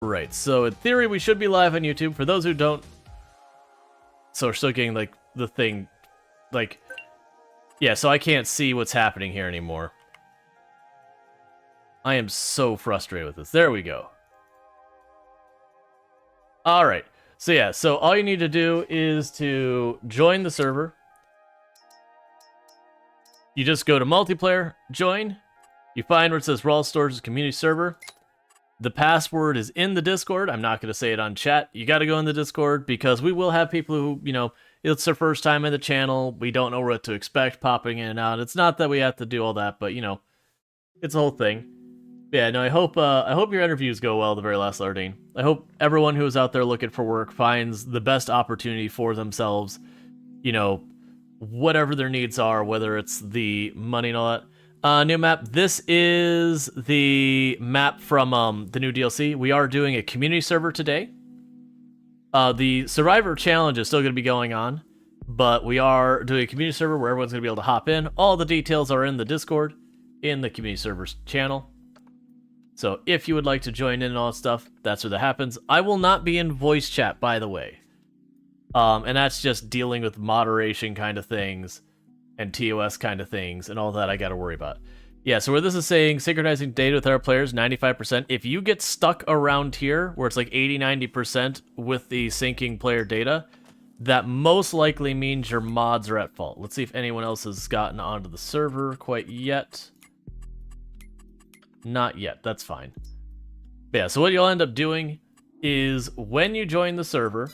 Right, so in theory, we should be live on YouTube. For those who don't... So we're still getting, like, the thing... Like... Yeah, so I can't see what's happening here anymore. I am so frustrated with this. There we go. Alright, so yeah, so all you need to do is to join the server. You just go to multiplayer, join. You find where it says Rual Storge's community server. The password is in the Discord. I'm not going to say it on chat. You got to go in the Discord because we will have people who, you know, it's their first time in the channel. We don't know what to expect popping in and out. It's not that we have to do all that, but, you know, it's a whole thing. Yeah, no, I hope your interviews go well, the very last Lardine. I hope everyone who is out there looking for work finds the best opportunity for themselves, you know, whatever their needs are, whether it's the money and all that. New map. This is the map from the new DLC. We are doing a community server today. The Survivor Challenge is still going to be going on, but we are doing a community server where everyone's going to be able to hop in. All the details are in the Discord, in the community servers channel. So if you would like to join in and all that stuff, that's where that happens. I will not be in voice chat, by the way. And that's just dealing with moderation kind of things and TOS kind of things and all that I got to worry about. Yeah, so where this is saying synchronizing data with our players, 95%. If you get stuck around here, where it's like 80-90% with the syncing player data, that most likely means your mods are at fault. Let's see if anyone else has gotten onto the server quite yet. Not yet, that's fine. But yeah, so what you'll end up doing is when you join the server,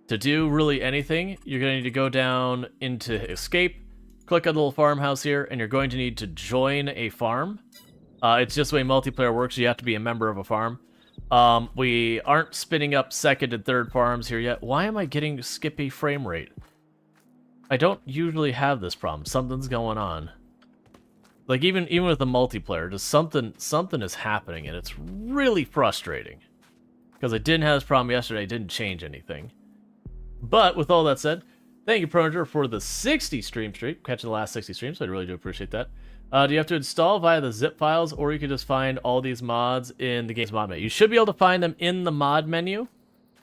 to do really anything, you're going to need to go down into escape, click on the little farmhouse here, and you're going to need to join a farm. It's just the way multiplayer works. You have to be a member of a farm. We aren't spinning up second and third farms here yet. Why am I getting skippy frame rate? I don't usually have this problem. Something's going on. Like, even with the multiplayer, just something is happening, and it's really frustrating. Because I didn't have this problem yesterday, I didn't change anything. But, with all that said, thank you, Pronger, for the 60 stream streak, catching the last 60 streams, so I really do appreciate that. Do you have to install via the zip files, or you can just find all these mods in the game's mod menu? You should be able to find them in the mod menu.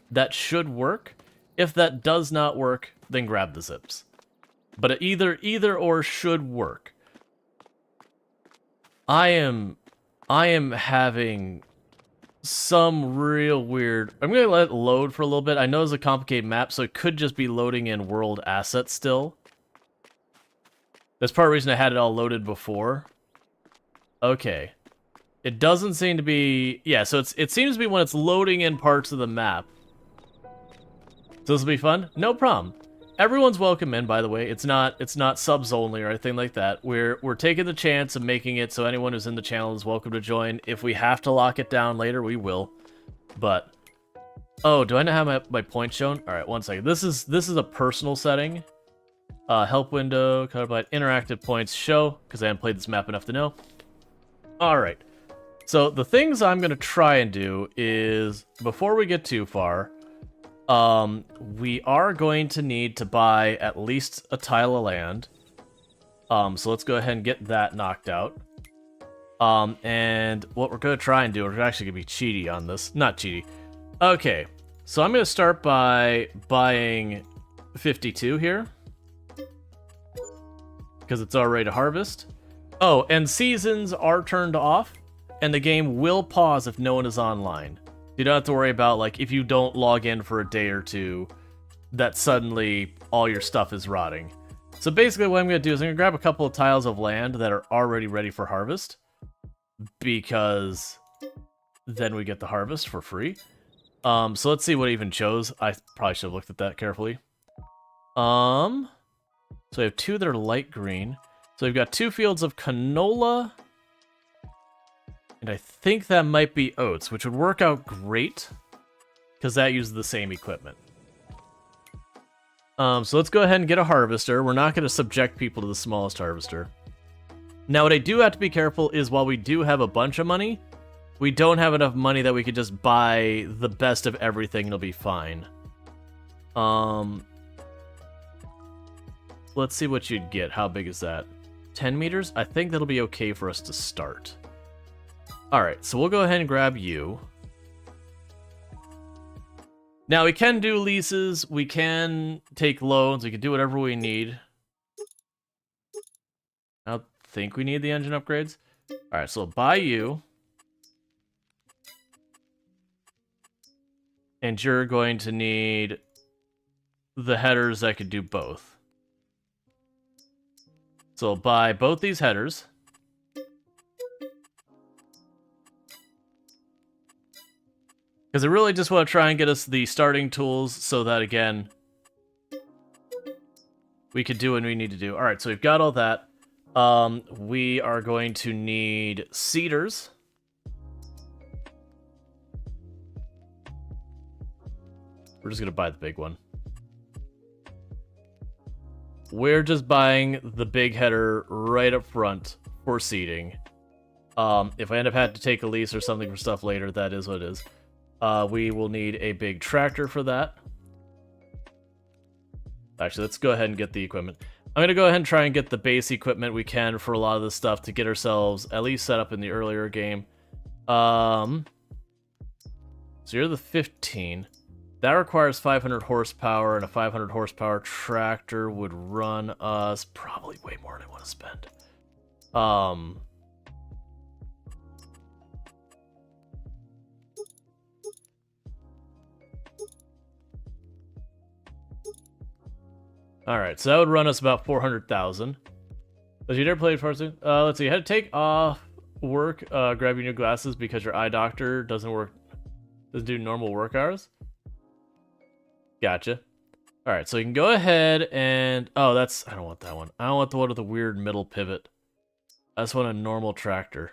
That should work. If that does not work, then grab the zips. But either or should work. I am having some real weird... I'm going to let it load for a little bit. I know it's a complicated map, so it could just be loading in world assets still. That's part of the reason I had it all loaded before. Okay. It doesn't seem to be... Yeah, so it seems to be when it's loading in parts of the map. So this will be fun? No problem. Everyone's welcome in, by the way. It's not subs only or anything like that. We're taking the chance of making it so anyone who's in the channel is welcome to join. If we have to lock it down later, we will. But oh, do I not have my points shown? All right, one second. This is a personal setting. Help window, color by interactive points show, because I haven't played this map enough to know. All right. So the things I'm gonna try and do is before we get too far. We are going to need to buy at least a tile of land. So let's go ahead and get that knocked out. And what we're going to try and do, we're actually going to be cheaty on this. Not cheaty. Okay, so I'm going to start by buying 52 here. Because it's already to harvest. Oh, and seasons are turned off. And the game will pause if no one is online. You don't have to worry about, like, if you don't log in for a day or two, that suddenly all your stuff is rotting. So basically what I'm going to do is I'm going to grab a couple of tiles of land that are already ready for harvest, because then we get the harvest for free. So let's see what I even chose. I probably should have looked at that carefully. So I have two that are light green. So we've got 2 fields of canola. And I think that might be oats, which would work out great, because that uses the same equipment. So let's go ahead and get a harvester. We're not going to subject people to the smallest harvester. Now, what I do have to be careful is while we do have a bunch of money, we don't have enough money that we could just buy the best of everything and it'll be fine. Let's see what you'd get. How big is that? 10 meters? I think that'll be okay for us to start. Alright, so we'll go ahead and grab you. Now, we can do leases, we can take loans, we can do whatever we need. I don't think we need the engine upgrades. Alright, so buy you. And you're going to need the headers that could do both. So buy both these headers. Because I really just want to try and get us the starting tools so that, again, we could do what we need to do. Alright, so we've got all that. We are going to need cedars. We're just going to buy the big one. We're just buying the big header right up front for seating. If I end up having to take a lease or something for stuff later, that is what it is. We will need a big tractor for that. Actually, let's go ahead and get the equipment. I'm going to go ahead and try and get the base equipment we can for a lot of this stuff to get ourselves at least set up in the earlier game. So you're the 15. That requires 500 horsepower, and a 500 horsepower tractor would run us probably way more than I want to spend. Alright, so that would run us about 400,000. Did you ever play Farsi? Let's see, you had to take off work, grab your new glasses because your eye doctor doesn't do normal work hours? Gotcha. Alright, so you can go ahead and... Oh, that's... I don't want that one. I don't want the one with the weird middle pivot. I just want a normal tractor.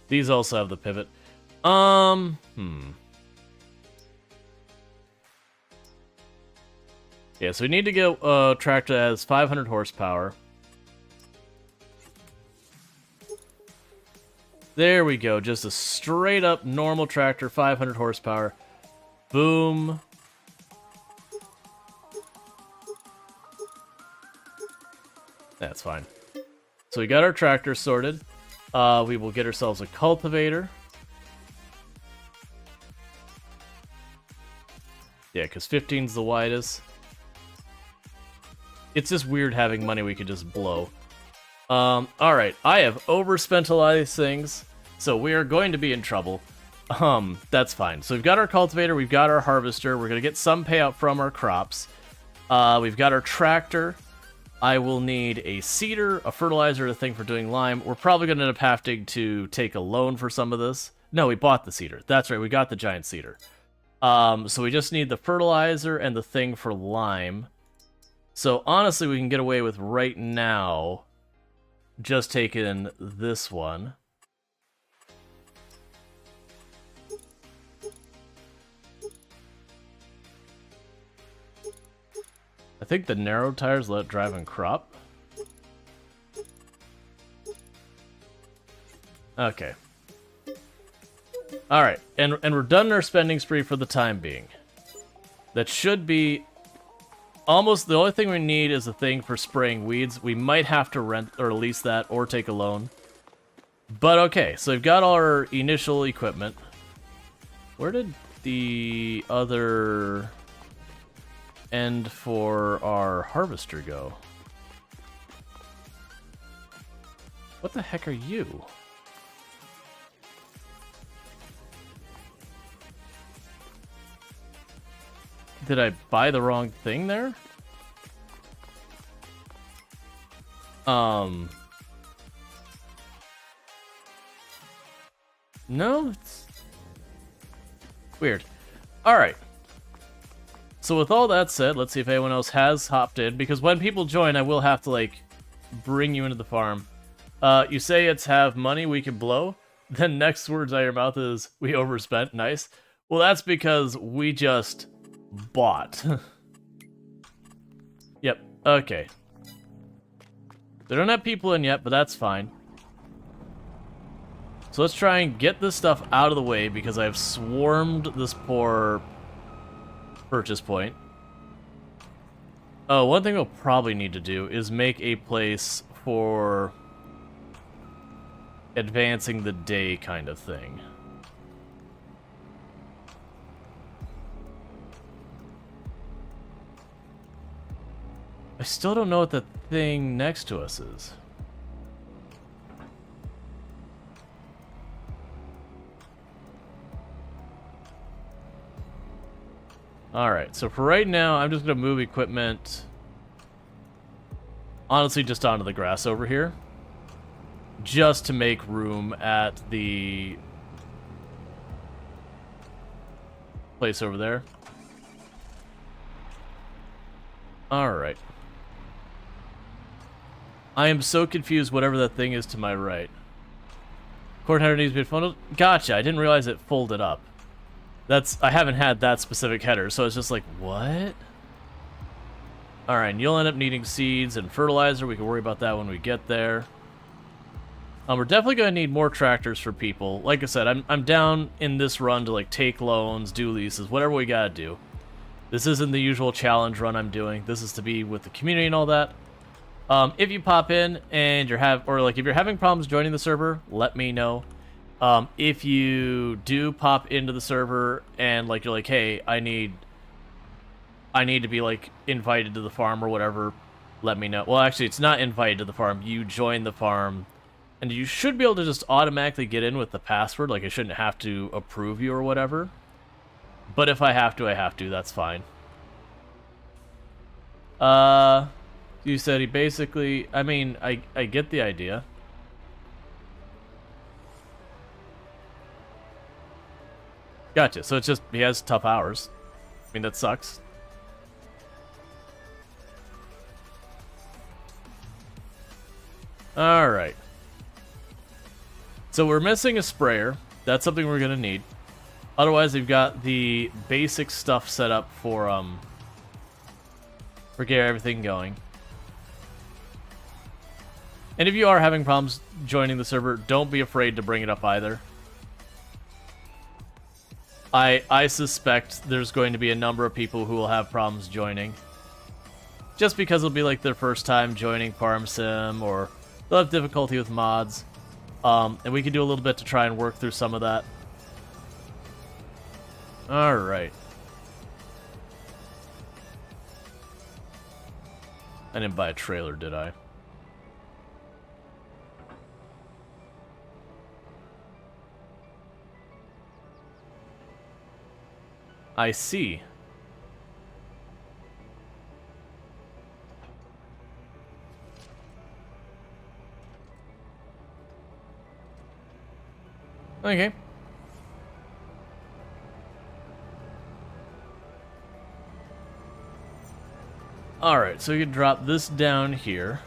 These also have the pivot. Yeah, so we need to get a tractor that has 500 horsepower. There we go, just a straight up normal tractor, 500 horsepower. Boom. That's fine. So we got our tractor sorted. We will get ourselves a cultivator. Yeah, because 15's the widest. It's just weird having money we could just blow. Alright, I have overspent a lot of these things, so we are going to be in trouble. That's fine. So we've got our cultivator, we've got our harvester, we're going to get some payout from our crops. We've got our tractor. I will need a seeder, a fertilizer, a thing for doing lime. We're probably going to end up having to take a loan for some of this. No, we bought the seeder. That's right, we got the giant seeder. So we just need the fertilizer and the thing for lime. So honestly, we can get away with right now just taking this one. I think the narrow tires let drive and crop. Okay. Alright, and we're done our spending spree for the time being. That should be almost the only thing we need is a thing for spraying weeds. We might have to rent or lease that or take a loan. But okay, so we've got our initial equipment. Where did the other end for our harvester go? What the heck are you? Did I buy the wrong thing there? No, it's weird. Alright. So with all that said, let's see if anyone else has hopped in, because when people join, I will have to, like, bring you into the farm. You say it's have money we can blow, then next words out of your mouth is, we overspent, nice. Well, that's because we just bought. Yep, okay. They don't have people in yet, but that's fine. So let's try and get this stuff out of the way, because I have swarmed this poor purchase point. Oh, one thing we'll probably need to do is make a place for advancing the day kind of thing. I still don't know what the thing next to us is. Alright, so for right now, I'm just going to move equipment, honestly, just onto the grass over here, just to make room at the place over there. Alright. I am so confused whatever that thing is to my right. Cord header needs to be funneled. Gotcha, I didn't realize it folded up. I haven't had that specific header, so it's just like, what? Alright, and you'll end up needing seeds and fertilizer. We can worry about that when we get there. We're definitely going to need more tractors for people. Like I said, I'm down in this run to like take loans, do leases, whatever we gotta do. This isn't the usual challenge run I'm doing. This is to be with the community and all that. If you pop in and if you're having problems joining the server, let me know. If you do pop into the server and like you're like, hey, I need to be like invited to the farm or whatever, let me know. Well, actually, it's not invited to the farm. You join the farm, and you should be able to just automatically get in with the password. Like, I shouldn't have to approve you or whatever. But if I have to, I have to. That's fine. You said he basically... I mean, I get the idea. Gotcha. So it's just he has tough hours. I mean, that sucks. Alright. So we're missing a sprayer. That's something we're going to need. Otherwise, we've got the basic stuff set up for get everything going. And if you are having problems joining the server, don't be afraid to bring it up either. I suspect there's going to be a number of people who will have problems joining. Just because it'll be like their first time joining Farm Sim, or they'll have difficulty with mods. And we can do a little bit to try and work through some of that. Alright. I didn't buy a trailer, did I? I see. Okay. Alright, so you can drop this down here.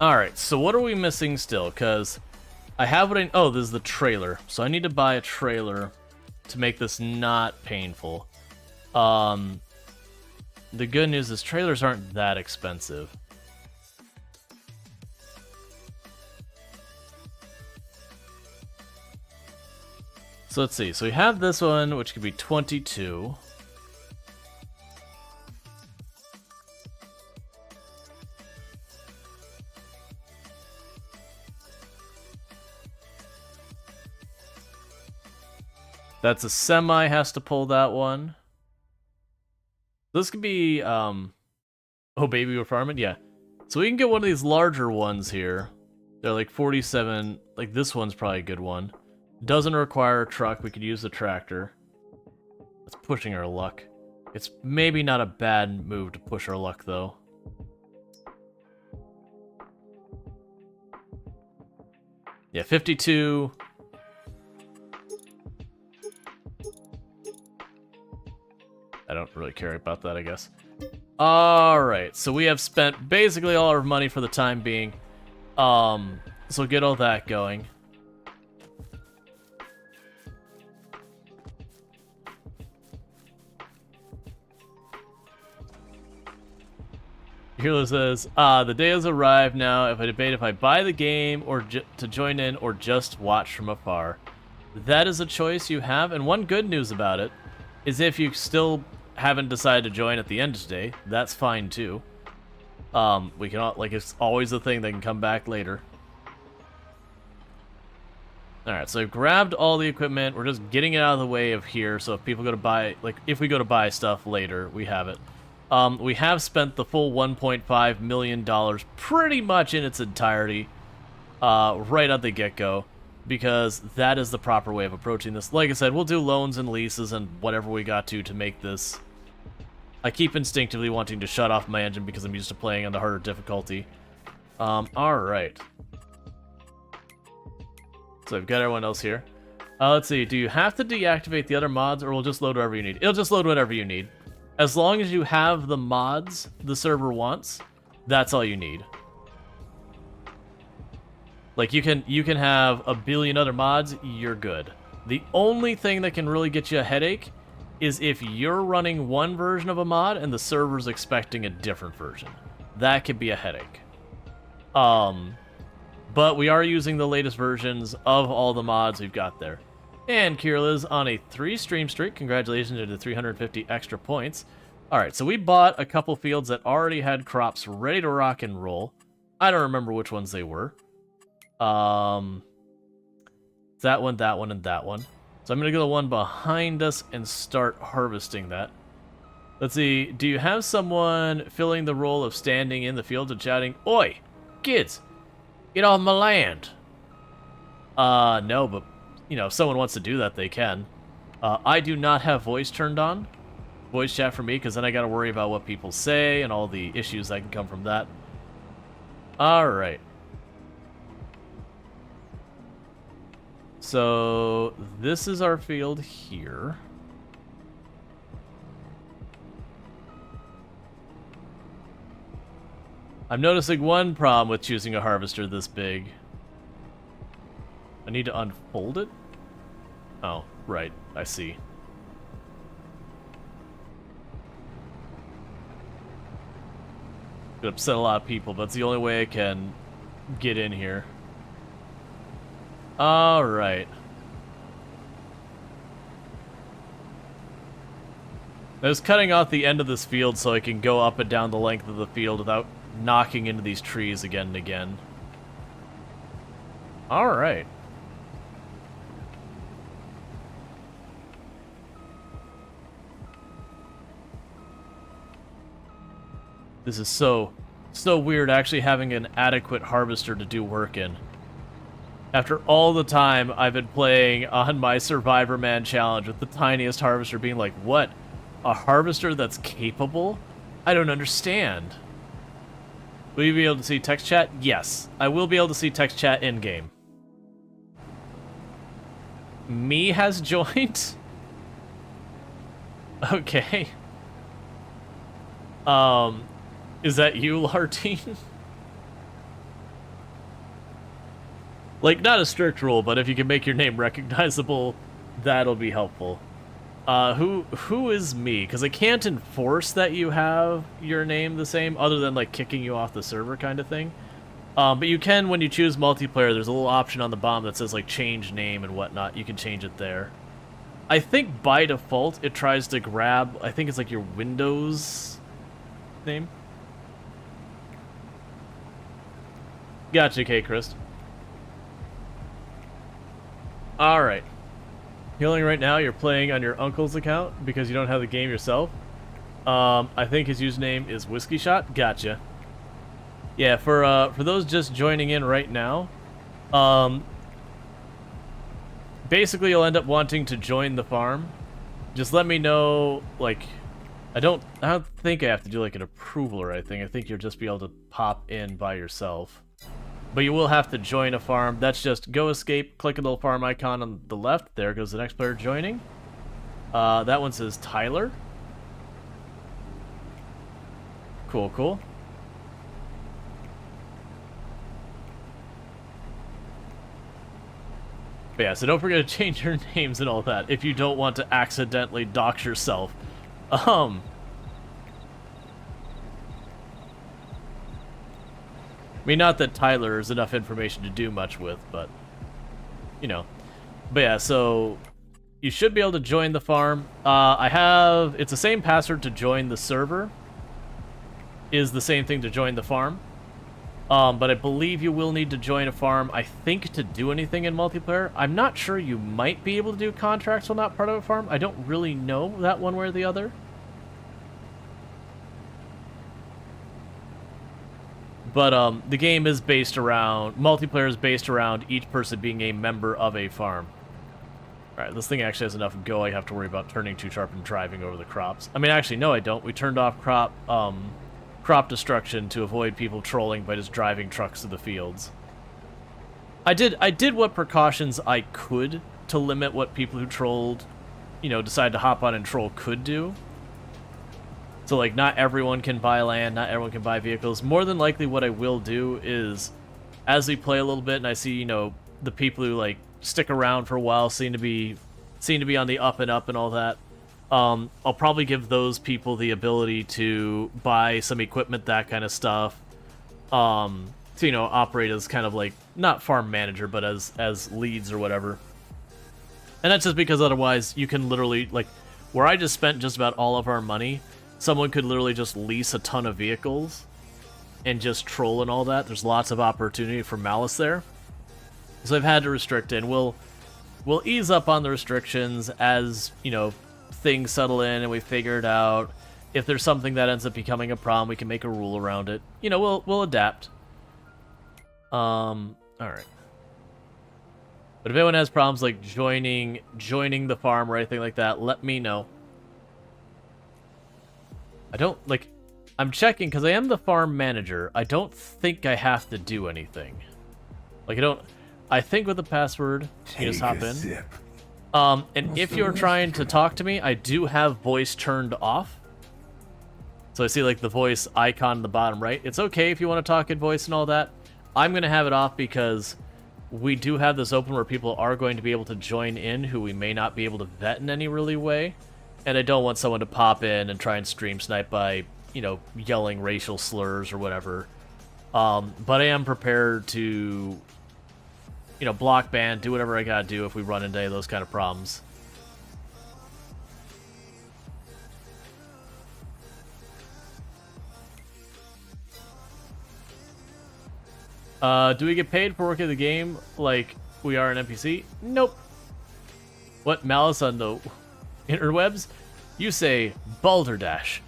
Alright, so what are we missing still? Because I have what I... Oh, this is the trailer. So I need to buy a trailer to make this not painful. The good news is trailers aren't that expensive. So let's see. So we have this one, which could be 22. That's a semi has to pull that one. This could be, oh, baby, we're farming? Yeah. So we can get one of these larger ones here. They're like 47, like this one's probably a good one. Doesn't require a truck, we could use the tractor. That's pushing our luck. It's maybe not a bad move to push our luck, though. Yeah, 52. I don't really care about that, I guess. Alright, so we have spent basically all our money for the time being. So get all that going. Hero says, the day has arrived now. If I debate if I buy the game or to join in or just watch from afar. that is a choice you have. And one good news about it is if you still haven't decided to join at the end of today, that's fine too. We can, like, it's always a thing that can come back later. Alright, so I've grabbed all the equipment. We're just getting it out of the way of here, so if people go to buy, like, if we go to buy stuff later, we have it. We have spent the full $1.5 million pretty much in its entirety right at the get-go, because that is the proper way of approaching this. Like I said, we'll do loans and leases and whatever we got to make this. I keep instinctively wanting to shut off my engine because I'm used to playing on the harder difficulty. Alright. So I've got everyone else here. Let's see, do you have to deactivate the other mods, or will just load whatever you need? It'll just load whatever you need. As long as you have the mods the server wants, that's all you need. Like, you can have a billion other mods, you're good. The only thing that can really get you a headache is if you're running one version of a mod and the server's expecting a different version. That could be a headache. But we are using the latest versions of all the mods we've got there. And Kirla's on a 3-stream streak. Congratulations to the 350 extra points. Alright, so we bought a couple fields that already had crops ready to rock and roll. I don't remember which ones they were. That one, and that one. So I'm going to go to the one behind us and start harvesting that. Let's see, do you have someone filling the role of standing in the field and shouting, "Oi, kids, get off my land"? No, but, you know, if someone wants to do that, they can. I do not have voice turned on. Voice chat for me, because then I got to worry about what people say and all the issues that can come from that. Alright. So, this is our field here. I'm noticing one problem with choosing a harvester this big. I need to unfold it? Oh, right. I see. Could upset a lot of people, but it's the only way I can get in here. Alright. I was cutting off the end of this field so I can go up and down the length of the field without knocking into these trees again and again. Alright. This is so weird actually having an adequate harvester to do work in. After all the time I've been playing on my Survivor Man challenge with the tiniest harvester being like, what? A harvester that's capable? I don't understand. Will you be able to see text chat? Yes, I will be able to see text chat in-game. Me has joined? Okay. Is that you, Lartine? Like, not a strict rule, but if you can make your name recognizable, that'll be helpful. Who is me? Because I can't enforce that you have your name the same, other than, like, kicking you off the server kind of thing. But you can, when you choose multiplayer, there's a little option on the bottom that says, like, change name and whatnot. You can change it there. I think by default, it tries to grab, I think it's, like, your Windows name. Gotcha, K-Christ. Alright. Healing right now, you're playing on your uncle's account because you don't have the game yourself. I think his username is Whiskey Shot. Gotcha. Yeah, for those just joining in right now, basically you'll end up wanting to join the farm. Just let me know, like, I don't think I have to do like an approval or anything. I think you'll just be able to pop in by yourself. But you will have to join a farm. That's just go escape, click a little farm icon on the left. There goes the next player joining. That one says Tyler. Cool, cool. But yeah, so don't forget to change your names and all that if you don't want to accidentally dox yourself. I mean, not that Tyler is enough information to do much with, but, you know. But yeah, so you should be able to join the farm. It's the same password to join the server. Is the same thing to join the farm. But I believe you will need to join a farm, I think, to do anything in multiplayer. I'm not sure you might be able to do contracts while not part of a farm. I don't really know that one way or the other. But the game is based around, multiplayer is based around each person being a member of a farm. Alright, this thing actually has enough go I have to worry about turning too sharp and driving over the crops. I mean, actually, no, I don't. We turned off crop destruction to avoid people trolling by just driving trucks to the fields. I did what precautions I could to limit what people who trolled, you know, decide to hop on and troll could do. So, like, not everyone can buy land, not everyone can buy vehicles. More than likely what I will do is, as we play a little bit and I see, you know, the people who, like, stick around for a while seem to be on the up and up and all that, I'll probably give those people the ability to buy some equipment, that kind of stuff, to, you know, operate as kind of like, not farm manager, but as leads or whatever. And that's just because otherwise you can literally, like, where I just spent just about all of our money, someone could literally just lease a ton of vehicles and just troll and all that. There's lots of opportunity for malice there. So I've had to restrict it, and we'll ease up on the restrictions as, you know, things settle in and we figure it out. If there's something that ends up becoming a problem, we can make a rule around it. You know, we'll adapt. Alright. But if anyone has problems like joining the farm or anything like that, let me know. I don't, like, I'm checking because I am the farm manager. I don't think I have to do anything. Like, I think with the password, you just hop in. Sip. And if you're trying to talk to me, I do have voice turned off. So I see, like, the voice icon in the bottom right. It's okay if you want to talk in voice and all that. I'm going to have it off because we do have this open where people are going to be able to join in who we may not be able to vet in any really way. And I don't want someone to pop in and try and stream snipe by, you know, yelling racial slurs or whatever. But I am prepared to, you know, block ban, do whatever I gotta do if we run into any of those kind of problems. Do we get paid for working the game like we are an NPC? Nope. What, malice on the interwebs? You say balderdash.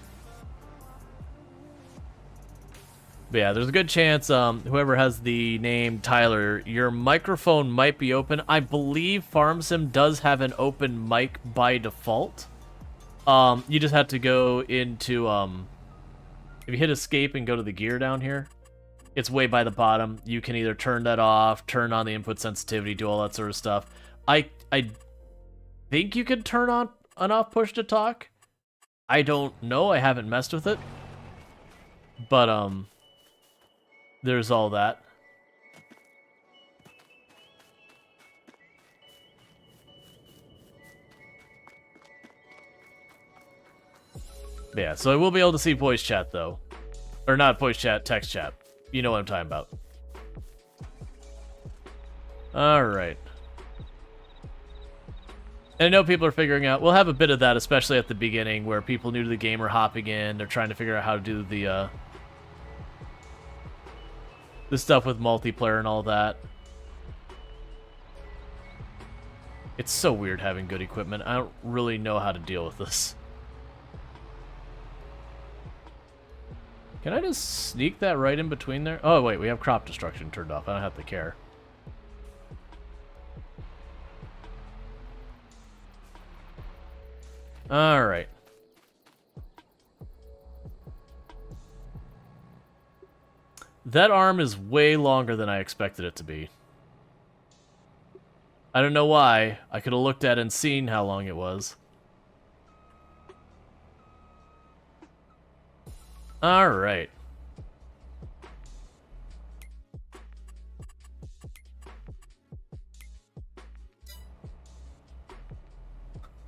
But yeah, there's a good chance whoever has the name Tyler, your microphone might be open. I believe FarmSim does have an open mic by default. You just have to go into, if you hit escape and go to the gear down here, it's way by the bottom. You can either turn that off, turn on the input sensitivity, do all that sort of stuff. I think you can turn on and off push to talk. I don't know. I haven't messed with it. But, there's all that. Yeah, so I will be able to see voice chat, though. Or not voice chat, text chat. You know what I'm talking about. Alright. And I know people are figuring out... We'll have a bit of that, especially at the beginning, where people new to the game are hopping in. They're trying to figure out how to do the stuff with multiplayer and all that. It's so weird having good equipment. I don't really know how to deal with this. Can I just sneak that right in between there? Oh, wait, we have crop destruction turned off. I don't have to care. Alright. That arm is way longer than I expected it to be. I don't know why. I could have looked at it and seen how long it was. Alright.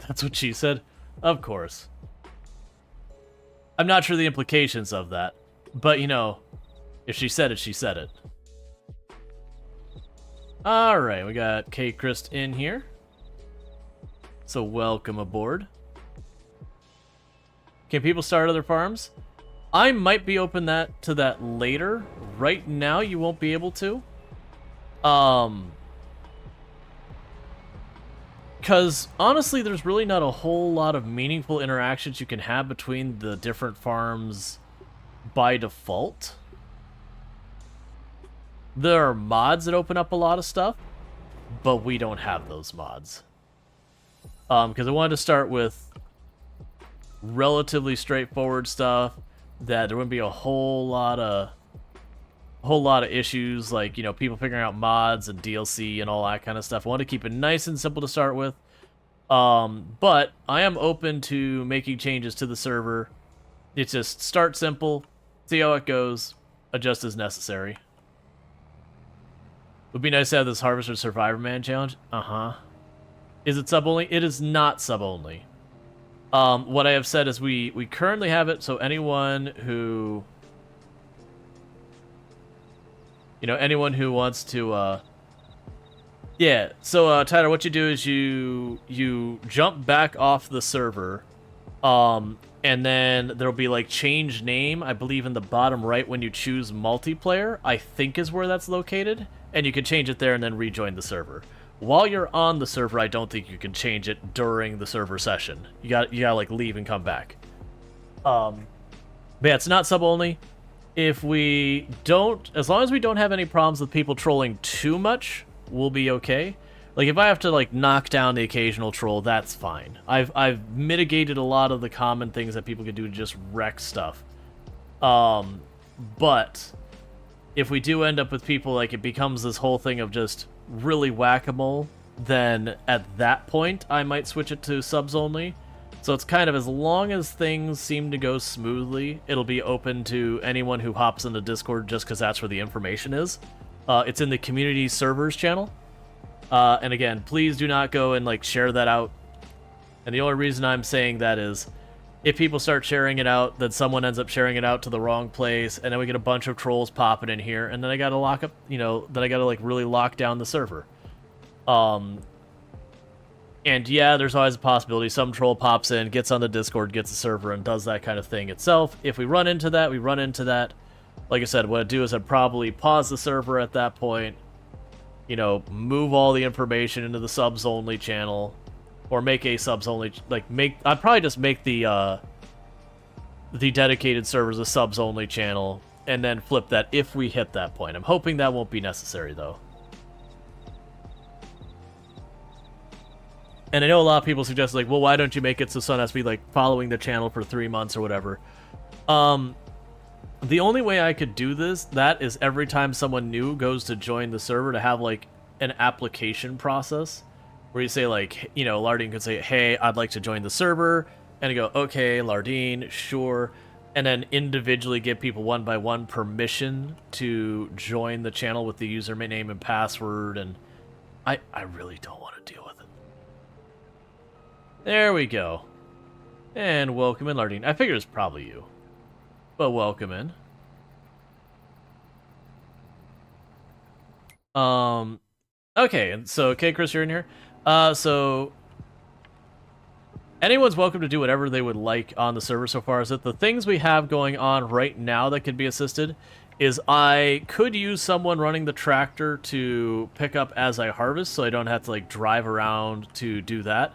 That's what she said? Of course. I'm not sure the implications of that. But, you know, if she said it, she said it. Alright, we got K. Christ in here. So welcome aboard. Can people start other farms? I might be open to that later. Right now, you won't be able to. Because honestly, there's really not a whole lot of meaningful interactions you can have between the different farms by default. There are mods that open up a lot of stuff, but we don't have those mods. Because I wanted to start with relatively straightforward stuff that there wouldn't be a whole lot of issues, like, you know, people figuring out mods and DLC and all that kind of stuff. I want to keep it nice and simple to start with. But I am open to making changes to the server. It's just start simple, see how it goes, adjust as necessary. Would be nice to have this Harvester Survivor Man challenge. Is it sub-only? It is not sub-only. What I have said is we currently have it, so anyone who... You know, anyone who wants to, yeah, so, Tyler, what you do is you jump back off the server, and then there'll be, like, change name, I believe in the bottom right when you choose multiplayer, I think is where that's located, and you can change it there and then rejoin the server. While you're on the server, I don't think you can change it during the server session. You gotta like, leave and come back. But yeah, it's not sub-only. If we don't, as long as we don't have any problems with people trolling too much, we'll be okay. Like, if I have to, like, knock down the occasional troll, that's fine. I've mitigated a lot of the common things that people could do to just wreck stuff. But if we do end up with people, like, it becomes this whole thing of just really whack-a-mole, then at that point, I might switch it to subs only. So it's kind of, as long as things seem to go smoothly, it'll be open to anyone who hops into Discord just because that's where the information is. It's in the community servers channel. And again, please do not go and, like, share that out. And the only reason I'm saying that is, if people start sharing it out, then someone ends up sharing it out to the wrong place, and then we get a bunch of trolls popping in here, and then I gotta lock up, you know, then I gotta, like, really lock down the server. And yeah, there's always a possibility some troll pops in, gets on the Discord, gets the server, and does that kind of thing itself. If we run into that, we run into that. Like I said, what I'd do is I'd probably pause the server at that point, you know, move all the information into the subs-only channel, or make a subs-only, like, I'd probably just make the dedicated servers a subs-only channel, and then flip that if we hit that point. I'm hoping that won't be necessary, though. And I know a lot of people suggest, like, well, why don't you make it so someone has to be, like, following the channel for 3 months or whatever. The only way I could do that is every time someone new goes to join the server to have, like, an application process where you say, like, you know, Lardine could say, hey, I'd like to join the server, and you go, okay, Lardine, sure, and then individually give people one by one permission to join the channel with the username and password, and I really don't want to deal with it. There we go. And welcome in, Lardine. I figured it's probably you. But welcome in. Okay, and so, okay, Chris, you're in here. So, anyone's welcome to do whatever they would like on the server so far. Is that the things we have going on right now that could be assisted is I could use someone running the tractor to pick up as I harvest, so I don't have to, like, drive around to do that.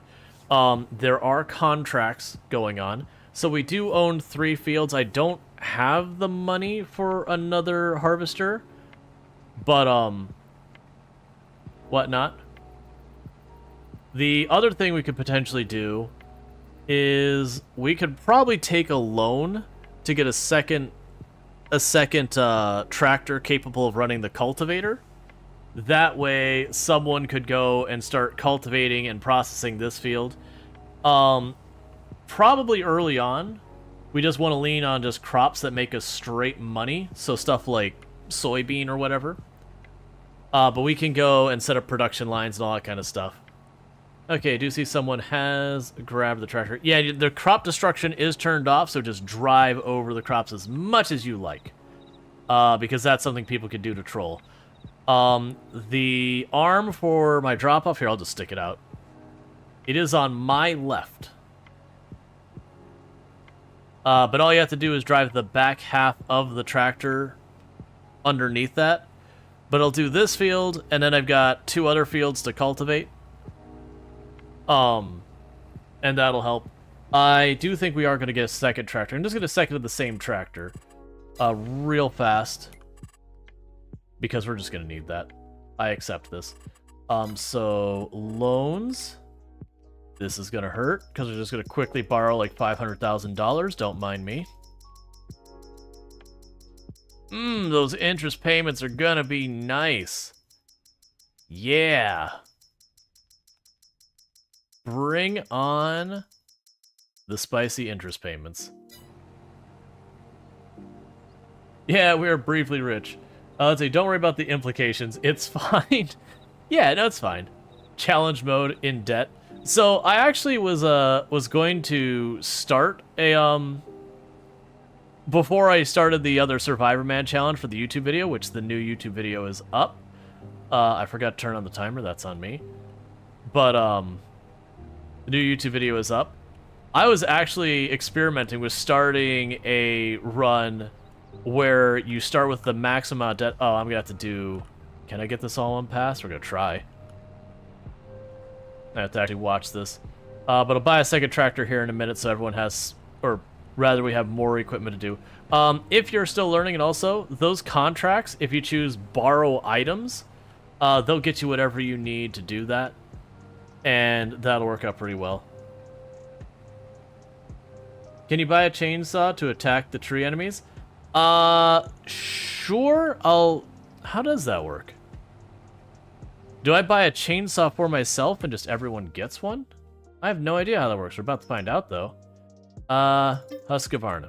There are contracts going on. So we do own 3 fields. I don't have the money for another harvester, but, whatnot. The other thing we could potentially do is we could probably take a loan to get a second tractor capable of running the cultivator. That way, someone could go and start cultivating and processing this field. Probably early on, we just want to lean on just crops that make us straight money. So stuff like soybean or whatever. But we can go and set up production lines and all that kind of stuff. Okay, I do see someone has grabbed the tractor. Yeah, the crop destruction is turned off, so just drive over the crops as much as you like. Because that's something people can do to troll. The arm for my drop-off, here, I'll just stick it out. It is on my left. But all you have to do is drive the back half of the tractor underneath that. But I'll do this field, and then I've got 2 other fields to cultivate. And that'll help. I do think we are going to get a second tractor. I'm just going to second the same tractor real fast. Because we're just going to need that. I accept this. So, loans. This is going to hurt, because we're just going to quickly borrow like $500,000. Don't mind me. Those interest payments are going to be nice. Yeah. Bring on the spicy interest payments. Yeah, we are briefly rich. Let's see, don't worry about the implications. It's fine. Yeah, no, it's fine. Challenge mode in debt. So I actually was going to start a before I started the other Survivor Man challenge for the YouTube video, which the new YouTube video is up. I forgot to turn on the timer. That's on me. But the new YouTube video is up. I was actually experimenting with starting a run where you start with the max amount of debt. Oh, I'm gonna have to do. Can I get this all on pass? We're gonna try. I have to actually watch this. But I'll buy a second tractor here in a minute so everyone has, or rather we have more equipment to do. If you're still learning, and also, those contracts, if you choose borrow items, they'll get you whatever you need to do that. And that'll work out pretty well. Can you buy a chainsaw to attack the tree enemies? Sure. How does that work? Do I buy a chainsaw for myself and just everyone gets one? I have no idea how that works. We're about to find out, though. Husqvarna.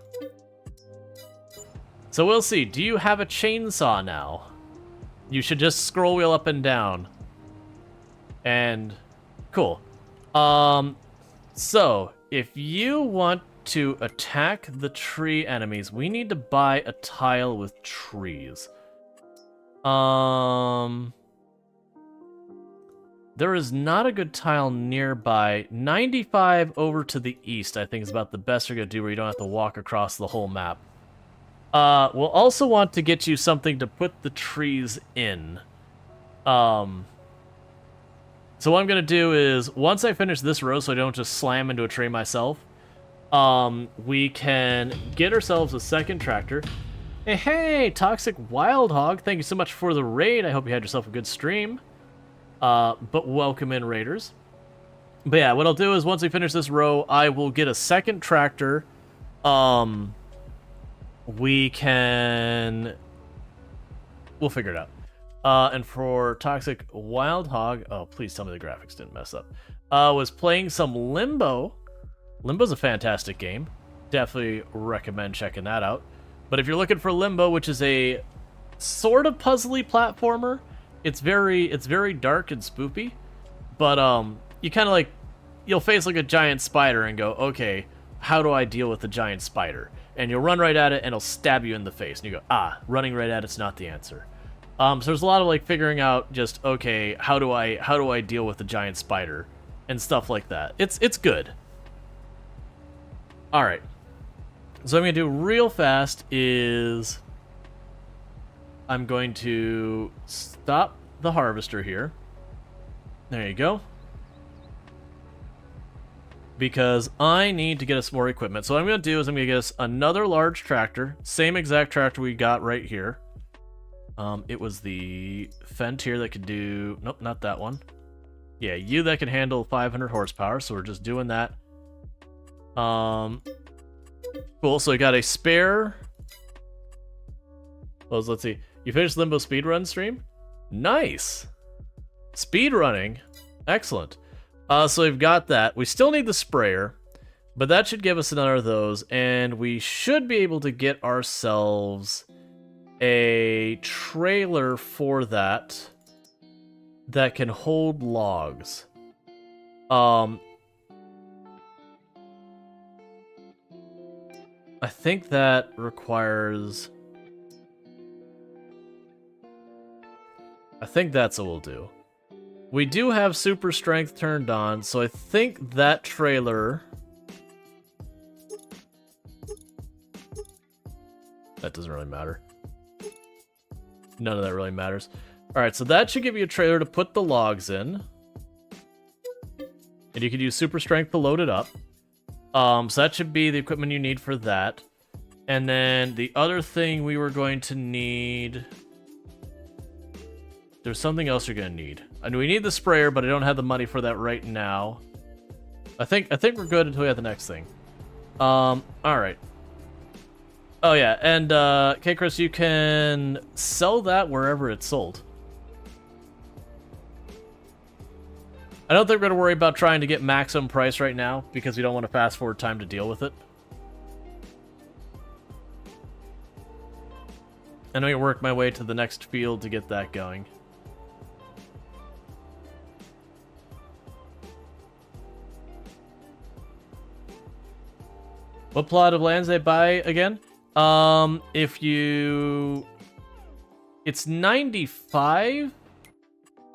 So we'll see. Do you have a chainsaw now? You should just scroll wheel up and down. And cool. So if you want to attack the tree enemies, we need to buy a tile with trees. There is not a good tile nearby. 95 over to the east, I think, is about the best you're going to do where you don't have to walk across the whole map. We'll also want to get you something to put the trees in. So what I'm going to do is, once I finish this row so I don't just slam into a tree myself, we can get ourselves a second tractor. Hey, Toxic Wild Hog, thank you so much for the raid. I hope you had yourself a good stream. But welcome in, raiders. But yeah, what I'll do is once we finish this row, I will get a second tractor. We'll figure it out. And for Toxic Wild Hog, oh, please tell me the graphics didn't mess up. Was playing some Limbo. Limbo's a fantastic game. Definitely recommend checking that out. But if you're looking for Limbo, which is a sort of puzzly platformer, it's very dark and spoopy, but you kind of like, you'll face like a giant spider and go, okay, how do I deal with the giant spider? And you'll run right at it and it'll stab you in the face, and you go, running right at it's not the answer. So there's a lot of like figuring out just, okay, how do I deal with the giant spider and stuff like that. It's good. All right. So what I'm gonna do real fast is I'm going to stop the harvester here. There you go. Because I need to get us more equipment. So what I'm going to do is I'm going to get us another large tractor. Same exact tractor we got right here. It was the Fent here that could do... Nope, not that one. Yeah, you that can handle 500 horsepower. So we're just doing that. Cool, so we got a spare... Well, let's see. You finished Limbo speedrun stream? Nice! Speedrunning? Excellent. So we've got that. We still need the sprayer, but that should give us another of those, and we should be able to get ourselves a trailer for that can hold logs. I think that requires... I think that's what we'll do. We do have super strength turned on, so I think that trailer... That doesn't really matter. None of that really matters. Alright, so that should give you a trailer to put the logs in. And you can use super strength to load it up. So that should be the equipment you need for that. And then the other thing we were going to need... There's something else you're going to need. I know we need the sprayer, but I don't have the money for that right now. I think we're good until we have the next thing. Alright. Oh yeah, and okay, Chris, you can sell that wherever it's sold. I don't think we're going to worry about trying to get maximum price right now, because we don't want to fast forward time to deal with it. I know I work my way to the next field to get that going. What plot of lands they buy again? If you... It's 95.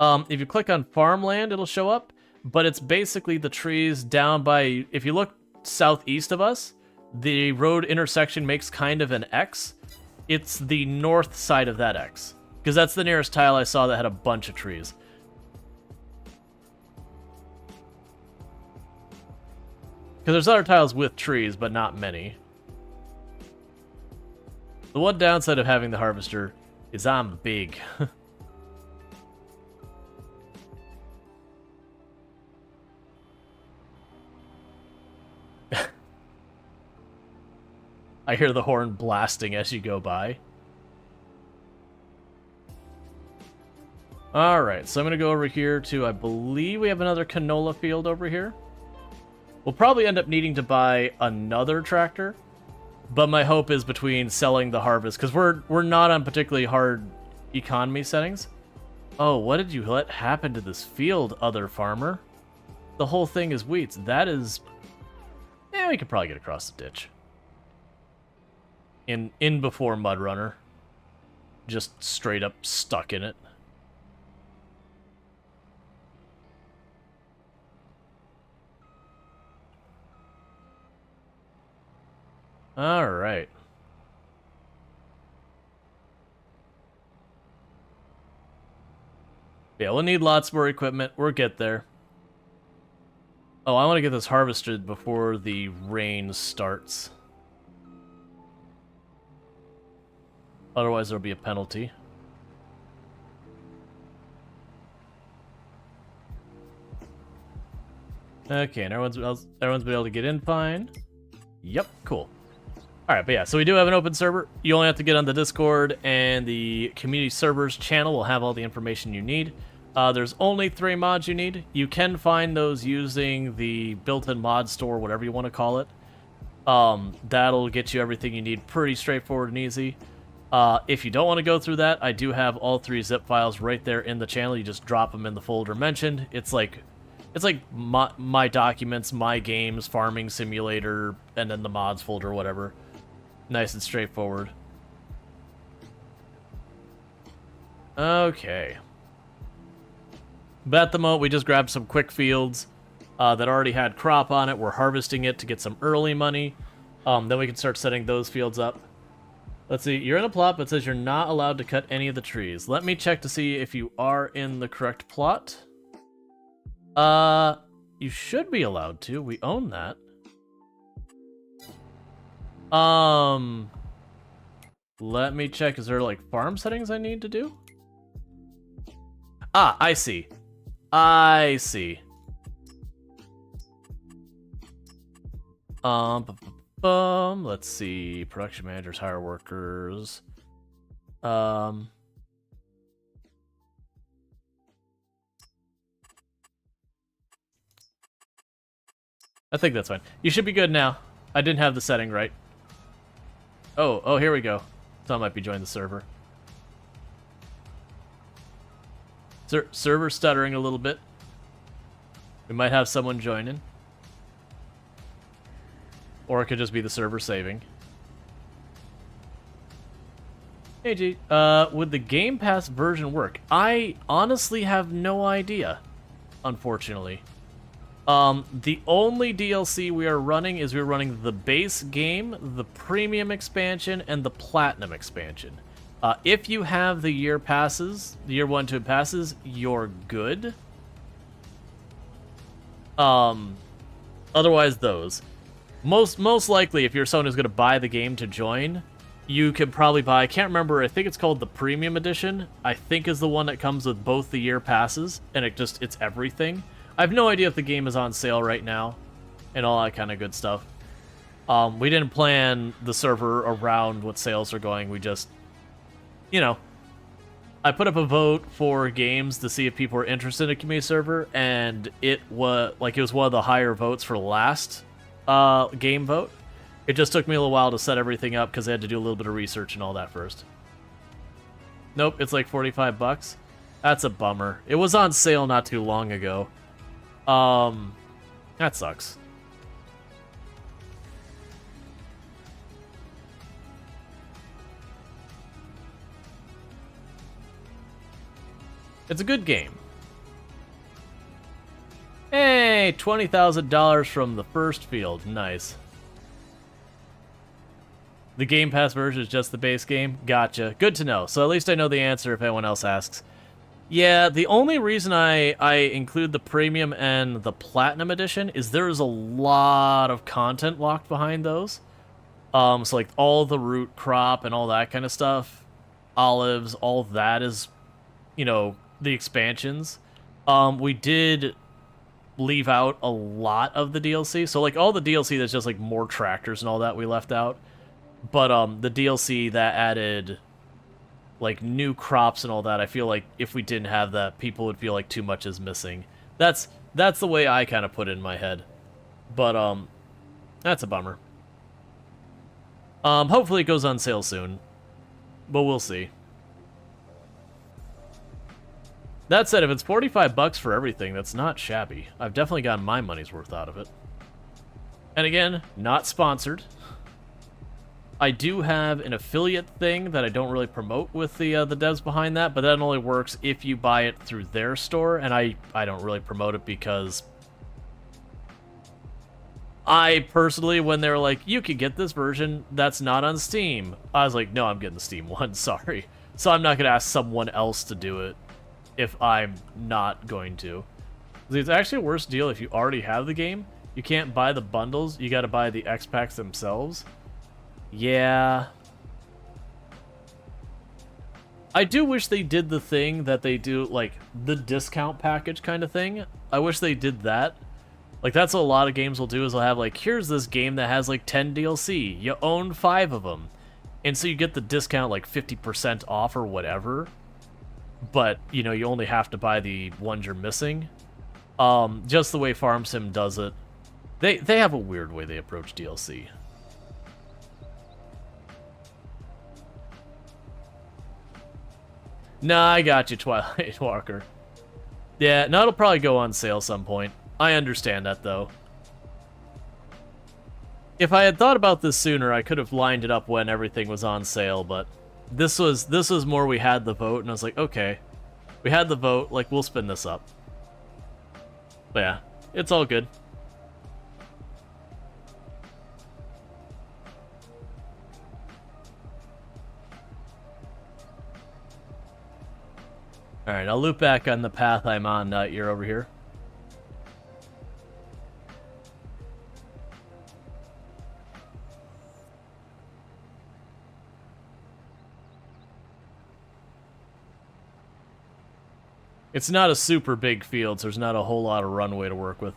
If you click on farmland, it'll show up. But it's basically the trees down by... If you look southeast of us, the road intersection makes kind of an X. It's the north side of that X. Because that's the nearest tile I saw that had a bunch of trees. Because there's other tiles with trees, but not many. The one downside of having the harvester is I'm big. I hear the horn blasting as you go by. Alright, so I'm going to go over here to, I believe we have another canola field over here. We'll probably end up needing to buy another tractor, but my hope is between selling the harvest, because we're not on particularly hard economy settings. Oh, what did you let happen to this field, other farmer? The whole thing is weeds. That is... Eh, we could probably get across the ditch. In before Mud Runner. Just straight up stuck in it. Alright. Yeah, we'll need lots more equipment. We'll get there. Oh, I want to get this harvested before the rain starts. Otherwise, there'll be a penalty. Okay, and everyone's been able to get in fine. Yep, cool. Alright, but yeah, so we do have an open server. You only have to get on the Discord, and the community servers channel will have all the information you need. There's only 3 mods you need. You can find those using the built-in mod store, whatever you want to call it. That'll get you everything you need pretty straightforward and easy. If you don't want to go through that, I do have all 3 zip files right there in the channel. You just drop them in the folder mentioned. It's like my documents, my games, farming simulator, and then the mods folder, whatever. Nice and straightforward. Okay. But at the moment, we just grabbed some quick fields that already had crop on it. We're harvesting it to get some early money. Then we can start setting those fields up. Let's see, you're in a plot, but it says you're not allowed to cut any of the trees. Let me check to see if you are in the correct plot. You should be allowed to. We own that. Let me check. Is there, like, farm settings I need to do? Ah, I see. I see. Let's see. Production managers, hire workers. I think that's fine. You should be good now. I didn't have the setting right. Oh, here we go. Someone might be joining the server. Server stuttering a little bit. We might have someone joining. Or it could just be the server saving. Hey G, would the Game Pass version work? I honestly have no idea. unfortunately. The only DLC we are running is we're running the base game, the premium expansion, and the platinum expansion. If you have the year passes, the year 1 to passes, you're good. Otherwise, those. Most likely, if you're someone who's going to buy the game to join, you could probably buy, I can't remember, I think it's called the Premium Edition, I think is the one that comes with both the year passes, and it's everything. I have no idea if the game is on sale right now, and all that kind of good stuff. We didn't plan the server around what sales are going, we just, you know, I put up a vote for games to see if people were interested in a community server, and it was one of the higher votes for last game vote. It just took me a little while to set everything up because I had to do a little bit of research and all that first. Nope, it's like 45 bucks. That's a bummer. It was on sale not too long ago. That sucks. It's a good game. Hey, $20,000 from the first field. Nice. The Game Pass version is just the base game? Gotcha. Good to know. So at least I know the answer if anyone else asks. Yeah, the only reason I include the Premium and the Platinum Edition is there's a lot of content locked behind those. So like all the root crop and all that kind of stuff, olives, all that is, you know, the expansions. We did leave out a lot of the DLC. So like all the DLC that's just like more tractors and all that we left out. But the DLC that added like new crops and all that, I feel like if we didn't have that, people would feel like too much is missing. That's the way I kind of put it in my head. But that's a bummer. Hopefully it goes on sale soon, but we'll see. That said, if it's 45 bucks for everything, that's not shabby. I've definitely gotten my money's worth out of it. And again, not sponsored. I do have an affiliate thing that I don't really promote with the devs behind that, but that only works if you buy it through their store, and I don't really promote it because I personally, when they were like, you can get this version that's not on Steam, I was like, no, I'm getting the Steam one, sorry. So I'm not going to ask someone else to do it if I'm not going to. It's actually a worse deal if you already have the game. You can't buy the bundles, you got to buy the X-Packs themselves. Yeah. I do wish they did the thing that they do, like, the discount package kind of thing. I wish they did that. Like, that's what a lot of games will do, is they'll have, like, here's this game that has, like, 10 DLC. You own 5 of them. And so you get the discount, like, 50% off or whatever. But, you know, you only have to buy the ones you're missing. Just the way Farm Sim does it. They have a weird way they approach DLC. Nah, I got you, Twilight Walker. Yeah, no, it'll probably go on sale some point. I understand that, though. If I had thought about this sooner, I could have lined it up when everything was on sale, but this was more we had the vote, and I was like, okay, we had the vote, like, we'll spin this up. But yeah, it's all good. Alright, I'll loop back on the path I'm on, you're over here. It's not a super big field, so there's not a whole lot of runway to work with.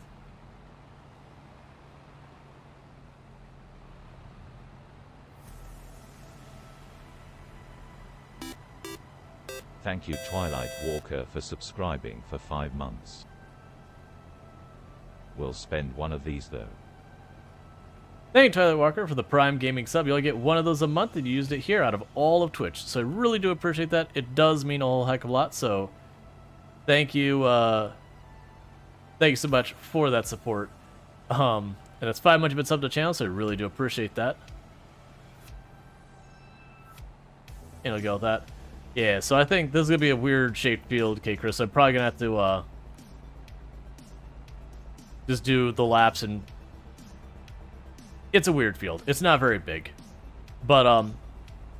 Thank you Twilight Walker for subscribing for 5 months. We'll spend one of these though. Thank you, Twilight Walker, for the Prime Gaming sub. You only get one of those a month, and you used it here out of all of Twitch. So I really do appreciate that. It does mean a whole heck of a lot, so thank you so much for that support. And it's 5 months you've been subbed to the channel, so I really do appreciate that. And I'll go with that. Yeah, so I think this is going to be a weird shaped field, okay, Chris. I'm probably going to have to just do the laps, and it's a weird field. It's not very big, but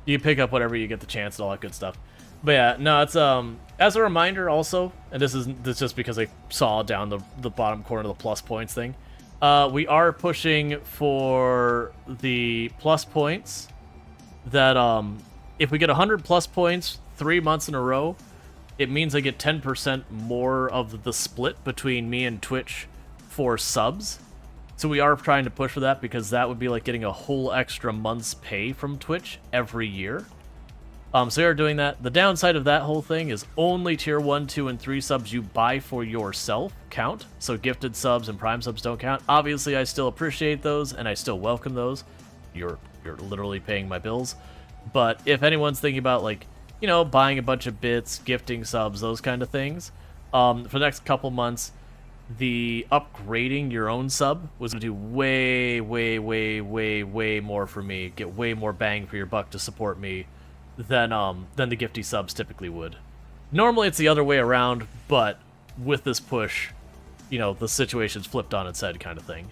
you pick up whatever you get the chance and all that good stuff. But yeah, no, it's as a reminder also, and this is just because I saw down the bottom corner of the plus points thing. We are pushing for the plus points that if we get 100 plus points 3 months in a row, it means I get 10% more of the split between me and Twitch for subs. So we are trying to push for that, because that would be like getting a whole extra month's pay from Twitch every year. So we are doing that. The downside of that whole thing is only tier 1, 2, and 3 subs you buy for yourself count. So gifted subs and prime subs don't count. Obviously, I still appreciate those, and I still welcome those. You're literally paying my bills. But if anyone's thinking about, like, you know, buying a bunch of bits, gifting subs, those kind of things, for the next couple months, the upgrading your own sub was going to do way, way, way, way, way more for me. Get way more bang for your buck to support me than the gifty subs typically would. Normally it's the other way around, but with this push, you know, the situation's flipped on its head kind of thing.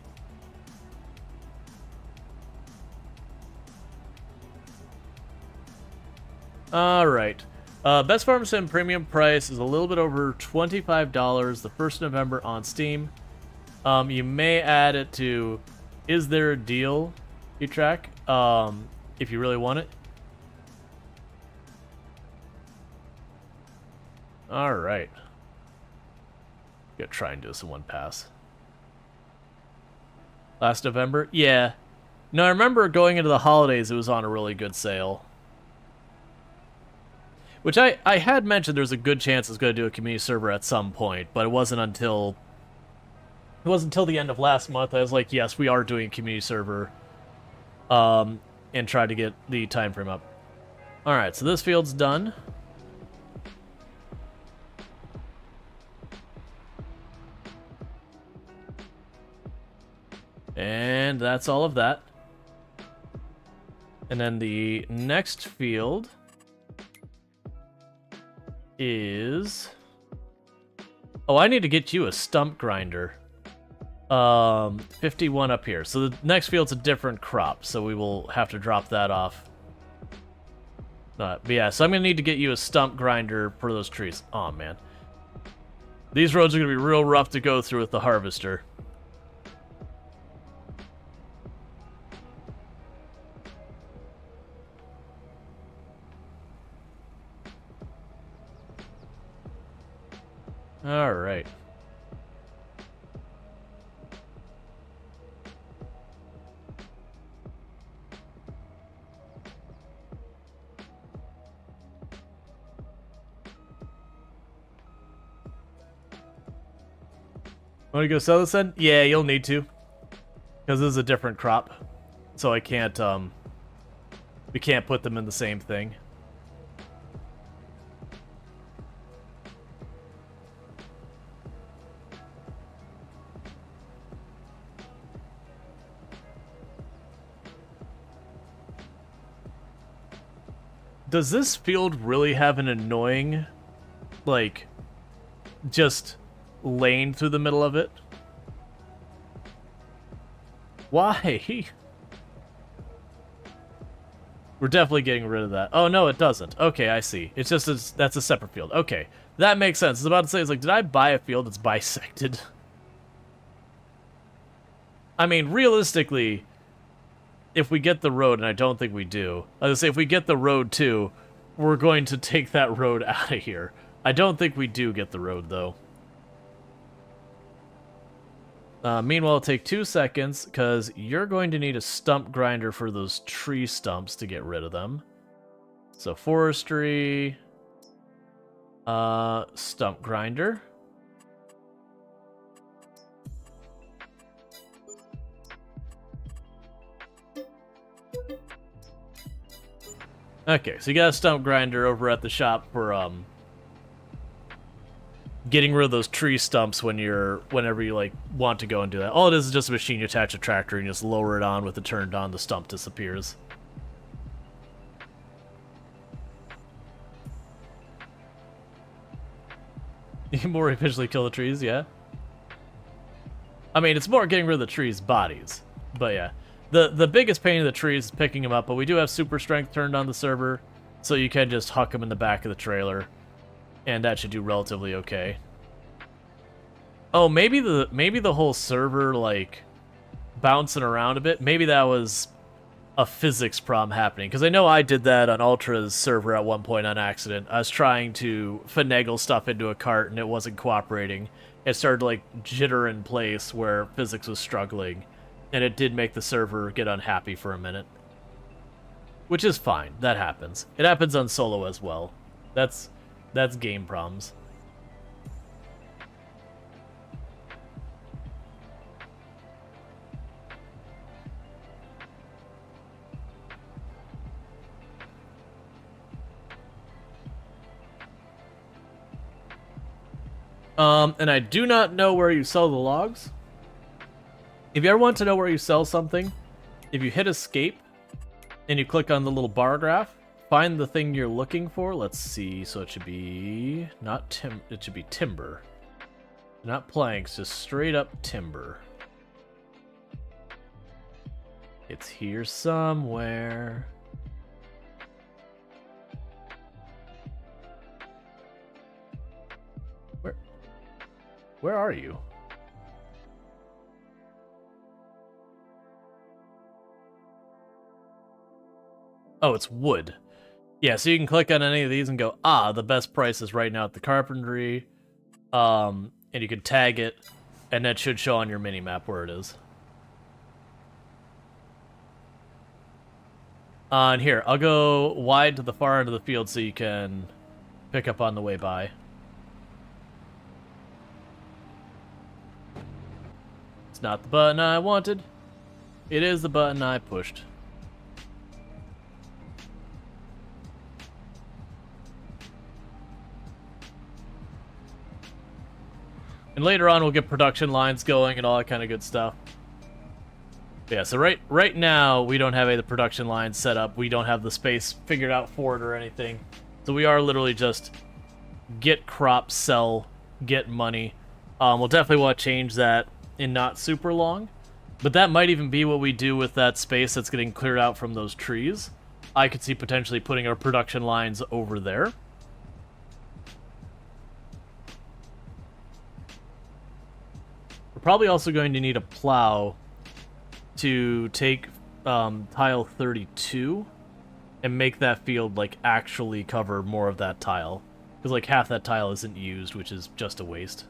Alright. Best Farm Sim premium price is a little bit over $25 the 1st of November on Steam. You may add it to Is There a Deal track if you really want it. Alright. Gonna try and do this in one pass. Last November? Yeah. No, I remember going into the holidays, it was on a really good sale. Which I had mentioned there's a good chance it's going to do a community server at some point, but it wasn't until the end of last month I was like, yes, we are doing a community server, and tried to get the time frame up. Alright, so this field's done. And that's all of that. And then the next field is... Oh, I need to get you a stump grinder. 51 up here. So the next field's a different crop, so we will have to drop that off. But yeah, so I'm going to need to get you a stump grinder for those trees. Oh man. These roads are going to be real rough to go through with the harvester. All right. Want to go sell this then? Yeah, you'll need to. Because this is a different crop. So I can't, we can't put them in the same thing. Does this field really have an annoying, like, just lane through the middle of it? Why? We're definitely getting rid of that. Oh, no, it doesn't. Okay, I see. It's just, that's a separate field. Okay, that makes sense. I was about to say, it's like, did I buy a field that's bisected? I mean, realistically, if we get the road, and I don't think we do, I was gonna say, if we get the road too, we're going to take that road out of here. I don't think we do get the road, though. Meanwhile, it'll take 2 seconds, because you're going to need a stump grinder for those tree stumps to get rid of them. So, forestry, stump grinder. Okay, so you got a stump grinder over at the shop for getting rid of those tree stumps whenever you like want to go and do that. All it is just a machine you attach a tractor and you just lower it on with it turned on, the stump disappears. You can more efficiently kill the trees, yeah. I mean, it's more getting rid of the trees' bodies. But yeah, the biggest pain in the trees is picking them up, but we do have super strength turned on the server, so you can just huck them in the back of the trailer, and that should do relatively okay. Oh, maybe the whole server, like, bouncing around a bit, maybe that was a physics problem happening, because I know I did that on Ultra's server at one point on accident. I was trying to finagle stuff into a cart, and it wasn't cooperating. It started to, like, jitter in place where physics was struggling, and it did make the server get unhappy for a minute. Which is fine. That happens. It happens on solo as well. That's game problems. And I do not know where you sell the logs. If you ever want to know where you sell something, if you hit escape and you click on the little bar graph, find the thing you're looking for. Let's see. So it should be it should be timber. Not planks, just straight up timber. It's here somewhere. Where are you? Oh, it's wood. Yeah, so you can click on any of these and go, the best price is right now at the carpentry. And you can tag it, and that should show on your mini-map where it is. And here, I'll go wide to the far end of the field so you can pick up on the way by. It's not the button I wanted. It is the button I pushed. And later on, we'll get production lines going and all that kind of good stuff. Yeah, so right now, we don't have any of the production lines set up. We don't have the space figured out for it or anything. So we are literally just get crops, sell, get money. We'll definitely want to change that in not super long. But that might even be what we do with that space that's getting cleared out from those trees. I could see potentially putting our production lines over there. We're probably also going to need a plow to take tile 32 and make that field like actually cover more of that tile. Because like half that tile isn't used, which is just a waste.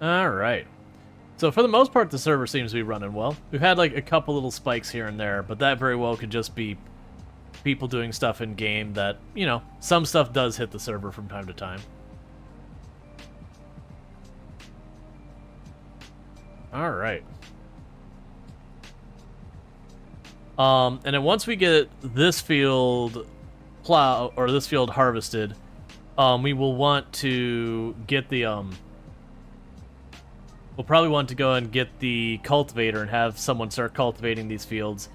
Alright. So for the most part, the server seems to be running well. We've had like a couple little spikes here and there, but that very well could just be people doing stuff in game that, you know, some stuff does hit the server from time to time. Alright. And then once we get this field harvested, we will want to get the we'll probably want to go and get the cultivator and have someone start cultivating these fields.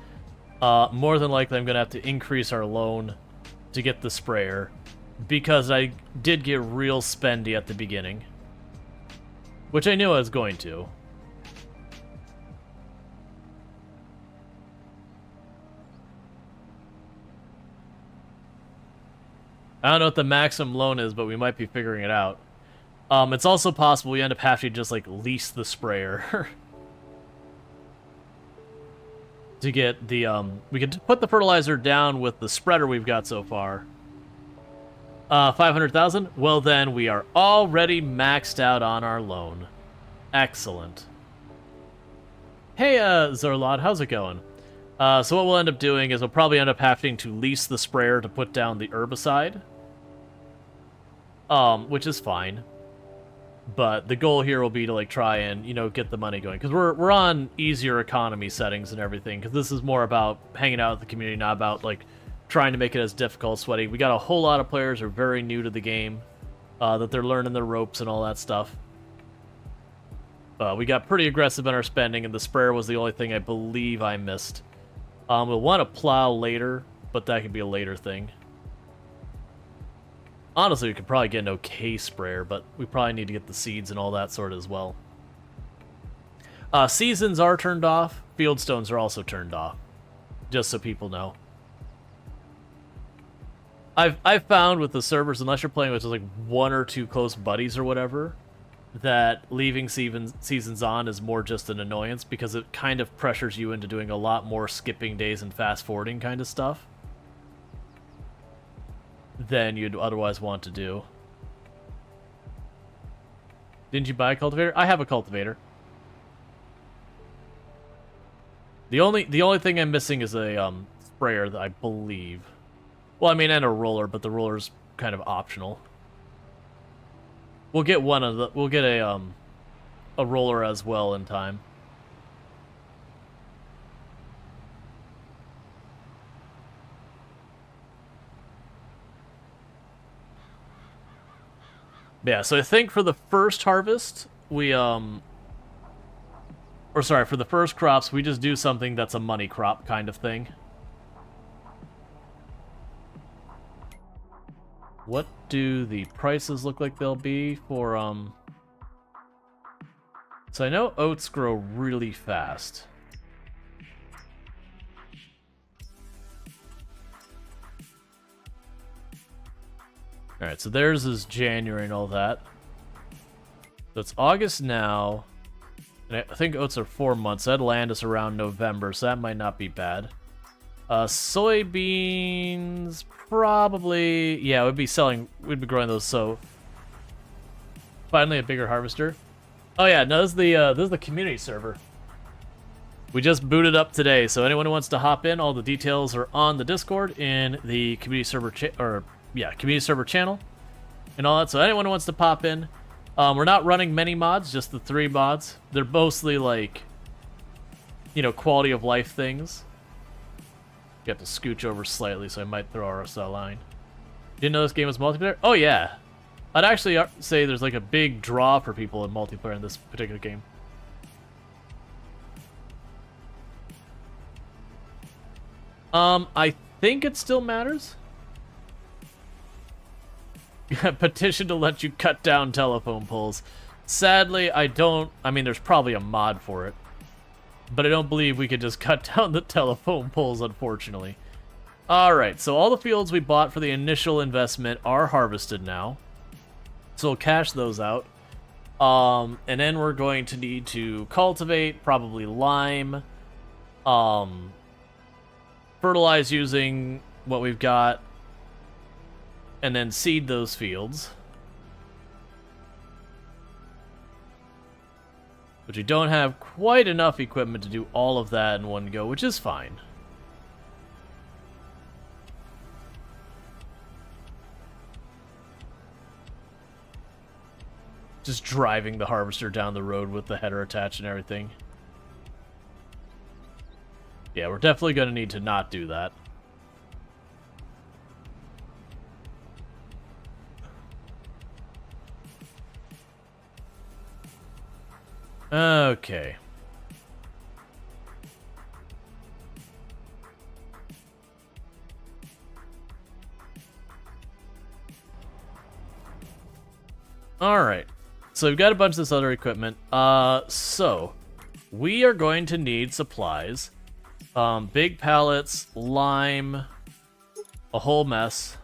More than likely, I'm going to have to increase our loan to get the sprayer, because I did get real spendy at the beginning, which I knew I was going to. I don't know what the maximum loan is, but we might be figuring it out. It's also possible we end up having to just, like, lease the sprayer. To get the, we could put the fertilizer down with the spreader we've got so far. 500,000? Well then, we are already maxed out on our loan. Excellent. Hey, Zorlod, how's it going? So what we'll end up doing is we'll probably end up having to lease the sprayer to put down the herbicide. Which is fine. But the goal here will be to, like, try and, you know, get the money going. Because we're on easier economy settings and everything. Because this is more about hanging out with the community, not about, like, trying to make it as difficult sweaty. We got a whole lot of players who are very new to the game. That they're learning the ropes and all that stuff. We got pretty aggressive in our spending, and the sprayer was the only thing I believe I missed. We'll want to plow later. but that could be a later thing. Honestly, we could probably get an okay sprayer, but we probably need to get the seeds and all that sort as well. Seasons are turned off. Fieldstones are also turned off, just so people know. I've found with the servers, unless you're playing with just like 1 or 2 close buddies or whatever, that leaving seasons on is more just an annoyance because it kind of pressures you into doing a lot more skipping days and fast forwarding kind of stuff than you'd otherwise want to do. Didn't you buy a cultivator? I have a cultivator. The only thing I'm missing is a sprayer, that I believe. Well, I mean, and a roller, but the roller's kind of optional. We'll get we'll get a roller as well in time. Yeah, so I think for the first harvest, we or sorry, for the first crops, we just do something that's a money crop kind of thing. What do the prices look like they'll be for, So I know oats grow really fast. Alright, so theirs is January and all that. So it's August now. And I think oats are 4 months. That'd land us around November, so that might not be bad. Soybeans, probably... Yeah, we'd be growing those, so... Finally a bigger harvester. Oh yeah, no, this is the community server. We just booted up today, so anyone who wants to hop in, all the details are on the Discord in the community server community server channel and all that. So anyone who wants to pop in, we're not running many mods, just the 3 mods. They're mostly like, you know, quality of life things. You have to scooch over slightly, so I might throw our line. Didn't know this game was multiplayer? Oh yeah, I'd actually say there's like a big draw for people in multiplayer in this particular game. I think it still matters. Petition to let you cut down telephone poles. Sadly, I mean, there's probably a mod for it, but I don't believe we could just cut down the telephone poles, unfortunately. Alright, so all the fields we bought for the initial investment are harvested now. So we'll cash those out. And then we're going to need to cultivate, probably lime. Fertilize using what we've got. And then seed those fields. But you don't have quite enough equipment to do all of that in one go, which is fine. Just driving the harvester down the road with the header attached and everything. Yeah, we're definitely going to need to not do that. Okay. Alright. So we've got a bunch of this other equipment. So we are going to need supplies. Big pallets, lime, a whole mess.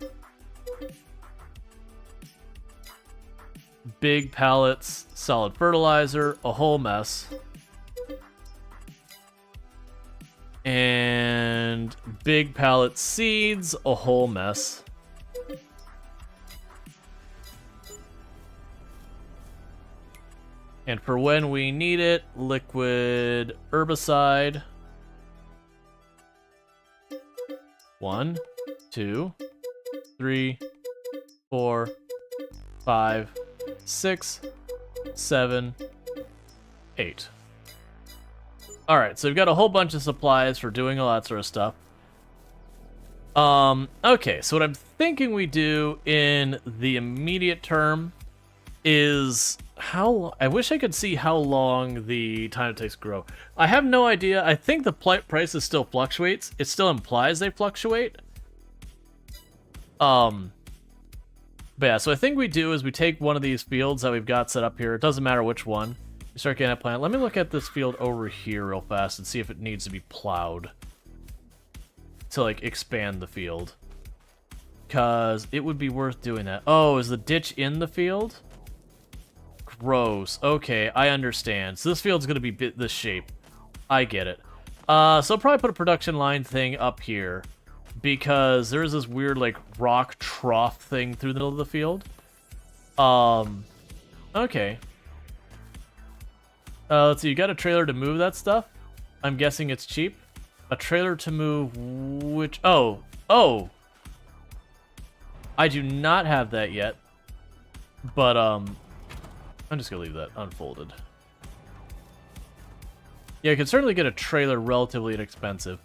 Big pallets, solid fertilizer, a whole mess. And big pallet seeds, a whole mess. And for when we need it, liquid herbicide. 1, 2, 3, 4, 5, 6, 7, 8. Alright, so we've got a whole bunch of supplies for doing all that sort of stuff. Okay, so what I'm thinking we do in the immediate term is I wish I could see how long the time it takes to grow. I have no idea. I think the prices still fluctuates. It still implies they fluctuate. But yeah, so I think we do is we take one of these fields that we've got set up here. It doesn't matter which one. We start getting that plant. Let me look at this field over here real fast and see if it needs to be plowed to, like, expand the field. Because it would be worth doing that. Oh, is the ditch in the field? Gross. Okay, I understand. So this field's going to be this shape. I get it. So I'll probably put a production line thing up here. Because there's this weird, like, rock trough thing through the middle of the field. Okay. Let's see, you got a trailer to move that stuff? I'm guessing it's cheap. A trailer to move which... Oh! I do not have that yet. But, I'm just gonna leave that unfolded. Yeah, you can certainly get a trailer relatively inexpensive.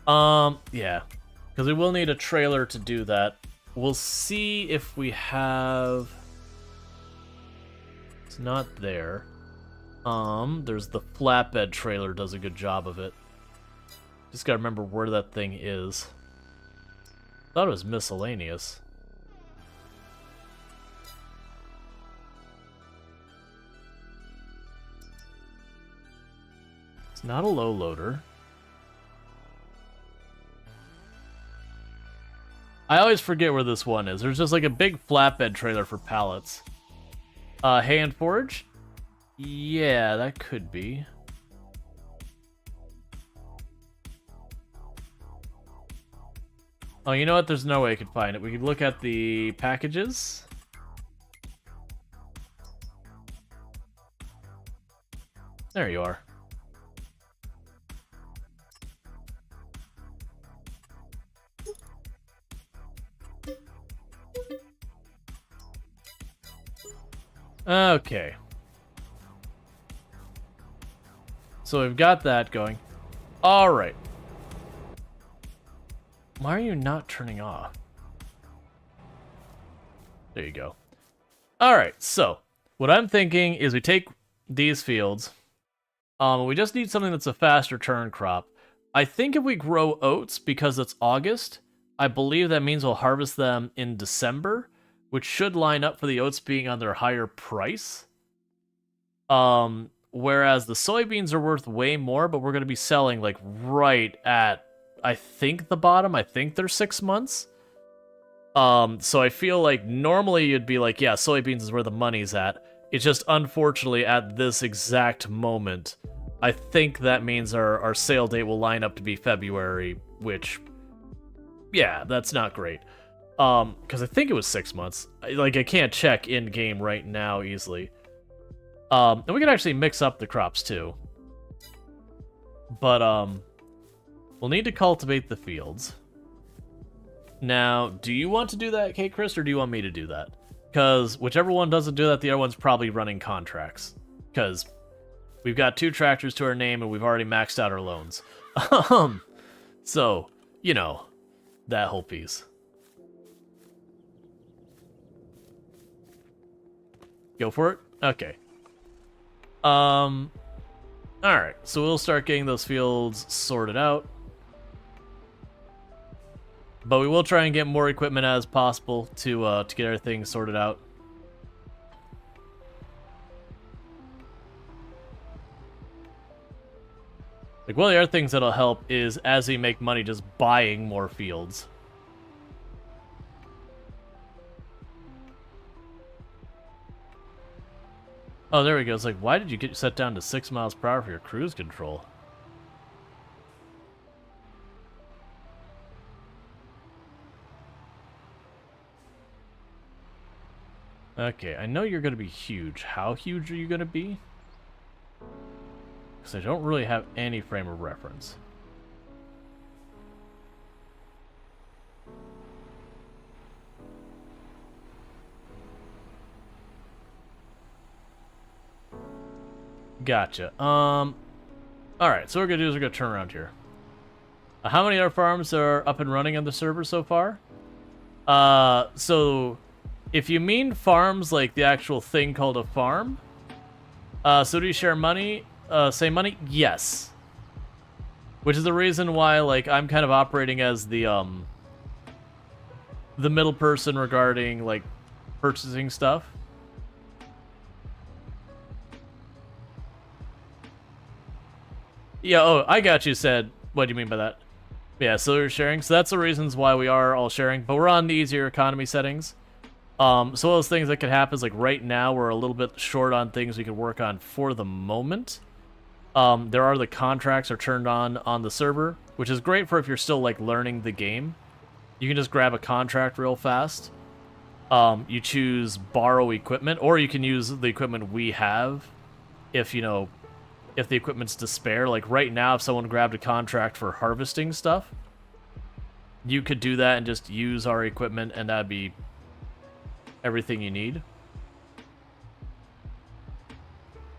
Yeah. Because we will need a trailer to do that. We'll see if we have... It's not there. There's the flatbed trailer, does a good job of it. Just gotta remember where that thing is. Thought it was miscellaneous. It's not a low loader. I always forget where this one is. There's just like a big flatbed trailer for pallets. Hay and forage? Yeah, that could be. Oh, you know what? There's no way I could find it. We could look at the packages. There you are. Okay. So we've got that going. Alright. Why are you not turning off? There you go. Alright, so what I'm thinking is we take these fields. We just need something that's a faster turn crop. I think if we grow oats, because it's August, I believe that means we'll harvest them in December, which should line up for the oats being on their higher price. Whereas the soybeans are worth way more, but we're going to be selling like right at, I think, the bottom. I think they're 6 months. So I feel like normally you'd be like, yeah, soybeans is where the money's at. It's just unfortunately at this exact moment, I think that means our sale date will line up to be February, which, yeah, that's not great. Because I think it was 6 months. Like, I can't check in-game right now easily. And we can actually mix up the crops, too. But, we'll need to cultivate the fields. Now, do you want to do that, Kate Chris, or do you want me to do that? Because whichever one doesn't do that, the other one's probably running contracts. Because we've got 2 tractors to our name, and we've already maxed out our loans. So, you know, that whole piece. Go for it? Okay. Alright, so we'll start getting those fields sorted out. But we will try and get more equipment as possible to get everything sorted out. Like, one of the other things that'll help is, as we make money, just buying more fields. Oh, there we go. It's like, why did you get set down to 6 miles per hour for your cruise control? Okay, I know you're going to be huge. How huge are you going to be? Because I don't really have any frame of reference. Gotcha. Alright, so what we're going to do is we're going to turn around here. How many other farms are up and running on the server so far? So if you mean farms like the actual thing called a farm, so do you share money? Say money? Yes. Which is the reason why, like, I'm kind of operating as the, the middle person regarding like purchasing stuff. Yeah, oh, I got you, said. What do you mean by that? Yeah, so we're sharing. So that's the reasons why we are all sharing, but we're on the easier economy settings. So one of those things that could happen is like right now we're a little bit short on things we could work on for the moment. There are the contracts are turned on the server, which is great for if you're still like learning the game. You can just grab a contract real fast. You choose borrow equipment, or you can use the equipment we have if, you know, if the equipment's to spare. Like right now, if someone grabbed a contract for harvesting stuff, you could do that and just use our equipment, and that'd be everything you need.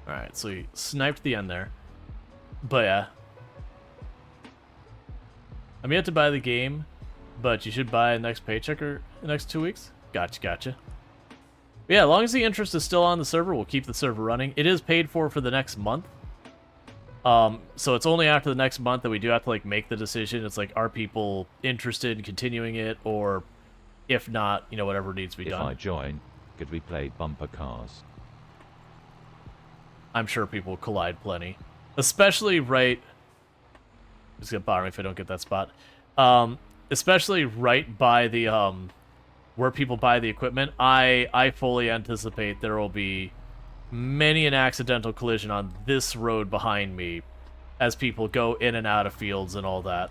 Alright, so you sniped the end there. But yeah. I'm yet to buy the game, but you should buy next paycheck or the next 2 weeks. Gotcha. But yeah, as long as the interest is still on the server, we'll keep the server running. It is paid for the next month. So it's only after the next month that we do have to like make the decision. It's like, are people interested in continuing it, or if not, you know, whatever needs to be done. If I join, could we play bumper cars? I'm sure people will collide plenty, especially right. Just gonna bother me if I don't get that spot. Especially right by the where people buy the equipment. I fully anticipate there will be many an accidental collision on this road behind me as people go in and out of fields and all that.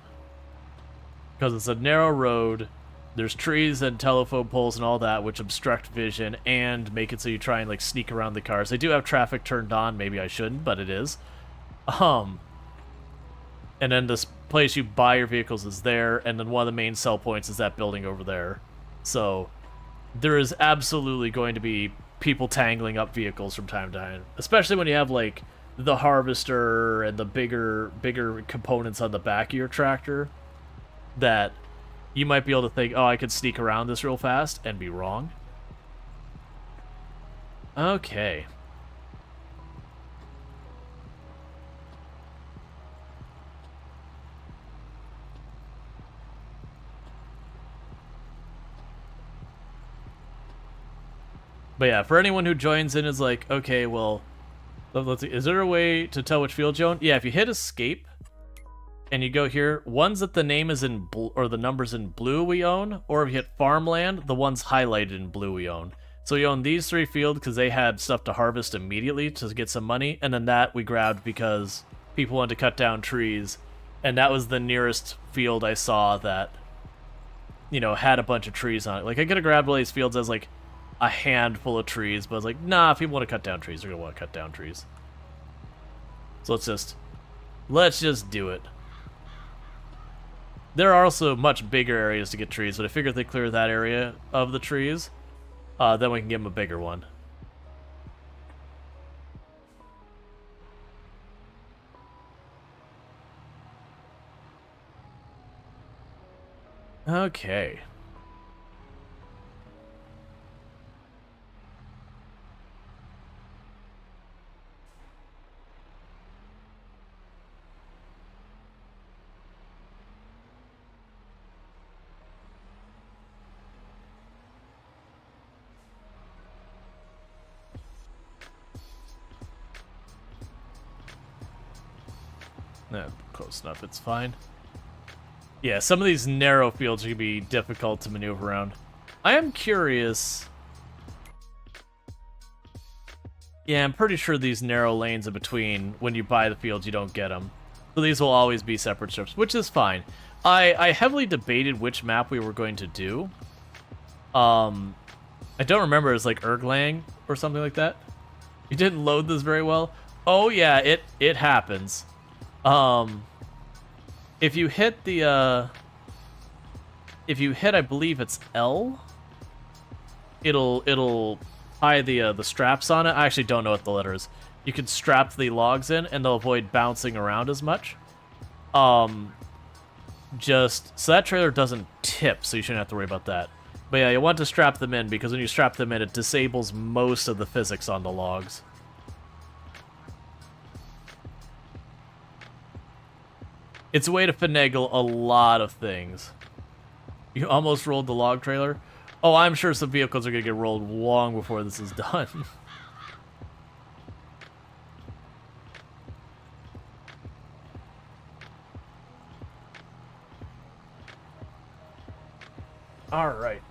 Because it's a narrow road, there's trees and telephone poles and all that, which obstruct vision and make it so you try and like sneak around the cars. They do have traffic turned on, maybe I shouldn't, but it is. And then this place you buy your vehicles is there, and then one of the main sell points is that building over there. So there is absolutely going to be people tangling up vehicles from time to time, especially when you have like the harvester and the bigger components on the back of your tractor, that you might be able to think, oh, I could sneak around this real fast, and be wrong. Okay. But yeah, for anyone who joins in is like, okay, well, let's see, is there a way to tell which field you own? Yeah, if you hit escape and you go here, ones that the name is in blue or the numbers in blue we own, or if you hit farmland, the ones highlighted in blue we own. So you own these 3 fields because they had stuff to harvest immediately to get some money, and then that we grabbed because people wanted to cut down trees, and that was the nearest field I saw that, you know, had a bunch of trees on it. Like, I could have grabbed all these fields as like a handful of trees, but I was like, nah, if people want to cut down trees, they're gonna want to cut down trees. So let's just do it. There are also much bigger areas to get trees, but I figure if they clear that area of the trees, then we can give them a bigger one. Okay. No, close enough, it's fine. Yeah, some of these narrow fields are going to be difficult to maneuver around. I am curious. Yeah, I'm pretty sure these narrow lanes in between, when you buy the fields, you don't get them. So these will always be separate strips, which is fine. I heavily debated which map we were going to do. I don't remember, it's like Erglang or something like that. You didn't load this very well. Oh yeah, it happens. If you hit the, I believe it's L, it'll tie the straps on it. I actually don't know what the letter is. You can strap the logs in, and they'll avoid bouncing around as much. So that trailer doesn't tip, so you shouldn't have to worry about that. But yeah, you want to strap them in, because when you strap them in, it disables most of the physics on the logs. It's a way to finagle a lot of things. You almost rolled the log trailer. Oh, I'm sure some vehicles are gonna get rolled long before this is done. All right.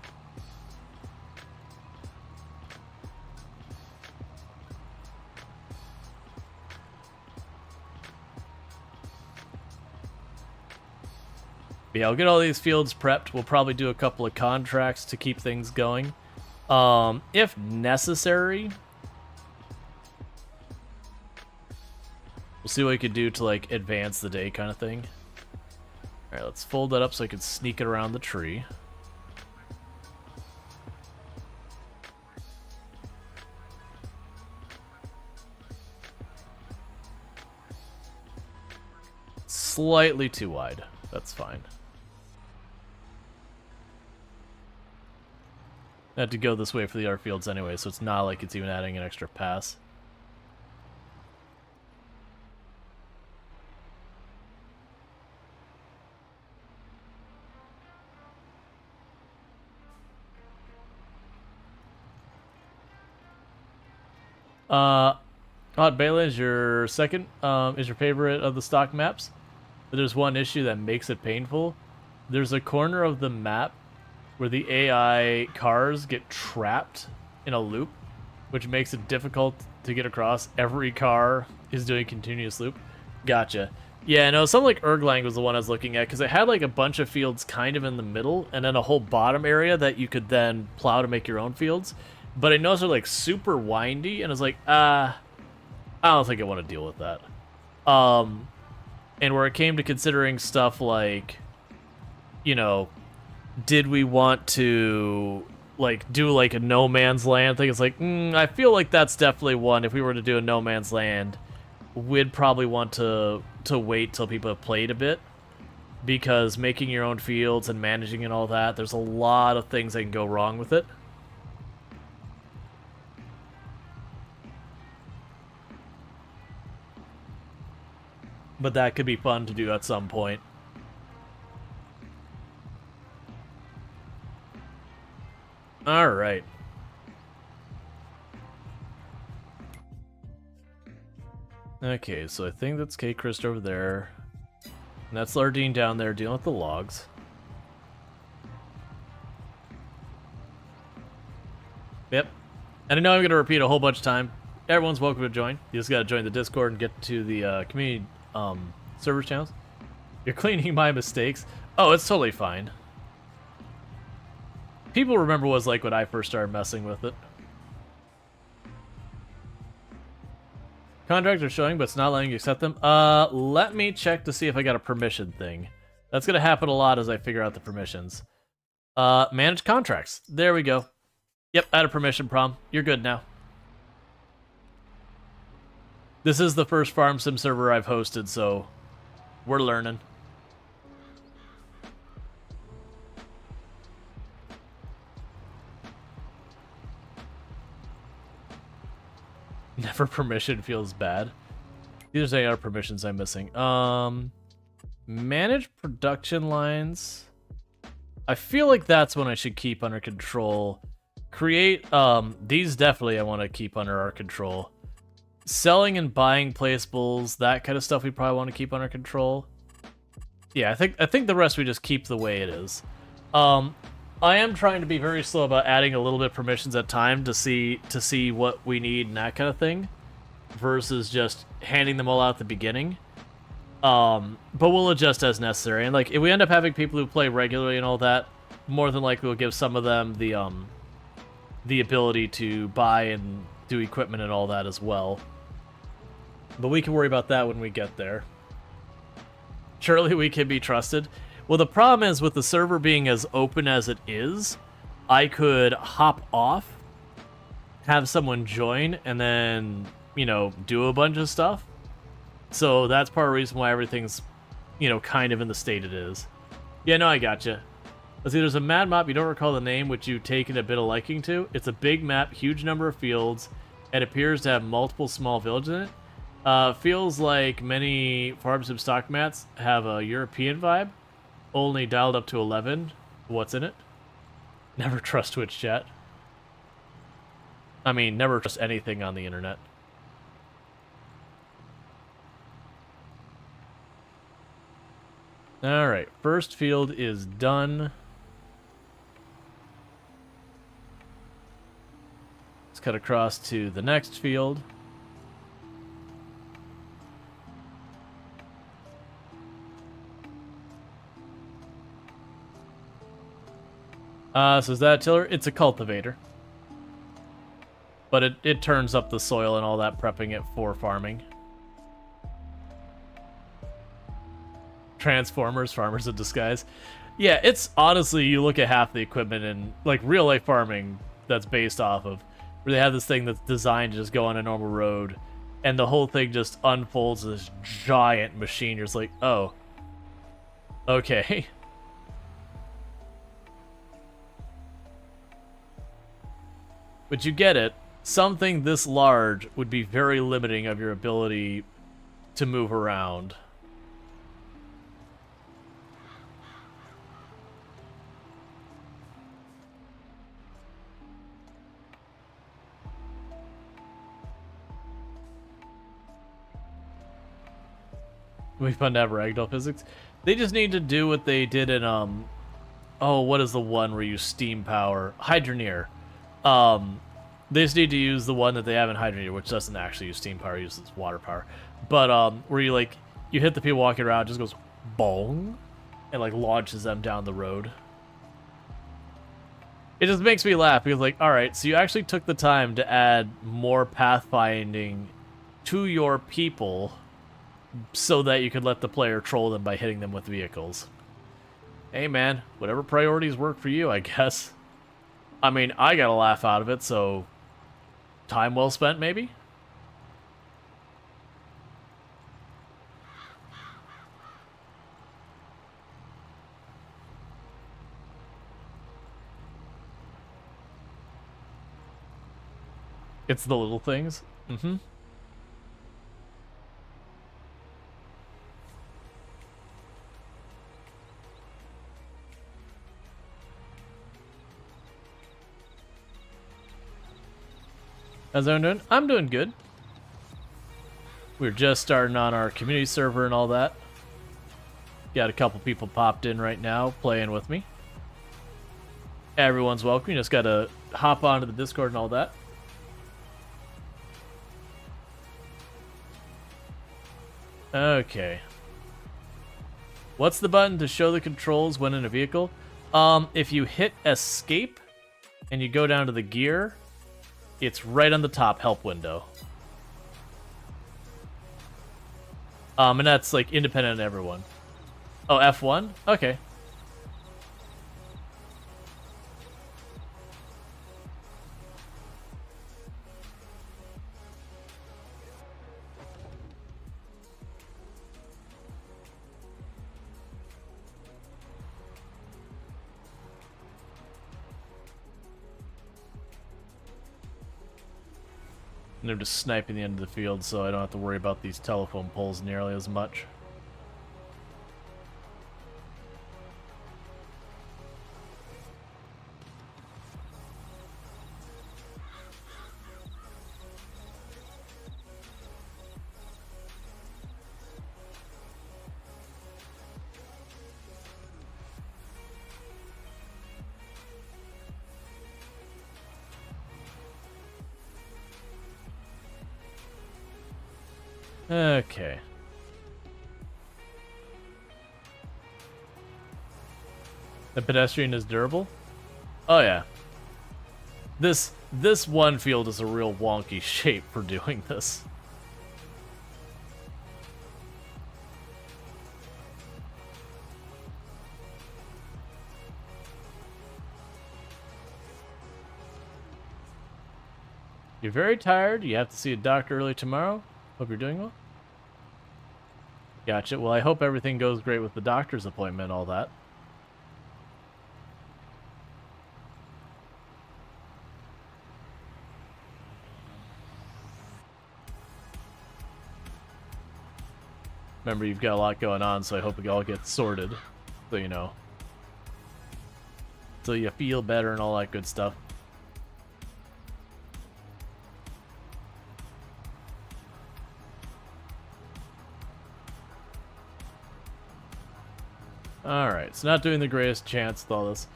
Yeah, I'll get all these fields prepped. We'll probably do a couple of contracts to keep things going. If necessary, we'll see what we can do to, like, advance the day kind of thing. All right, let's fold that up so I can sneak it around the tree. Slightly too wide. That's fine. I had to go this way for the art fields anyway, so it's not like it's even adding an extra pass. Hot Bela is your second, is your favorite of the stock maps. But there's one issue that makes it painful. There's a corner of the map where the AI cars get trapped in a loop, which makes it difficult to get across. Every car is doing continuous loop. Gotcha. Yeah, no, something like Erglang was the one I was looking at, because it had like a bunch of fields kind of in the middle, and then a whole bottom area that you could then plow to make your own fields. But I noticed they're like super windy, and I was like, I don't think I want to deal with that. And where it came to considering stuff like, you know, did we want to, like, do, like, a no man's land thing? It's like, I feel like that's definitely one. If we were to do a no man's land, we'd probably want to wait till people have played a bit. Because making your own fields and managing and all that, there's a lot of things that can go wrong with it. But that could be fun to do at some point. Alright. Okay, so I think that's K. Christ over there. And that's Lardine down there dealing with the logs. Yep. And I know I'm going to repeat a whole bunch of time. Everyone's welcome to join. You just got to join the Discord and get to the community servers channels. You're cleaning my mistakes. Oh, it's totally fine. People remember what it was like when I first started messing with it. Contracts are showing, but it's not letting you accept them. Let me check to see if I got a permission thing. That's gonna happen a lot as I figure out the permissions. Manage contracts. There we go. Yep, I had a permission problem. You're good now. This is the first farm sim server I've hosted, so we're learning. Never permission feels bad. These are any other permissions I'm missing. Manage production lines. I feel like that's one I should keep under control. Create, these definitely I want to keep under our control. Selling and buying placeables, that kind of stuff we probably want to keep under control. Yeah, I think the rest we just keep the way it is. I am trying to be very slow about adding a little bit of permissions at time to see what we need and that kind of thing, versus just handing them all out at the beginning. But we'll adjust as necessary. And like if we end up having people who play regularly and all that, more than likely we'll give some of them the ability to buy and do equipment and all that as well. But we can worry about that when we get there. Surely we can be trusted. Well, the problem is with the server being as open as it is, I could hop off, have someone join, and then, you know, do a bunch of stuff. So that's part of the reason why everything's, you know, kind of in the state it is. Yeah, no, I gotcha. Let's see, there's a mad map, you don't recall the name, which you've taken a bit of liking to. It's a big map, huge number of fields. It appears to have multiple small villages in it. Feels like many farm sim stock mats have a European vibe, only dialed up to 11. What's in it? Never trust Twitch chat. I mean, never trust anything on the internet. Alright, first field is done. Let's cut across to the next field. So is that a tiller? It's a cultivator. But it turns up the soil and all that, prepping it for farming. Transformers, farmers in disguise. Yeah, it's honestly, you look at half the equipment in like real life farming that's based off of, where they have this thing that's designed to just go on a normal road, and the whole thing just unfolds this giant machine. You're just like, oh, okay. But you get it. Something this large would be very limiting of your ability to move around. It'd be fun to have ragdoll physics. They just need to do what they did in, oh, what is the one where you steam power? Hydroneer. They just need to use the one that they have in Hydroneer, which doesn't actually use steam power, uses water power. But, where you, like, you hit the people walking around, it just goes, bong, and, like, launches them down the road. It just makes me laugh, because, like, alright, so you actually took the time to add more pathfinding to your people so that you could let the player troll them by hitting them with vehicles. Hey, man, whatever priorities work for you, I guess. I mean, I got a laugh out of it, so time well spent, maybe? It's the little things. Mm-hmm. How's everyone doing? I'm doing good. We're just starting on our community server and all that. Got a couple people popped in right now playing with me. Everyone's welcome. You just gotta hop onto the Discord and all that. Okay. What's the button to show the controls when in a vehicle? If you hit escape and you go down to the gear, it's right on the top help window. And that's like independent of everyone. Oh, F1? Okay. And they're just sniping the end of the field, so I don't have to worry about these telephone poles nearly as much. Okay. The pedestrian is durable? Oh yeah. This one field is a real wonky shape for doing this. You're very tired. You have to see a doctor early tomorrow. Hope you're doing well. Gotcha. Well, I hope everything goes great with the doctor's appointment, all that. Remember, you've got a lot going on, so I hope it all gets sorted, so you know. so you feel better and all that good stuff. Alright, so not doing the greatest chance with all this.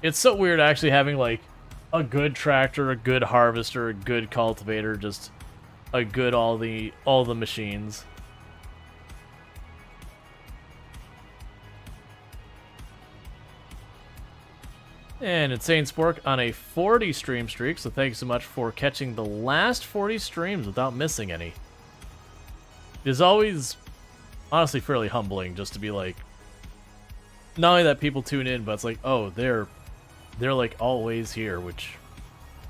It's so weird actually having, like, a good tractor, a good harvester, a good cultivator, just a good all the machines. And Insane Spork on a 40 stream streak, so thanks so much for catching the last 40 streams without missing any. It is always, honestly, fairly humbling just to be like, not only that people tune in, but it's like, oh, they're like always here, which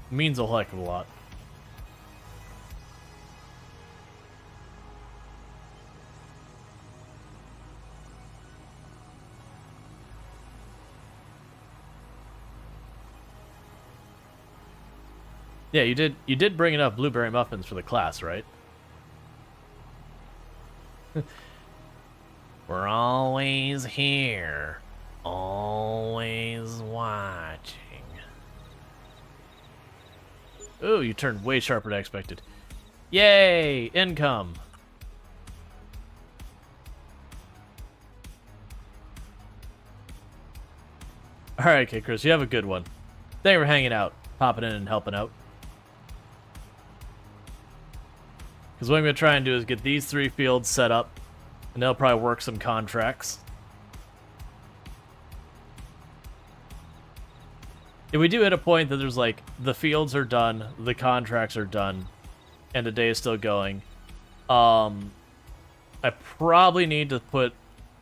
means a heck of a lot. Yeah, you did bring enough blueberry muffins for the class, right? We're always here. Always watching. Ooh, you turned way sharper than I expected. Yay! Income! Alright, okay, Chris, you have a good one. Thank you for hanging out, popping in and helping out. Because what I'm going to try and do is get these 3 fields set up, and they'll probably work some contracts. If we do hit a point that there's like, the fields are done, the contracts are done, and the day is still going, I probably need to put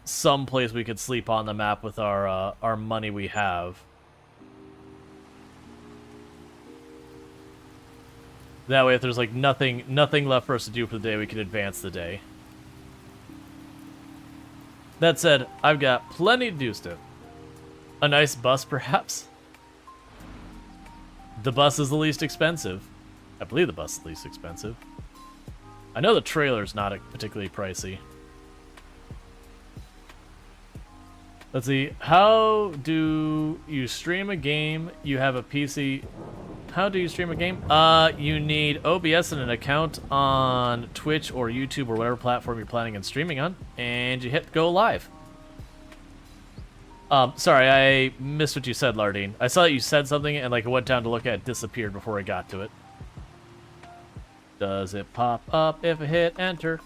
some place we could sleep on the map with our money we have. That way, if there's like nothing left for us to do for the day, we can advance the day. That said, I've got plenty to do still. A nice bus, perhaps? The bus is the least expensive. I believe the bus is the least expensive. I know the trailer's not particularly pricey. Let's see. How do you stream a game? You have a PC. How do you stream a game? You need OBS and an account on Twitch or YouTube or whatever platform you're planning on streaming on, and you hit go live. Sorry, I missed what you said, Lardine. I saw that you said something, and like I went down to look at it, disappeared before I got to it. Does it pop up if I hit enter?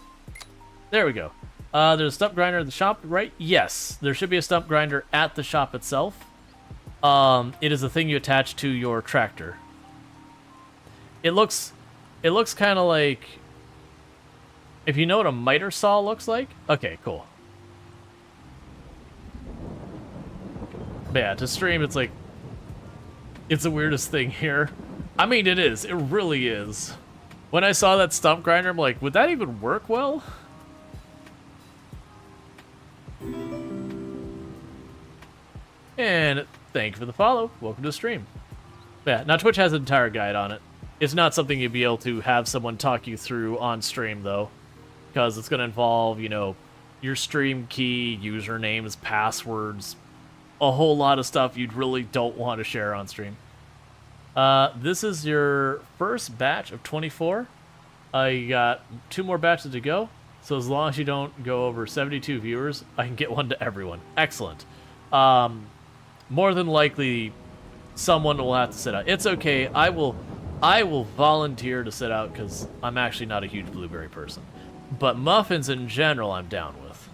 There we go. There's a stump grinder at the shop, right? Yes, there should be a stump grinder at the shop itself. It is a thing you attach to your tractor. It looks kind of like, if you know what a miter saw looks like. Okay, cool. But yeah, to stream, it's like, it's the weirdest thing here. I mean, it is. It really is. When I saw that stump grinder, I'm like, would that even work well? And thank you for the follow. Welcome to the stream. Yeah, now Twitch has an entire guide on it. It's not something you'd be able to have someone talk you through on stream, though. Because it's going to involve, you know, your stream key, usernames, passwords, a whole lot of stuff you'd really don't want to share on stream. This is your first batch of 24. I got 2 more batches to go. So as long as you don't go over 72 viewers, I can get one to everyone. Excellent. More than likely, someone will have to sit out. It's okay. I will volunteer to sit out because I'm actually not a huge blueberry person. But muffins in general, I'm down with.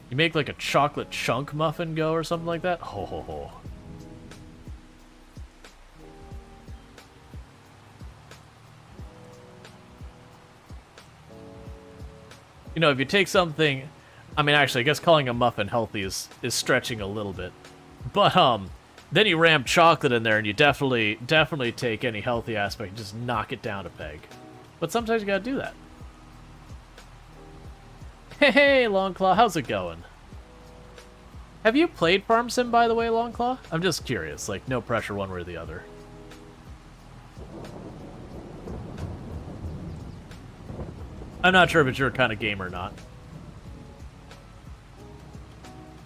You make like a chocolate chunk muffin go or something like that? Ho ho ho. You know, if you take something, I mean, actually, I guess calling a muffin healthy is stretching a little bit. But, then you ram chocolate in there and you definitely take any healthy aspect and just knock it down a peg. But sometimes you gotta do that. Hey, Longclaw, how's it going? Have you played Farm Sim, by the way, Longclaw? I'm just curious, like, no pressure one way or the other. I'm not sure if it's your kind of game or not.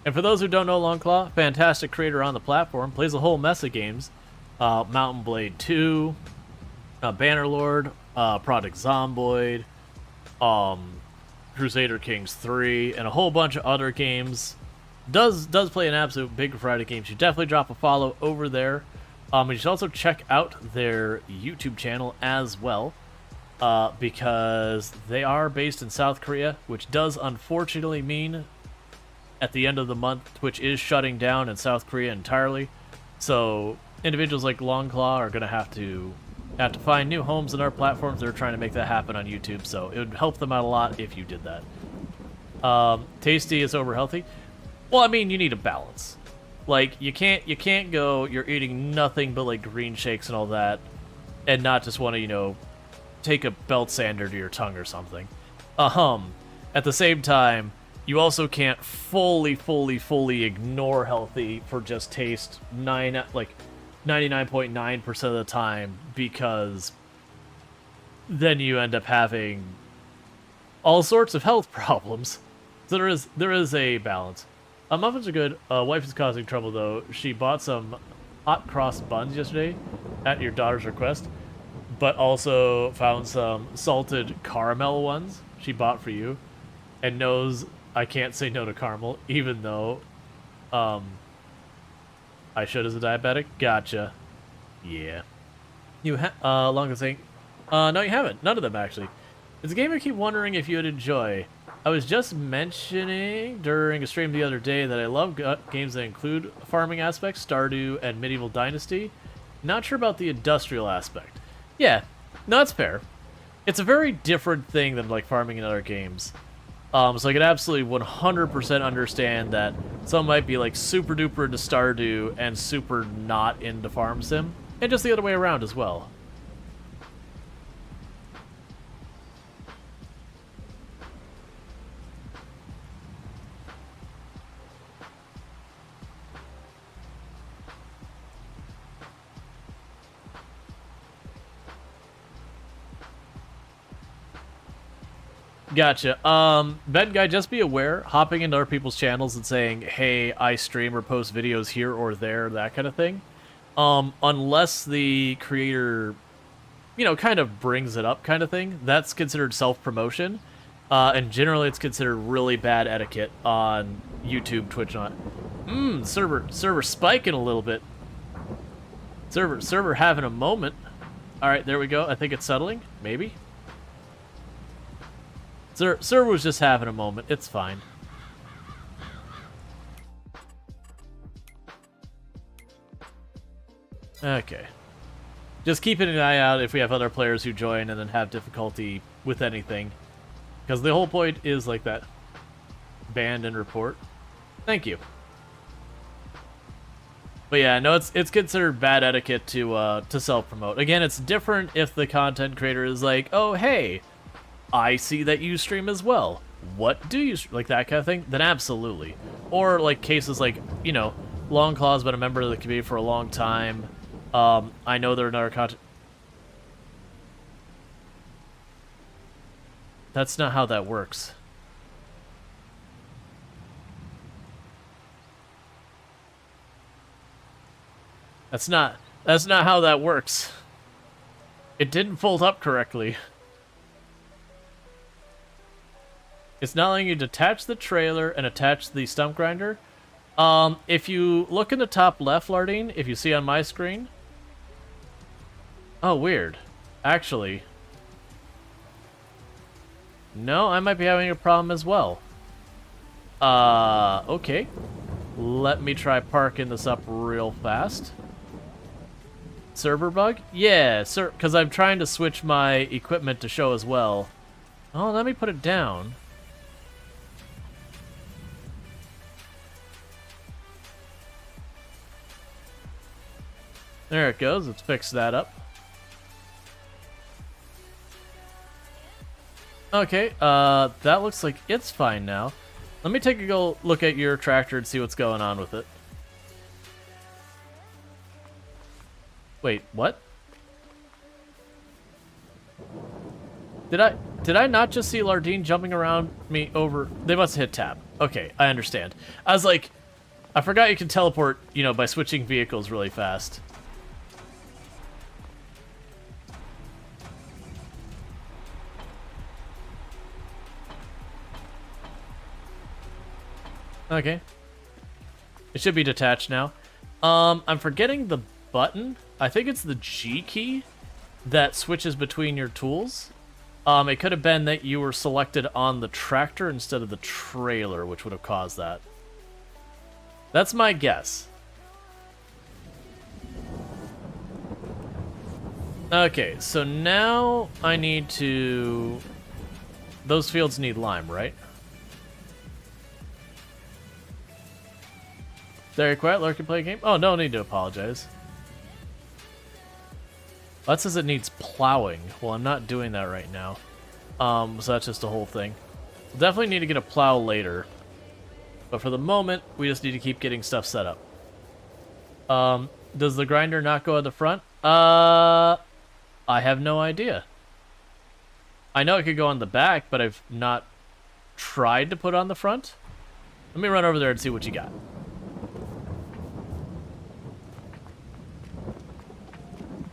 And for those who don't know Longclaw, fantastic creator on the platform, plays a whole mess of games. Mountain Blade 2, Bannerlord, Project Zomboid, Crusader Kings 3, and a whole bunch of other games. Does play an absolute big variety of games. You definitely drop a follow over there. You should also check out their YouTube channel as well, because they are based in South Korea, which does unfortunately mean at the end of the month, Twitch is shutting down in South Korea entirely. So individuals like Longclaw are going to have to find new homes in our platforms. They're trying to make that happen on YouTube, so it would help them out a lot if you did that. Tasty is over healthy. Well, I mean, you need a balance. Like, you can't go, you're eating nothing but, like, green shakes and all that, and not just want to, you know, take a belt sander to your tongue or something. At the same time, you also can't fully ignore healthy for just taste 99.9% of the time, because then you end up having all sorts of health problems. So there is a balance. Muffins are good. Wife is causing trouble, though. She bought some hot cross buns yesterday at your daughter's request, but also found some salted caramel ones she bought for you, and knows I can't say no to caramel, even though I should as a diabetic. Gotcha. Yeah. Longest thing. No, you haven't. None of them, actually. It's a game I keep wondering if you would enjoy. I was just mentioning during a stream the other day that I love games that include farming aspects, Stardew and Medieval Dynasty. Not sure about the industrial aspect. Yeah, no, that's fair. It's a very different thing than like farming in other games. So I can absolutely 100% understand that some might be like super duper into Stardew and super not into Farm Sim, and just the other way around as well. Gotcha. Ben Guy, just be aware, hopping into other people's channels and saying, hey, I stream or post videos here or there, that kind of thing, unless the creator, you know, kind of brings it up kind of thing, that's considered self-promotion, and generally it's considered really bad etiquette on YouTube, Twitch, not. Server spiking a little bit. Server having a moment. Alright, there we go. I think it's settling, maybe. Sir was just having a moment. It's fine. Okay. Just keeping an eye out if we have other players who join and then have difficulty with anything. Because the whole point is like that. Banned and report. Thank you. But yeah, no, it's considered bad etiquette to self-promote. Again, it's different if the content creator is like, oh, hey, I see that you stream as well. What do you like, that kind of thing? Then absolutely. Or like cases like, you know, Longclaw's been a member of the community for a long time. I know they're another content. That's not how that works. That's not how that works. It didn't fold up correctly. It's not letting you detach the trailer and attach the stump grinder. If you look in the top left, Lardine, if you see on my screen. Oh, weird. Actually. No, I might be having a problem as well. Okay. Let me try parking this up real fast. Server bug? Yeah, sir, because I'm trying to switch my equipment to show as well. Oh, let me put it down. There it goes. Let's fix that up. Okay, that looks like it's fine now. Let me take a go look at your tractor and see what's going on with it. Wait, what? Did I? Did I not just see Lardine jumping around me over? They must have hit tab. Okay, I understand. I was like, I forgot you can teleport, you know, by switching vehicles really fast. Okay. It should be detached now. I'm forgetting the button. I think it's the G key that switches between your tools. It could have been that you were selected on the tractor instead of the trailer, which would have caused that. That's my guess. Okay, so now I need to... Those fields need lime, right? Very quiet, lurking play game. Oh, no need to apologize. That says it needs plowing. Well, I'm not doing that right now. So that's just the whole thing. Definitely need to get a plow later. But for the moment, we just need to keep getting stuff set up. Does the grinder not go at the front? I have no idea. I know it could go on the back, but I've not tried to put on the front. Let me run over there and see what you got.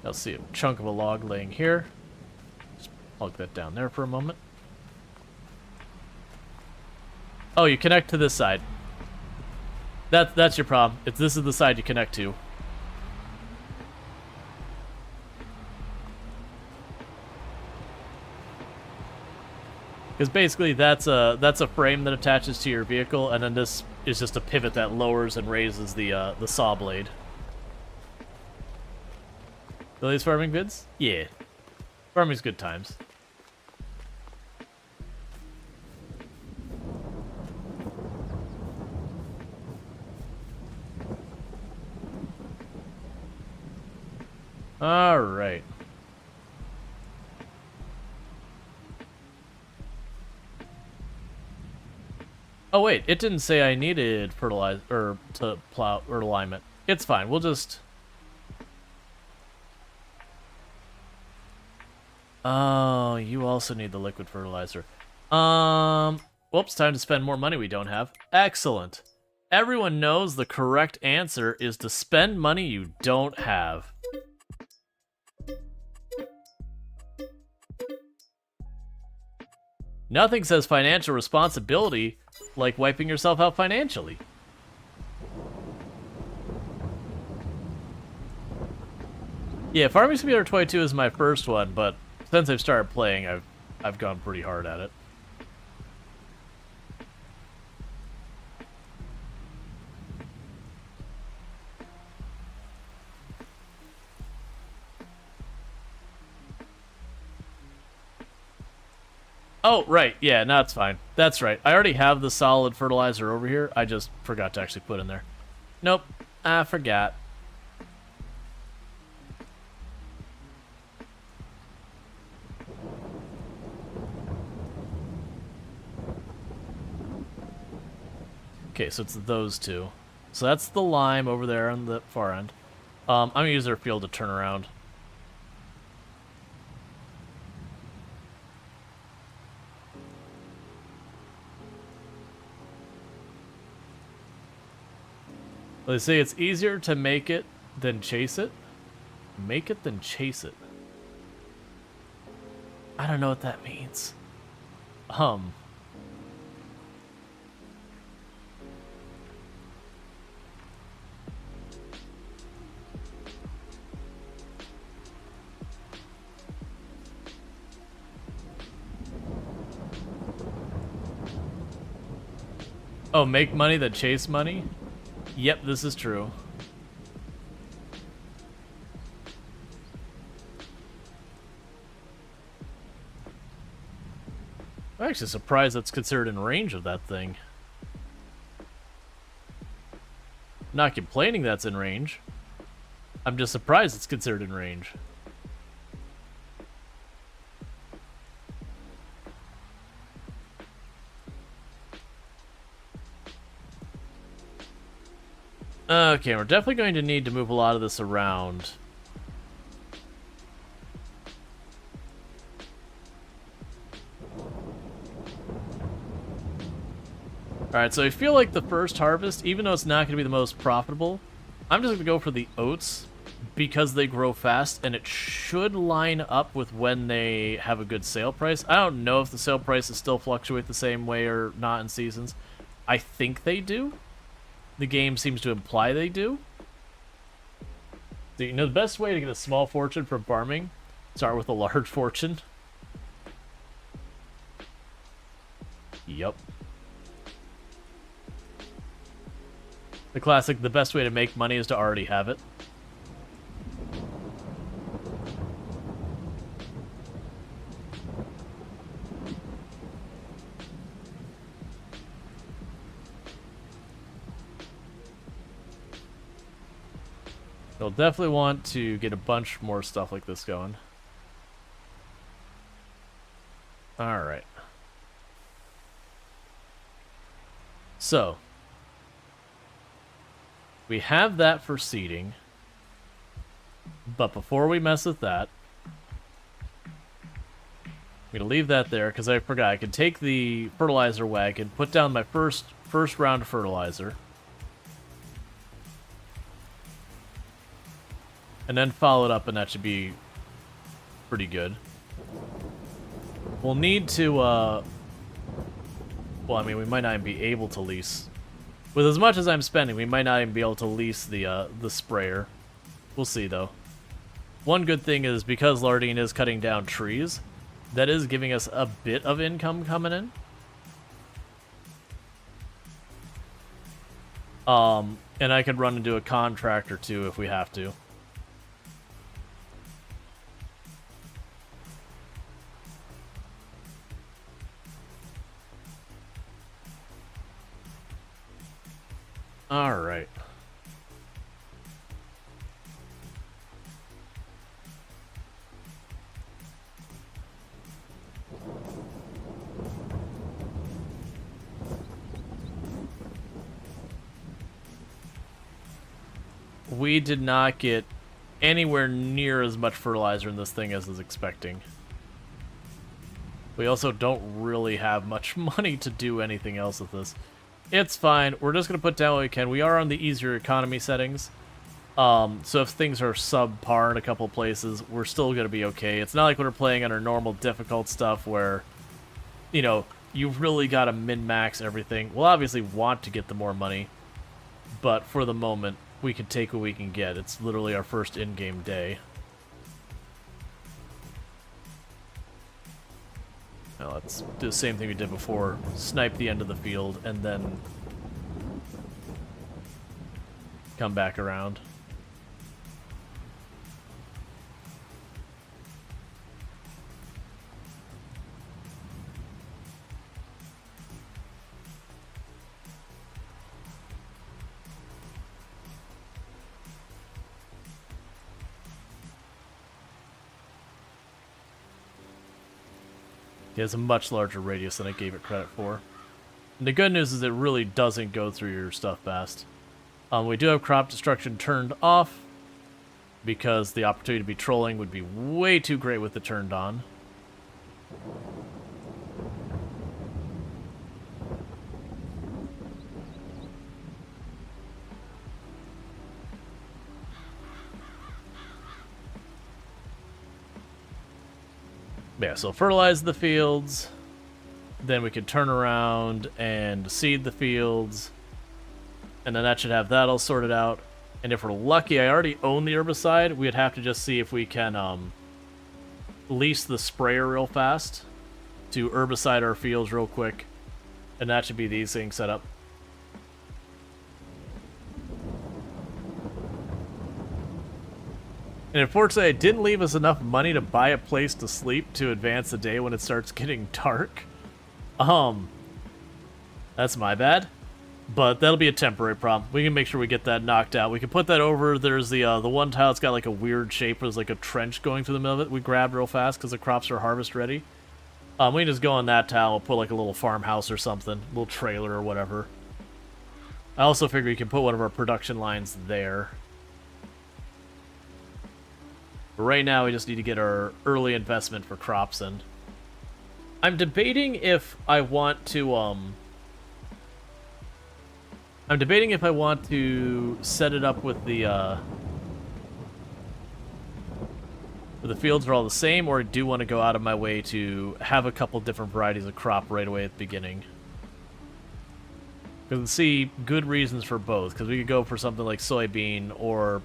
I'll see a chunk of a log laying here. Just plug that down there for a moment. Oh, you connect to this side. That's your problem. This is the side you connect to. Because basically that's a frame that attaches to your vehicle, and then this is just a pivot that lowers and raises the saw blade. Billy's farming vids? Yeah. Farming's good times. Alright. Oh wait, it didn't say I needed fertilizer or to plow or alignment. It's fine. We'll just... Oh, you also need the liquid fertilizer. Whoops, time to spend more money we don't have. Excellent. Everyone knows the correct answer is to spend money you don't have. Nothing says financial responsibility like wiping yourself out financially. Yeah, Farming Simulator 22 is my first one, but since I've started playing, I've gone pretty hard at it. Oh, right. Yeah, no, that's fine. That's right. I already have the solid fertilizer over here. I just forgot to actually put in there. Nope. I forgot. Okay, so it's those two. So that's the lime over there on the far end. I'm going to use their field to turn around. They say it's easier to make it than chase it. Make it than chase it. I don't know what that means. Oh, make money than chase money? Yep, this is true. I'm actually surprised that's considered in range of that thing. Not complaining that's in range. I'm just surprised it's considered in range. Okay, we're definitely going to need to move a lot of this around. Alright, so I feel like the first harvest, even though it's not going to be the most profitable, I'm just going to go for the oats because they grow fast, and it should line up with when they have a good sale price. I don't know if the sale prices still fluctuate the same way or not in seasons. I think they do. The game seems to imply they do. So, you know, the best way to get a small fortune from farming, start with a large fortune. Yup. The classic, the best way to make money is to already have it. You'll definitely want to get a bunch more stuff like this going. Alright. So, we have that for seeding, but before we mess with that, I'm going to leave that there because I forgot. I can take the fertilizer wagon, put down my first round of fertilizer, and then follow it up, and that should be pretty good. We'll need to, well, I mean, we might not even be able to lease. With as much as I'm spending, we might not even be able to lease the sprayer. We'll see, though. One good thing is, because Lardine is cutting down trees, that is giving us a bit of income coming in. And I could run into a contract or two if we have to. All right. We did not get anywhere near as much fertilizer in this thing as I was expecting. We also don't really have much money to do anything else with this. It's fine. We're just going to put down what we can. We are on the easier economy settings. So if things are subpar in a couple places, we're still going to be okay. It's not like when we're playing on our normal difficult stuff where, you know, you've really got to min-max everything. We'll obviously want to get the more money, but for the moment, we can take what we can get. It's literally our first in-game day. Now let's do the same thing we did before. Snipe the end of the field, and then come back around. It has a much larger radius than I gave it credit for. And the good news is it really doesn't go through your stuff fast. We do have crop destruction turned off because the opportunity to be trolling would be way too great with it turned on. Yeah, so fertilize the fields, then we could turn around and seed the fields, and then that should have that all sorted out. And if we're lucky, I already own the herbicide, we'd have to just see if we can lease the sprayer real fast to herbicide our fields real quick, and that should be these things set up. And unfortunately, it didn't leave us enough money to buy a place to sleep to advance the day when it starts getting dark. That's my bad. But that'll be a temporary problem. We can make sure we get that knocked out. We can put that over. There's the one tile that's got like a weird shape. There's like a trench going through the middle of it. We grabbed real fast because the crops are harvest ready. We can just go on that tile. We'll put like a little farmhouse or something. A little trailer or whatever. I also figure you can put one of our production lines there. But right now, we just need to get our early investment for crops in. I'm debating if I want to, I'm debating if I want to set it up with the fields are all the same, or I do want to go out of my way to have a couple different varieties of crop right away at the beginning. Because I see good reasons for both, because we could go for something like soybean, or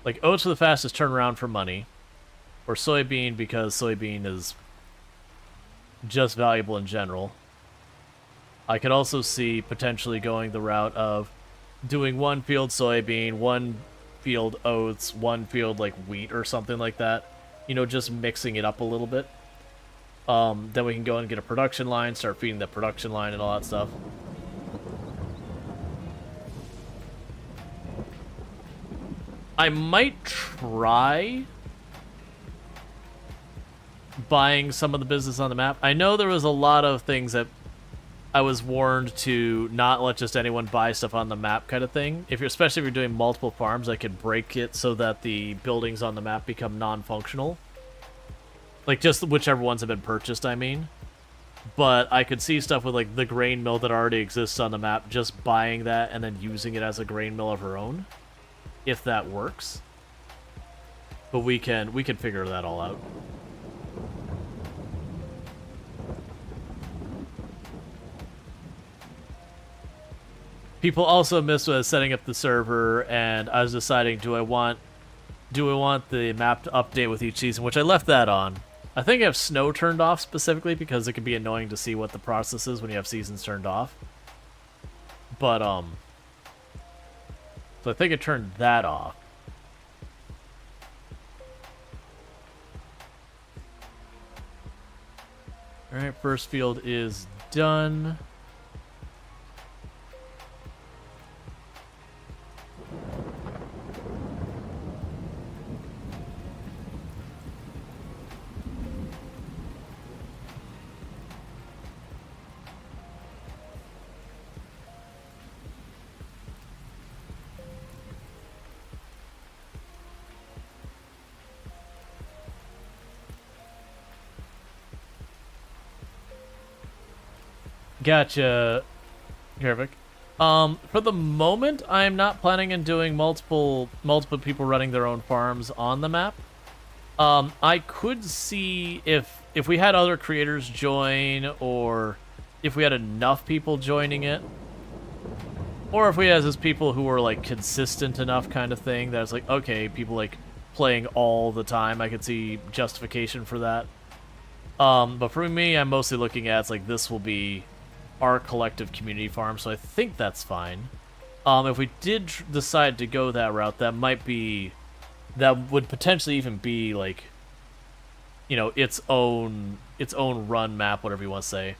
like oats for the fastest turnaround for money, or soybean because soybean is just valuable in general. I could also see potentially going the route of doing one field soybean, one field oats, one field like wheat or something like that. You know, just mixing it up a little bit. Then we can go and get a production line, start feeding the production line and all that stuff. I might try buying some of the business on the map. I know there was a lot of things that I was warned to not let just anyone buy stuff on the map kind of thing. Especially if you're doing multiple farms, I could break it so that the buildings on the map become non-functional. Like, just whichever ones have been purchased, I mean. But I could see stuff with, like, the grain mill that already exists on the map, just buying that and then using it as a grain mill of her own. If that works. But we can figure that all out. People also missed with setting up the server, and I was deciding, do I want the map to update with each season, which I left that on. I think I have snow turned off specifically because it can be annoying to see what the process is when you have seasons turned off. But so I think I turned that off. Alright, first field is done. Gotcha, Hervik. For the moment, I am not planning on doing multiple people running their own farms on the map. I could see if we had other creators join, or if we had enough people joining it, or if we had just people who were like consistent enough kind of thing that it's like, okay, people like playing all the time, I could see justification for that. But for me, I'm mostly looking at it's like this will be our collective community farm, so I think that's fine. If we did decide to go that route, that would potentially even be like, you know, its own run map, whatever you want to say.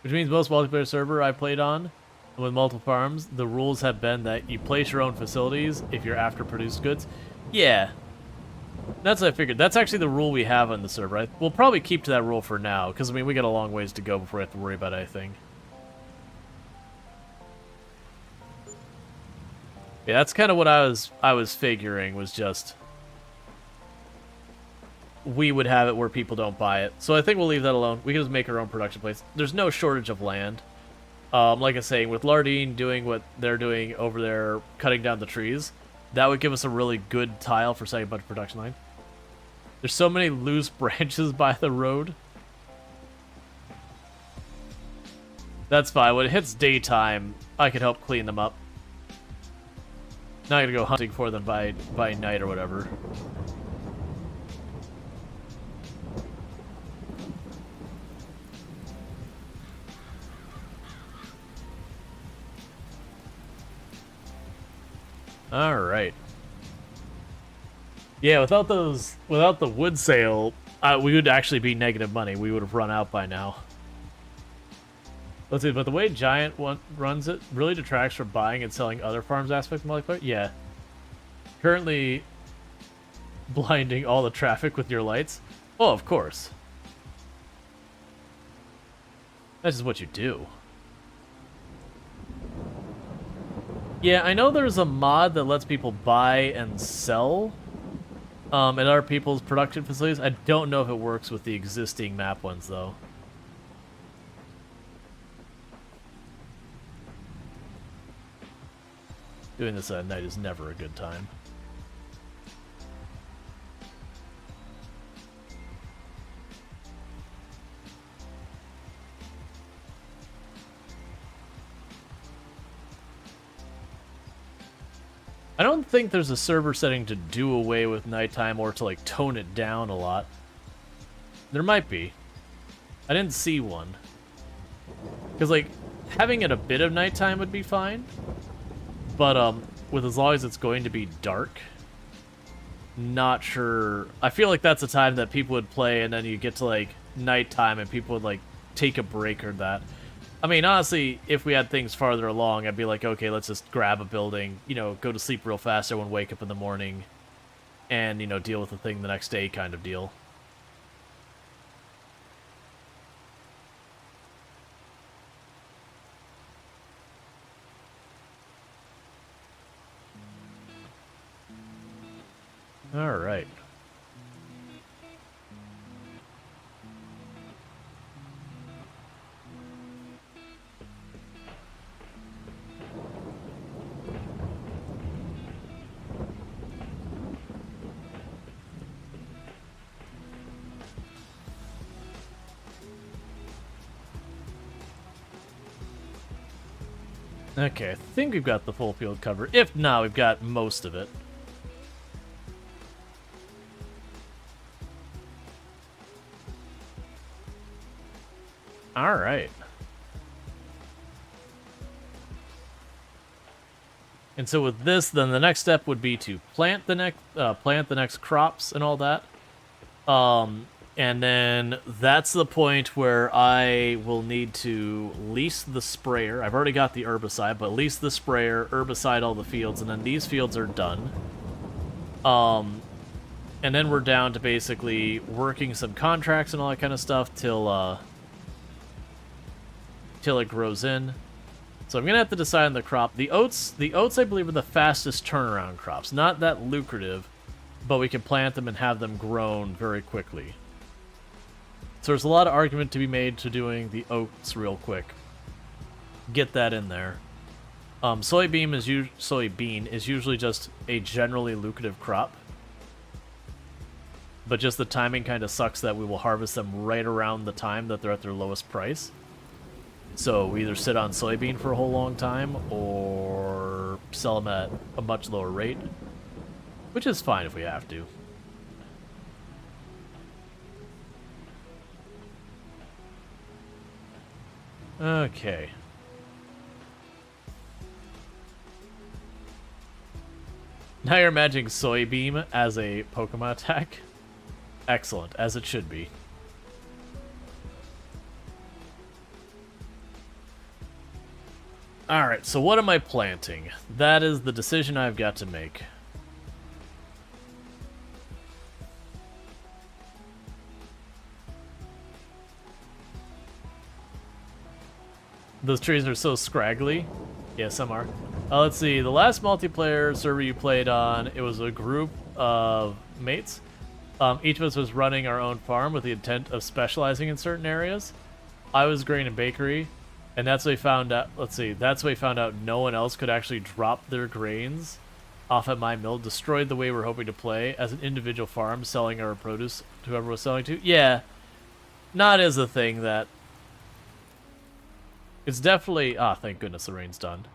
Which means most multiplayer server I played on with multiple farms, the rules have been that you place your own facilities if you're after produced goods. Yeah, that's what I figured. That's actually the rule we have on the server. We'll probably keep to that rule for now, because I mean we got a long ways to go before we have to worry about anything. Yeah, that's kind of what I was figuring, was just we would have it where people don't buy it. So I think we'll leave that alone. We can just make our own production place. There's no shortage of land. Like I was saying, with Lardine doing what they're doing over there, cutting down the trees, that would give us a really good tile for setting a bunch of production line. There's so many loose branches by the road. That's fine. When it hits daytime, I can help clean them up. Not gonna go hunting for them by night or whatever. All right. Yeah, without the wood sale, we would actually be negative money. We would have run out by now. Let's see, but the way Giant runs it really detracts from buying and selling other farms aspects of multiplayer. Yeah. Currently blinding all the traffic with your lights. Oh, of course. That's just what you do. Yeah, I know there's a mod that lets people buy and sell at other people's production facilities. I don't know if it works with the existing map ones, though. Doing this at night is never a good time. I don't think there's a server setting to do away with nighttime or to, like, tone it down a lot. There might be. I didn't see one. Because, like, having it a bit of nighttime would be fine. But, with as long as it's going to be dark, not sure. I feel like that's a time that people would play, and then you get to, like, nighttime, and people would, like, take a break or that. I mean, honestly, if we had things farther along, I'd be like, okay, let's just grab a building, you know, go to sleep real fast, everyone wake up in the morning, and, you know, deal with the thing the next day kind of deal. All right. Okay, I think we've got the full field cover. If not, we've got most of it. All right. And so with this, then the next step would be to plant the next crops and all that. And then that's the point where I will need to lease the sprayer. I've already got the herbicide, but lease the sprayer, herbicide all the fields, and then these fields are done. And then we're down to basically working some contracts and all that kind of stuff till it grows in. So I'm gonna have to decide on the crop. The oats I believe are the fastest turnaround crops. Not that lucrative, but we can plant them and have them grown very quickly. So there's a lot of argument to be made to doing the oats real quick. Get that in there. Soybean is usually just a generally lucrative crop. But just the timing kind of sucks that we will harvest them right around the time that they're at their lowest price. So we either sit on soybean for a whole long time or sell them at a much lower rate. Which is fine if we have to. Okay. Now you're imagining Soybeam as a Pokemon attack? Excellent, as it should be. Alright, so what am I planting? That is the decision I've got to make. Those trees are so scraggly. Yeah, some are. Let's see. The last multiplayer server you played on, it was a group of mates. Each of us was running our own farm with the intent of specializing in certain areas. I was grain and bakery, and that's what we found out. Let's see. That's what we found out no one else could actually drop their grains off at my mill. Destroyed the way we're hoping to play as an individual farm, selling our produce to whoever we're selling to. Yeah, not as a thing that. It's definitely... Ah, thank goodness the rain's done.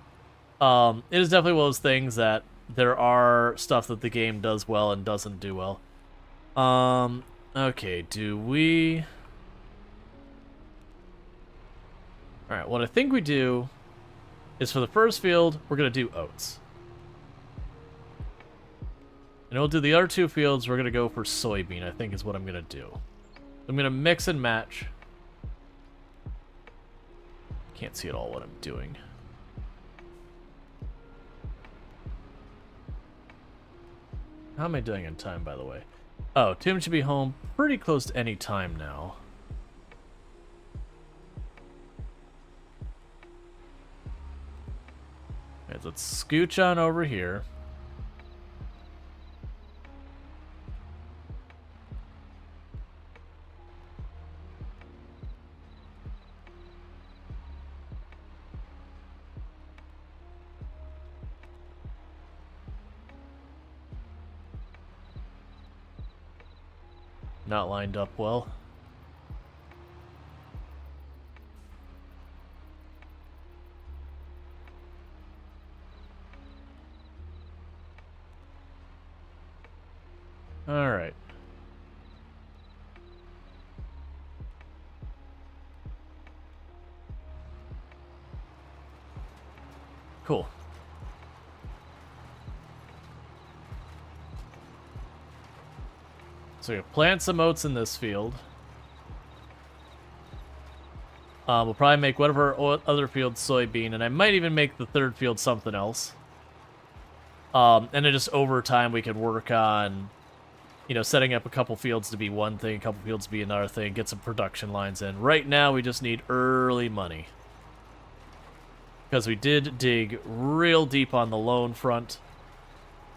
It is definitely one of those things that there are stuff that the game does well and doesn't do well. Okay, do we... Alright, what I think we do is for the first field, we're going to do oats. And we'll do the other two fields, we're going to go for soybean, I think is what I'm going to do. I'm going to mix and match. Can't see at all what I'm doing. How am I doing in time, by the way? Oh, Tim should be home pretty close to any time now. Alright, let's scooch on over here. Not lined up well. All right. Cool. So we plant some oats in this field. We'll probably make one of our other fields soybean, and I might even make the third field something else. And then just over time we can work on, you know, setting up a couple fields to be one thing, a couple fields to be another thing, get some production lines in. Right now we just need early money. Because we did dig real deep on the loan front.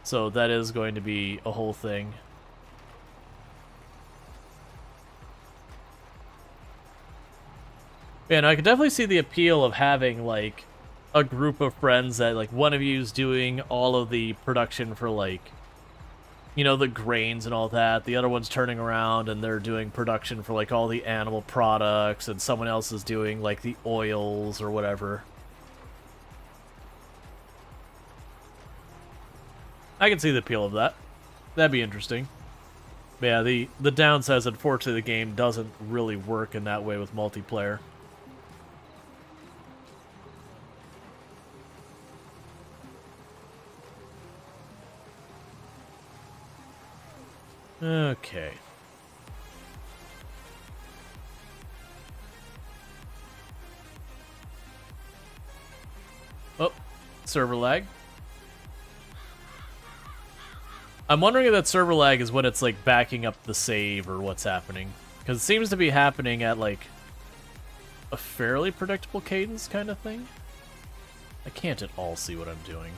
So that is going to be a whole thing. Man, I could definitely see the appeal of having, like, a group of friends that, like, one of you is doing all of the production for, like, you know, the grains and all that. The other one's turning around and they're doing production for, like, all the animal products, and someone else is doing, like, the oils or whatever. I can see the appeal of that. That'd be interesting. But yeah, the downside is, unfortunately, the game doesn't really work in that way with multiplayer. Okay. Oh, server lag. I'm wondering if that server lag is when it's, like, backing up the save or what's happening. Because it seems to be happening at, like, a fairly predictable cadence kind of thing. I can't at all see what I'm doing.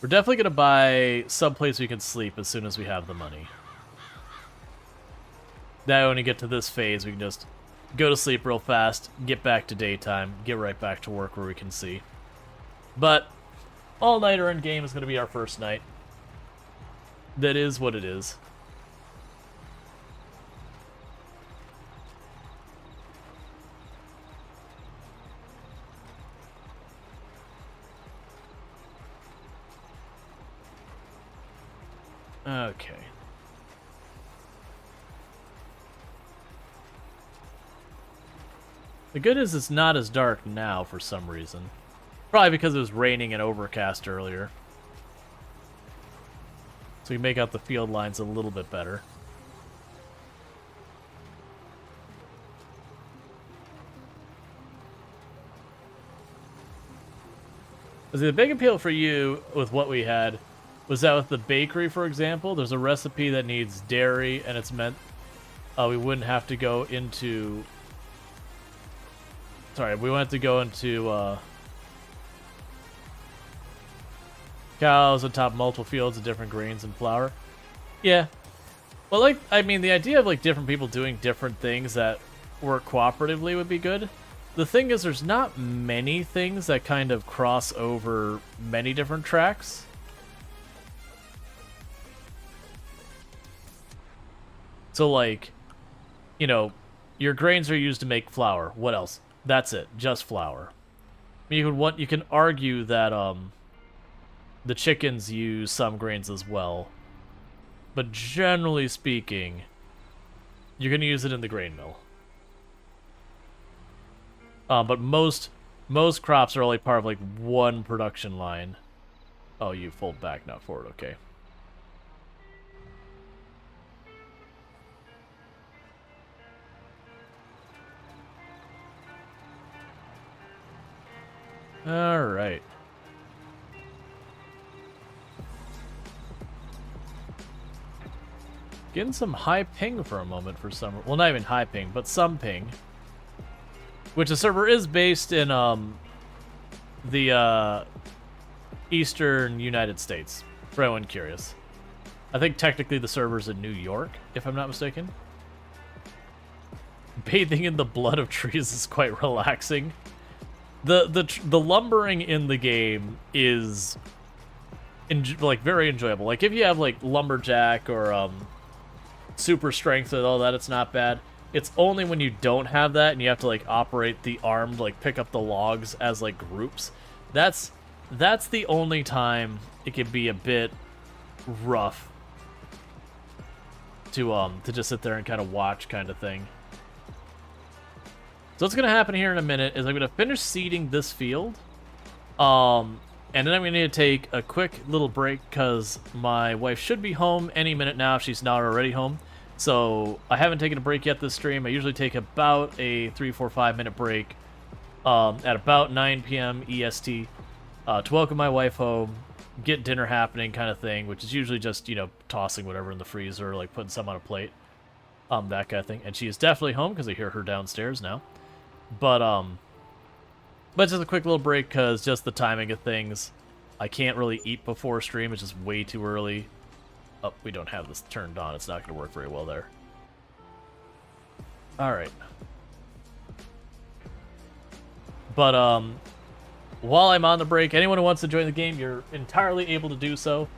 We're definitely going to buy some place we can sleep as soon as we have the money. That when we get to this phase, we can just go to sleep real fast, get back to daytime, get right back to work where we can see. But all-nighter in game is going to be our first night. That is what it is. Okay. The good is it's not as dark now for some reason. Probably because it was raining and overcast earlier. So you make out the field lines a little bit better. The big appeal for you with what we had was that with the bakery, for example, there's a recipe that needs dairy, and it's meant we wouldn't have to go into... Sorry, we wouldn't have to go into cows on top of multiple fields of different grains and flour. Yeah. Well, like, I mean, the idea of, like, different people doing different things that work cooperatively would be good. The thing is, there's not many things that kind of cross over many different tracks. So, like, you know, your grains are used to make flour. What else? That's it. Just flour. I mean, you can argue that the chickens use some grains as well. But generally speaking, you're going to use it in the grain mill. But most crops are only part of, like, one production line. Oh, you fold back, not forward. Okay. All right. Getting some high ping for a moment for some... Well, not even high ping, but some ping. Which the server is based in the eastern United States, for anyone curious. I think technically the server's in New York, if I'm not mistaken. Bathing in the blood of trees is quite relaxing. The lumbering in the game is like very enjoyable. Like if you have like lumberjack or super strength and all that, it's not bad. It's only when you don't have that and you have to like operate the arm to like pick up the logs as like groups. That's the only time it can be a bit rough to just sit there and kind of watch kind of thing. So what's gonna happen here in a minute is I'm gonna finish seeding this field. And then I'm gonna need to take a quick little break because my wife should be home any minute now if she's not already home. So I haven't taken a break yet this stream. I usually take about a 3-4-5 minute break at about 9 p.m. EST to welcome my wife home, get dinner happening kind of thing, which is usually just, you know, tossing whatever in the freezer or like putting some on a plate, that kind of thing. And she is definitely home because I hear her downstairs now. But just a quick little break because just the timing of things. I can't really eat before stream. It's just way too early. Oh, we don't have this turned on. It's not going to work very well there. All right. But while I'm on the break, anyone who wants to join the game, you're entirely able to do so.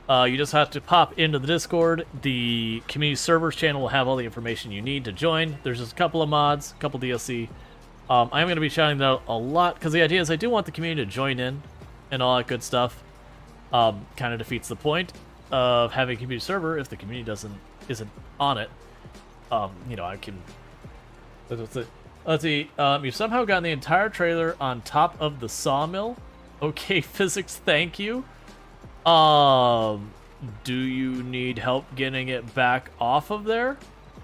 You just have to pop into the Discord. The community servers channel will have all the information you need to join. There's just a couple of mods, a couple DLC. I'm going to be shouting that out a lot because the idea is I do want the community to join in and all that good stuff. Kind of defeats the point of having a community server if the community isn't on it. You know, I can. Let's see. You've somehow gotten the entire trailer on top of the sawmill. Okay, physics. Thank you. Do you need help getting it back off of there?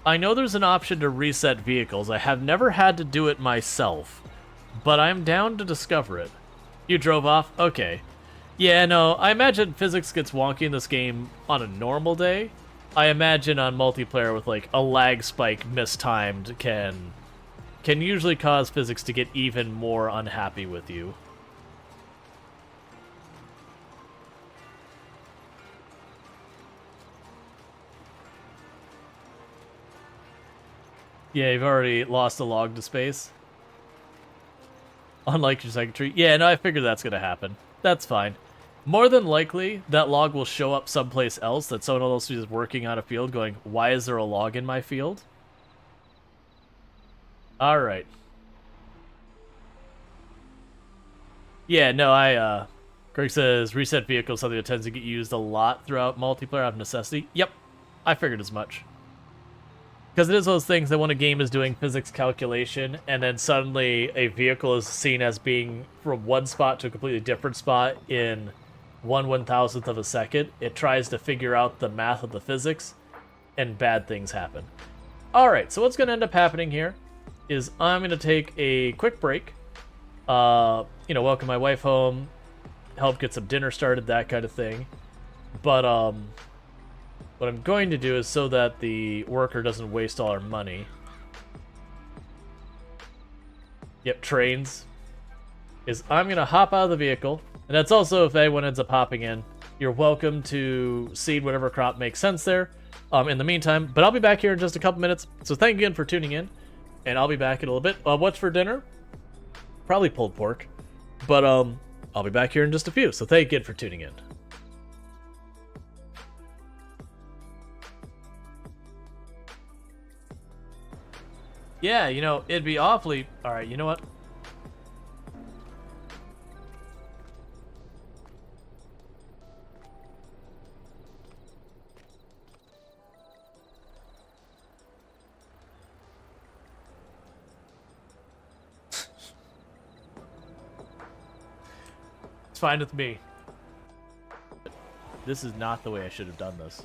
I know there's an option to reset vehicles. I have never had to do it myself, but I'm down to discover it. You drove off? Okay. Yeah, no, I imagine physics gets wonky in this game on a normal day. I imagine on multiplayer with like a lag spike mistimed can usually cause physics to get even more unhappy with you. Yeah, you've already lost a log to space. Unlike your second tree. Yeah, no, I figured that's gonna happen. That's fine. More than likely, that log will show up someplace else that someone else is working on a field going, why is there a log in my field? Alright. Yeah, no, Greg says, reset vehicle is something that tends to get used a lot throughout multiplayer out of necessity. Yep, I figured as much. Because it is those things that when a game is doing physics calculation, and then suddenly a vehicle is seen as being from one spot to a completely different spot in 1/1000th of a second, it tries to figure out the math of the physics, and bad things happen. Alright, so what's going to end up happening here is I'm going to take a quick break, you know, welcome my wife home, help get some dinner started, that kind of thing. But, what I'm going to do is so that the worker doesn't waste all our money. Yep, trains. Is I'm going to hop out of the vehicle. And that's also if anyone ends up hopping in. You're welcome to seed whatever crop makes sense there in the meantime. But I'll be back here in just a couple minutes. So thank you again for tuning in. And I'll be back in a little bit. What's for dinner? Probably pulled pork. But I'll be back here in just a few. So thank you again for tuning in. Yeah, you know, it'd be awfully... Alright, you know what? It's fine with me. This is not the way I should have done this.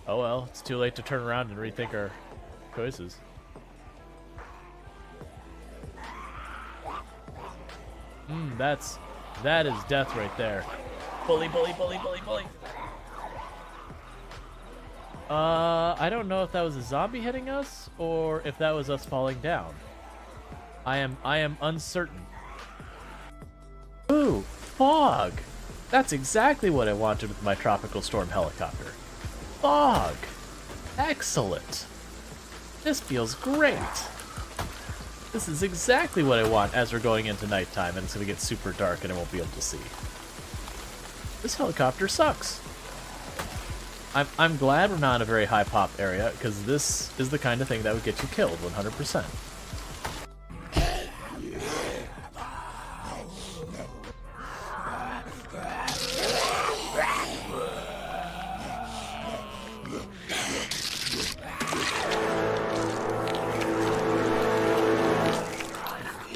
Oh well, it's too late to turn around and rethink our choices. That is death right there. Bully, bully, bully, bully, bully. I don't know if that was a zombie hitting us or if that was us falling down. I am uncertain. Ooh, fog. That's exactly what I wanted with my tropical storm helicopter. Fog. Excellent. This feels great. This is exactly what I want as we're going into nighttime and it's going to get super dark and I won't be able to see. This helicopter sucks. I'm glad we're not in a very high pop area, because this is the kind of thing that would get you killed 100%.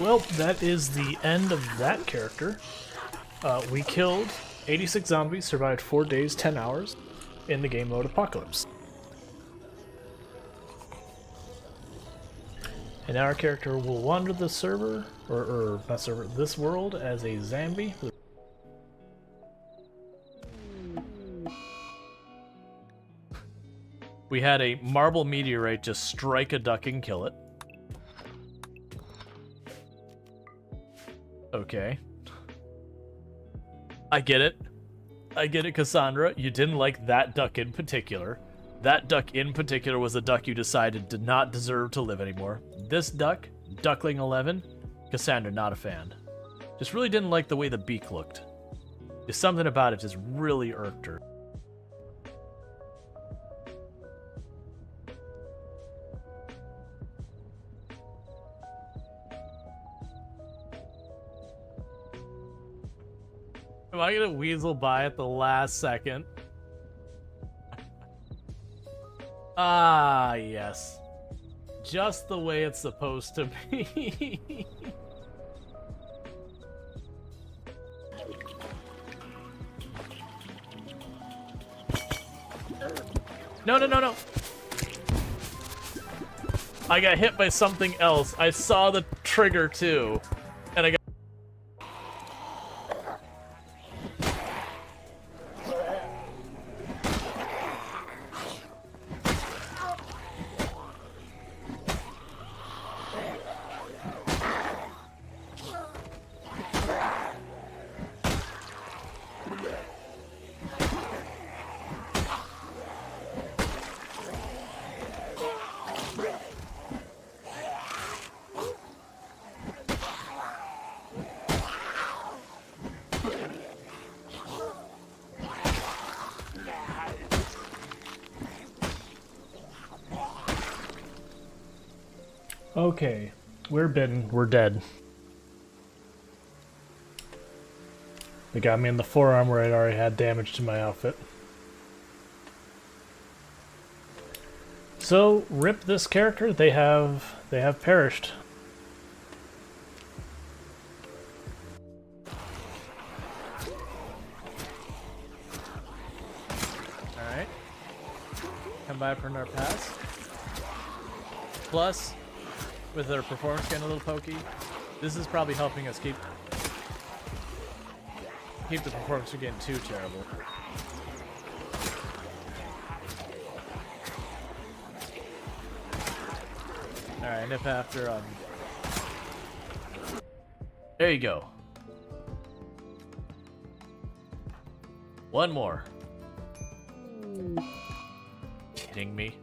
Well, that is the end of that character. We killed 86 zombies, survived 4 days, 10 hours in the game mode Apocalypse. And now our character will wander the server, or not server, this world as a zombie. We had a marble meteorite just strike a duck and kill it. Okay. I get it. I get it, Cassandra. You didn't like that duck in particular. That duck in particular was a duck you decided did not deserve to live anymore. This duck, Duckling 11, Cassandra, not a fan. Just really didn't like the way the beak looked. There's something about it just really irked her. Am I gonna weasel by at the last second? Ah, yes. Just the way it's supposed to be. No, no, no, no. I got hit by something else. I saw the trigger too. And I got... Okay, we're bitten, we're dead. They got me in the forearm where I'd already had damage to my outfit. So, rip this character, they have perished. Alright. Come by for another pass. Plus, with their performance getting a little pokey, this is probably helping us keep the performance from getting too terrible. Alright, nip after, there you go. One more. Kidding me?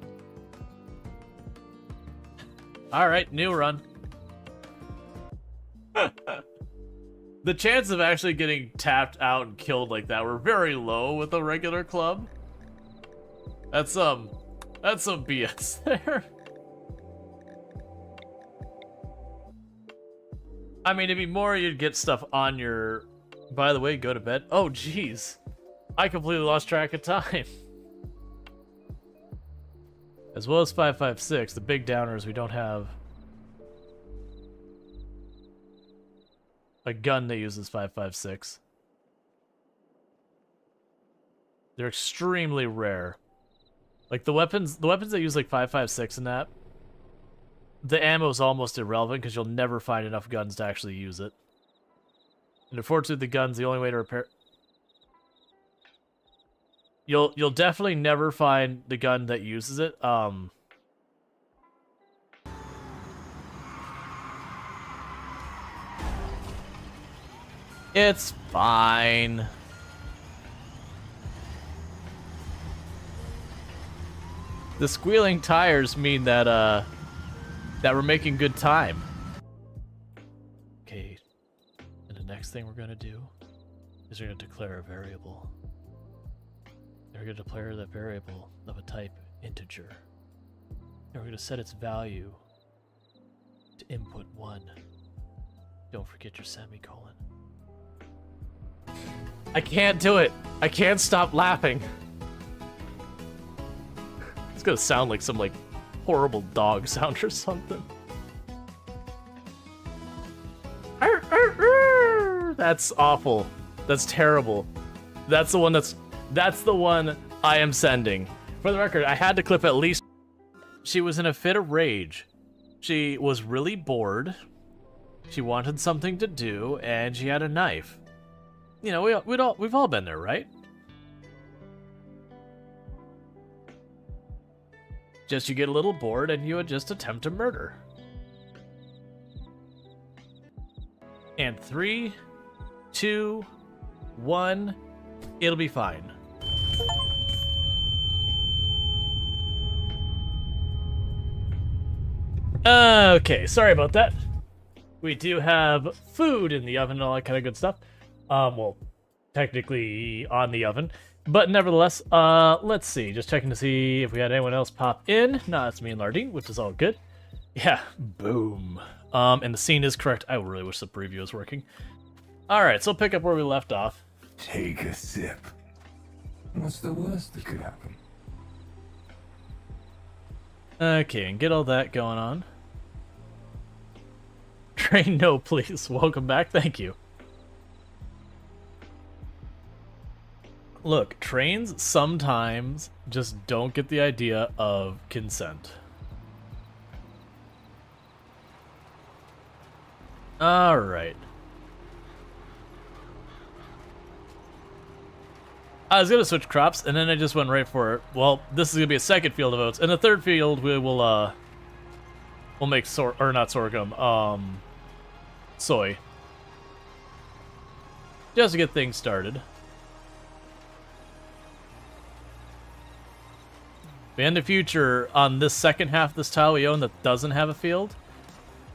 Alright, new run. The chance of actually getting tapped out and killed like that were very low with a regular club. That's some BS there. I mean, it'd be more you'd get stuff on your... By the way, go to bed. Oh, jeez. I completely lost track of time. As well as 5.56, the big downer is we don't have a gun that uses 5.56. They're extremely rare. Like the weapons that use like 5.56 and that, the ammo is almost irrelevant because you'll never find enough guns to actually use it. And unfortunately, the gun's the only way to repair. You'll definitely never find the gun that uses it. It's fine. The squealing tires mean that that we're making good time. Okay, and the next thing we're gonna do is we're going to declare a variable. We're going to declare that variable of a type integer. And we're going to set its value to input 1. Don't forget your semicolon. I can't do it. I can't stop laughing. It's going to sound like some like horrible dog sound or something. That's awful. That's terrible. That's the one I am sending. For the record, I had to clip at least. She was in a fit of rage. She was really bored. She wanted something to do, and she had a knife. You know, we've all been there, right? Just you get a little bored, and you would just attempt to murder. And 3, 2, 1, it'll be fine. Okay, sorry about that. We do have food in the oven and all that kind of good stuff. Well, technically on the oven, but nevertheless, let's see. Just checking to see if we had anyone else pop in. No, it's me and Lardine, which is all good. Yeah, boom. And the scene is correct. I really wish the preview was working. All right, so pick up where we left off. Take a sip. What's the worst that could happen? Okay, and get all that going on. Train, no, please. Welcome back. Thank you. Look, trains sometimes just don't get the idea of consent. Alright. I was gonna switch crops, and then I just went right for it. Well, this is gonna be a second field of oats, and the third field we'll make soy. Just to get things started. In the future, on this second half of this tile we own that doesn't have a field,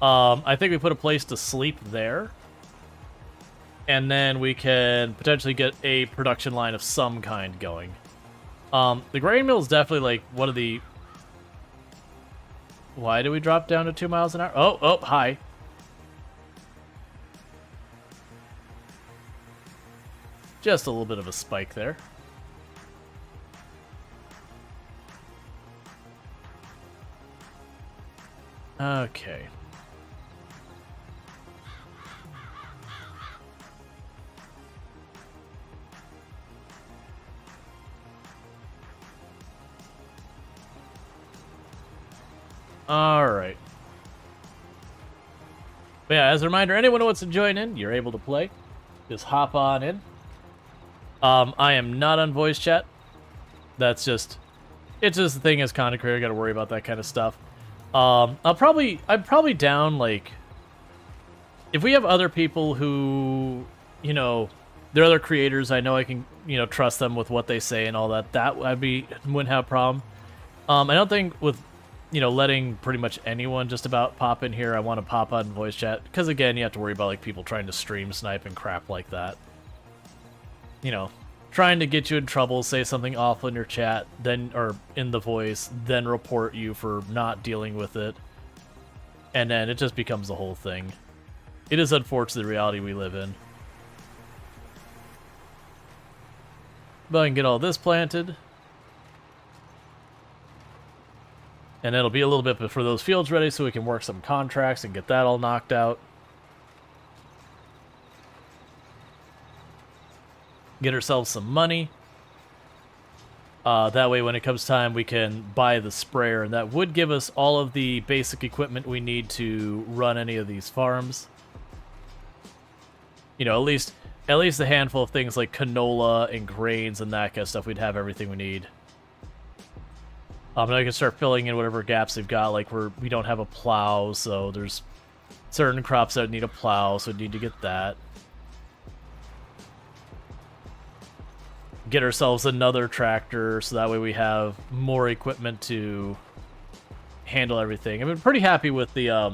I think we put a place to sleep there. And then we can potentially get a production line of some kind going. The grain mill is definitely like one of the... Why do we drop down to 2 miles an hour? Oh, hi. Just a little bit of a spike there. Okay. Alright. But yeah, as a reminder, anyone who wants to join in, you're able to play. Just hop on in. I am not on voice chat. That's just... It's just the thing as content creator, I gotta worry about that kind of stuff. I'm probably down, like... If we have other people who, you know, they're other creators, I know I can, you know, trust them with what they say and all that, wouldn't have a problem. I don't think with... You know, letting pretty much anyone just about pop in here, I want to pop on voice chat. Because, again, you have to worry about, like, people trying to stream snipe and crap like that. You know, trying to get you in trouble, say something awful in your chat, then, or in the voice, then report you for not dealing with it. And then it just becomes the whole thing. It is unfortunately the reality we live in. But I can get all this planted. And it'll be a little bit before those fields ready so we can work some contracts and get that all knocked out. Get ourselves some money. That way when it comes time we can buy the sprayer, and that would give us all of the basic equipment we need to run any of these farms. You know, at least a handful of things like canola and grains and that kind of stuff. We'd have everything we need. And I can start filling in whatever gaps they've got, like we don't have a plow, so there's certain crops that need a plow, so we need to get that. Get ourselves another tractor, so that way we have more equipment to handle everything. I've been pretty happy with the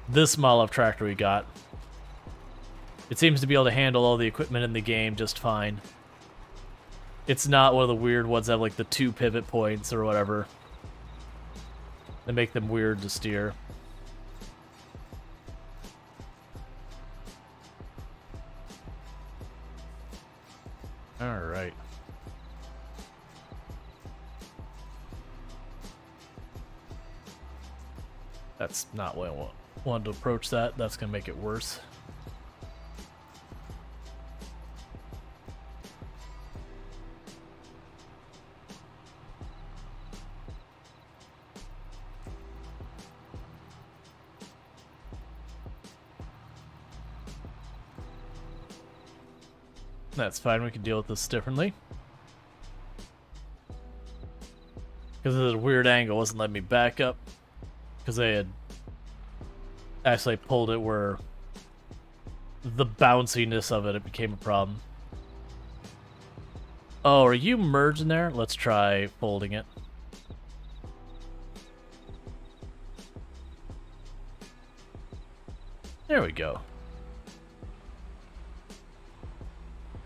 this model of tractor we got. It seems to be able to handle all the equipment in the game just fine. It's not one of the weird ones that have like the 2 pivot points or whatever. They make them weird to steer. Alright. That's not what I wanted to approach that. That's going to make it worse. That's fine, we can deal with this differently. Because of the weird angle, wasn't letting me back up. Because I had actually pulled it where the bounciness of it became a problem. Oh, are you merging there? Let's try folding it. There we go.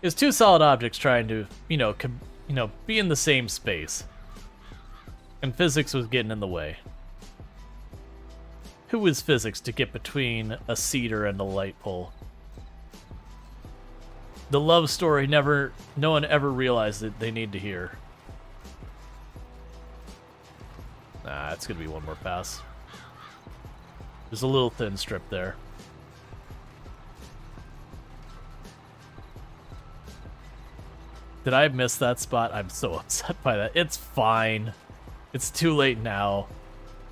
It's 2 solid objects trying to, be in the same space. And physics was getting in the way. Who is physics to get between a cedar and a light pole? The love story no one ever realized that they need to hear. Nah, it's gonna be one more pass. There's a little thin strip there. Did I miss that spot? I'm so upset by that. It's fine. It's too late now.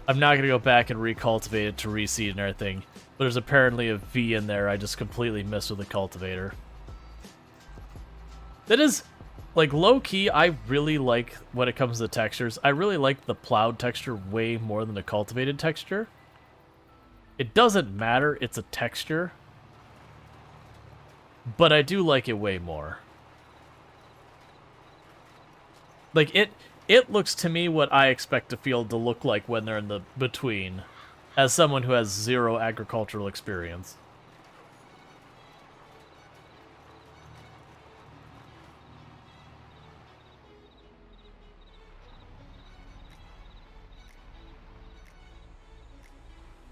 I'm not going to go back and recultivate it to reseed and everything. But there's apparently a V in there I just completely missed with the cultivator. That is, like, low-key, I really like, when it comes to textures, I really like the plowed texture way more than the cultivated texture. It doesn't matter, it's a texture. But I do like it way more. Like, it looks to me what I expect a field to look like when they're in the between, as someone who has 0 agricultural experience.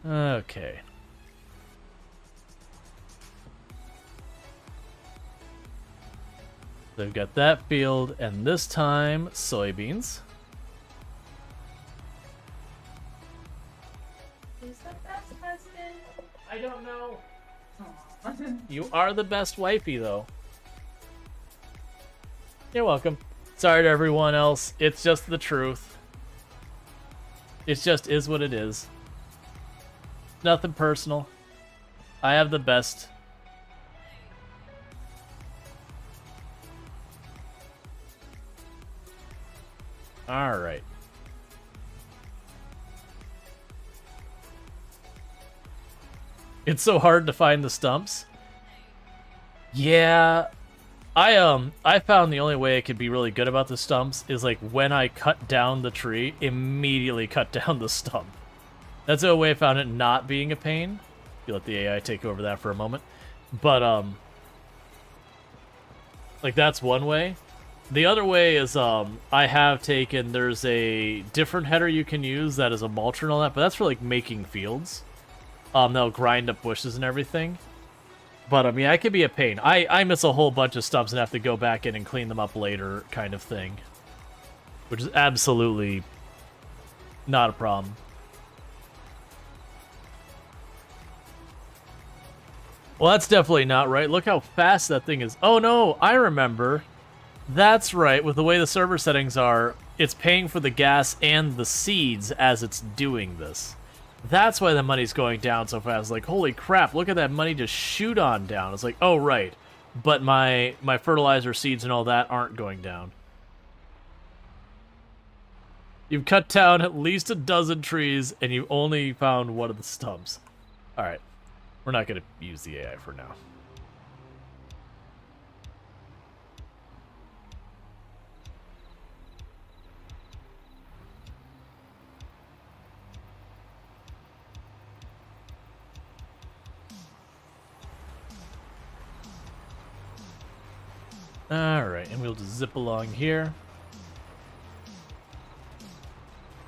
Okay. They've got that field, and this time, soybeans. Who's the best husband? I don't know. Aw. You are the best wifey, though. You're welcome. Sorry to everyone else. It's just the truth. It just is what it is. Nothing personal. I have the best. Alright. It's so hard to find the stumps. Yeah. I found the only way I could be really good about the stumps is like when I cut down the tree, immediately cut down the stump. That's the way I found it not being a pain. You let the AI take over that for a moment. But like that's one way. The other way is, I have taken, there's a different header you can use that is a mulcher and all that, but that's for, like, making fields. That'll grind up bushes and everything. But, I mean, I could be a pain. I miss a whole bunch of stumps and have to go back in and clean them up later kind of thing. Which is absolutely not a problem. Well, that's definitely not right. Look how fast that thing is. Oh, no, I remember. That's right, with the way the server settings are, it's paying for the gas and the seeds as it's doing this. That's why the money's going down so fast. Like, holy crap, look at that money just shoot on down. It's like, oh, right. But my fertilizer seeds and all that aren't going down. You've cut down at least a dozen trees, and you only found one of the stumps. Alright, we're not going to use the AI for now. Alright, and we'll just zip along here.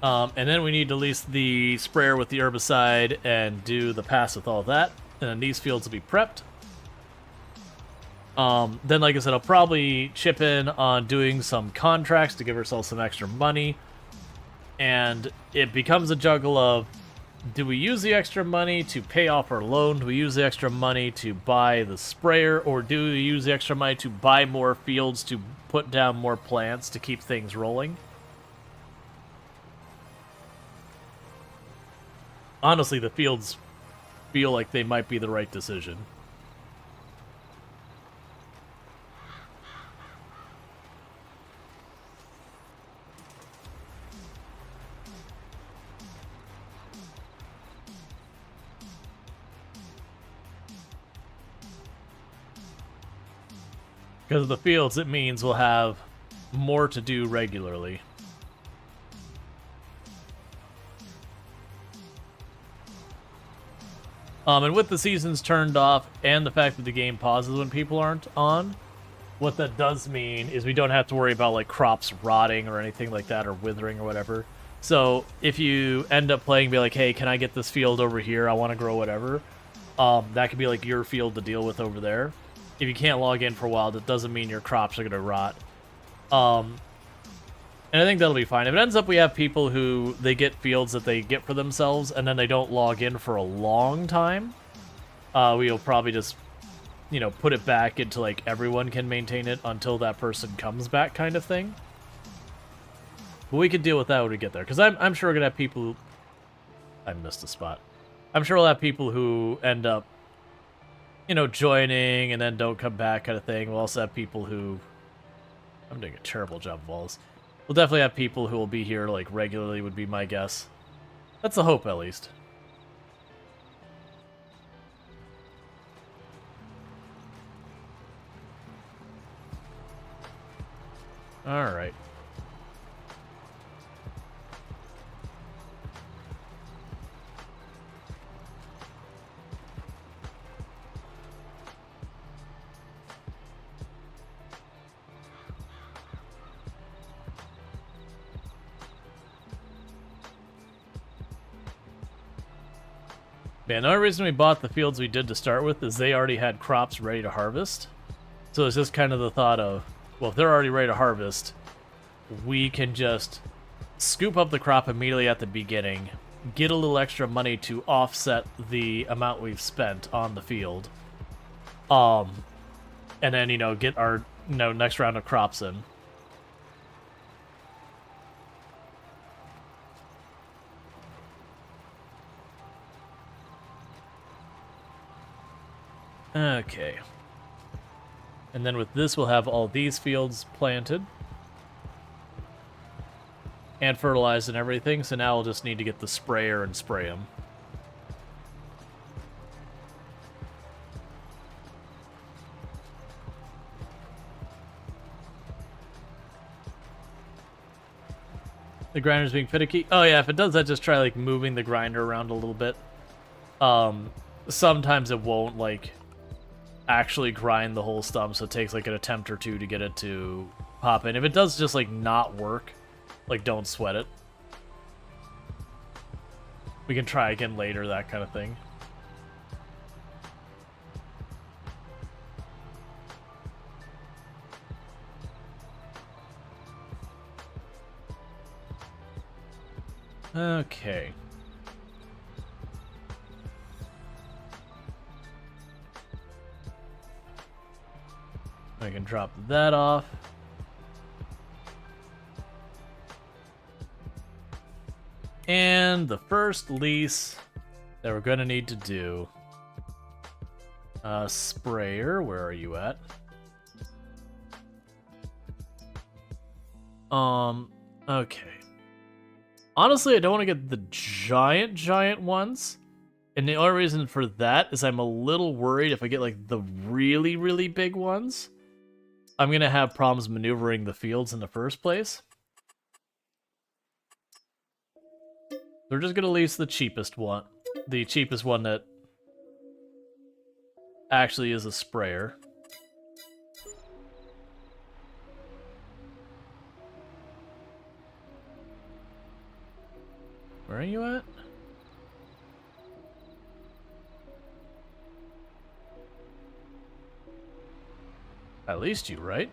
And then we need to lease the sprayer with the herbicide and do the pass with all that. And then these fields will be prepped. Then, like I said, I'll probably chip in on doing some contracts to give ourselves some extra money. And it becomes a juggle of, do we use the extra money to pay off our loan? Do we use the extra money to buy the sprayer? Or do we use the extra money to buy more fields to put down more plants to keep things rolling? Honestly, the fields feel like they might be the right decision. Because of the fields, it means we'll have more to do regularly. And with the seasons turned off and the fact that the game pauses when people aren't on, what that does mean is we don't have to worry about like crops rotting or anything like that, or withering or whatever. So if you end up playing, be like, hey, can I get this field over here? I want to grow whatever. That could be like your field to deal with over there. If you can't log in for a while, that doesn't mean your crops are going to rot. And I think that'll be fine. If it ends up we have people who, they get fields that they get for themselves, and then they don't log in for a long time, we'll probably just, you know, put it back into, like, everyone can maintain it until that person comes back kind of thing. But we can deal with that when we get there. Because I'm sure we're going to have people who... I missed a spot. I'm sure we'll have people who end up, you know, joining and then don't come back kind of thing. We'll also have people who... I'm doing a terrible job of all this. We'll definitely have people who will be here, like, regularly would be my guess. That's the hope, at least. Alright. Man, the only reason we bought the fields we did to start with is they already had crops ready to harvest. So it's just kind of the thought of, well, if they're already ready to harvest, we can just scoop up the crop immediately at the beginning, get a little extra money to offset the amount we've spent on the field, and then, you know, get our, you know, next round of crops in. Okay. And then with this, we'll have all these fields planted and fertilized and everything. So now we'll just need to get the sprayer and spray them. The grinder's being finicky. Oh yeah, if it does that, just try like moving the grinder around a little bit. Sometimes it won't like actually grind the whole stump, so it takes like an attempt or two to get it to pop in. If it does just like not work, like don't sweat it. We can try again later, that kind of thing. Okay. I can drop that off. And the first lease that we're going to need to do. Sprayer, where are you at? Okay. Honestly, I don't want to get the giant ones. And the only reason for that is I'm a little worried if I get like the really big ones, I'm going to have problems maneuvering the fields in the first place. They're just going to lease the cheapest one. The cheapest one that actually is a sprayer. Where are you at? At least you, right?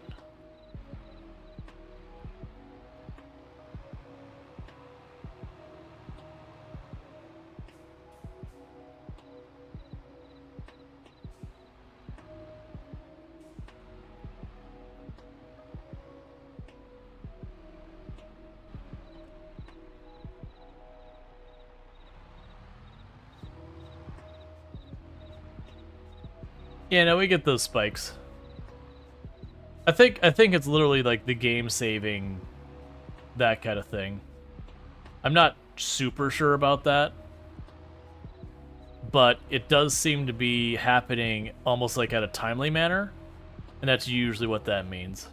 Yeah, no, we get those spikes. I think it's literally like the game saving, that kind of thing. I'm not super sure about that, but it does seem to be happening almost like at a timely manner, and that's usually what that means.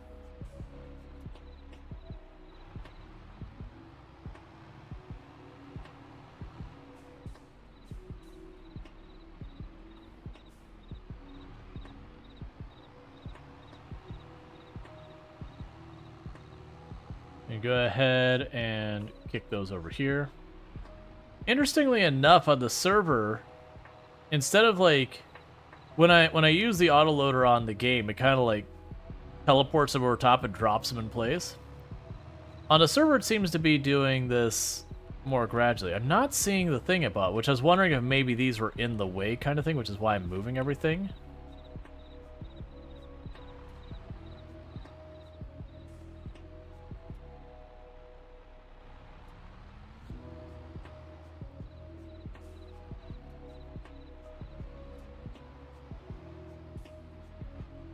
You go ahead and kick those over here. Interestingly enough, on the server, instead of like when I use the autoloader on the game, it kind of like teleports them over top and drops them in place. On the server, it seems to be doing this more gradually. I'm not seeing the thing about, which I was wondering if maybe these were in the way kind of thing, which is why I'm moving everything.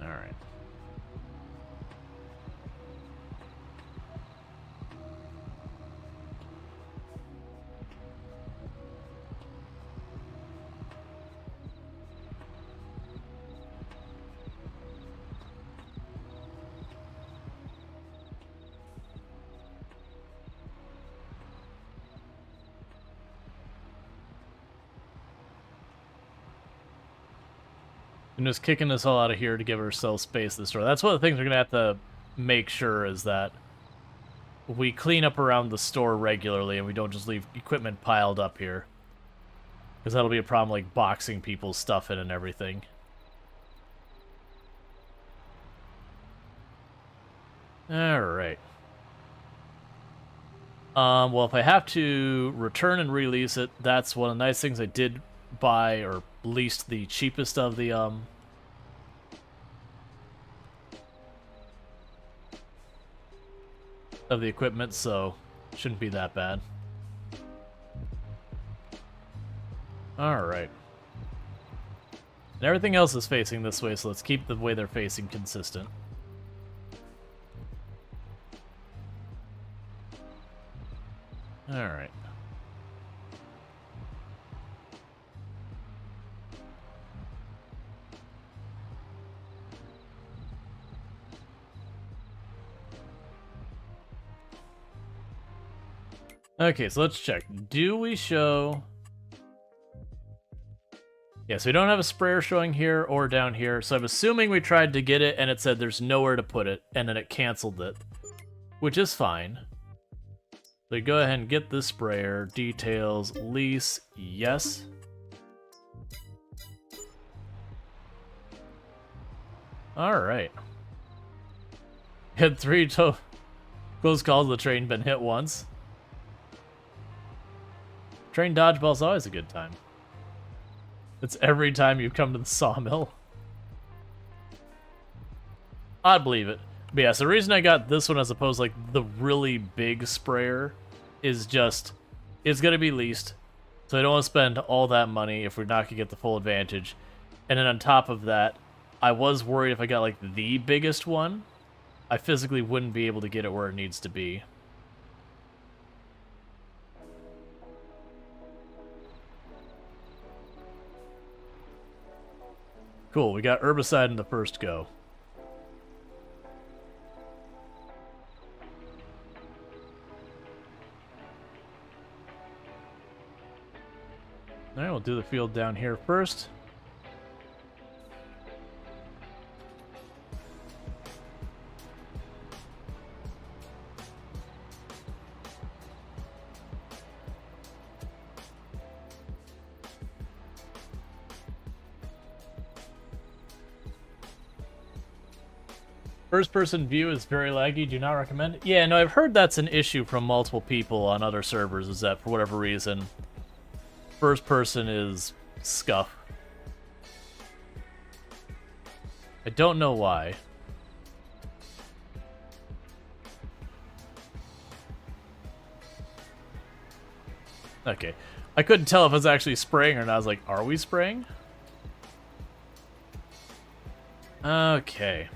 Alright. And just kicking us all out of here to give ourselves space to the store. That's one of the things we're going to have to make sure is that we clean up around the store regularly and we don't just leave equipment piled up here. Because that'll be a problem, like boxing people's stuff in and everything. Alright. Well, if I have to return and release it, that's one of the nice things I did buy, or least the cheapest of the equipment, so shouldn't be that bad. Alright. And everything else is facing this way, so let's keep the way they're facing consistent. Alright. Okay, so let's check. Do we show... Yeah, so we don't have a sprayer showing here or down here, so I'm assuming we tried to get it and it said there's nowhere to put it, and then it canceled it, which is fine. So go ahead and get the sprayer. Details, lease, yes. Alright. Hit 3 close calls, the train been hit once. Train dodgeball's always a good time. It's every time you come to the sawmill. I'd believe it. But yeah, so the reason I got this one as opposed to like the really big sprayer is just, it's going to be leased. So I don't want to spend all that money if we're not going to get the full advantage. And then on top of that, I was worried if I got like the biggest one, I physically wouldn't be able to get it where it needs to be. Cool, we got herbicide in the first go. Alright, we'll do the field down here first. First-person view is very laggy. Do not recommend it. Yeah, no, I've heard that's an issue from multiple people on other servers, is that for whatever reason, first-person is scuff. I don't know why. Okay. I couldn't tell if it was actually spraying or not. I was like, are we spraying? Okay.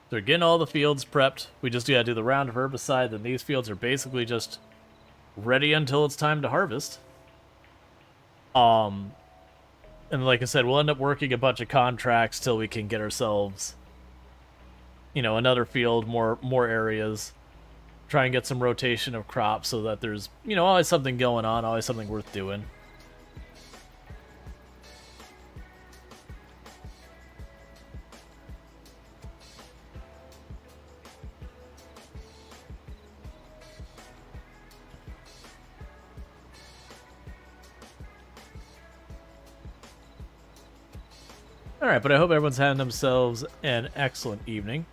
So we're getting all the fields prepped. We just gotta do the round of herbicide, and these fields are basically just ready until it's time to harvest. And like I said, we'll end up working a bunch of contracts till we can get ourselves, you know, another field, more areas. Try and get some rotation of crops so that there's, you know, always something going on, always something worth doing. Alright, but I hope everyone's having themselves an excellent evening.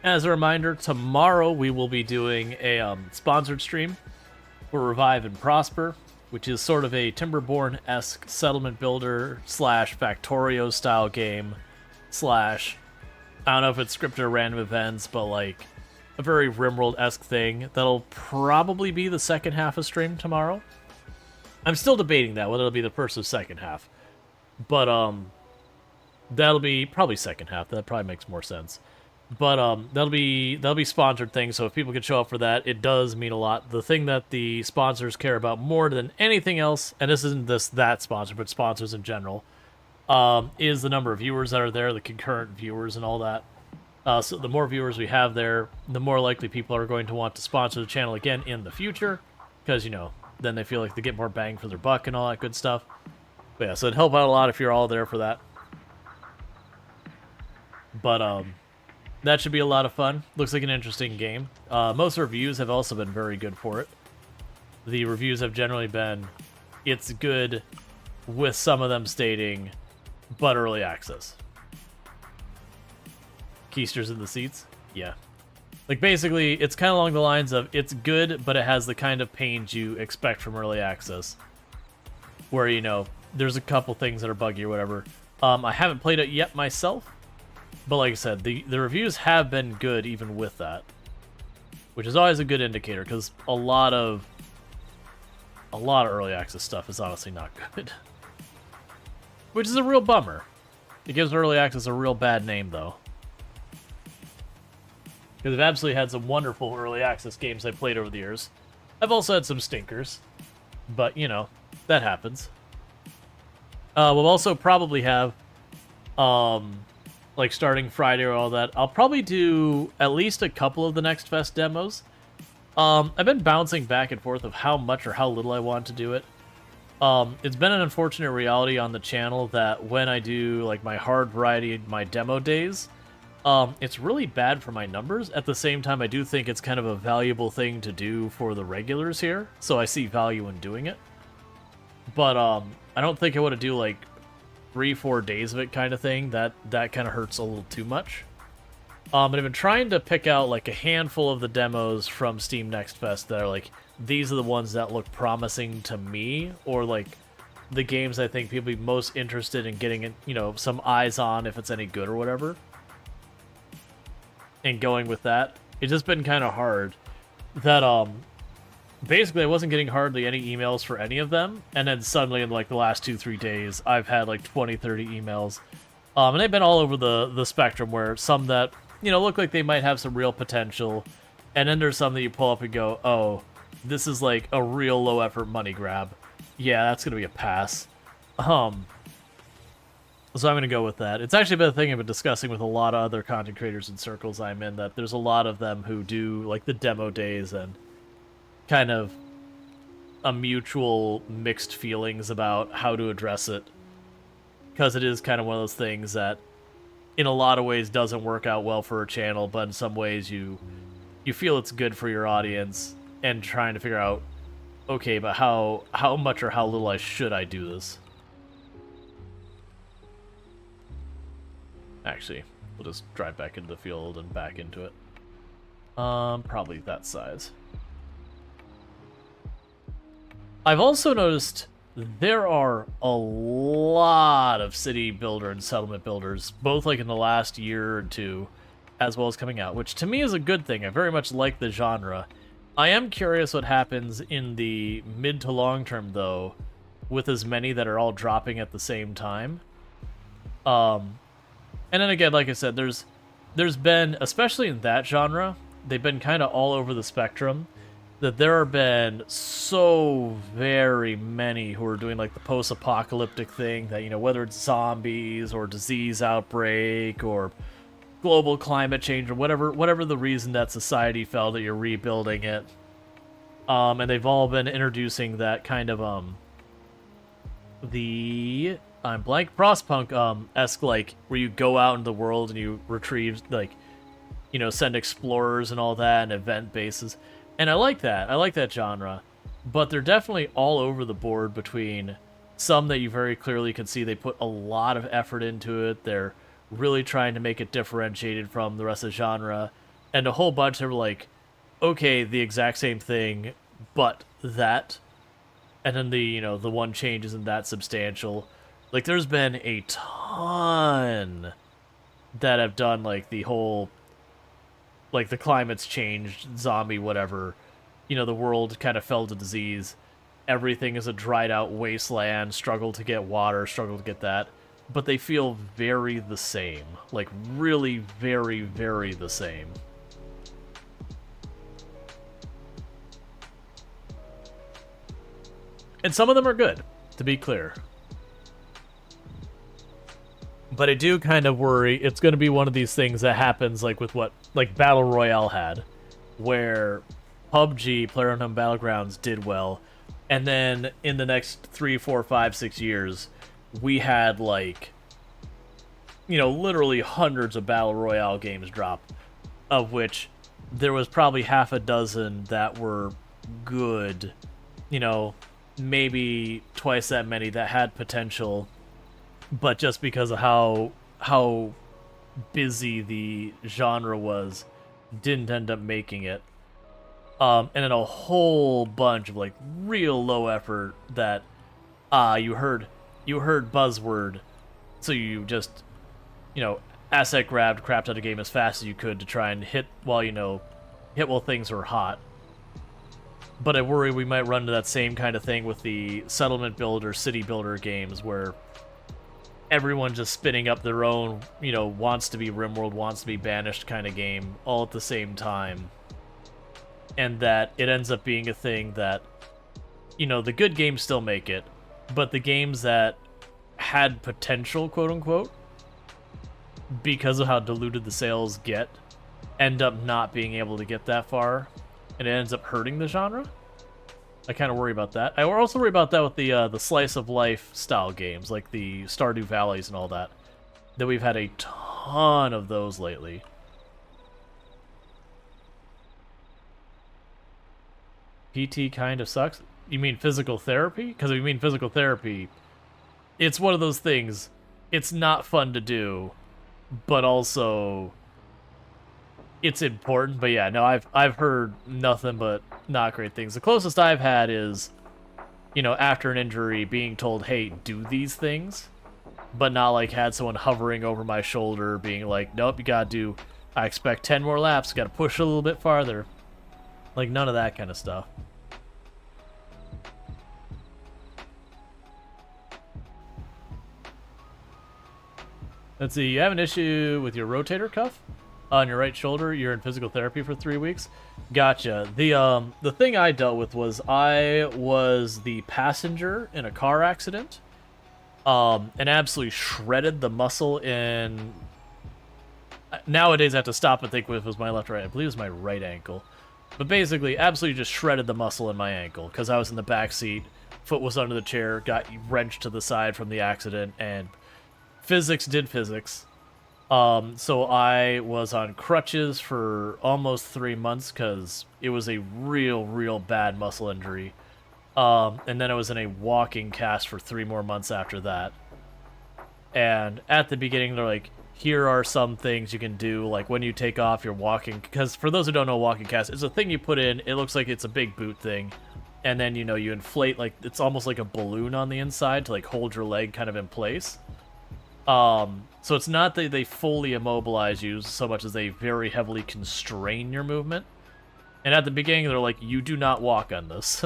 As a reminder, tomorrow we will be doing a sponsored stream for Revive and Prosper, which is sort of a Timberborn-esque settlement builder slash Factorio style game slash, I don't know if it's scripted or random events, but like a very Rimworld-esque thing that'll probably be the second half of stream tomorrow. I'm still debating that, whether it'll be the first or second half. But that'll be probably second half. That probably makes more sense. But that'll be sponsored things, so if people can show up for that, it does mean a lot. The thing that the sponsors care about more than anything else, and this isn't that sponsor, but sponsors in general, is the number of viewers that are there, the concurrent viewers and all that. So the more viewers we have there, the more likely people are going to want to sponsor the channel again in the future, because, you know, then they feel like they get more bang for their buck and all that good stuff. But yeah, so it'd help out a lot if you're all there for that. But that should be a lot of fun. Looks like an interesting game. Most reviews have also been very good for it. The reviews have generally been, it's good, with some of them stating, but early access. Keisters in the seats? Yeah. Like, basically, it's kind of along the lines of, it's good, but it has the kind of pains you expect from early access. Where, you know, there's a couple things that are buggy or whatever. I haven't played it yet myself. But like I said, the reviews have been good even with that, which is always a good indicator, because a lot of early access stuff is honestly not good, which is a real bummer. It gives early access a real bad name, though, because I've absolutely had some wonderful early access games I've played over the years. I've also had some stinkers, but you know, that happens. We'll also probably have like starting Friday or all that, I'll probably do at least a couple of the Next Fest demos. I've been bouncing back and forth of how much or how little I want to do it. It's been an unfortunate reality on the channel that when I do like my hard variety, my demo days, it's really bad for my numbers. At the same time, I do think it's kind of a valuable thing to do for the regulars here, so I see value in doing it. But I don't think I want to do like 3-4 days of it kind of thing. That kind of hurts a little too much. But I've been trying to pick out like a handful of the demos from Steam Next Fest that are like, these are the ones that look promising to me, or like the games I think people be most interested in getting, you know, some eyes on if it's any good or whatever. And going with that, it's just been kind of hard. That basically I wasn't getting hardly any emails for any of them, and then suddenly in like the last 2-3 days I've had like 20-30 emails, and they've been all over the spectrum, where some that, you know, look like they might have some real potential, and then there's some that you pull up and go, oh, this is like a real low effort money grab. Yeah, that's gonna be a pass. So I'm gonna go with that. It's actually been a thing I've been discussing with a lot of other content creators in circles I'm in, that there's a lot of them who do like the demo days and kind of a mutual mixed feelings about how to address it, because it is kind of one of those things that in a lot of ways doesn't work out well for a channel, but in some ways you feel it's good for your audience, and trying to figure out, okay, but how much or how little should I do this? Actually, we'll just drive back into the field and back into it. Probably that size. I've also noticed there are a lot of city builder and settlement builders, both like in the last year or two, as well as coming out, which to me is a good thing. I very much like the genre. I am curious what happens in the mid to long term, though, with as many that are all dropping at the same time. And then again, like I said, there's been, especially in that genre, they've been kind of all over the spectrum, that there have been so very many who are doing like the post-apocalyptic thing that, you know, whether it's zombies or disease outbreak or global climate change or whatever the reason that society felt that you're rebuilding it. And they've all been introducing that kind of I'm blank Frostpunk esque, like where you go out in the world and you retrieve, like, you know, send explorers and all that and event bases. And I like that. I like that genre. But they're definitely all over the board, between some that you very clearly can see they put a lot of effort into it. They're really trying to make it differentiated from the rest of the genre. And a whole bunch that were like, okay, the exact same thing, but that. And then the, you know, the one change isn't that substantial. Like, there's been a ton that have done, like, the whole, like, the climate's changed, zombie, whatever. You know, the world kind of fell to disease. Everything is a dried out wasteland, struggle to get water, struggle to get that. But they feel very the same. Like, really very, very the same. And some of them are good, to be clear. But I do kind of worry it's going to be one of these things that happens like with what like Battle Royale had, where PUBG, PlayerUnknown Battlegrounds, did well, and then in the next 3, 4, 5, 6 years, we had, like, you know, literally hundreds of Battle Royale games drop, of which there was probably half a dozen that were good, you know, maybe twice that many that had potential, but just because of how busy the genre was, didn't end up making it. And then a whole bunch of like real low effort that you heard buzzword, so you just, you know, asset grabbed, crapped out a game as fast as you could to try and hit while things were hot. But I worry we might run into that same kind of thing with the settlement builder, city builder games, where everyone just spinning up their own, you know, wants to be RimWorld, wants to be Banished kind of game, all at the same time. And that it ends up being a thing that, you know, the good games still make it, but the games that had potential, quote-unquote, because of how diluted the sales get, end up not being able to get that far, and it ends up hurting the genre. I kind of worry about that. I also worry about that with the slice of life style games, like the Stardew Valleys and all that. That we've had a ton of those lately. PT kind of sucks. You mean physical therapy? Because if you mean physical therapy, it's one of those things. It's not fun to do, but also it's important. But yeah, no, I've heard nothing but not great things. The closest I've had is, you know, after an injury being told, hey, do these things, but not like had someone hovering over my shoulder being like, nope, you gotta do, I expect 10 more laps, gotta push a little bit farther. Like, none of that kind of stuff. Let's see, you have an issue with your rotator cuff on your right shoulder. You're in physical therapy for 3 weeks. Gotcha. The thing I dealt with was I was the passenger in a car accident, and absolutely shredded the muscle in. Nowadays I have to stop and think if it was my left or right. I believe it was my right ankle. But basically, absolutely just shredded the muscle in my ankle because I was in the back seat, foot was under the chair, got wrenched to the side from the accident, and physics did physics. So I was on crutches for almost 3 months because it was a real bad muscle injury. And then I was in a walking cast for 3 more months after that. And at the beginning, they're like, here are some things you can do, like when you take off your walking, because for those who don't know, walking cast, it's a thing you put in, it looks like it's a big boot thing, and then, you know, you inflate, like, it's almost like a balloon on the inside to, like, hold your leg kind of in place. So it's not that they fully immobilize you so much as they very heavily constrain your movement. And at the beginning, they're like, you do not walk on this.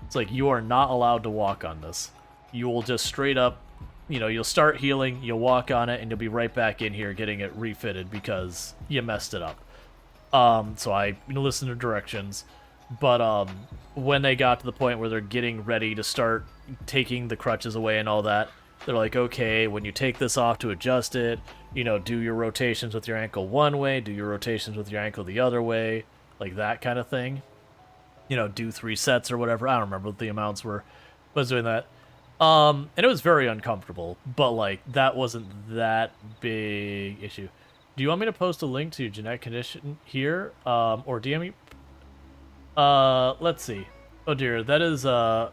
It's like, you are not allowed to walk on this. You will just straight up, you know, you'll start healing, you'll walk on it, and you'll be right back in here getting it refitted because you messed it up. So I listened to directions. But when they got to the point where they're getting ready to start taking the crutches away and all that, they're like, okay, when you take this off to adjust it, you know, do your rotations with your ankle one way, do your rotations with your ankle the other way, like that kind of thing. You know, do 3 sets or whatever. I don't remember what the amounts were. But I was doing that. And it was very uncomfortable, but, like, that wasn't that big issue. Do you want me to post a link to your genetic condition here? Or DM me? Let's see. Oh dear, that is,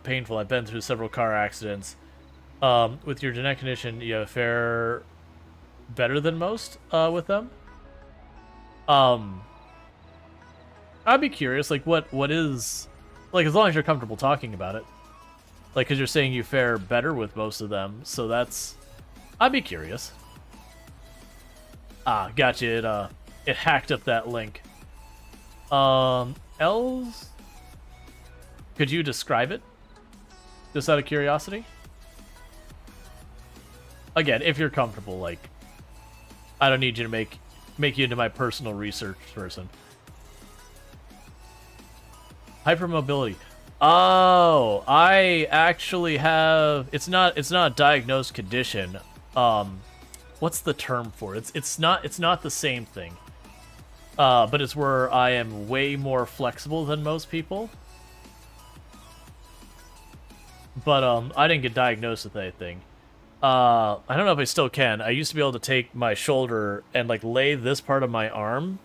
painful. I've been through several car accidents. With your genetic condition, you fare better than most, with them. I'd be curious, like, what is... Like, as long as you're comfortable talking about it. Like, because you're saying you fare better with most of them, so that's... I'd be curious. Ah, gotcha, it hacked up that link. Els? Could you describe it? Just out of curiosity? Again, if you're comfortable, like... I don't need you to make you into my personal research person. Hypermobility. Oh, I actually have... It's not a diagnosed condition. What's the term for it? It's not the same thing. But it's where I am way more flexible than most people. But I didn't get diagnosed with anything. I don't know if I still can. I used to be able to take my shoulder and, like, lay this part of my arm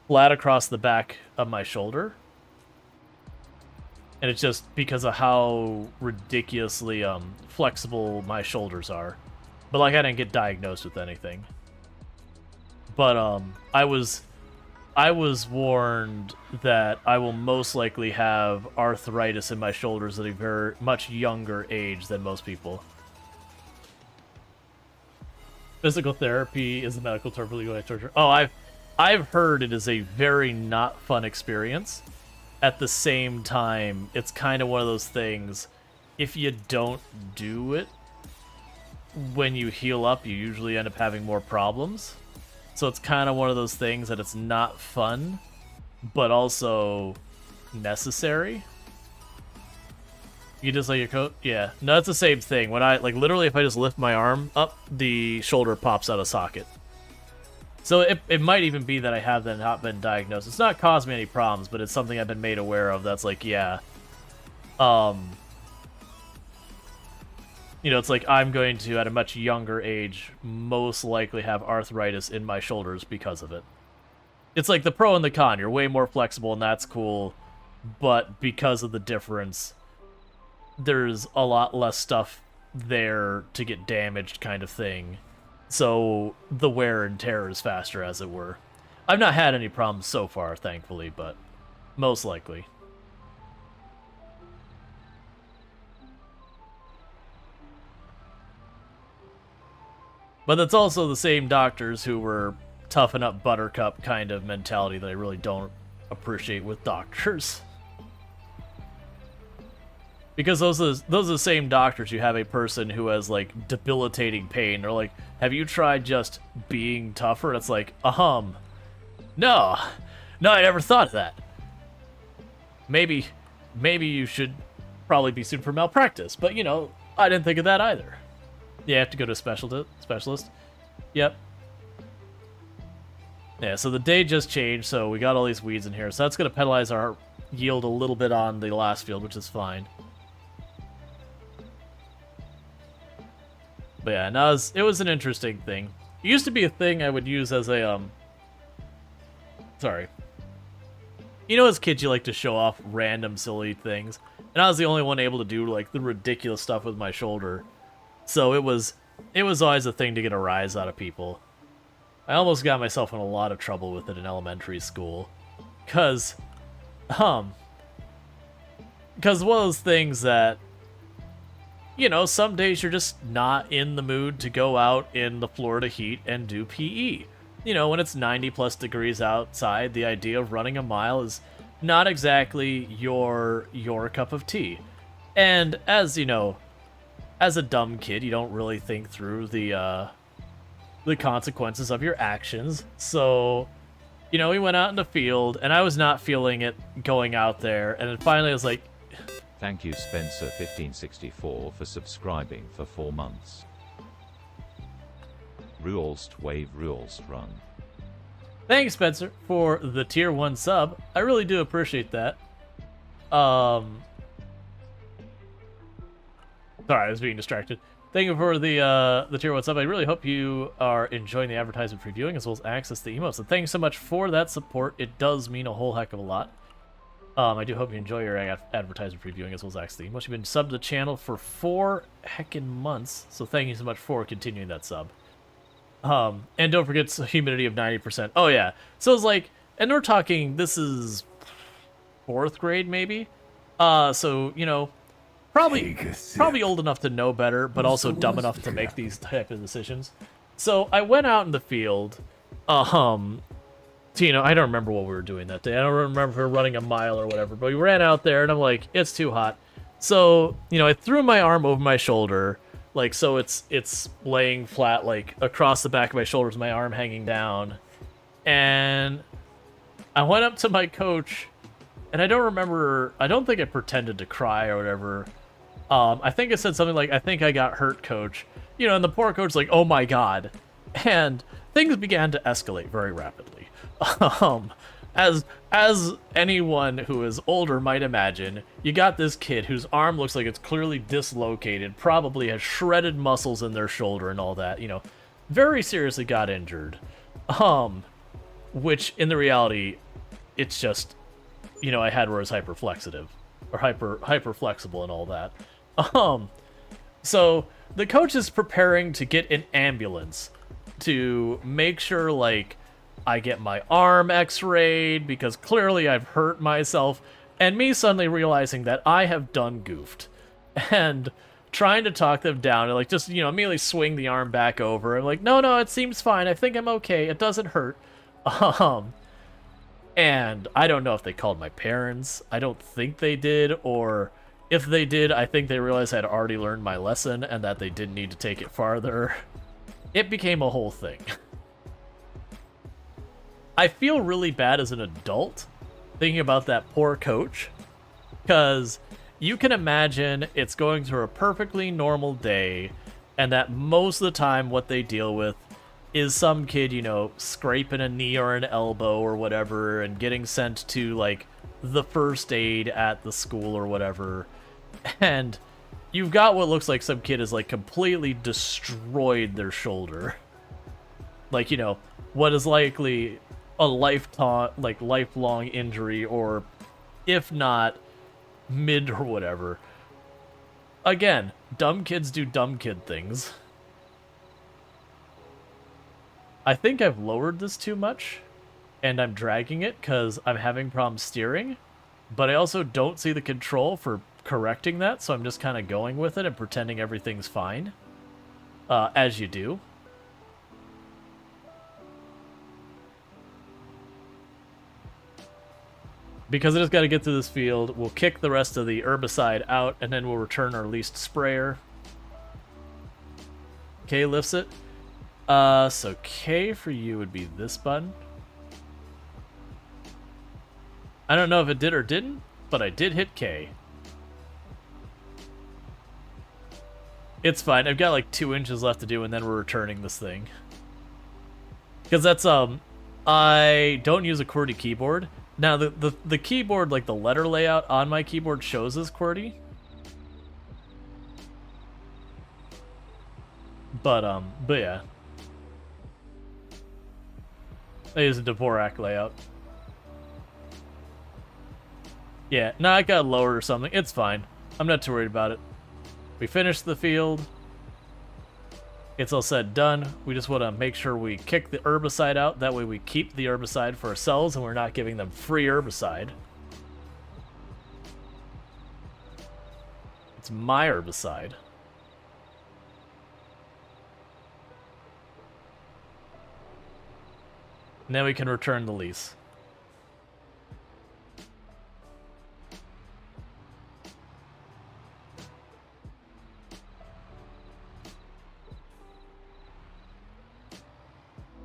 flat across the back of my shoulder. And it's just because of how ridiculously flexible my shoulders are. But, like, I didn't get diagnosed with anything. But I was warned that I will most likely have arthritis in my shoulders at a very much younger age than most people. Physical therapy is the medical term for legalized torture. Oh, I've heard it is a very not fun experience. At the same time, it's kind of one of those things, if you don't do it, when you heal up, you usually end up having more problems. So it's kind of one of those things that it's not fun, but also necessary. You just like your coat? Yeah. No, it's the same thing. When I, like, literally, if I just lift my arm up, the shoulder pops out of socket. So it might even be that I have then not been diagnosed. It's not caused me any problems, but it's something I've been made aware of that's like, yeah. You know, it's like I'm going to, at a much younger age, most likely have arthritis in my shoulders because of it. It's like the pro and the con. You're way more flexible, and that's cool. But because of the difference, there's a lot less stuff there to get damaged kind of thing. So the wear and tear is faster, as it were. I've not had any problems so far, thankfully, but most likely. But it's also the same doctors who were toughen up Buttercup kind of mentality that I really don't appreciate with doctors. Because those are the same doctors who have a person who has, like, debilitating pain. They're like, have you tried just being tougher? And it's like, no. No, I never thought of that. Maybe you should probably be sued for malpractice. But, you know, I didn't think of that either. Yeah, you have to go to a specialist. Yep. Yeah, so the day just changed, so we got all these weeds in here. So that's going to penalize our yield a little bit on the last field, which is fine. But yeah, no, it was an interesting thing. It used to be a thing I would use as a, sorry. You know, as kids, you like to show off random silly things. And I was the only one able to do, like, the ridiculous stuff with my shoulder. So it was always a thing to get a rise out of people. I almost got myself in a lot of trouble with it in elementary school. Because one of those things that, you know, some days you're just not in the mood to go out in the Florida heat and do PE. You know, when it's 90 plus degrees outside, the idea of running a mile is not exactly your cup of tea. And as, you know, as a dumb kid, you don't really think through the consequences of your actions. So, you know, we went out in the field, and I was not feeling it going out there. And then finally I was like, Thank you Spencer1564 for subscribing for 4 months. Rualst wave Rualst run. thanks, Spencer, for the tier 1 sub. I really do appreciate that. Sorry, I was being distracted. Thank you for the tier 1 sub. I really hope you are enjoying the advertisement previewing as well as access to emotes. So thanks so much for that support. It does mean a whole heck of a lot. I do hope you enjoy your advertisement previewing as well as access to emotes. You've been subbed to the channel for 4 heckin' months, so thank you so much for continuing that sub. And don't forget humidity of 90%. Oh yeah. So it's like, and we're talking, this is 4th grade maybe. So, you know, probably old enough to know better, but also dumb enough to make these type of decisions. So I went out in the field, you know, I don't remember what we were doing that day. I don't remember if we were running a mile or whatever, but we ran out there and I'm like, it's too hot. So, you know, I threw my arm over my shoulder, like, so it's laying flat, like, across the back of my shoulders, my arm hanging down. And I went up to my coach, and I don't think I pretended to cry or whatever. I think I said something like, I think I got hurt, coach. You know, and the poor coach's like, oh my god. And things began to escalate very rapidly. As anyone who is older might imagine, you got this kid whose arm looks like it's clearly dislocated, probably has shredded muscles in their shoulder and all that, you know, very seriously got injured. Which in the reality, it's just, you know, I had where it was hyperflexive or hyper flexible and all that. So the coach is preparing to get an ambulance to make sure, like, I get my arm x-rayed because clearly I've hurt myself, and me suddenly realizing that I have done goofed and trying to talk them down and, like, just, you know, immediately swing the arm back over. I'm like, no, it seems fine. I think I'm okay. It doesn't hurt. And I don't know if they called my parents. I don't think they did, or if they did, I think they realized I'd already learned my lesson and that they didn't need to take it farther. It became a whole thing. I feel really bad as an adult thinking about that poor coach, because you can imagine it's going through a perfectly normal day, and that most of the time what they deal with is some kid, you know, scraping a knee or an elbow or whatever and getting sent to, like, the first aid at the school or whatever. And you've got what looks like some kid has, like, completely destroyed their shoulder. Like, you know, what is likely a lifelong injury, or if not mid or whatever. Again, dumb kids do dumb kid things. I think I've lowered this too much, and I'm dragging it because I'm having problems steering, but I also don't see the control for correcting that, so I'm just kind of going with it and pretending everything's fine, as you do. Because I just got to get through this field, we'll kick the rest of the herbicide out, and then we'll return our least sprayer. K lifts it. So K for you would be this button. I don't know if it did or didn't, but I did hit K. It's fine. I've got like 2 inches left to do, and then we're returning this thing. Because that's, I don't use a QWERTY keyboard. Now, the keyboard, like the letter layout on my keyboard shows as QWERTY. But yeah. I use a Dvorak layout. Yeah, no, I got lowered or something. It's fine. I'm not too worried about it. We finished the field. it's all said done. We just want to make sure we kick the herbicide out. That way we keep the herbicide for ourselves and we're not giving them free herbicide. It's my herbicide. And then we can return the lease.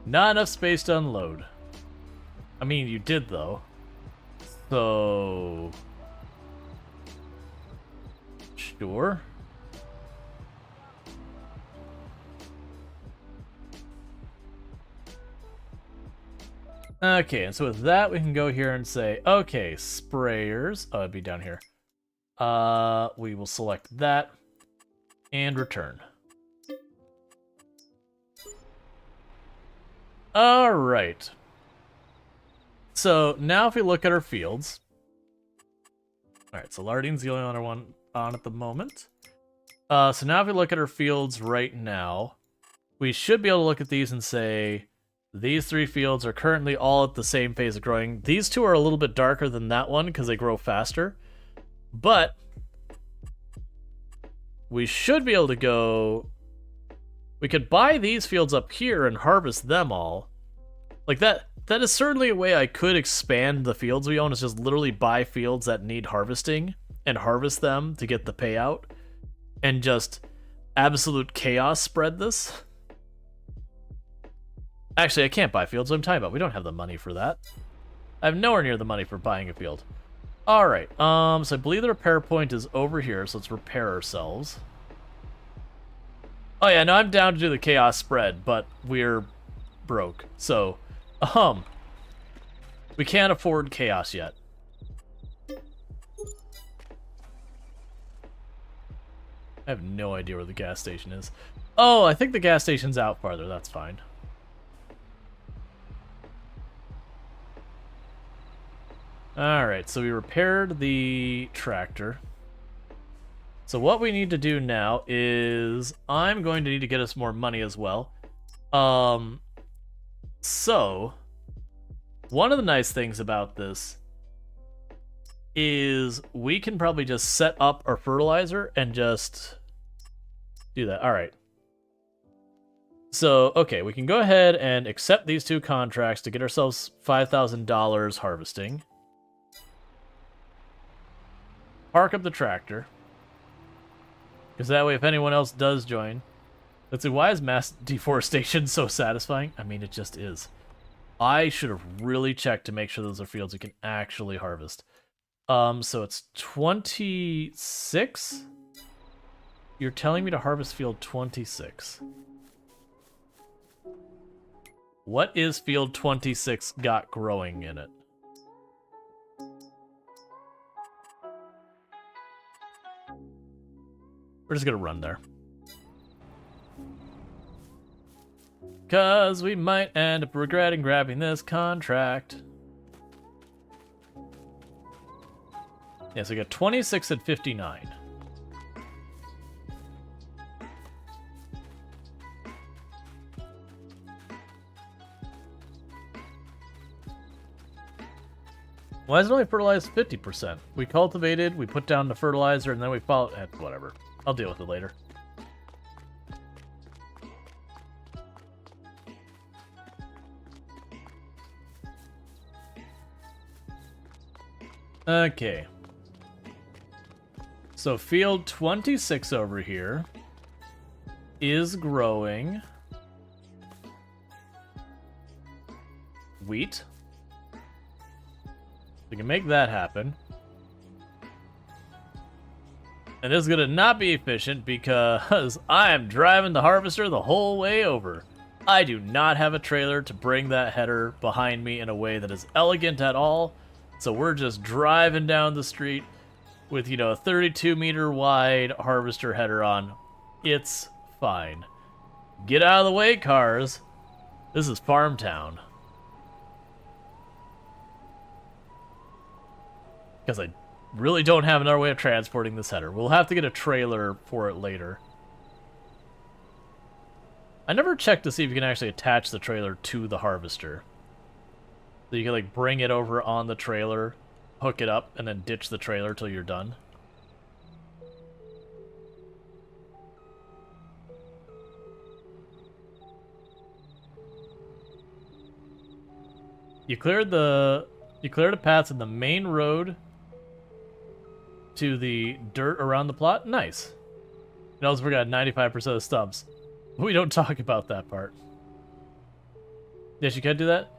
Not enough space to unload. I mean, you did, though. So... Sure. Okay, and so with that, we can go here and say, okay, sprayers. Oh, it'd be down here. We will select that and return. All right. So now if we look at our fields. All right, so Lardine's the only other one on at the moment. So now if we look at our fields right now, we should be able to look at these and say, these 3 fields are currently all at the same phase of growing. These 2 are a little bit darker than that one because they grow faster. But we should be able to go... We could buy these fields up here and harvest them all. Like that is certainly a way I could expand the fields we own, is just literally buy fields that need harvesting and harvest them to get the payout. And just absolute chaos spread this. Actually, I can't buy fields. What I'm talking about. We don't have the money for that. I have nowhere near the money for buying a field. Alright, so I believe the repair point is over here, so let's repair ourselves. Oh yeah, no, I'm down to do the chaos spread, but we're broke. So, we can't afford chaos yet. I have no idea where the gas station is. Oh, I think the gas station's out farther. That's fine. Alright, so we repaired the tractor. So what we need to do now is I'm going to need to get us more money as well. So one of the nice things about this is we can probably just set up our fertilizer and just do that. Alright. So, okay, we can go ahead and accept these 2 contracts to get ourselves $5,000 harvesting. Park up the tractor. Because that way, if anyone else does join... Let's see, why is mass deforestation so satisfying? I mean, it just is. I should have really checked to make sure those are fields we can actually harvest. So it's 26? You're telling me to harvest field 26. What is field 26 got growing in it? We're just gonna run there. Cause we might end up regretting grabbing this contract. Yeah, so we got 26 and 59. Why is it only fertilized 50%? We cultivated, we put down the fertilizer, and then we followed... whatever. I'll deal with it later. Okay. So field 26 over here is growing wheat. We can make that happen. And this is going to not be efficient because I am driving the harvester the whole way over. I do not have a trailer to bring that header behind me in a way that is elegant at all. So we're just driving down the street with, you know, a 32-meter wide harvester header on. It's fine. Get out of the way, cars. This is Farm Town. Because I really don't have another way of transporting this header. We'll have to get a trailer for it later. I never checked to see if you can actually attach the trailer to the harvester. So you can like bring it over on the trailer, hook it up, and then ditch the trailer till you're done. You cleared a path in the main road to the dirt around the plot. Nice. You also forgot 95% of the stumps. We don't talk about that part. Yes, you can do that?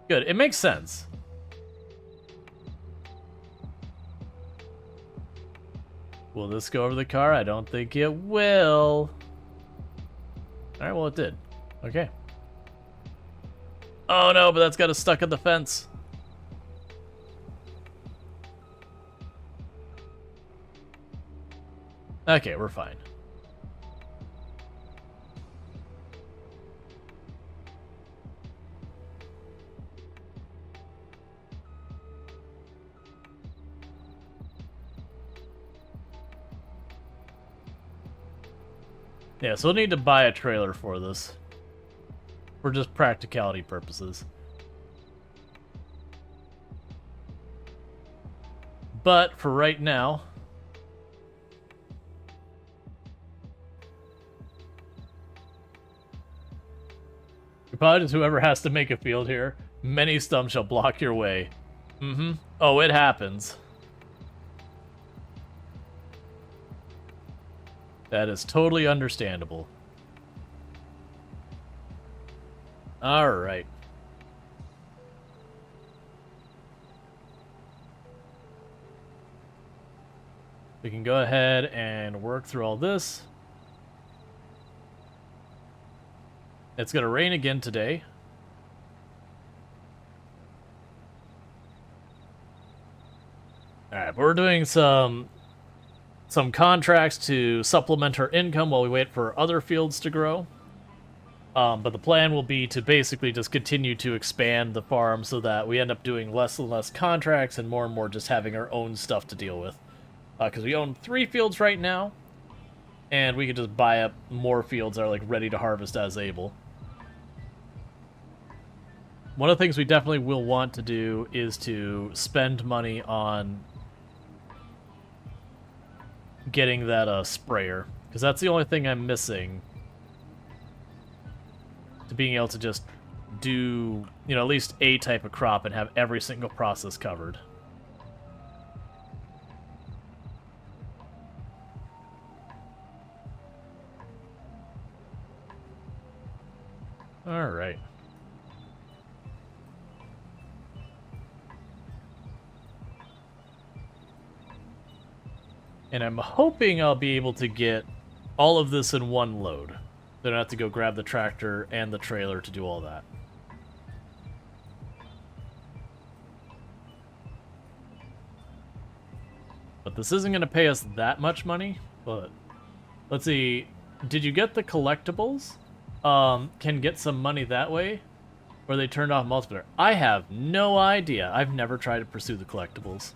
Good. It makes sense. Will this go over the car? I don't think it will. Alright, well it did. Okay. Oh no, but that's got us stuck in the fence. Okay, we're fine. Yeah, so we'll need to buy a trailer for this. For just practicality purposes. But for right now, apologies whoever has to make a field here. Many stumps shall block your way. Mm-hmm. Oh, it happens. That is totally understandable. Alright. We can go ahead and work through all this. It's going to rain again today. Alright, but we're doing some contracts to supplement our income while we wait for other fields to grow. But the plan will be to basically just continue to expand the farm so that we end up doing less and less contracts and more just having our own stuff to deal with. Because we own 3 fields right now, and we can just buy up more fields that are like ready to harvest as able. One of the things we definitely will want to do is to spend money on getting that sprayer, because that's the only thing I'm missing to being able to just do, you know, at least a type of crop and have every single process covered. All right. And I'm hoping I'll be able to get all of this in one load. Then I have to go grab the tractor and the trailer to do all that. But this isn't going to pay us that much money. But let's see. Did you get the collectibles? Can get some money that way? Or they turned off multiplayer? I have no idea. I've never tried to pursue the collectibles.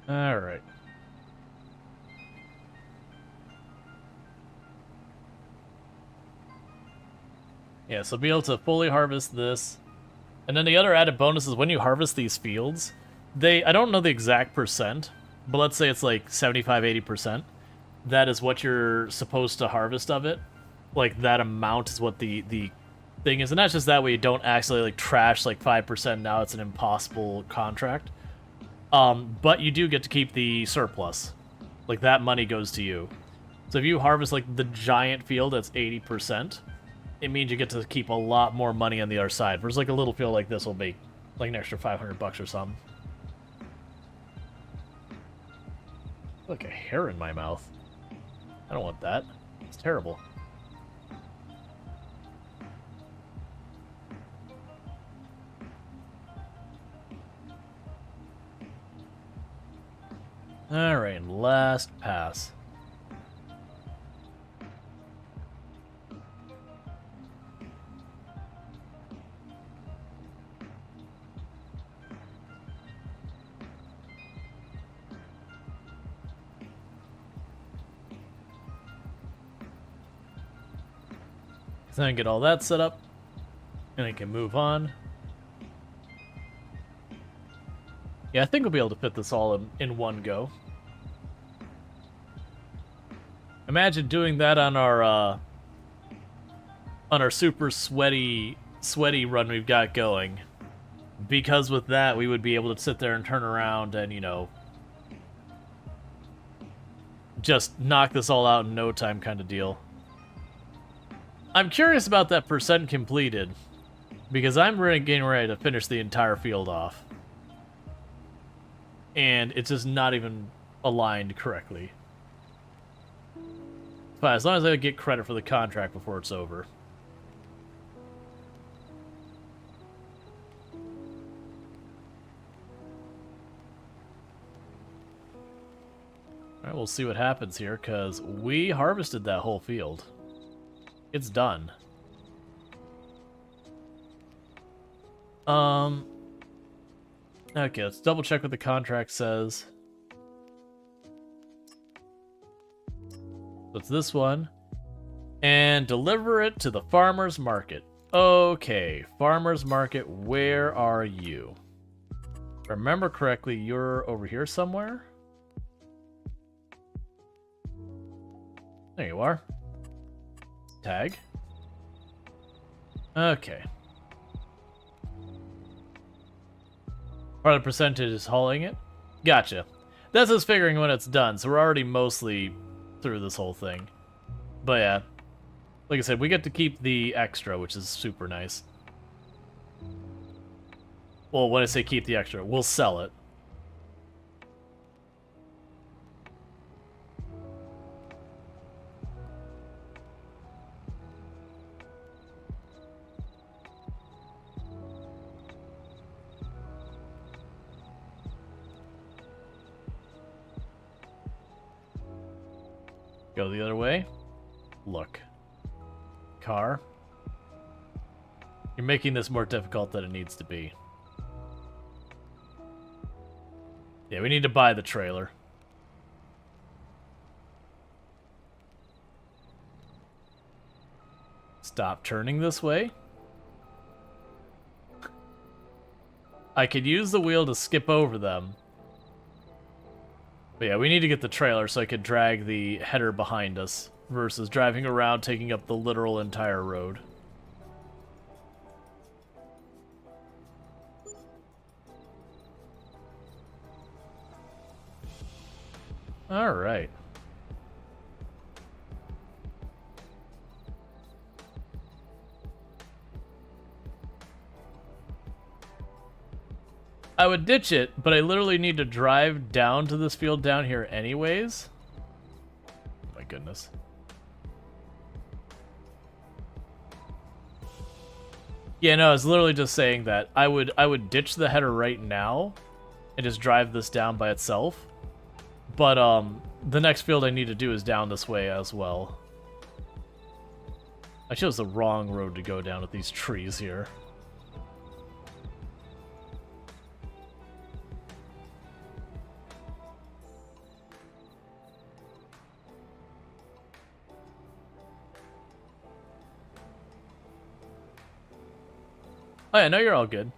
All right. Yeah, so be able to fully harvest this. And then the other added bonus is when you harvest these fields, I don't know the exact percent, but let's say it's like 75-80%. That is what you're supposed to harvest of it. Like, that amount is what the thing is. And that's just that way you don't actually, like, trash, like, 5%. Now it's an impossible contract. But you do get to keep the surplus. Like, that money goes to you. So if you harvest, like, the giant field that's 80%, it means you get to keep a lot more money on the other side. Whereas, like, a little field like this will make, like, an extra $500 or something. Like a hair in my mouth. I don't want that. It's terrible. Alright, last pass. Then get all that set up, and I can move on. Yeah, I think we'll be able to fit this all in one go. Imagine doing that on our super sweaty run we've got going. Because with that, we would be able to sit there and turn around and, you know, just knock this all out in no time kind of deal. I'm curious about that percent completed, because I'm really getting ready to finish the entire field off. And it's just not even aligned correctly. But as long as I get credit for the contract before it's over. Alright, we'll see what happens here, because we harvested that whole field. It's done. Okay, let's double check what the contract says. So it's this one. And deliver it to the farmer's market. Okay, farmer's market, where are you? If I remember correctly, you're over here somewhere? There you are. Tag. Okay. Part of the percentage is hauling it? Gotcha. That's us figuring when it's done, so we're already mostly through this whole thing. But yeah, like I said, we get to keep the extra, which is super nice. Well, when I say keep the extra, we'll sell it. Go the other way. Look. Car. You're making this more difficult than it needs to be. Yeah, we need to buy the trailer. Stop turning this way. I could use the wheel to skip over them. But yeah, we need to get the trailer so I could drag the header behind us versus driving around taking up the literal entire road. Alright. I would ditch it, but I literally need to drive down to this field down here anyways. Oh my goodness. Yeah, no, I was literally just saying that I would ditch the header right now and just drive this down by itself. But the next field I need to do is down this way as well. I chose the wrong road to go down with these trees here. Oh yeah, no, you're all good.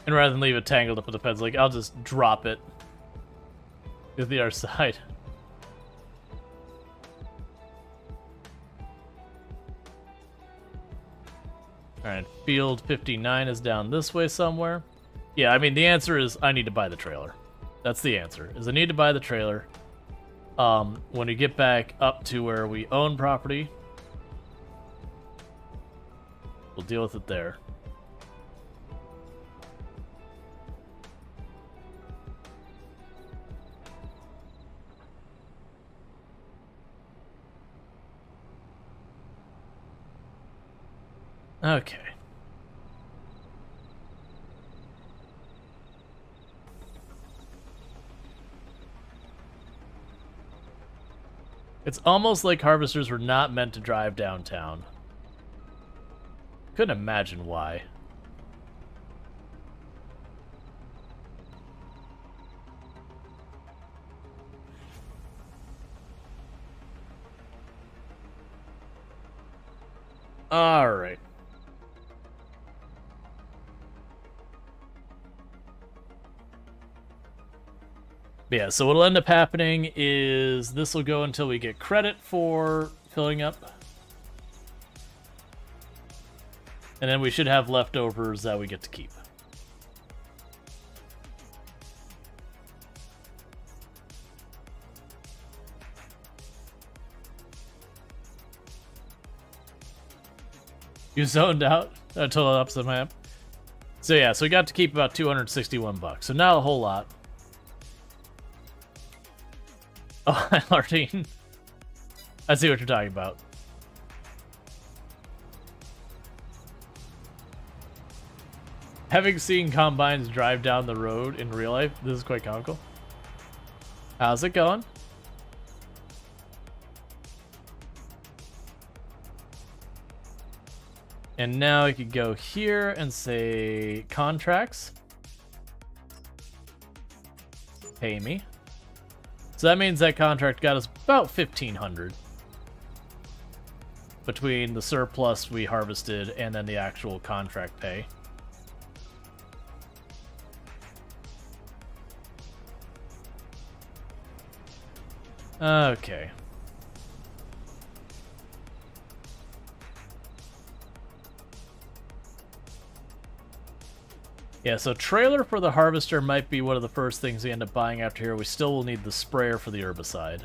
And rather than leave it tangled up with the fence, like, I'll just drop it to the other side. Alright, field 59 is down this way somewhere. Yeah, I mean, the answer is I need to buy the trailer. That's the answer, is I need to buy the trailer. When we get back up to where we own property, we'll deal with it there. Okay. It's almost like harvesters were not meant to drive downtown. Couldn't imagine why. All right. Yeah, so what'll end up happening is this will go until we get credit for filling up. And then we should have leftovers that we get to keep. You zoned out? Total ups the map. So yeah, so we got to keep about 261 bucks. So not a whole lot. Oh, hi, Lardine. I see what you're talking about. Having seen combines drive down the road in real life, this is quite comical. How's it going? And now I could go here and say contracts. Pay me. So that means that contract got us about 1,500 between the surplus we harvested and then the actual contract pay. Okay. Yeah, so trailer for the harvester might be one of the first things we end up buying after here. We still will need the sprayer for the herbicide.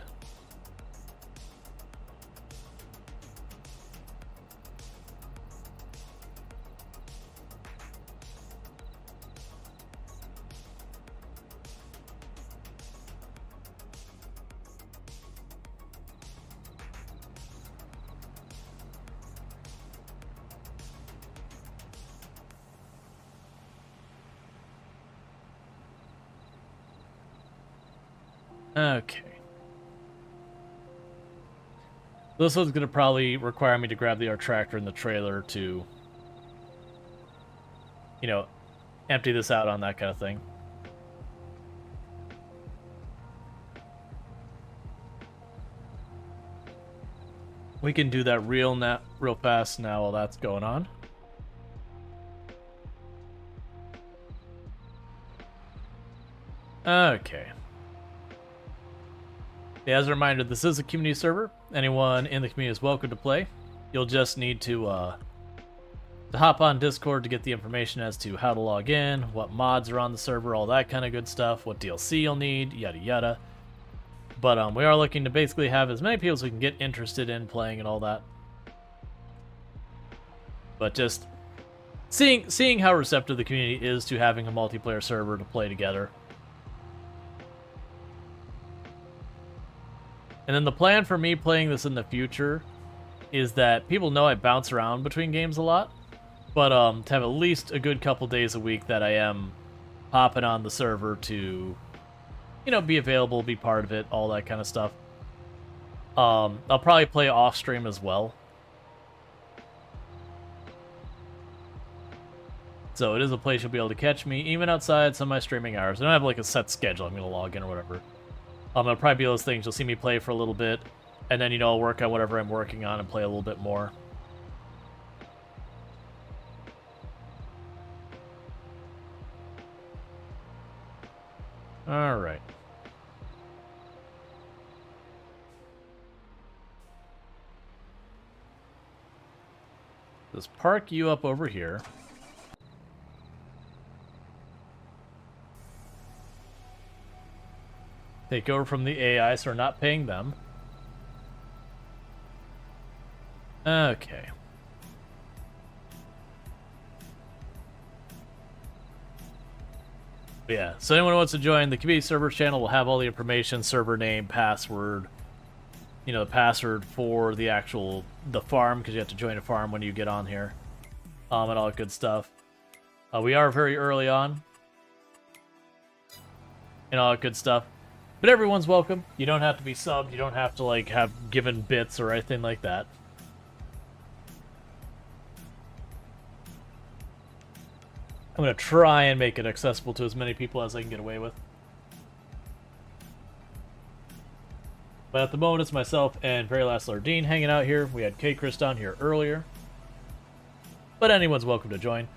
Okay. This one's going to probably require me to grab the tractor and the trailer to, you know, empty this out on that kind of thing. We can do that real fast now while that's going on. Okay. Yeah, as a reminder, this is a community server. Anyone in the community is welcome to play. You'll just need to hop on Discord to get the information as to how to log in, what mods are on the server, all that kind of good stuff, what DLC you'll need, yada yada. But we are looking to basically have as many people as we can get interested in playing and all that. But just seeing how receptive the community is to having a multiplayer server to play together. And then the plan for me playing this in the future is that people know I bounce around between games a lot, but to have at least a good couple days a week that I am hopping on the server to, you know, be available, be part of it, all that kind of stuff. I'll probably play off stream as well. So it is a place you'll be able to catch me, even outside some of my streaming hours. I don't have like a set schedule I'm going to log in or whatever. It'll probably be those things. You'll see me play for a little bit, and then, you know, I'll work on whatever I'm working on and play a little bit more. All right. Let's park you up over here. Take over from the AI, so we're not paying them. Okay. But yeah, so anyone who wants to join the community server channel will have all the information, server name, password, you know, the password for the farm, because you have to join a farm when you get on here, and all that good stuff. We are very early on, and all that good stuff. But everyone's welcome. You don't have to be subbed. You don't have to, like, have given bits or anything like that. I'm going to try and make it accessible to as many people as I can get away with. But at the moment, it's myself and Very Last Lardine hanging out here. We had K-Chris down here earlier. But anyone's welcome to join.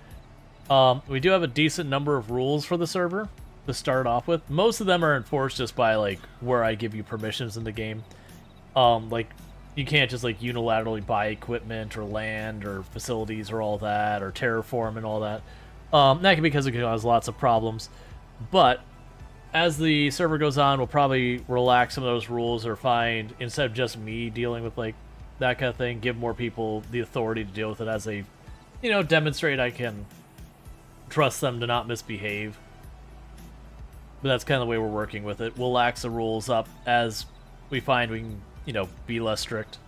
We do have a decent number of rules for the server to start off with. Most of them are enforced just by, like, where I give you permissions in the game. Like, you can't just, like, unilaterally buy equipment or land or facilities or all that, or terraform and all that. That can be because it can cause lots of problems. But as the server goes on, we'll probably relax some of those rules, or find, instead of just me dealing with, like, that kind of thing, give more people the authority to deal with it as they, you know, demonstrate I can trust them to not misbehave. But that's kind of the way we're working with it. We'll lax the rules up as we find we can, you know, be less strict.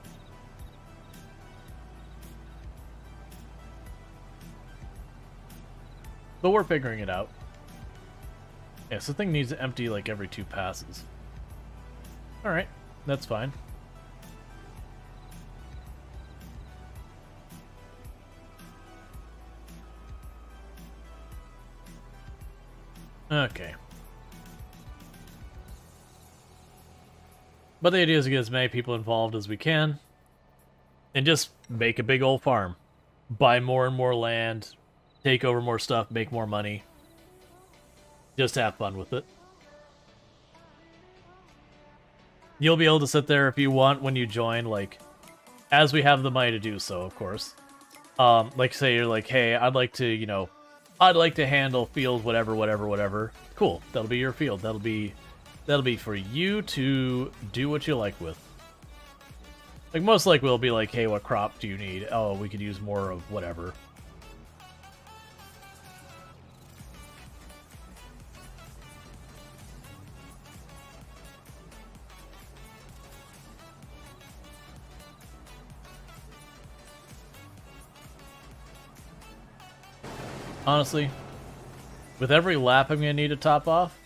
But we're figuring it out. Yeah, so the thing needs to empty like every 2 passes. Alright, that's fine. Okay. But the idea is to get as many people involved as we can. And just make a big old farm. Buy more and more land. Take over more stuff, make more money. Just have fun with it. You'll be able to sit there if you want when you join, like, as we have the money to do so, of course. Like, say you're like, hey, I'd like to, you know, I'd like to handle field whatever. Cool, that'll be your field. That'll be for you to do what you like with. Like, most likely we'll be like, hey, what crop do you need? Oh, we could use more of whatever. Honestly, with every lap I'm going to need to top off,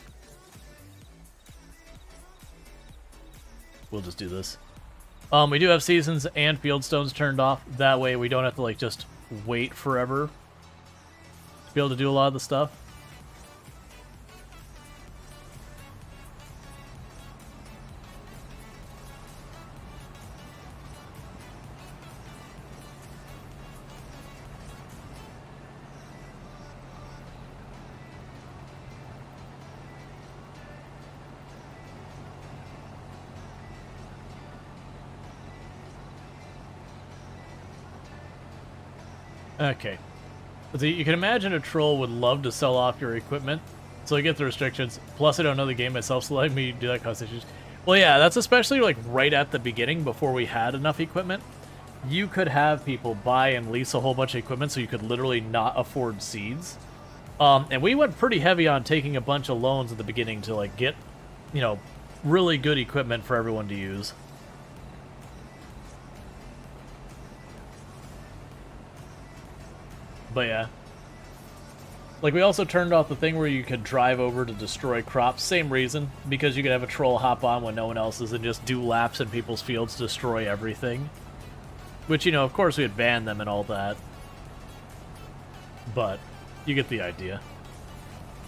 we'll just do this. We do have seasons and field stones turned off. That way we don't have to, like, just wait forever to be able to do a lot of the stuff. Okay. So you can imagine a troll would love to sell off your equipment, so I get the restrictions. Plus, I don't know the game myself, so let me do that cause issues. Well, yeah, that's especially, like, right at the beginning, before we had enough equipment. You could have people buy and lease a whole bunch of equipment, so you could literally not afford seeds. And we went pretty heavy on taking a bunch of loans at the beginning to, like, get, you know, really good equipment for everyone to use. But yeah. Like, we also turned off the thing where you could drive over to destroy crops. Same reason. Because you could have a troll hop on when no one else is and just do laps in people's fields to destroy everything. Which, you know, of course we would ban them and all that. But you get the idea.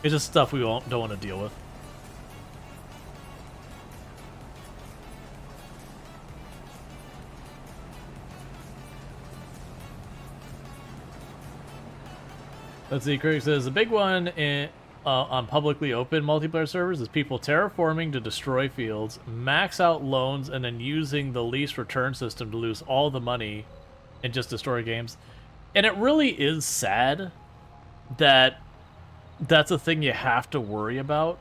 It's just stuff we don't want to deal with. Let's see, Craig says, the big one on publicly open multiplayer servers is people terraforming to destroy fields, max out loans, and then using the lease return system to lose all the money and just destroy games. And it really is sad that that's a thing you have to worry about.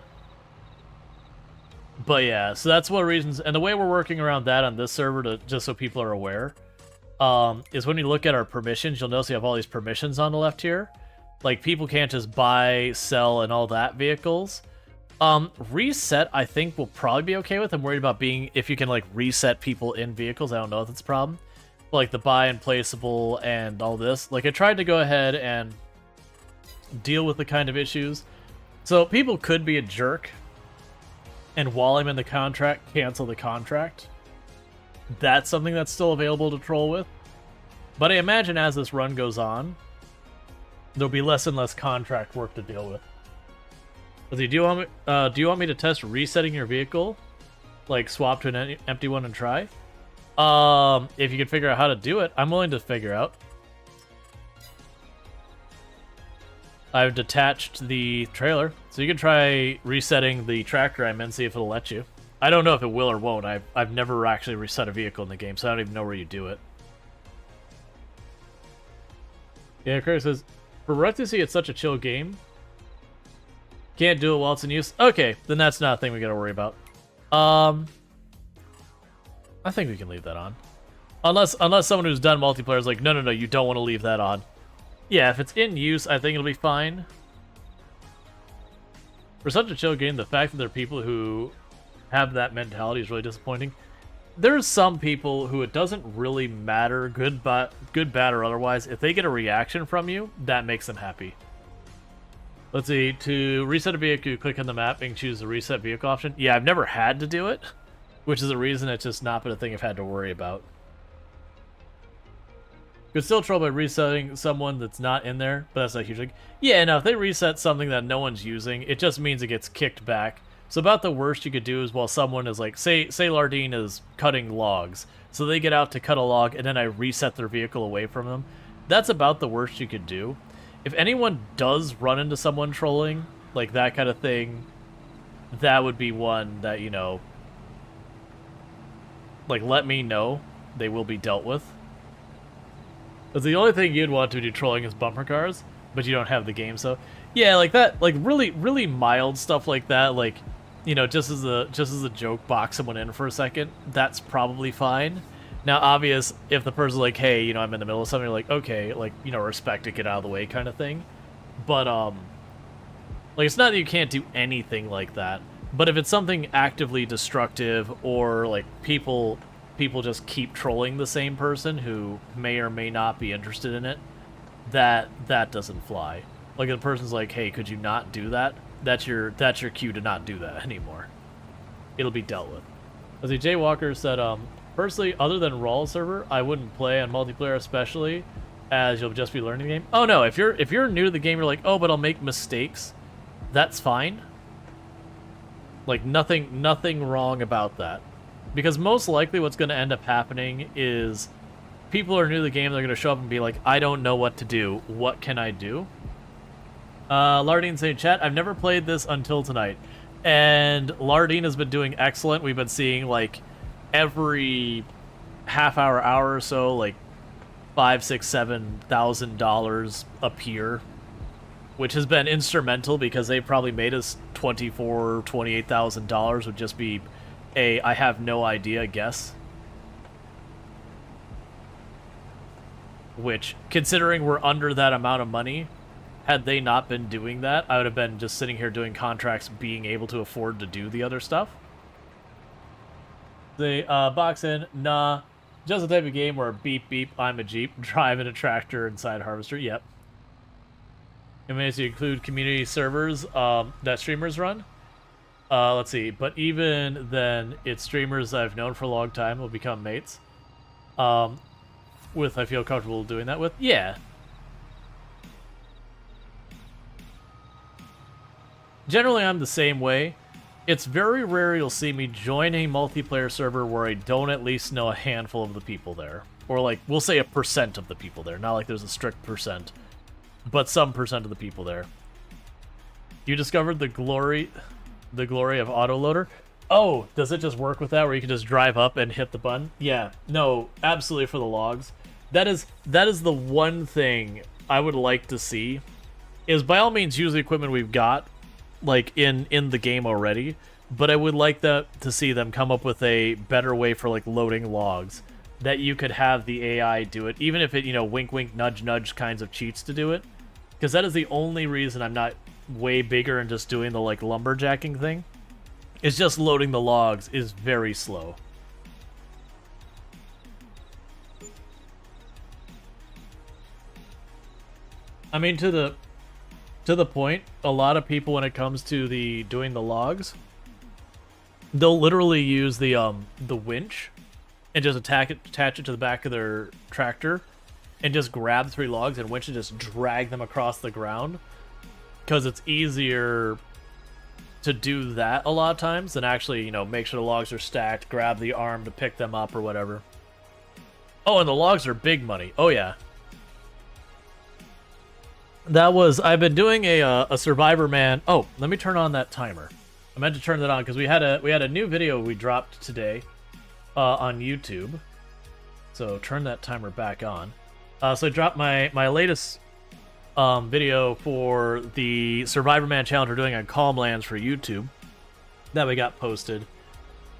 But yeah, so that's one of the reasons, and the way we're working around that on this server, to just so people are aware, is when you look at our permissions, you'll notice we have all these permissions on the left here. Like, people can't just buy, sell, and all that vehicles. Reset, I think, will probably be okay with. I'm worried about being, if you can, like, reset people in vehicles. I don't know if that's a problem. But, like, the buy and placeable and all this. Like, I tried to go ahead and deal with the kind of issues. So, people could be a jerk, and while I'm in the contract, cancel the contract. That's something that's still available to troll with. But I imagine as this run goes on, there'll be less and less contract work to deal with. Do you want me to test resetting your vehicle? Like, swap to an empty one and try? If you can figure out how to do it, I'm willing to figure out. I've detached the trailer, so you can try resetting the tractor I'm in, see if it'll let you. I don't know if it will or won't. I've never actually reset a vehicle in the game, so I don't even know where you do it. Yeah, Craig says, for Rectus, it's such a chill game. Can't do it while it's in use. Okay, then that's not a thing we gotta worry about. I think we can leave that on. Unless someone who's done multiplayer is like, no, you don't want to leave that on. Yeah, if it's in use, I think it'll be fine. For such a chill game, the fact that there are people who have that mentality is really disappointing. There's some people who it doesn't really matter, good, bad, or otherwise. If they get a reaction from you, that makes them happy. Let's see, to reset a vehicle, you click on the map and choose the reset vehicle option. Yeah, I've never had to do it, which is the reason it's just not been a thing I've had to worry about. Could still troll by resetting someone that's not in there, but that's not a huge thing. Yeah, no, if they reset something that no one's using, it just means it gets kicked back. So about the worst you could do is while someone is like, say Lardine is cutting logs, so they get out to cut a log, and then I reset their vehicle away from them. That's about the worst you could do. If anyone does run into someone trolling, like that kind of thing, that would be one that, you know, like, let me know. They will be dealt with. Because the only thing you'd want to do trolling is bumper cars, but you don't have the game, so... Yeah, like that, like, really mild stuff like that, like, you know, just as a joke, box someone in for a second, that's probably fine. Now, obvious, if the person's like, hey, you know, I'm in the middle of something, you're like, okay, like, you know, respect it, get out of the way kind of thing. But, like, it's not that you can't do anything like that, but if it's something actively destructive or, like, people just keep trolling the same person who may or may not be interested in it, that doesn't fly. Like, if the person's like, hey, could you not do that? That's your cue to not do that anymore. It'll be dealt with. As Jay Walker said, personally, other than Rual server, I wouldn't play on multiplayer, especially as you'll just be learning the game. Oh no, if you're new to the game, you're like, oh, but I'll make mistakes. That's fine. Like, nothing wrong about that. Because most likely what's going to end up happening is people are new to the game, they're going to show up and be like, I don't know what to do. What can I do? Lardine saying, chat, I've never played this until tonight. And Lardine has been doing excellent. We've been seeing, like, every half hour or so, like, $5,000, $6,000, $7,000 appear, which has been instrumental because they probably made us $24,000, $28,000 would just be a I have no idea guess. Which, considering we're under that amount of money, had they not been doing that, I would have been just sitting here doing contracts, being able to afford to do the other stuff. They box in, nah, just the type of game where beep beep, I'm a Jeep, driving a tractor inside a harvester. Yep. It means to include community servers that streamers run. Let's see, but even then, it's streamers I've known for a long time will become mates. With I feel comfortable doing that with. Yeah. Generally, I'm the same way. It's very rare you'll see me join a multiplayer server where I don't at least know a handful of the people there. Or, like, we'll say 1% of the people there. Not like there's a strict percent, but some percent of the people there. You discovered the glory of autoloader? Oh, does it just work with that where you can just drive up and hit the button? Yeah, no, absolutely for the logs. that is the one thing I would like to see. Is by all means use the equipment we've got, like in the game already. But I would like to see them come up with a better way for like loading logs, that you could have the AI do it, even if it, you know, wink wink nudge nudge kinds of cheats to do it. Because that is the only reason I'm not way bigger and just doing the like lumberjacking thing. It's just loading the logs is very slow. I mean, to the point, a lot of people when it comes to the doing the logs, they'll literally use the winch and just attach it to the back of their tractor and just grab 3 logs and winch and just drag them across the ground, because it's easier to do that a lot of times than actually, you know, make sure the logs are stacked, grab the arm to pick them up or whatever. Oh, and the logs are big money. Oh yeah. I've been doing a Survivor Man. Oh, let me turn on that timer. I meant to turn that on because we had a new video we dropped today on YouTube. So turn that timer back on. So I dropped my latest video for the Survivor Man challenge we're doing on Calm Lands for YouTube that we got posted.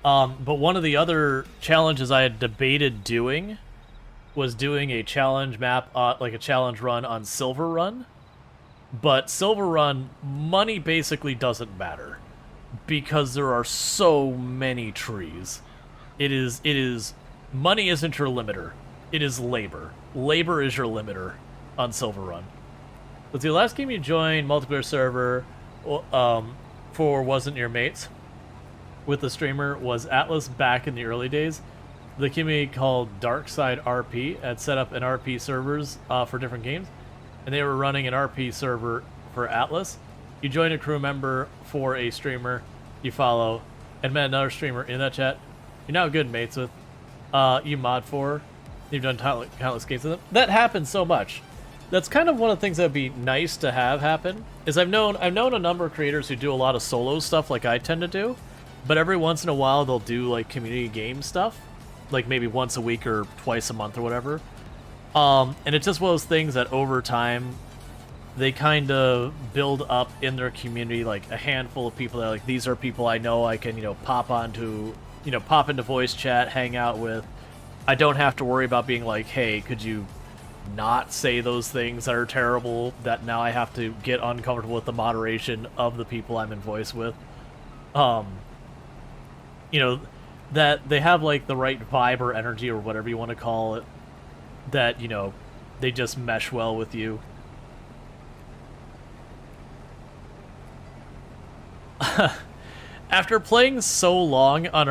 But one of the other challenges I had debated doing was doing a challenge map, like a challenge run on Silver Run. But Silver Run, money basically doesn't matter because there are so many trees. It is money isn't your limiter. It is labor. Labor is your limiter on Silver Run. Let's see, the last game you joined multiplayer server for Wasn't Your Mates with the streamer was Atlas back in the early days. The community called Darkside RP had set up an RP servers for different games, and they were running an RP server for Atlas. You join a crew member for a streamer you follow, and met another streamer in that chat you're now good mates with. You mod for. You've done countless games with them. That happens so much. That's kind of one of the things that would be nice to have happen. Is I've known a number of creators who do a lot of solo stuff like I tend to do, but every once in a while they'll do like community game stuff, like maybe once a week or twice a month or whatever. And it's just one of those things that over time they kind of build up in their community, like a handful of people that are like, these are people I know I can, you know, pop into voice chat, hang out with. I don't have to worry about being like, hey, could you not say those things that are terrible, that now I have to get uncomfortable with the moderation of the people I'm in voice with. You know, that they have like the right vibe or energy or whatever you want to call it, that, you know, they just mesh well with you. After playing so long on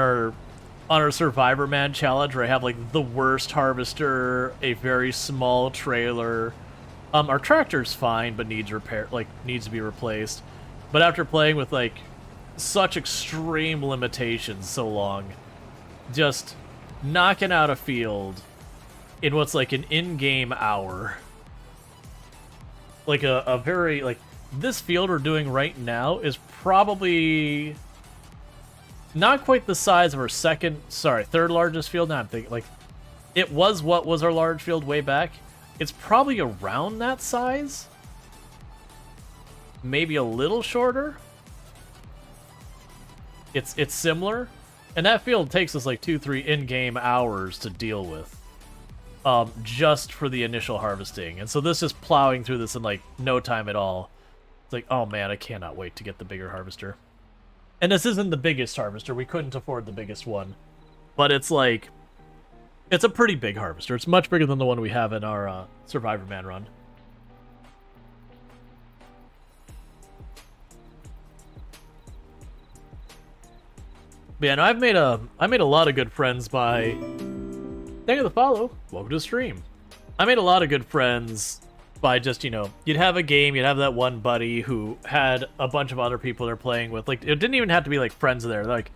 our Survivor Man challenge, where I have like the worst harvester, a very small trailer, our tractor's fine but needs to be replaced. But after playing with like such extreme limitations so long, just knocking out a field in what's like an in-game hour, like a very, like, this field we're doing right now is probably not quite the size of our third largest field. Now I'm thinking, like, it was what was our large field way back. It's probably around that size. Maybe a little shorter. It's similar. And that field takes us like 2-3 in-game hours to deal with. Just for the initial harvesting. And so this is plowing through this in like no time at all. It's like, oh man, I cannot wait to get the bigger harvester. And this isn't the biggest harvester. We couldn't afford the biggest one. But it's like, it's a pretty big harvester. It's much bigger than the one we have in our Survivor Man run. But yeah, no, I made a lot of good friends by... Thank you for the follow. Welcome to the stream. I made a lot of good friends by just, you know, you'd have a game, you'd have that one buddy who had a bunch of other people they're playing with. Like, it didn't even have to be like friends there. Like,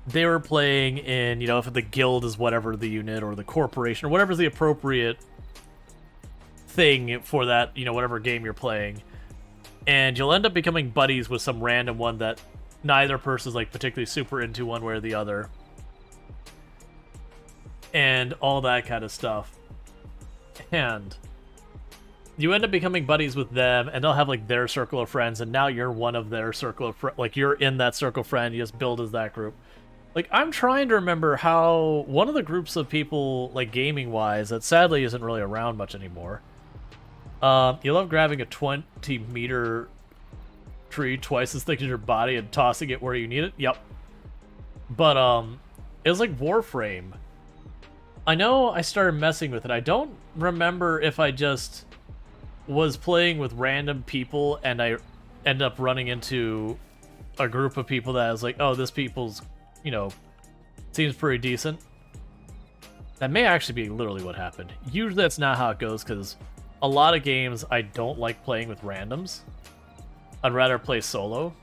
they were playing in, you know, if the guild is whatever the unit or the corporation or whatever's the appropriate thing for that, you know, whatever game you're playing. And you'll end up becoming buddies with some random one that neither person's like particularly super into one way or the other. And all that kind of stuff. and you end up becoming buddies with them, and they'll have like their circle of friends, and now you're one of their circle of friends. Like you're in that circle of friend, you just build as that group. Like I'm trying to remember how one of the groups of people, like gaming wise, that sadly isn't really around much anymore. You love grabbing a 20-meter tree twice as thick as your body and tossing it where you need it. Yep. But it was like Warframe. I know I started messing with it. I don't remember if I just was playing with random people and I ended up running into a group of people that I was like, oh, this people's, you know, seems pretty decent. That may actually be literally what happened. Usually that's not how it goes, because a lot of games I don't like playing with randoms. I'd rather play solo.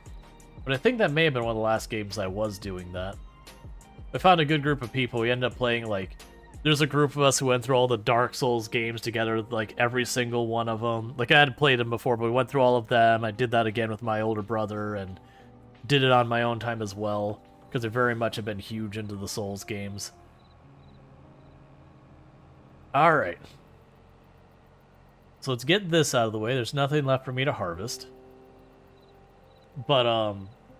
But I think that may have been one of the last games I was doing that. I found a good group of people. We ended up playing, like, there's a group of us who went through all the Dark Souls games together, like every single one of them. Like I had played them before, but we went through all of them. I did that again with my older brother and did it on my own time as well, because I very much have been huge into the Souls games. Alright. So let's get this out of the way. There's nothing left for me to harvest. But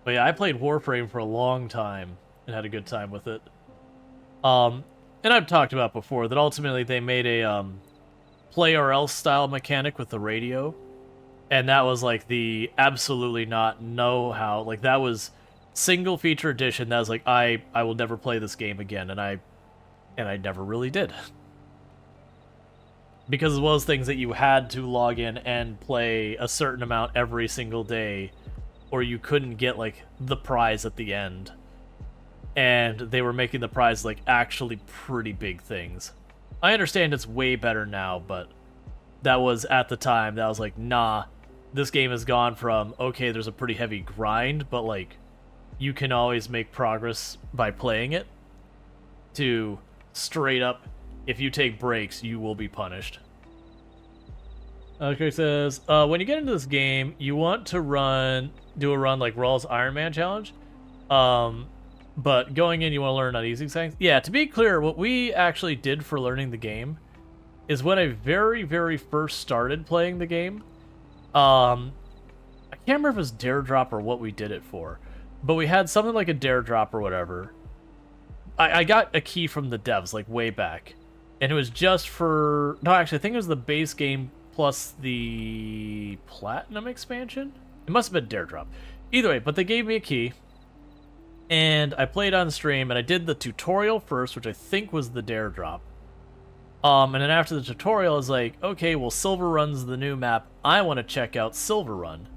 yeah, I played Warframe for a long time and had a good time with it. And I've talked about before that ultimately they made a play or else style mechanic with the radio. And that was like the absolutely not know-how. Like that was single feature edition. That was like, I will never play this game again. And I never really did. Because it was things that you had to log in and play a certain amount every single day, or you couldn't get like the prize at the end. And they were making the prize like actually pretty big things. I understand it's way better now, but that was at the time that was like, nah, this game has gone from, okay, there's a pretty heavy grind, but like you can always make progress by playing it, to straight up, if you take breaks, you will be punished. Okay, says, when you get into this game, you want to do a run like Rual's Iron Man challenge. But going in, you want to learn on easy settings. Yeah, to be clear, what we actually did for learning the game is when I very, very first started playing the game. I can't remember if it was Dare Drop or what we did it for, but we had something like a Dare Drop or whatever. I got a key from the devs, like, way back. And it was just for... No, actually, I think it was the base game plus the Platinum expansion? It must have been Dare Drop. Either way, but they gave me a key. And I played on stream, and I did the tutorial first, which I think was the Dare Drop. And then after the tutorial, I was like, okay, well, Silver Run's the new map. I want to check out Silver Run.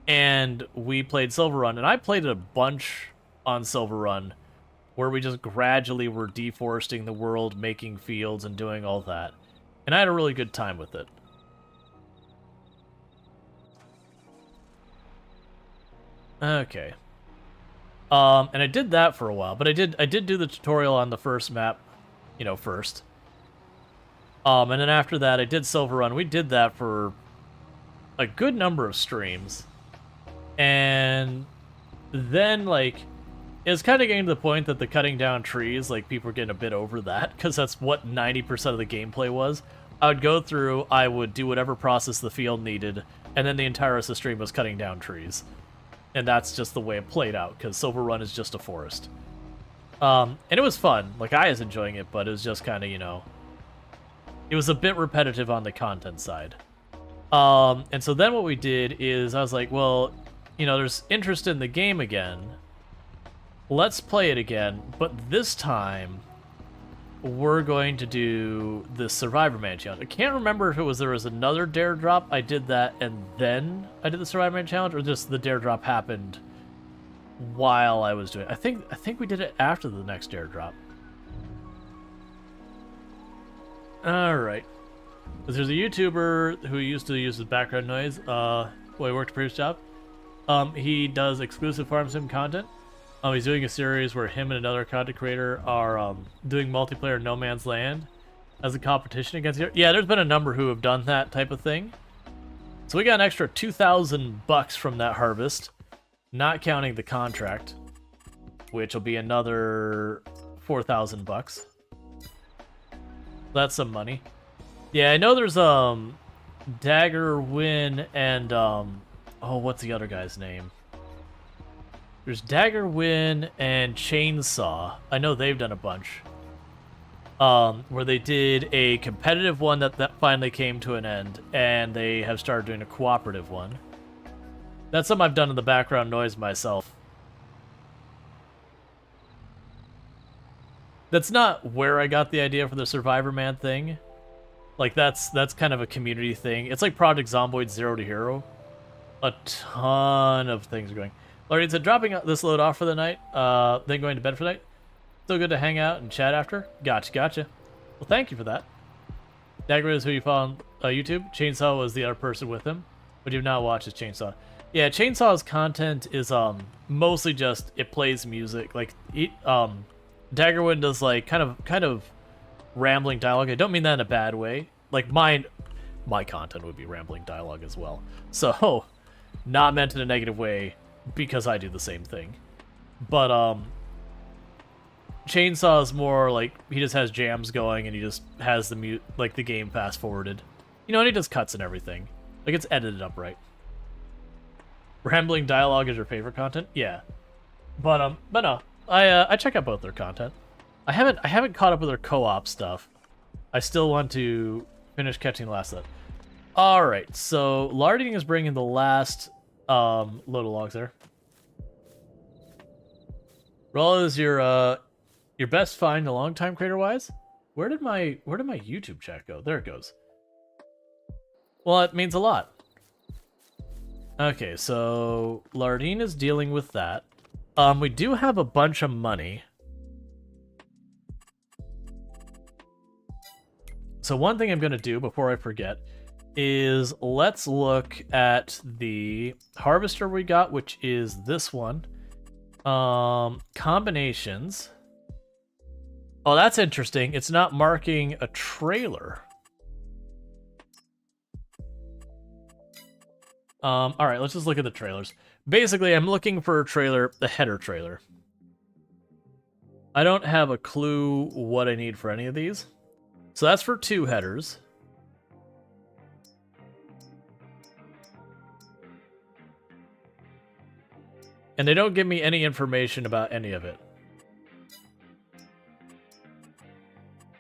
And we played Silver Run, and I played it a bunch on Silver Run, where we just gradually were deforesting the world, making fields, and doing all that. And I had a really good time with it. Okay. And I did that for a while, but I did do the tutorial on the first map, you know, first. And then after that, I did Silver Run. We did that for a good number of streams. And then, like, it was kind of getting to the point that the cutting down trees, like, people were getting a bit over that, because that's what 90% of the gameplay was. I would go through, I would do whatever process the field needed, and then the entire rest of the stream was cutting down trees. And that's just the way it played out, because Silver Run is just a forest. And it was fun. Like, I was enjoying it, but it was just kind of, you know... It was a bit repetitive on the content side. And so then what we did is, I was like, well, you know, there's interest in the game again. Let's play it again, but this time, we're going to do the Survivor Man challenge. I can't remember if there was another Dare Drop. I did that, and then I did the Survivor Man challenge, or just the Dare Drop happened while I was doing it. I think we did it after the next Dare Drop. Alright. There's a YouTuber who used to use the background noise. Well, he worked a previous job. He does exclusive farm sim content. He's doing a series where him and another content creator are doing multiplayer No Man's Land as a competition against each other. Yeah, there's been a number who have done that type of thing. So we got an extra $2,000 from that harvest, not counting the contract, which will be another $4,000. That's some money. Yeah, I know there's Dagger, Win, and oh, what's the other guy's name? There's Dagger, Win, and Chainsaw. I know they've done a bunch. Where they did a competitive one that finally came to an end, and they have started doing a cooperative one. That's something I've done in the background noise myself. That's not where I got the idea for the Survivor Man thing. Like, that's kind of a community thing. It's like Project Zomboid Zero to Hero. A ton of things are going. Larry said, dropping this load off for the night, then going to bed for the night. Still good to hang out and chat after? Gotcha. Well, thank you for that. Dagger is who you follow on YouTube. Chainsaw was the other person with him, but you have not watched his Chainsaw. Yeah, Chainsaw's content is mostly just it plays music. Like Daggerwind does like kind of rambling dialogue. I don't mean that in a bad way. Like my content would be rambling dialogue as well. So not meant in a negative way because I do the same thing. But Chainsaw is more like he just has jams going and he just has the the game fast forwarded. You know, and he does cuts and everything. Like it's edited up right. Rambling dialogue is your favorite content? Yeah. But no. I check out both their content. I haven't caught up with their co-op stuff. I still want to finish catching the last set. Alright, so Larding is bringing the last load of logs there. Rual is your best find a long time creator wise? Where did my YouTube chat go? There it goes. Well, it means a lot. Okay, so Lardine is dealing with that. We do have a bunch of money. So one thing I'm going to do before I forget is let's look at the harvester we got, which is this one. Combinations. Oh, that's interesting. It's not marking a trailer. All right, let's just look at the trailers. Basically, I'm looking for a trailer, the header trailer. I don't have a clue what I need for any of these. So that's for 2 headers. And they don't give me any information about any of it.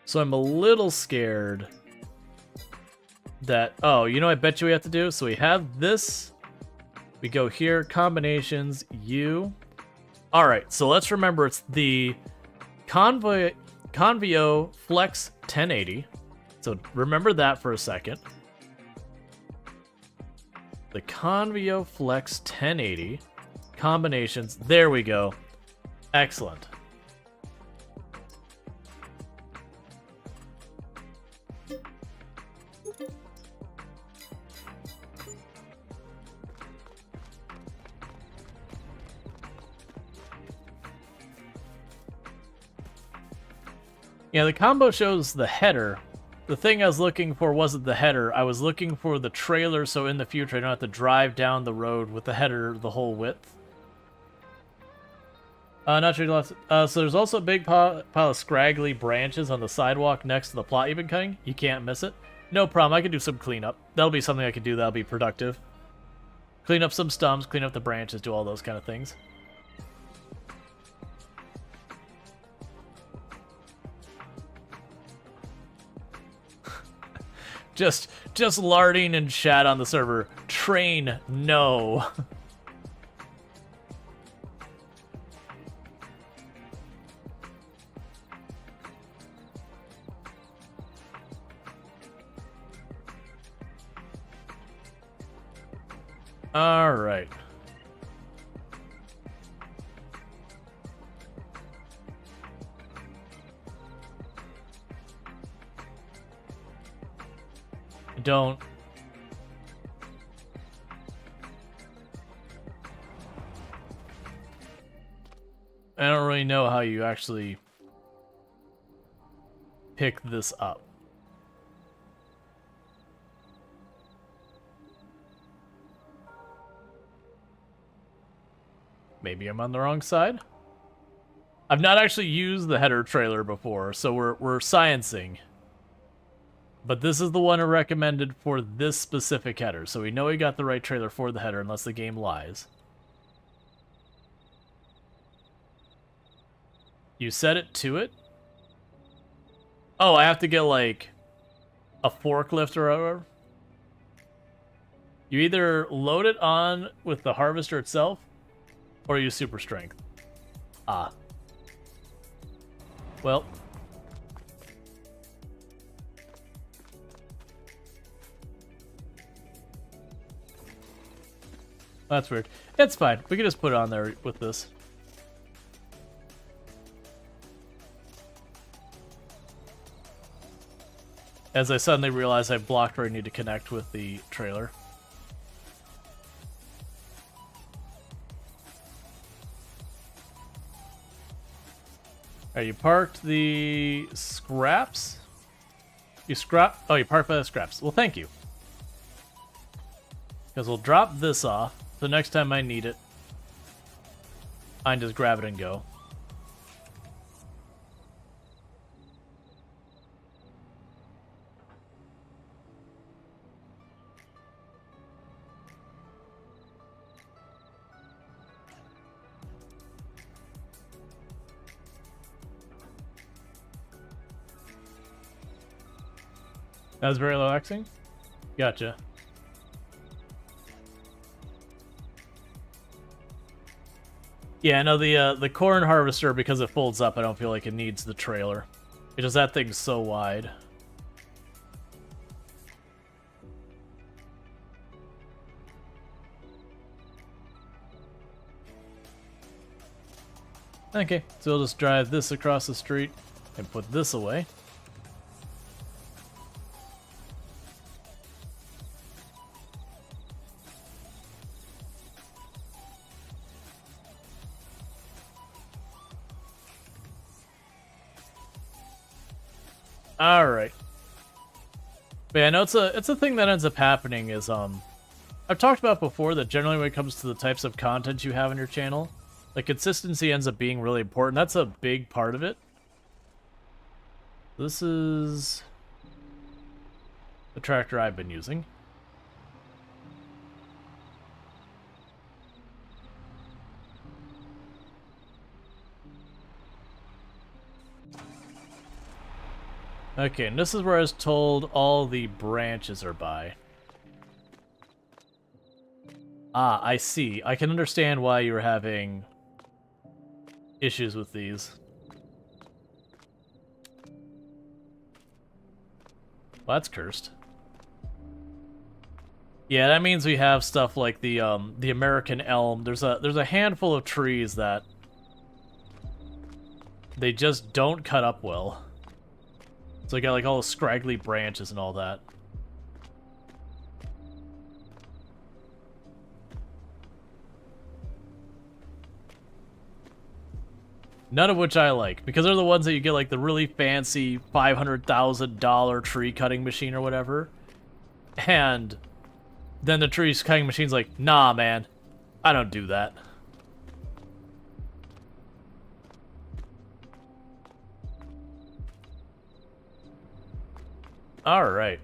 So I'm a little scared that, oh, you know what I bet you we have to do? So we have this. We go here, combinations, U. All right, so let's remember it's the Convio Flex 1080. So remember that for a second. The Convio Flex 1080. Combinations. There we go. Excellent. Yeah, the combo shows the header. The thing I was looking for wasn't the header. I was looking for the trailer, so in the future I don't have to drive down the road with the header the whole width. Not sure. So there's also a big pile of scraggly branches on the sidewalk next to the plot you've been cutting. You can't miss it. No problem. I can do some cleanup. That'll be something I can do. That'll be productive. Clean up some stumps, clean up the branches, do all those kind of things. just larding and chat on the server. Train, no. All right. I don't really know how you actually pick this up. Maybe I'm on the wrong side. I've not actually used the header trailer before, so we're sciencing. But this is the one I recommended for this specific header, so we know we got the right trailer for the header unless the game lies. You set it to it? Oh, I have to get, like, a forklift or whatever? You either load it on with the harvester itself, or use super strength. Ah. Well. That's weird. It's fine. We can just put it on there with this. As I suddenly realize I blocked where I need to connect with the trailer. Alright, you parked the scraps? You Oh, you parked by the scraps. Well, thank you. Because we'll drop this off. The next time I need it, I can just grab it and go. That was very relaxing? Gotcha. Yeah, no, the corn harvester, because it folds up, I don't feel like it needs the trailer. Because that thing's so wide. Okay, so we'll just drive this across the street and put this away. All right. But yeah, no, it's a thing that ends up happening is I've talked about before that generally when it comes to the types of content you have on your channel, like consistency ends up being really important. That's a big part of it. This is the tractor I've been using. Okay, and this is where I was told all the branches are by. Ah, I see. I can understand why you were having issues with these. Well, that's cursed. Yeah, that means we have stuff like the American elm. There's a handful of trees that they just don't cut up well. So I got like all the scraggly branches and all that. None of which I like, because they're the ones that you get like the really fancy $500,000 tree cutting machine or whatever. And then the tree cutting machine's like, nah, man, I don't do that. All right.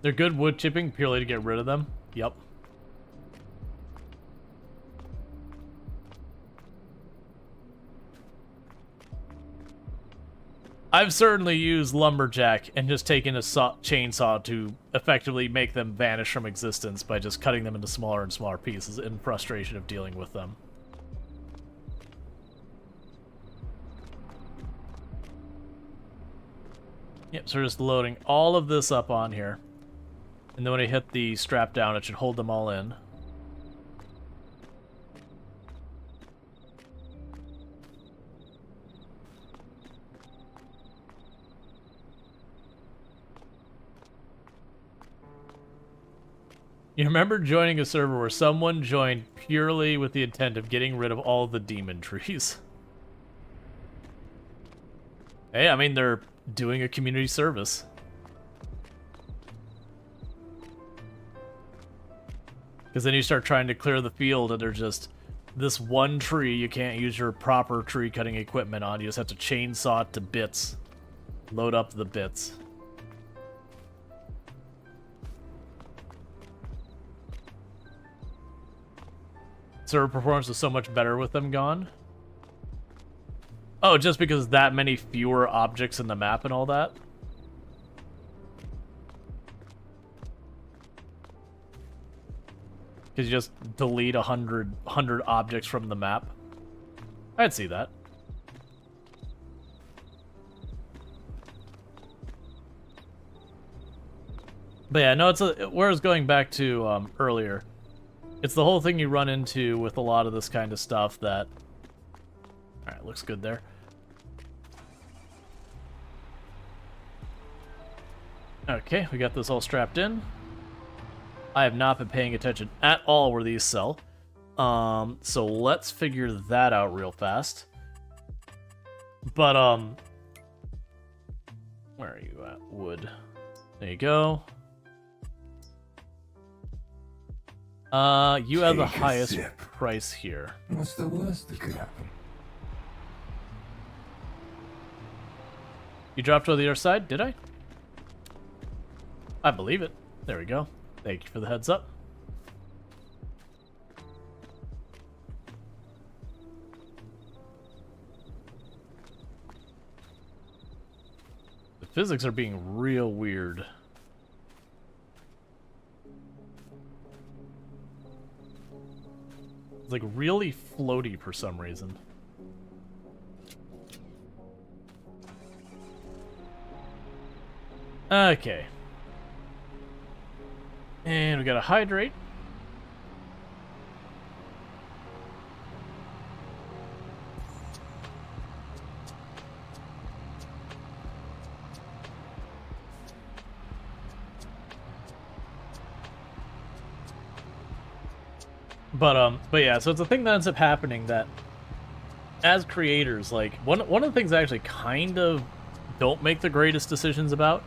They're good wood chipping purely to get rid of them. Yep. I've certainly used lumberjack and just taken a chainsaw to effectively make them vanish from existence by just cutting them into smaller and smaller pieces in frustration of dealing with them. Yep, so we're just loading all of this up on here. And then when I hit the strap down, it should hold them all in. You remember joining a server where someone joined purely with the intent of getting rid of all the demon trees? Hey, I mean, they're doing a community service. Because then you start trying to clear the field and there's just this one tree you can't use your proper tree cutting equipment on. You just have to chainsaw it to bits. Load up the bits. Server performance is so much better with them gone. Oh, just because that many fewer objects in the map and all that? Because you just delete 100 objects from the map. I'd see that. But yeah, no, where I was going back to earlier. It's the whole thing you run into with a lot of this kind of stuff that... Alright, looks good there. Okay, we got this all strapped in. I have not been paying attention at all where these sell. So let's figure that out real fast. But, where are you at? Wood. There you go. You have the Take a highest sip. price here. What's the worst that could happen? You dropped to the other side, did I? I believe it. There we go. Thank you for the heads up. The physics are being real weird. It's like really floaty for some reason. Okay. And we gotta hydrate. But yeah, so it's a thing that ends up happening that as creators, like one of the things I actually kind of don't make the greatest decisions about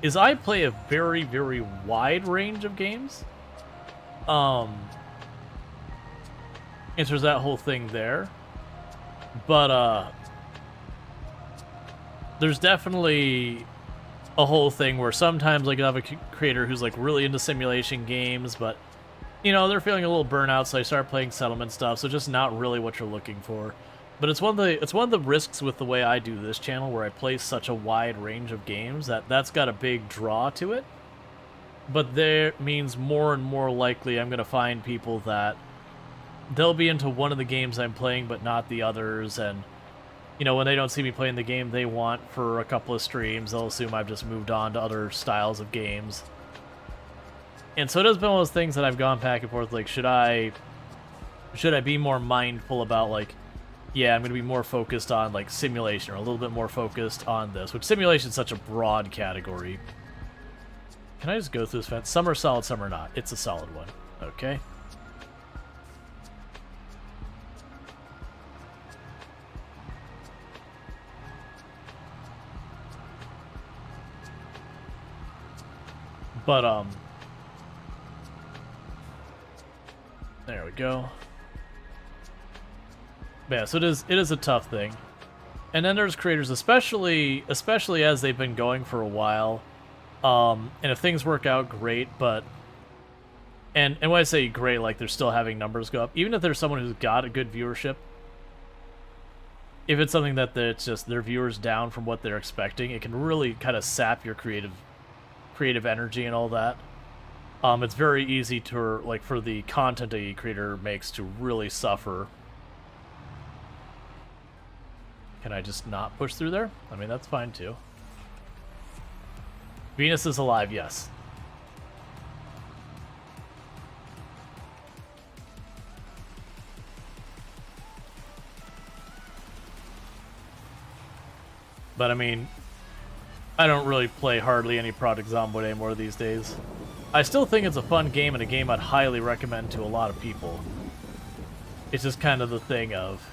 is I play a very, very wide range of games. And there's that whole thing there. But there's definitely a whole thing where sometimes like you have a creator who's like really into simulation games, but you know, they're feeling a little burnout, so they start playing settlement stuff, so just not really what you're looking for. But it's one of the risks with the way I do this channel, where I play such a wide range of games, that's got a big draw to it. But there means more and more likely I'm going to find people that they'll be into one of the games I'm playing, but not the others, and you know, when they don't see me playing the game they want for a couple of streams, they'll assume I've just moved on to other styles of games. And so it has been one of those things that I've gone back and forth, like, should I be more mindful about, like, yeah, I'm going to be more focused on, like, simulation, or a little bit more focused on this, which simulation is such a broad category. Can I just go through this fence? Some are solid, some are not. It's a solid one. Okay. But, there we go. Yeah, so it is a tough thing. And then there's creators, especially as they've been going for a while, and if things work out, great, but... And when I say great, like, they're still having numbers go up. Even if there's someone who's got a good viewership, if it's something that it's just their viewers down from what they're expecting, it can really kind of sap your creative energy and all that. It's very easy to, like, for the content a creator makes to really suffer. Can I just not push through there? I mean, that's fine too. Venus is alive, yes. But I mean, I don't really play hardly any Project Zomboid anymore these days. I still think it's a fun game and a game I'd highly recommend to a lot of people. It's just kind of the thing of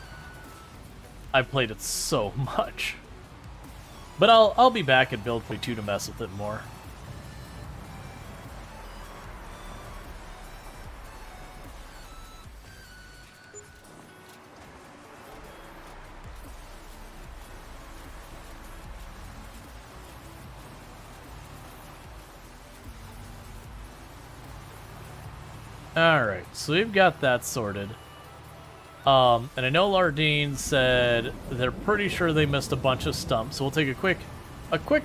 I've played it so much. But I'll be back at Build Play 2 to mess with it more. Alright, so we've got that sorted. And I know Lardine said they're pretty sure they missed a bunch of stumps, so we'll take a quick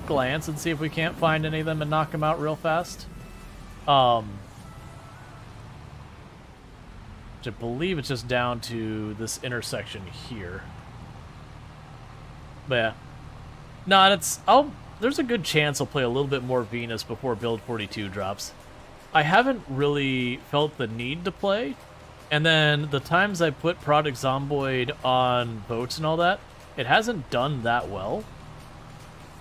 glance and see if we can't find any of them and knock them out real fast. Which I believe it's just down to this intersection here. But yeah. No, there's a good chance I'll play a little bit more Venus before build 42 drops. I haven't really felt the need to play, and then the times I put Product Zomboid on boats and all that, it hasn't done that well.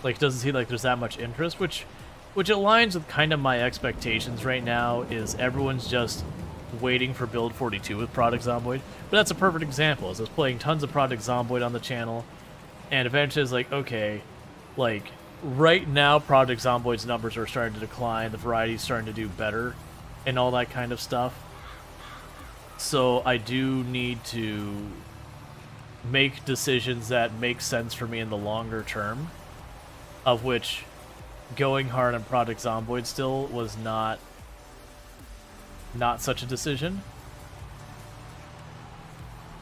Like, it doesn't seem like there's that much interest, which aligns with kind of my expectations right now, is everyone's just waiting for build 42 with Product Zomboid. But that's a perfect example, is I was playing tons of Product Zomboid on the channel, and eventually it's like, okay, like, right now Product Zomboid's numbers are starting to decline, the variety's starting to do better, and all that kind of stuff. So I do need to make decisions that make sense for me in the longer term, of which going hard on Product Zomboid still was not such a decision.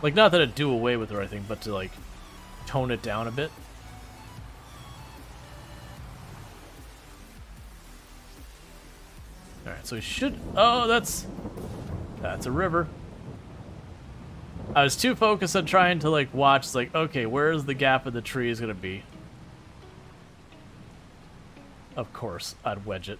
Like, not that it'd do away with her, I think, but to, like, tone it down a bit. Alright, so we should... Oh, that's a river. I was too focused on trying to, like, watch, like, okay, where's the gap in the tree is gonna be? Of course, I'd wedge it.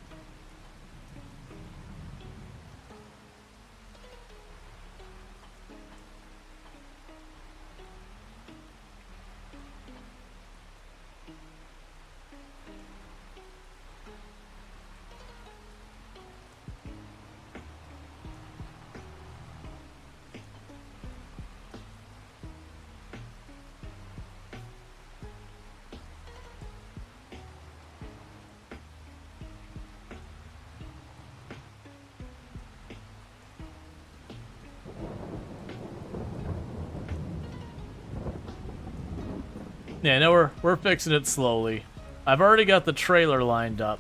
Yeah, I know we're fixing it slowly. I've already got the trailer lined up.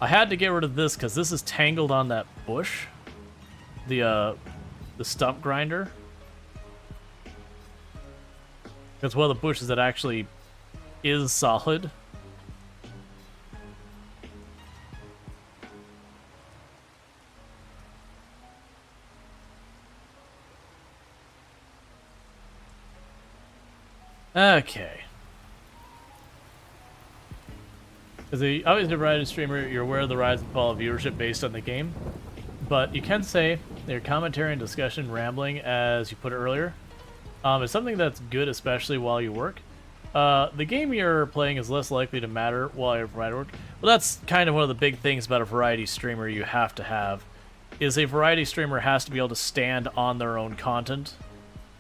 I had to get rid of this because this is tangled on that bush. The stump grinder. It's one of the bushes that actually is solid. Okay. As a obviously variety streamer, you're aware of the rise and fall of viewership based on the game, but you can say that your commentary and discussion rambling, as you put it earlier, is something that's good, especially while you work. The game you're playing is less likely to matter while you're variety work. Well, that's kind of one of the big things about a variety streamer you have to have, is a variety streamer has to be able to stand on their own content.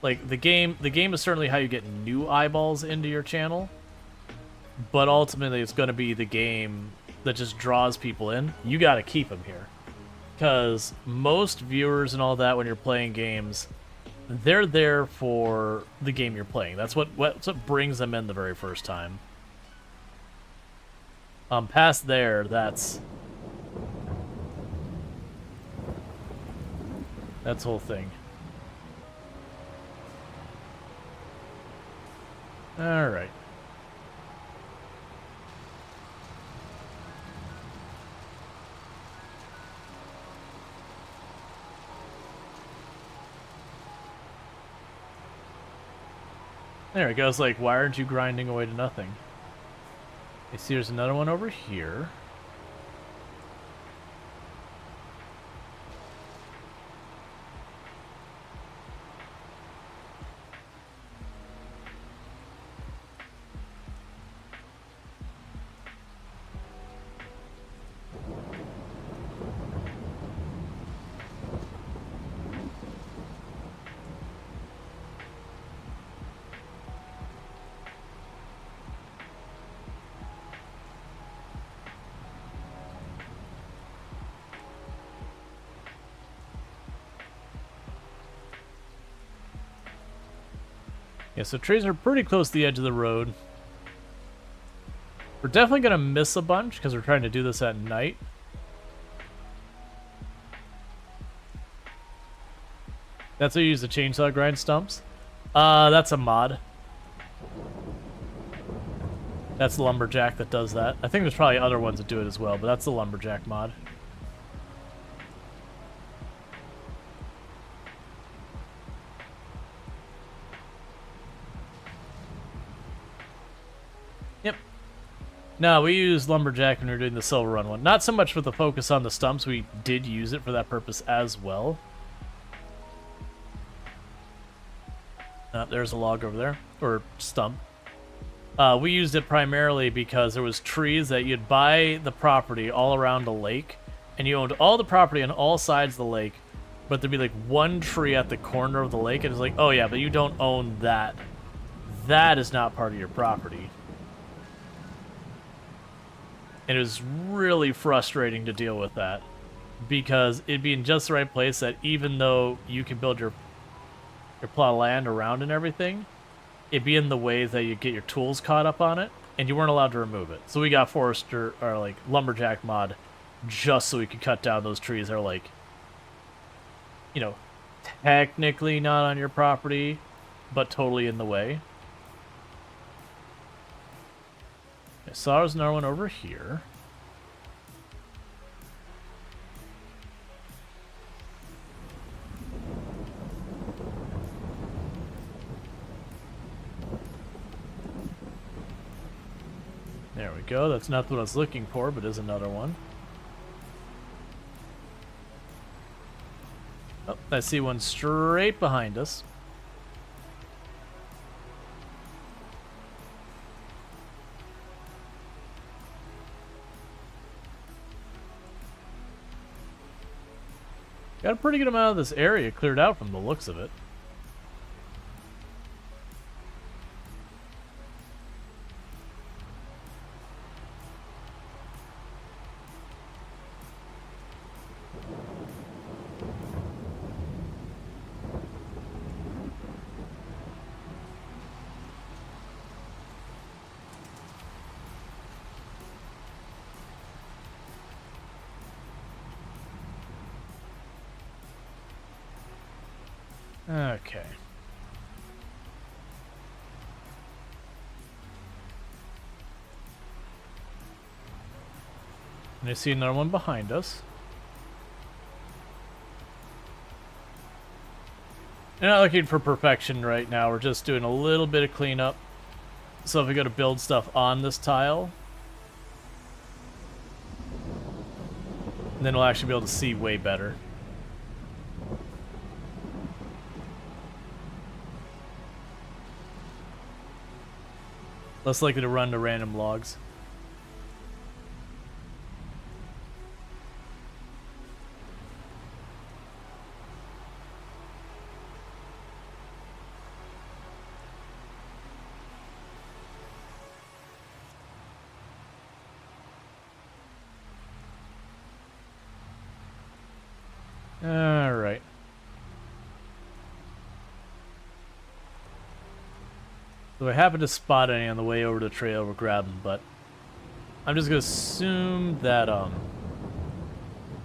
Like, the game is certainly how you get new eyeballs into your channel, but ultimately it's going to be the game that just draws people in. You got to keep them here, because most viewers and all that, when you're playing games, they're there for the game you're playing. That's what brings them in the very first time. Past there, that's the whole thing. All right. There it goes. Like, why aren't you grinding away to nothing? I see there's another one over here. Yeah, so trees are pretty close to the edge of the road. We're definitely going to miss a bunch because we're trying to do this at night. That's how you use the chainsaw grind stumps? That's a mod. That's the lumberjack that does that. I think there's probably other ones that do it as well, but that's the lumberjack mod. Yep. No, we use lumberjack when we were doing the silver run one. Not so much with the focus on the stumps. We did use it for that purpose as well. There's a log over there, or stump. We used it primarily because there was trees that you'd buy the property all around a lake, and you owned all the property on all sides of the lake, but there'd be like one tree at the corner of the lake, and it's like, oh yeah, but you don't own that. That is not part of your property. And it was really frustrating to deal with that, because it'd be in just the right place that even though you can build your plot of land around and everything, it'd be in the way that you get your tools caught up on it, and you weren't allowed to remove it. So we got forester, or like lumberjack mod, just so we could cut down those trees that are like, you know, technically not on your property, but totally in the way. I saw there's another one over here. There we go. That's not what I was looking for, but is another one. Oh, I see one straight behind us. Got a pretty good amount of this area cleared out from the looks of it. Okay. And I see another one behind us. We're not looking for perfection right now. We're just doing a little bit of cleanup. So if we go to build stuff on this tile, then we'll actually be able to see way better. Less likely to run to random logs. All right. So if I happen to spot any on the way over the trail, we'll grab them, but I'm just gonna assume that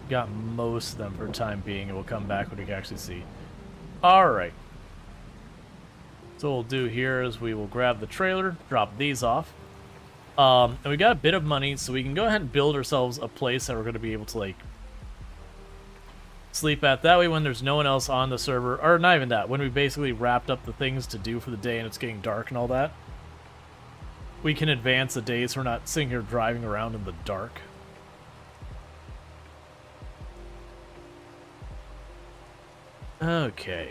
got most of them for the time being, and we'll come back when we can actually see. Alright. So what we'll do here is we will grab the trailer, drop these off. And we got a bit of money, so we can go ahead and build ourselves a place that we're gonna be able to like sleep at. That way when there's no one else on the server, or not even that, when we basically wrapped up the things to do for the day and it's getting dark and all that, we can advance the day so we're not sitting here driving around in the dark. Okay.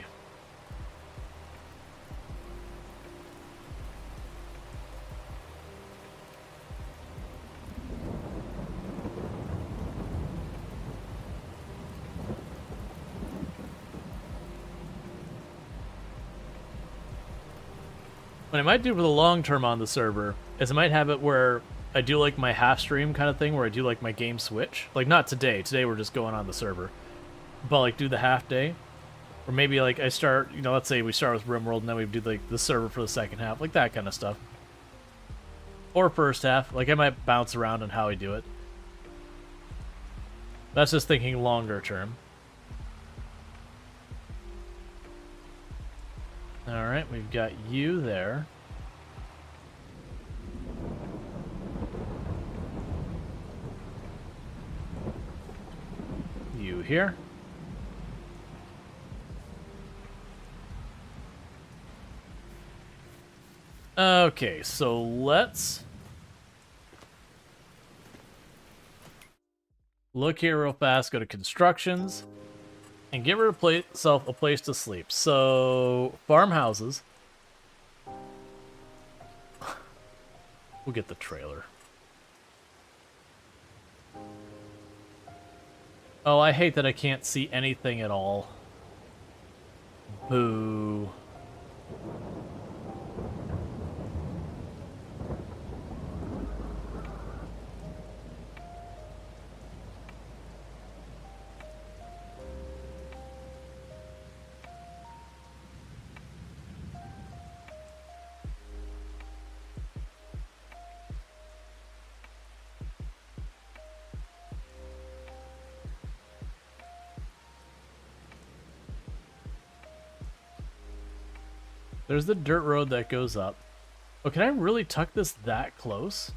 What I might do for the long term on the server is I might have it where I do like my half stream kind of thing, where I do like my game switch. Like not today. Today we're just going on the server. But like do the half day. Or maybe like I start, you know, let's say we start with RimWorld and then we do like the server for the second half. Like that kind of stuff. Or first half. Like I might bounce around on how I do it. That's just thinking longer term. Alright, we've got you there. You here. Okay, so let's look here real fast, go to constructions, and give yourself a place to sleep. So, farmhouses. We'll get the trailer. Oh, I hate that I can't see anything at all. Boo. There's the dirt road that goes up. Oh, can I really tuck this that close?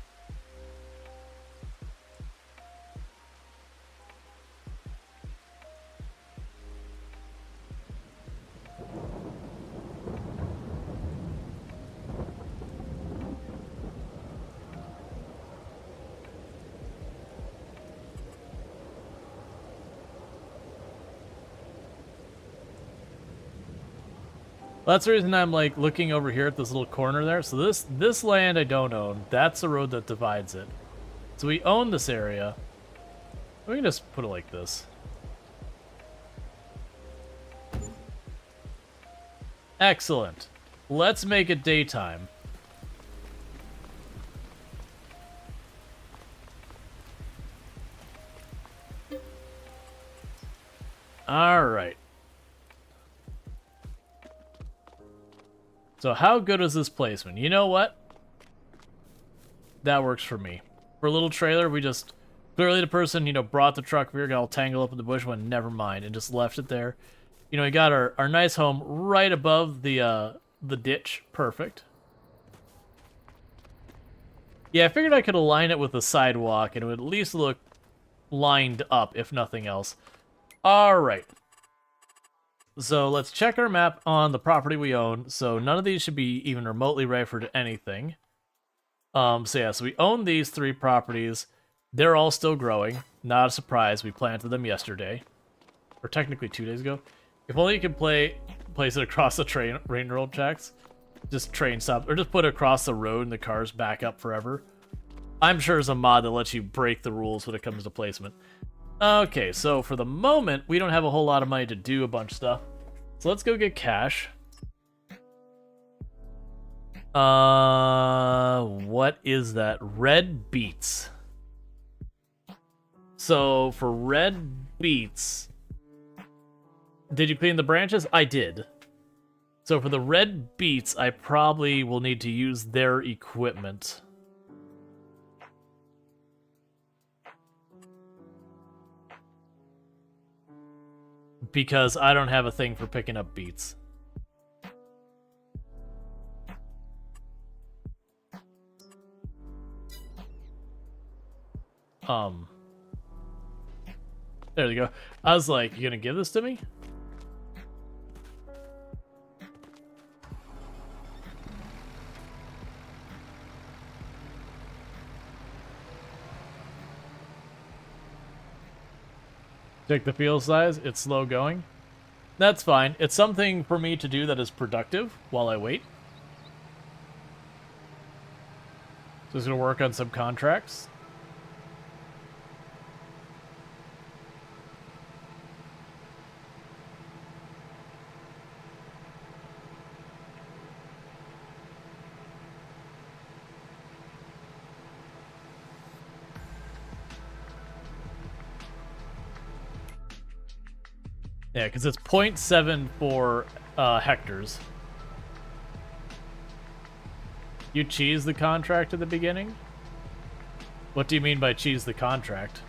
That's the reason I'm like looking over here at this little corner there. So this land I don't own. That's the road that divides it. So we own this area. We can just put it like this. Excellent. Let's make it daytime. All right. So how good is this placement? You know what? That works for me. For a little trailer, we just... Clearly the person, you know, brought the truck here, got all tangled up in the bush, went, never mind, and just left it there. You know, we got our nice home right above the ditch. Perfect. Yeah, I figured I could align it with the sidewalk, and it would at least look lined up, if nothing else. Alright. So let's check our map on the property we own. So none of these should be even remotely ready for anything. So yeah, so we own these 3 properties. They're all still growing. Not a surprise. We planted them yesterday. Or technically 2 days ago. If only you could place it across the train road tracks. Just train stop. Or just put it across the road and the cars back up forever. I'm sure there's a mod that lets you break the rules when it comes to placement. Okay, so for the moment, we don't have a whole lot of money to do a bunch of stuff. So let's go get cash. What is that? Red beets. So for red beets, did you clean the branches? I did. So for the red beets, I probably will need to use their equipment. Because I don't have a thing for picking up beets. There we go. I was like, you gonna give this to me? Check the field size. It's slow going. That's fine. It's something for me to do that is productive while I wait. Just gonna work on some contracts. Yeah, because it's 0.74 hectares. You cheese the contract at the beginning? What do you mean by cheese the contract?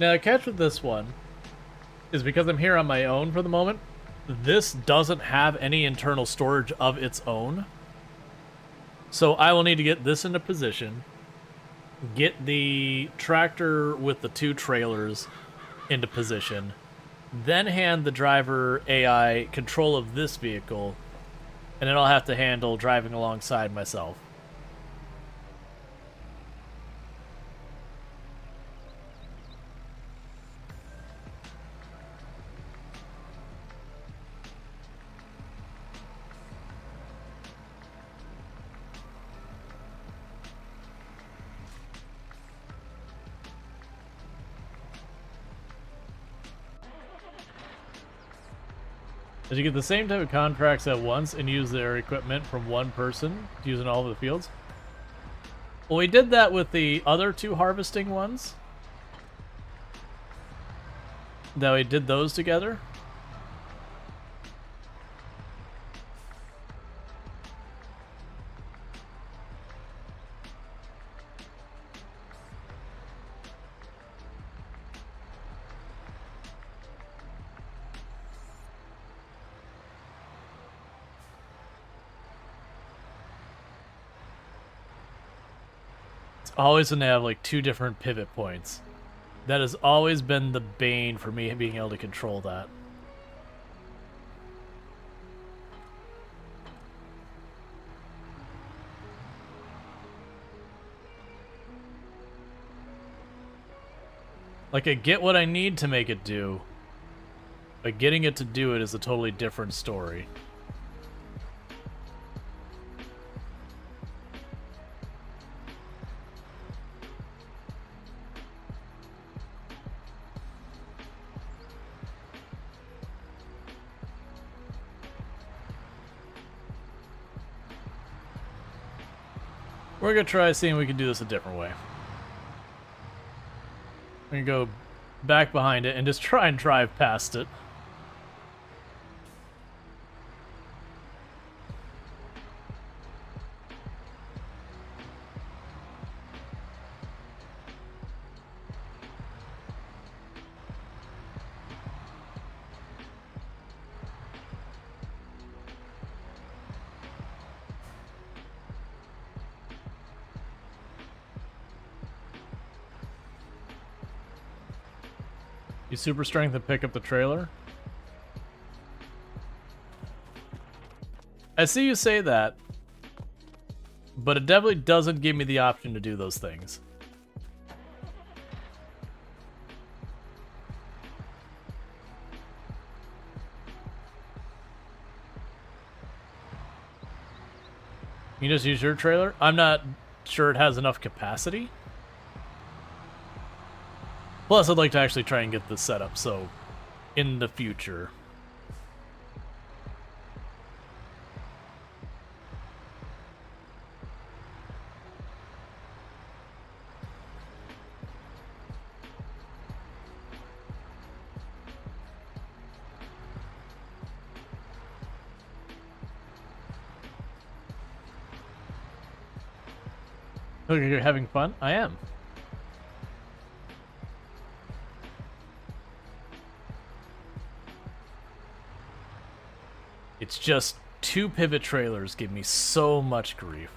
Now, the catch with this one is because I'm here on my own for the moment, this doesn't have any internal storage of its own. So I will need to get this into position, get the tractor with the 2 trailers into position, then hand the driver AI control of this vehicle, and then I'll have to handle driving alongside myself. Did you get the same type of contracts at once and use their equipment from one person to use in all of the fields? Well, we did that with the other 2 harvesting ones. That we did those together. Always gonna have like 2 different pivot points. That has always been the bane for me being able to control that. Like, I get what I need to make it do, but getting it to do it is a totally different story. We're gonna try seeing if we can do this a different way. We're gonna go back behind it and just try and drive past it. You super strength and pick up the trailer? I see you say that, but it definitely doesn't give me the option to do those things. You just use your trailer? I'm not sure it has enough capacity. Plus, I'd like to actually try and get this set up, so in the future. Okay, you're having fun? I am. It's just 2 pivot trailers give me so much grief.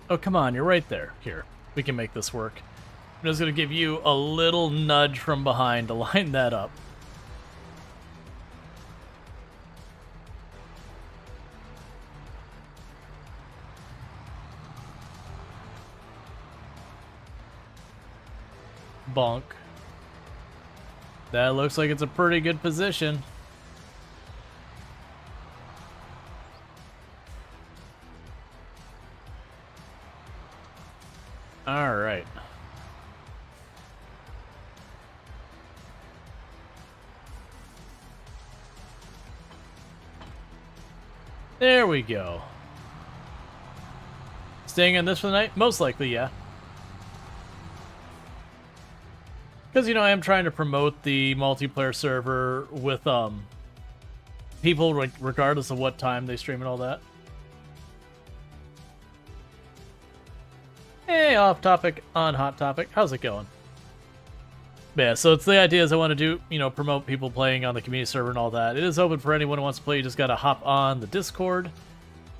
Oh, come on, you're right there. Here, we can make this work. I'm just going to give you a little nudge from behind to line that up. Bonk. That looks like it's a pretty good position. All right. There we go. Staying in this for the night? Most likely, yeah. Because, you know, I am trying to promote the multiplayer server with people regardless of what time they stream and all that. Hey, off topic, on hot topic. How's it going? Yeah, so it's the idea is I want to do, you know, promote people playing on the community server and all that. It is open for anyone who wants to play. You just got to hop on the Discord,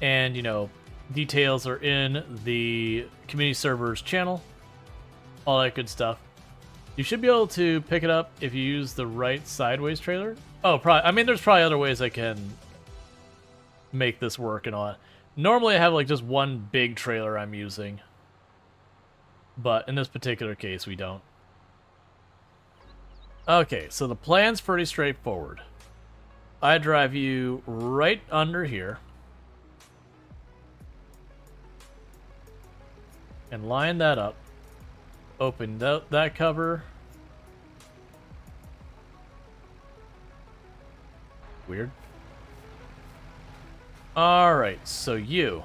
and, you know, details are in the community server's channel. All that good stuff. You should be able to pick it up if you use the right sideways trailer. Oh, probably. I mean, there's probably other ways I can make this work and all that. Normally I have like just one big trailer I'm using. But in this particular case, we don't. Okay, so the plan's pretty straightforward. I drive you right under here. And line that up. Open that cover. Weird. Alright, so you.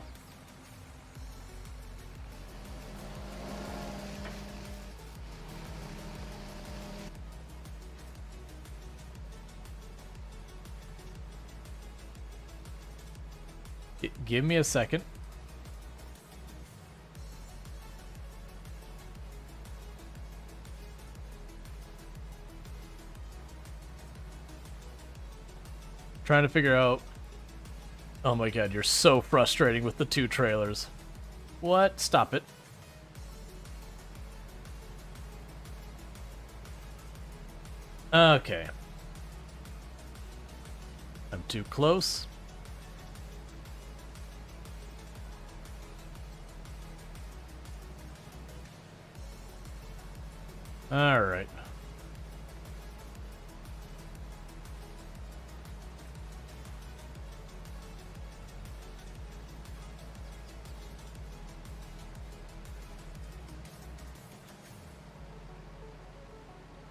Give me a second. Trying to figure out... Oh my god, you're so frustrating with the two trailers. What? Stop it. Okay. I'm too close. Alright.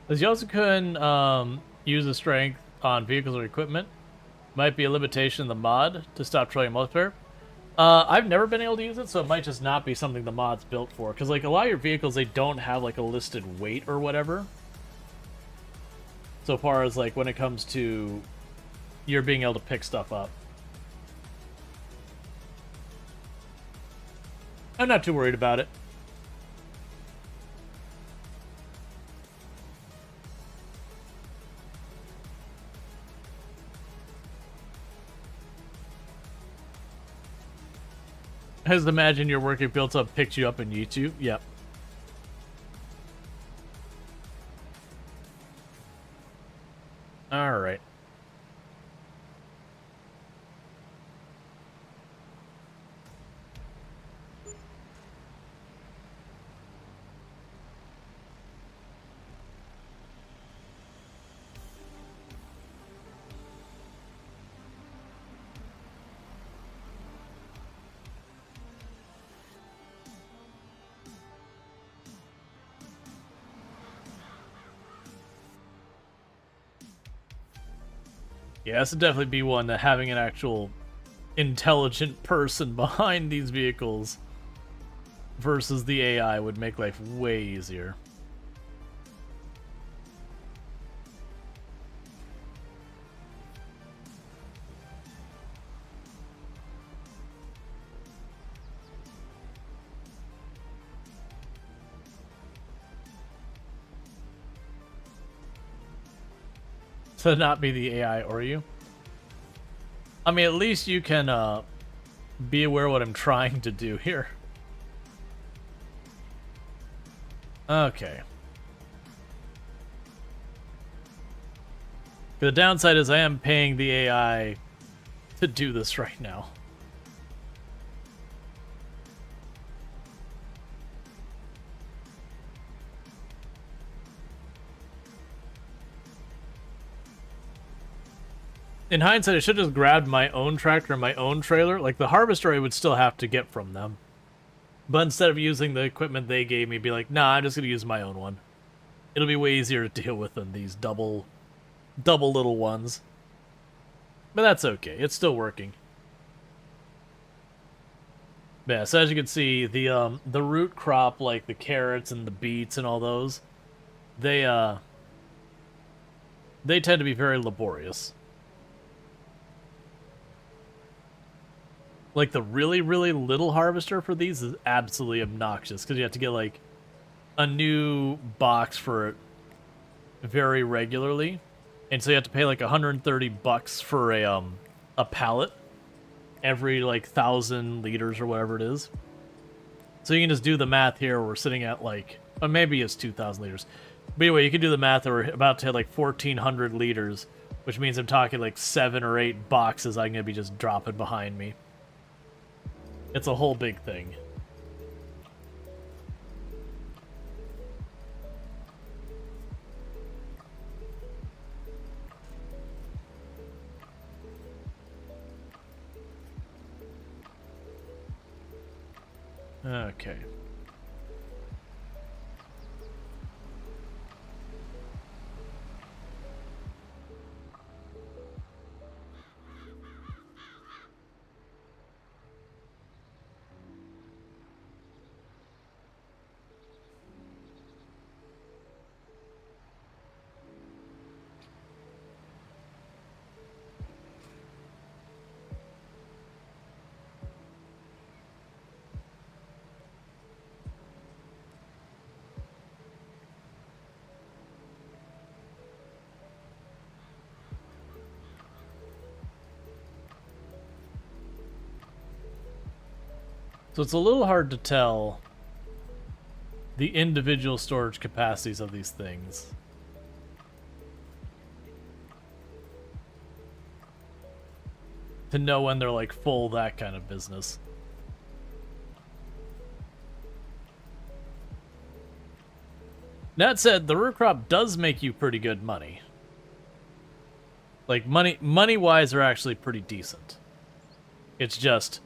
As you also can use the strength on vehicles or equipment. Might be a limitation in the mod to stop trolling multiplayer. I've never been able to use it, so it might just not be something the mod's built for. Because, like, a lot of your vehicles, they don't have, like, a listed weight or whatever. So far as, like, when it comes to you're being able to pick stuff up. I'm not too worried about it. I just imagine your work it built up picked you up in YouTube. Yep. All right. Yeah, this would definitely be one that having an actual intelligent person behind these vehicles versus the AI would make life way easier. To not be the AI or you. I mean, at least you can be aware of what I'm trying to do here. Okay. The downside is I am paying the AI to do this right now. In hindsight, I should have just grabbed my own tractor and my own trailer. Like, the harvester I would still have to get from them. But instead of using the equipment they gave me, be like, nah, I'm just going to use my own one. It'll be way easier to deal with than these double little ones. But that's okay. It's still working. Yeah, so as you can see, the root crop, like the carrots and the beets and all those, they tend to be very laborious. Like, the really, really little harvester for these is absolutely obnoxious, because you have to get, like, a new box for it very regularly. And so you have to pay, like, $130 for a pallet every, like, 1,000 liters or whatever it is. So you can just do the math here. We're sitting at, like, or maybe it's 2,000 liters. But anyway, you can do the math that we're about to hit, like, 1,400 liters, which means I'm talking, like, 7 or 8 boxes I'm going to be just dropping behind me. It's a whole big thing. Okay. So it's a little hard to tell the individual storage capacities of these things. To know when they're like full, that kind of business. That said, the root crop does make you pretty good money. Like, money-wise, they're actually pretty decent. It's just,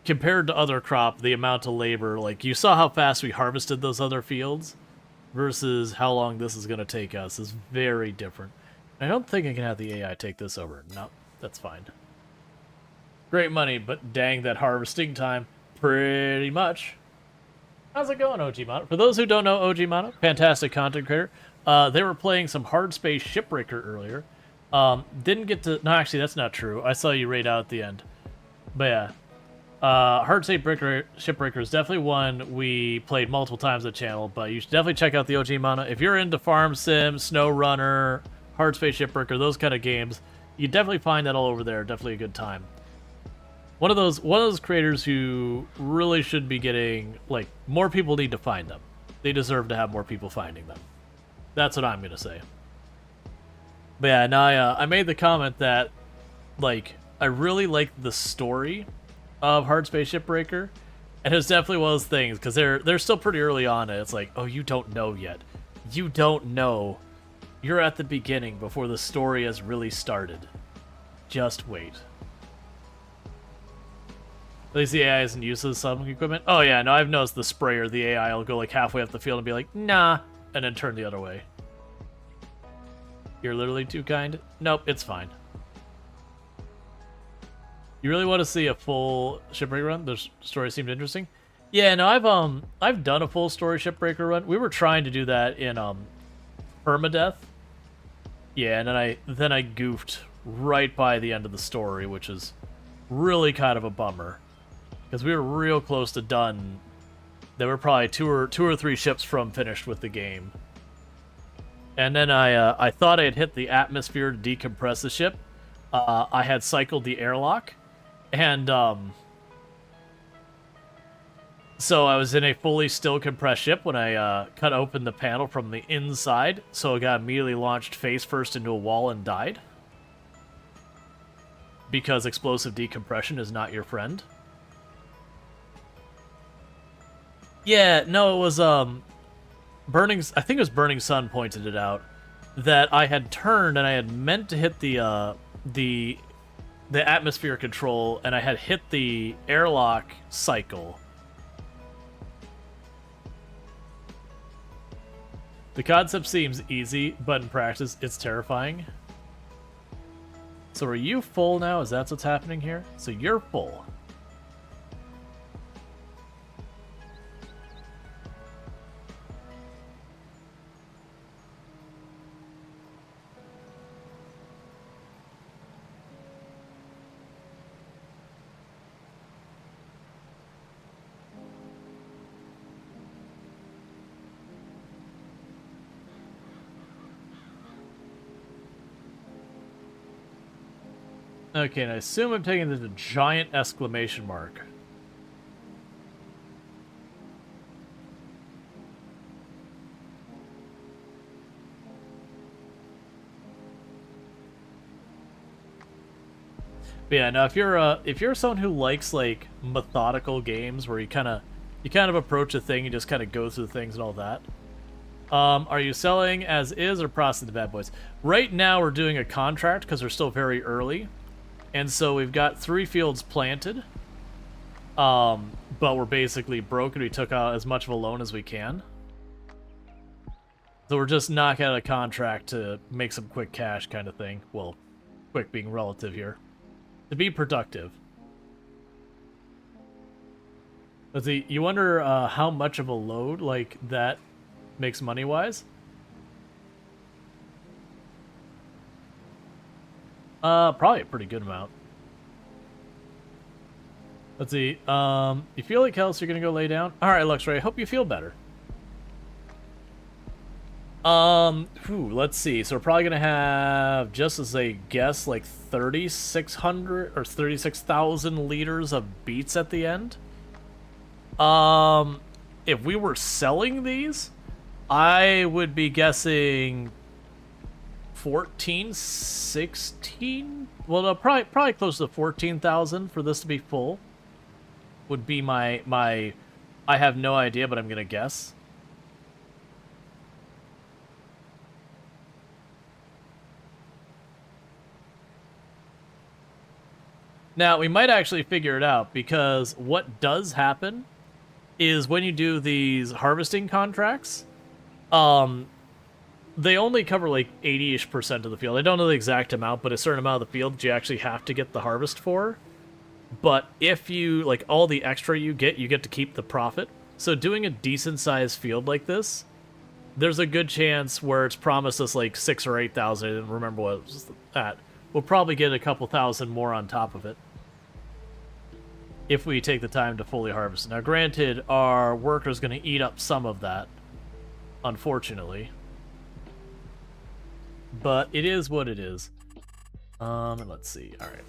compared to other crop, the amount of labor, like, you saw how fast we harvested those other fields versus how long this is going to take us is very different. I don't think I can have the AI take this over. No, that's fine. Great money, but dang, that harvesting time, pretty much. How's it going, OG Mono? For those who don't know OG Mono, fantastic content creator. They were playing some Hard Space Shipbreaker earlier. Didn't get to... No, actually, that's not true. I saw you raid out at the end. But yeah. Hard Space Shipbreaker is definitely one we played multiple times on the channel, but you should definitely check out the OG Mono. If you're into Farm Sim, Snow Runner, Hard Space Shipbreaker, those kind of games, you definitely find that all over there. Definitely a good time. One of those creators who really should be getting, like, more people need to find them. They deserve to have more people finding them. That's what I'm gonna say. But yeah, now I made the comment that, like, I really like the story of Hard Space Shipbreaker, and it's definitely one of those things, because they're still pretty early on it. It's like, oh, you don't know yet. You don't know. You're at the beginning before the story has really started. Just wait. At least the AI isn't used to some equipment. Oh yeah, no, I've noticed the sprayer, the AI will go like halfway up the field and be like, nah, and then turn the other way. You're literally too kind? Nope, it's fine. You really want to see a full Shipbreaker run? The story seemed interesting. Yeah, no, I've done a full story Shipbreaker run. We were trying to do that in Permadeath. Yeah, and then I goofed right by the end of the story, which is really kind of a bummer. Because we were real close to done. They were probably two or three ships from finished with the game. And then I thought I had hit the atmosphere to decompress the ship. I had cycled the airlock. And so I was in a fully still compressed ship when I cut open the panel from the inside. So it got immediately launched face first into a wall and died. Because explosive decompression is not your friend. Yeah, no, it was, I think it was Burning Sun pointed it out, that I had turned and I had meant to hit the the atmosphere control, and I had hit the airlock cycle. The concept seems easy, but in practice, it's terrifying. So are you full now? Is that what's happening here? So you're full. Okay, and I assume I'm taking this a giant exclamation mark. But yeah, now if you're someone who likes like methodical games where you kind of approach a thing, you just kind of go through things and all that. Are you selling as is or processing the bad boys? Right now we're doing a contract because we're still very early. And so we've got 3 fields planted, but we're basically broken. We took out as much of a loan as we can. So we're just knocking out a contract to make some quick cash kind of thing. Well, quick being relative here. To be productive. Let's see, you wonder how much of a load like that makes money-wise? Probably a pretty good amount. Let's see. You feel like hell, so you're gonna go lay down? Alright, Luxray, I hope you feel better. Let's see. So we're probably gonna have, just as a guess, like 3,600 or 36,000 liters of beets at the end. If we were selling these, I would be guessing 14, 16? Well, no, probably close to 14,000 for this to be full. Would be my I have no idea, but I'm gonna guess. Now, we might actually figure it out, because what does happen is when you do these harvesting contracts, they only cover like 80-ish% of the field. I don't know the exact amount, but a certain amount of the field you actually have to get the harvest for. But if you, like, all the extra you get to keep the profit. So doing a decent-sized field like this, there's a good chance where it's promised us like 6,000 or 8,000. I didn't remember what it was at. We'll probably get a couple thousand more on top of it if we take the time to fully harvest. Now, granted, our worker's going to eat up some of that, unfortunately. But it is what it is. Let's see. All right.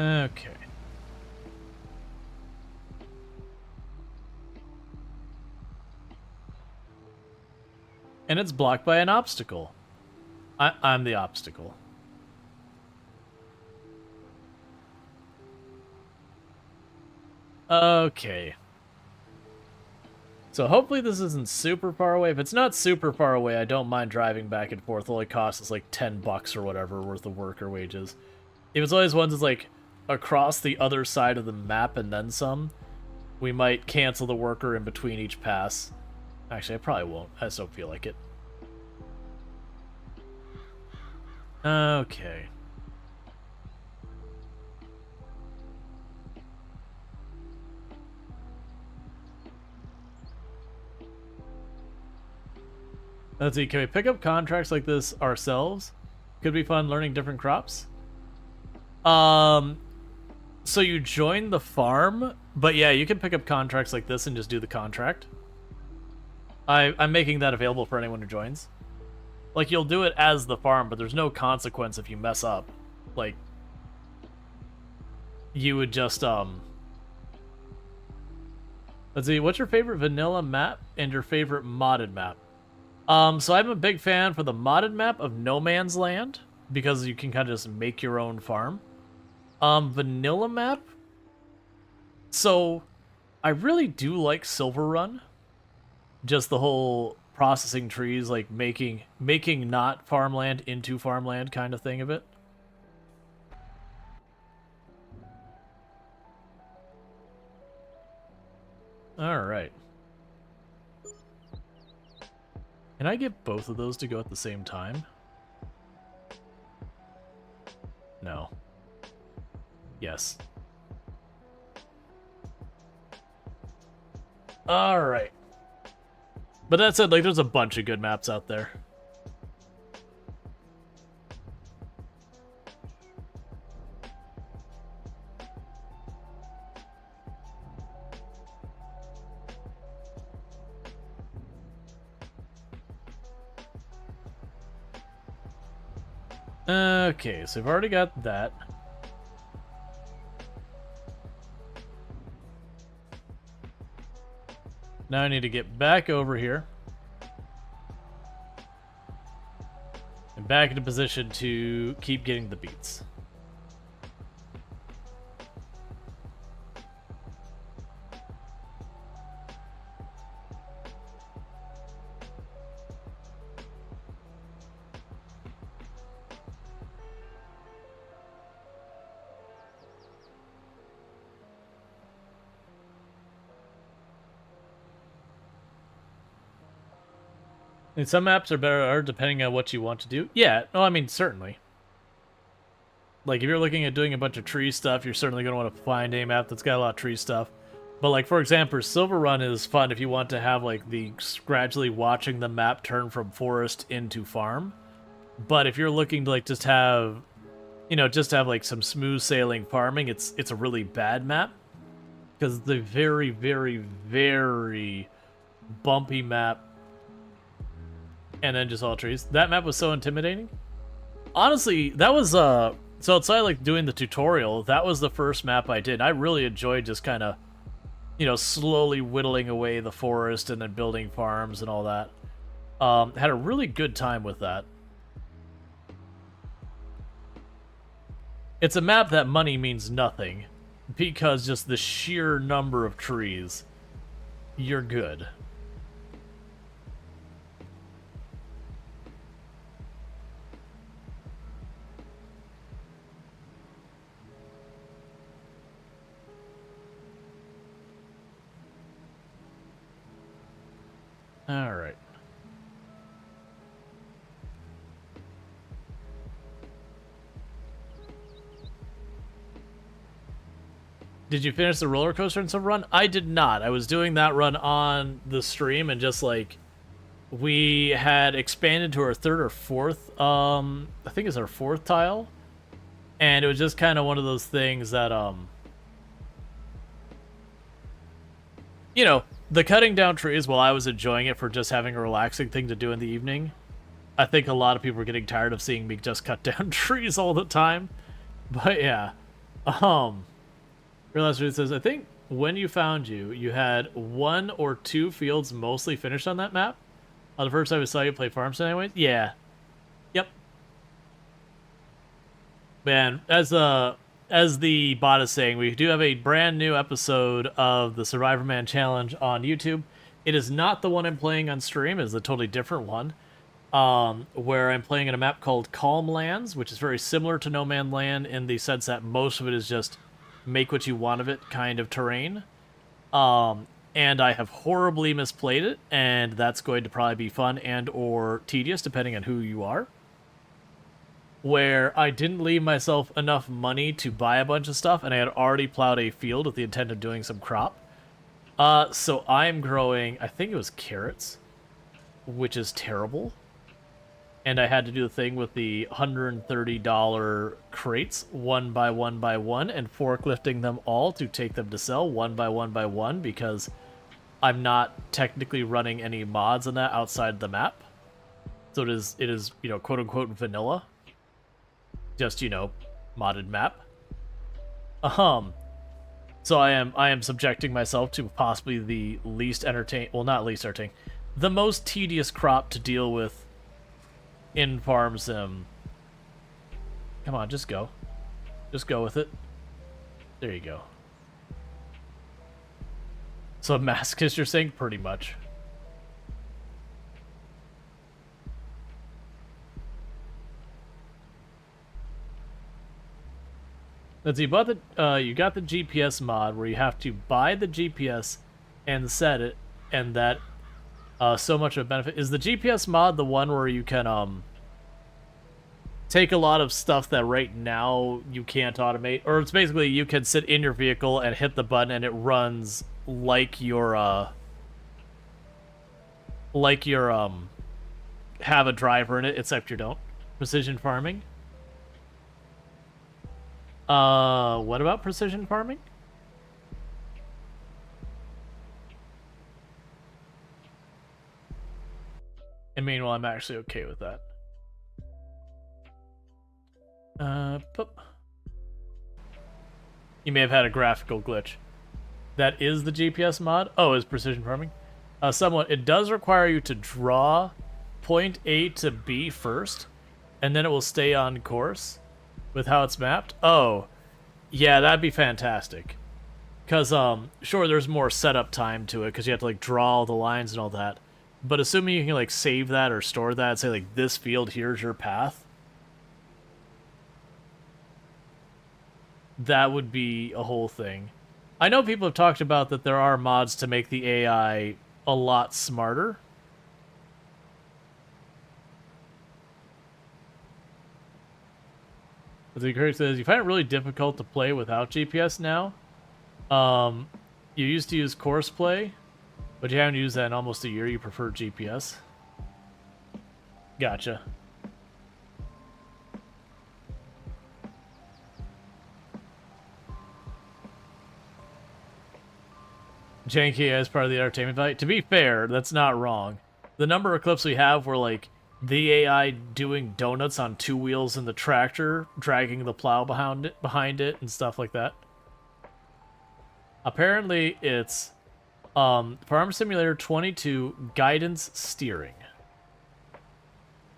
Okay. And it's blocked by an obstacle. I'm the obstacle. Okay. So hopefully this isn't super far away. If it's not super far away, I don't mind driving back and forth. It only costs us like 10 bucks or whatever worth of worker wages. If it's always ones that's like across the other side of the map and then some, we might cancel the worker in between each pass. Actually, I probably won't. I just don't feel like it. Okay. Let's see, can we pick up contracts like this ourselves? Could be fun learning different crops. So you join the farm, but yeah, you can pick up contracts like this and just do the contract. I'm making that available for anyone who joins. Like, you'll do it as the farm, but there's no consequence if you mess up. Like, you would just let's see, what's your favorite vanilla map and your favorite modded map? So I'm a big fan for the modded map of No Man's Land because you can kind of just make your own farm. Vanilla map. So I really do like Silver Run. Just the whole processing trees, like making not farmland into farmland kind of thing of it. All right. Can I get both of those to go at the same time? No. Yes. All right. But that said, like, there's a bunch of good maps out there. Okay, so we've already got that. Now I need to get back over here. And back into position to keep getting the beats. And some maps are better depending on what you want to do. Yeah, no, I mean, certainly. Like, if you're looking at doing a bunch of tree stuff, you're certainly going to want to find a map that's got a lot of tree stuff. But, like, for example, Silver Run is fun if you want to have, like, the gradually watching the map turn from forest into farm. But if you're looking to, like, just have, you know, just have, like, some smooth sailing farming, it's a really bad map. Because the very, very, very bumpy map and then just all trees. That map was so intimidating. Honestly, that was, so outside, like, doing the tutorial, that was the first map I did. I really enjoyed just kind of, you know, slowly whittling away the forest and then building farms and all that. Had a really good time with that. It's a map that money means nothing, because just the sheer number of trees, you're good. All right. Did you finish the roller coaster and some run? I did not. I was doing that run on the stream, and just like we had expanded to our third or fourth, I think it's our fourth tile, and it was just kind of one of those things that you know, the cutting down trees, while I was enjoying it for just having a relaxing thing to do in the evening, I think a lot of people were getting tired of seeing me just cut down trees all the time. But yeah, Realize what it says. I think when you found you, you had 1 or 2 fields mostly finished on that map. The first time I saw you play Farms anyway. Yeah. Yep. Man, as the bot is saying, we do have a brand new episode of the Survivor Man Challenge on YouTube. It is not the one I'm playing on stream. It is a totally different one, where I'm playing in a map called Calm Lands, which is very similar to No Man's Land in the sense that most of it is just make what you want of it kind of terrain. And I have horribly misplayed it, and that's going to probably be fun and or tedious depending on who you are. Where I didn't leave myself enough money to buy a bunch of stuff, and I had already plowed a field with the intent of doing some crop. So I'm growing, I think it was carrots, which is terrible. And I had to do the thing with the $130 crates, 1 by 1 by 1, and forklifting them all to take them to sell 1 by 1 by 1, because I'm not technically running any mods on that outside the map. So it is, you know, quote unquote vanilla. Just, you know, modded map. So I am subjecting myself to possibly the least not least entertaining, the most tedious crop to deal with in Farm Sim. Come on, just go. Just go with it. There you go. So a masochist, you're saying? Pretty much. Let's see, you got the GPS mod where you have to buy the GPS and set it, and that so much of a benefit. Is the GPS mod the one where you can take a lot of stuff that right now you can't automate? Or it's basically you can sit in your vehicle and hit the button and it runs like you're have a driver in it, except you don't. Precision farming? What about precision farming? And meanwhile, I'm actually okay with that. Boop. You may have had a graphical glitch. That is the GPS mod? Oh, is precision farming? Somewhat. It does require you to draw point A to B first, and then it will stay on course with how it's mapped. Oh, yeah, that'd be fantastic. Because, sure, there's more setup time to it, because you have to, like, draw all the lines and all that. But assuming you can, like, save that or store that and say, like, this field, here's your path, that would be a whole thing. I know people have talked about that there are mods to make the AI a lot smarter. But the correct says, you find it really difficult to play without GPS now? You used to use course play, but you haven't used that in almost a year. You prefer GPS. Gotcha. Janky as part of the entertainment value. To be fair, that's not wrong. The number of clips we have were like the AI doing donuts on two wheels in the tractor, dragging the plow behind it, and stuff like that. Apparently, it's Farm Simulator 22 guidance steering.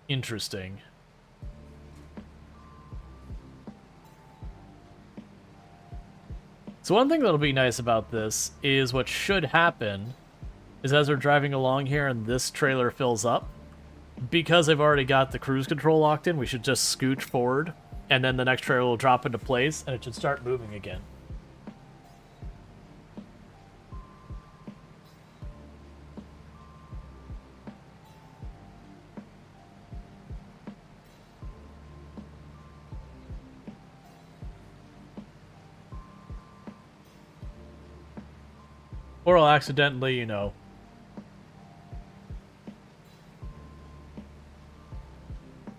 Interesting. So one thing that'll be nice about this is what should happen is as we're driving along here and this trailer fills up, because I've already got the cruise control locked in, we should just scooch forward and then the next trailer will drop into place and it should start moving again. Or I'll accidentally, you know,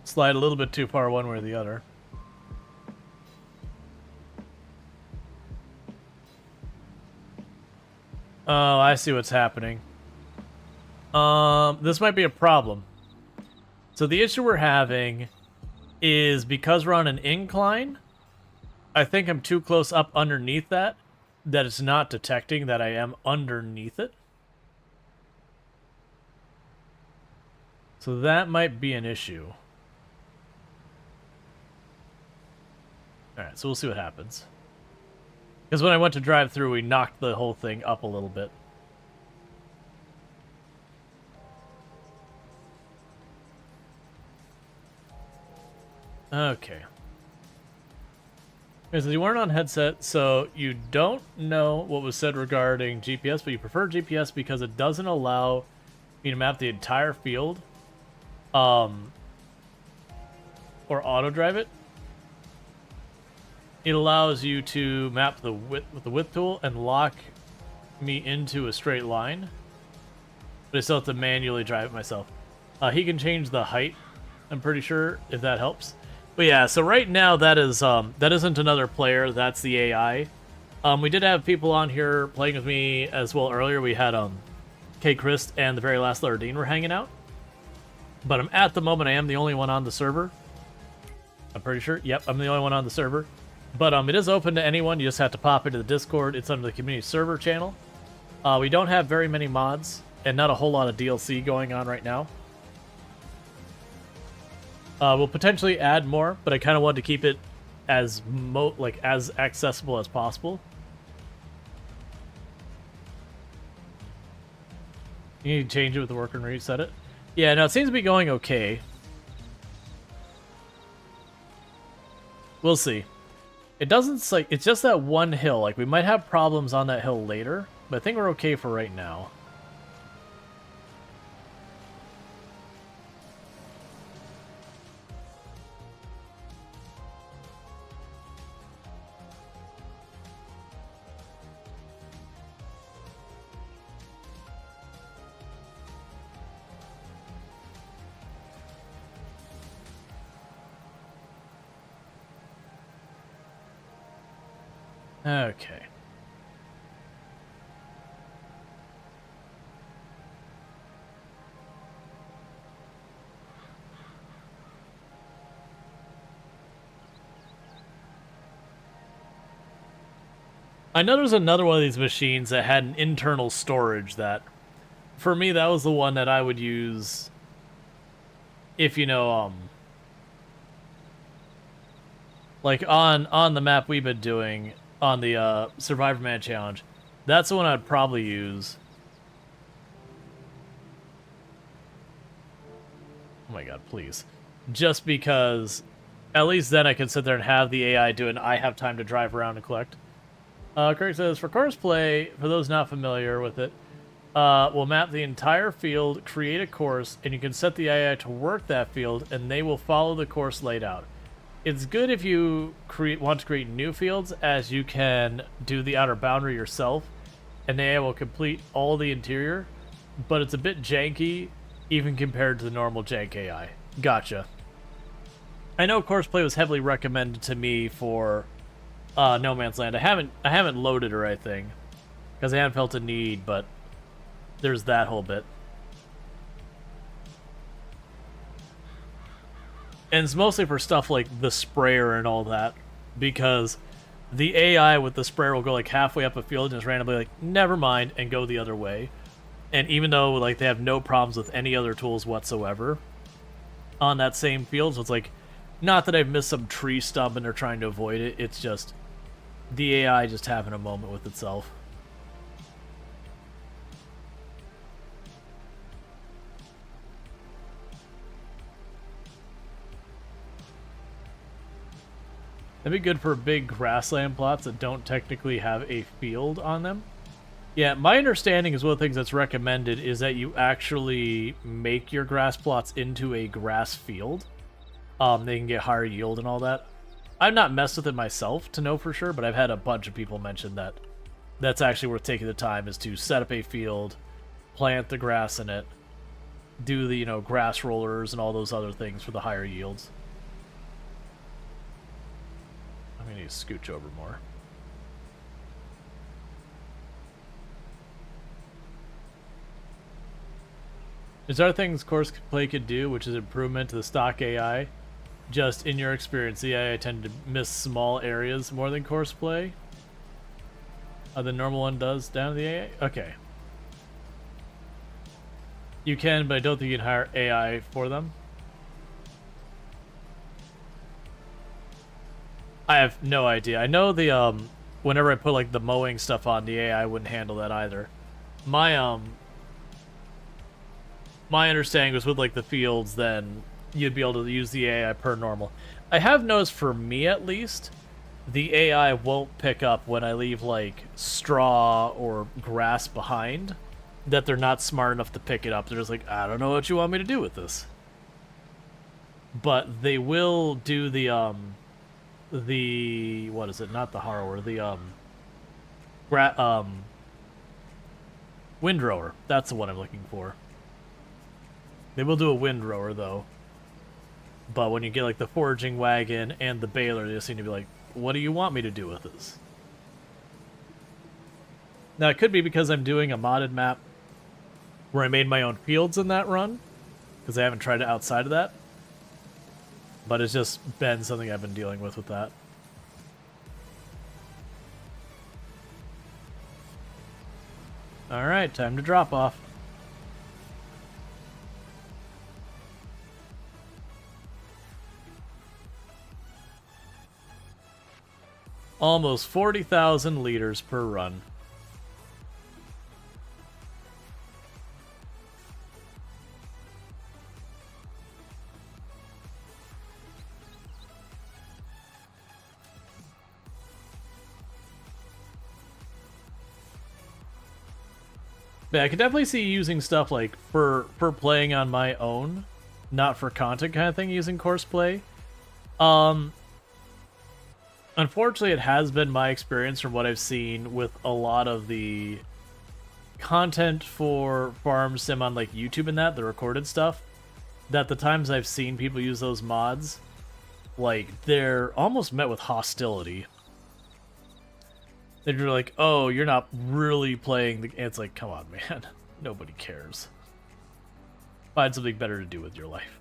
slide a little bit too far one way or the other. Oh, I see what's happening. This might be a problem. So the issue we're having is because we're on an incline, I think I'm too close up underneath that it's not detecting that I am underneath it. So that might be an issue. Alright, so we'll see what happens. Because when I went to drive through, we knocked the whole thing up a little bit. Okay. So you weren't on headset, so you don't know what was said regarding GPS, but you prefer GPS because it doesn't allow me to map the entire field, or auto drive it. It allows you to map the width with the width tool and lock me into a straight line, but I still have to manually drive it myself. He can change the height, I'm pretty sure, if that helps. But yeah, so right now that isn't another player, that's the AI. We did have people on here playing with me as well earlier. We had K. Christ and the very last Lardine were hanging out. But at the moment I am the only one on the server. I'm pretty sure. Yep, I'm the only one on the server. But it is open to anyone. You just have to pop into the Discord. It's under the community server channel. We don't have very many mods and not a whole lot of DLC going on right now. We'll potentially add more, but I kind of wanted to keep it as as accessible as possible. You need to change it with the worker and reset it. Yeah, no, it seems to be going okay. We'll see. It doesn't like it's just that one hill. Like we might have problems on that hill later, but I think we're okay for right now. Okay. I know there's another one of these machines that had an internal storage that, for me, that was the one that I would use if, you know, like on the map we've been doing, on the Survivor Man Challenge, that's the one I'd probably use. Oh my god, please. Just because at least then I can sit there and have the AI do it and I have time to drive around and collect. Craig says, for courseplay, for those not familiar with it, we'll map the entire field, create a course, and you can set the AI to work that field, and they will follow the course laid out. It's good if you want to create new fields, as you can do the outer boundary yourself, and the AI will complete all the interior, but it's a bit janky, even compared to the normal jank AI. Gotcha. I know Courseplay was heavily recommended to me for No Man's Land. I haven't loaded or anything, because I haven't felt a need, but there's that whole bit. And it's mostly for stuff like the sprayer and all that, because the AI with the sprayer will go like halfway up a field and just randomly like, never mind, and go the other way. And even though like they have no problems with any other tools whatsoever on that same field, so it's like, not that I've missed some tree stump and they're trying to avoid it, it's just the AI just having a moment with itself. That'd be good for big grassland plots that don't technically have a field on them. Yeah, my understanding is one of the things that's recommended is that you actually make your grass plots into a grass field. They can get higher yield and all that. I've not messed with it myself to know for sure, but I've had a bunch of people mention that that's actually worth taking the time, is to set up a field, plant the grass in it, do the, you know, grass rollers and all those other things for the higher yields. I'm gonna need to scooch over more. There's other things Courseplay could do, which is improvement to the stock AI. Just in your experience, the AI tend to miss small areas more than Courseplay. The normal one does down to the AI? Okay. You can, but I don't think you can hire AI for them. I have no idea. I know the whenever I put like the mowing stuff on, the AI wouldn't handle that either. My my understanding was with like the fields, then you'd be able to use the AI per normal. I have noticed, for me at least, the AI won't pick up when I leave like straw or grass behind, that they're not smart enough to pick it up. They're just like, I don't know what you want me to do with this. But they will do the what is it? Not the harrower, the windrower. That's the one I'm looking for. They will do a windrower though. But when you get like the foraging wagon and the baler, they just seem to be like, what do you want me to do with this? Now it could be because I'm doing a modded map where I made my own fields in that run, because I haven't tried it outside of that. But it's just been something I've been dealing with that. Alright, time to drop off. Almost 40,000 liters per run. Yeah, I could definitely see using stuff like for playing on my own, not for content kind of thing, using course play. Unfortunately, it has been my experience from what I've seen with a lot of the content for Farm Sim on like YouTube and that, the recorded stuff, that the times I've seen people use those mods, like, they're almost met with hostility. They're like, oh, you're not really playing the... It's like, come on, man. Nobody cares. Find something better to do with your life.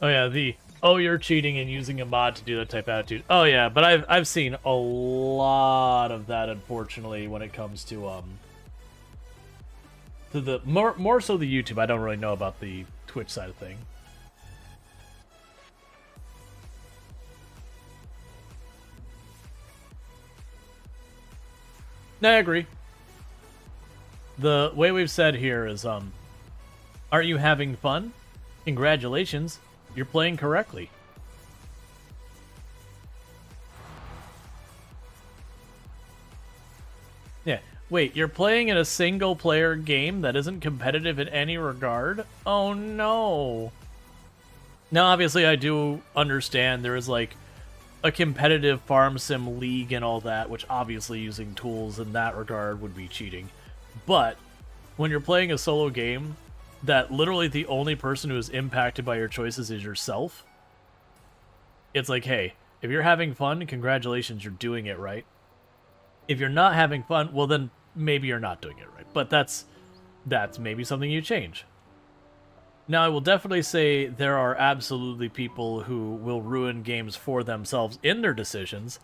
Oh yeah, oh, you're cheating and using a mod to do that type of attitude. Oh yeah, but I've seen a lot of that, unfortunately, when it comes to the more so the YouTube. I don't really know about the Twitch side of thing. No, I agree. The way we've said here is, aren't you having fun? Congratulations. You're playing correctly. Yeah. Wait, you're playing in a single-player game that isn't competitive in any regard? Oh, no. Now, obviously, I do understand there is, like, a competitive farm sim league and all that, which obviously using tools in that regard would be cheating. But when you're playing a solo game that literally the only person who is impacted by your choices is yourself, it's like, hey, if you're having fun, congratulations, you're doing it right. If you're not having fun, well, then maybe you're not doing it right. But that's maybe something you change. Now, I will definitely say there are absolutely people who will ruin games for themselves in their decisions,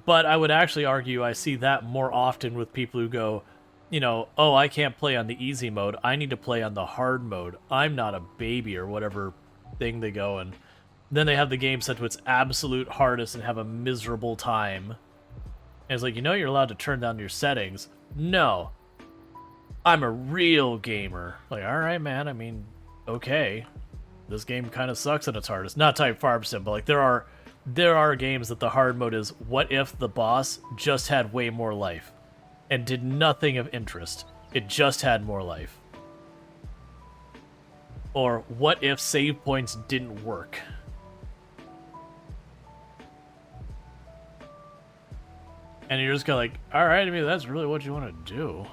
but I would actually argue I see that more often with people who go, you know, oh, I can't play on the easy mode. I need to play on the hard mode. I'm not a baby, or whatever thing they go, and then they have the game set to its absolute hardest and have a miserable time. And it's like, you know, you're allowed to turn down your settings. No. I'm a real gamer. Like, all right, man. I mean, okay. This game kind of sucks at its hardest. Not type farm sim, but like there are games that the hard mode is, what if the boss just had way more life and did nothing of interest? It just had more life. Or what if save points didn't work? And you're just kind of like, all right, I mean, that's really what you want to do.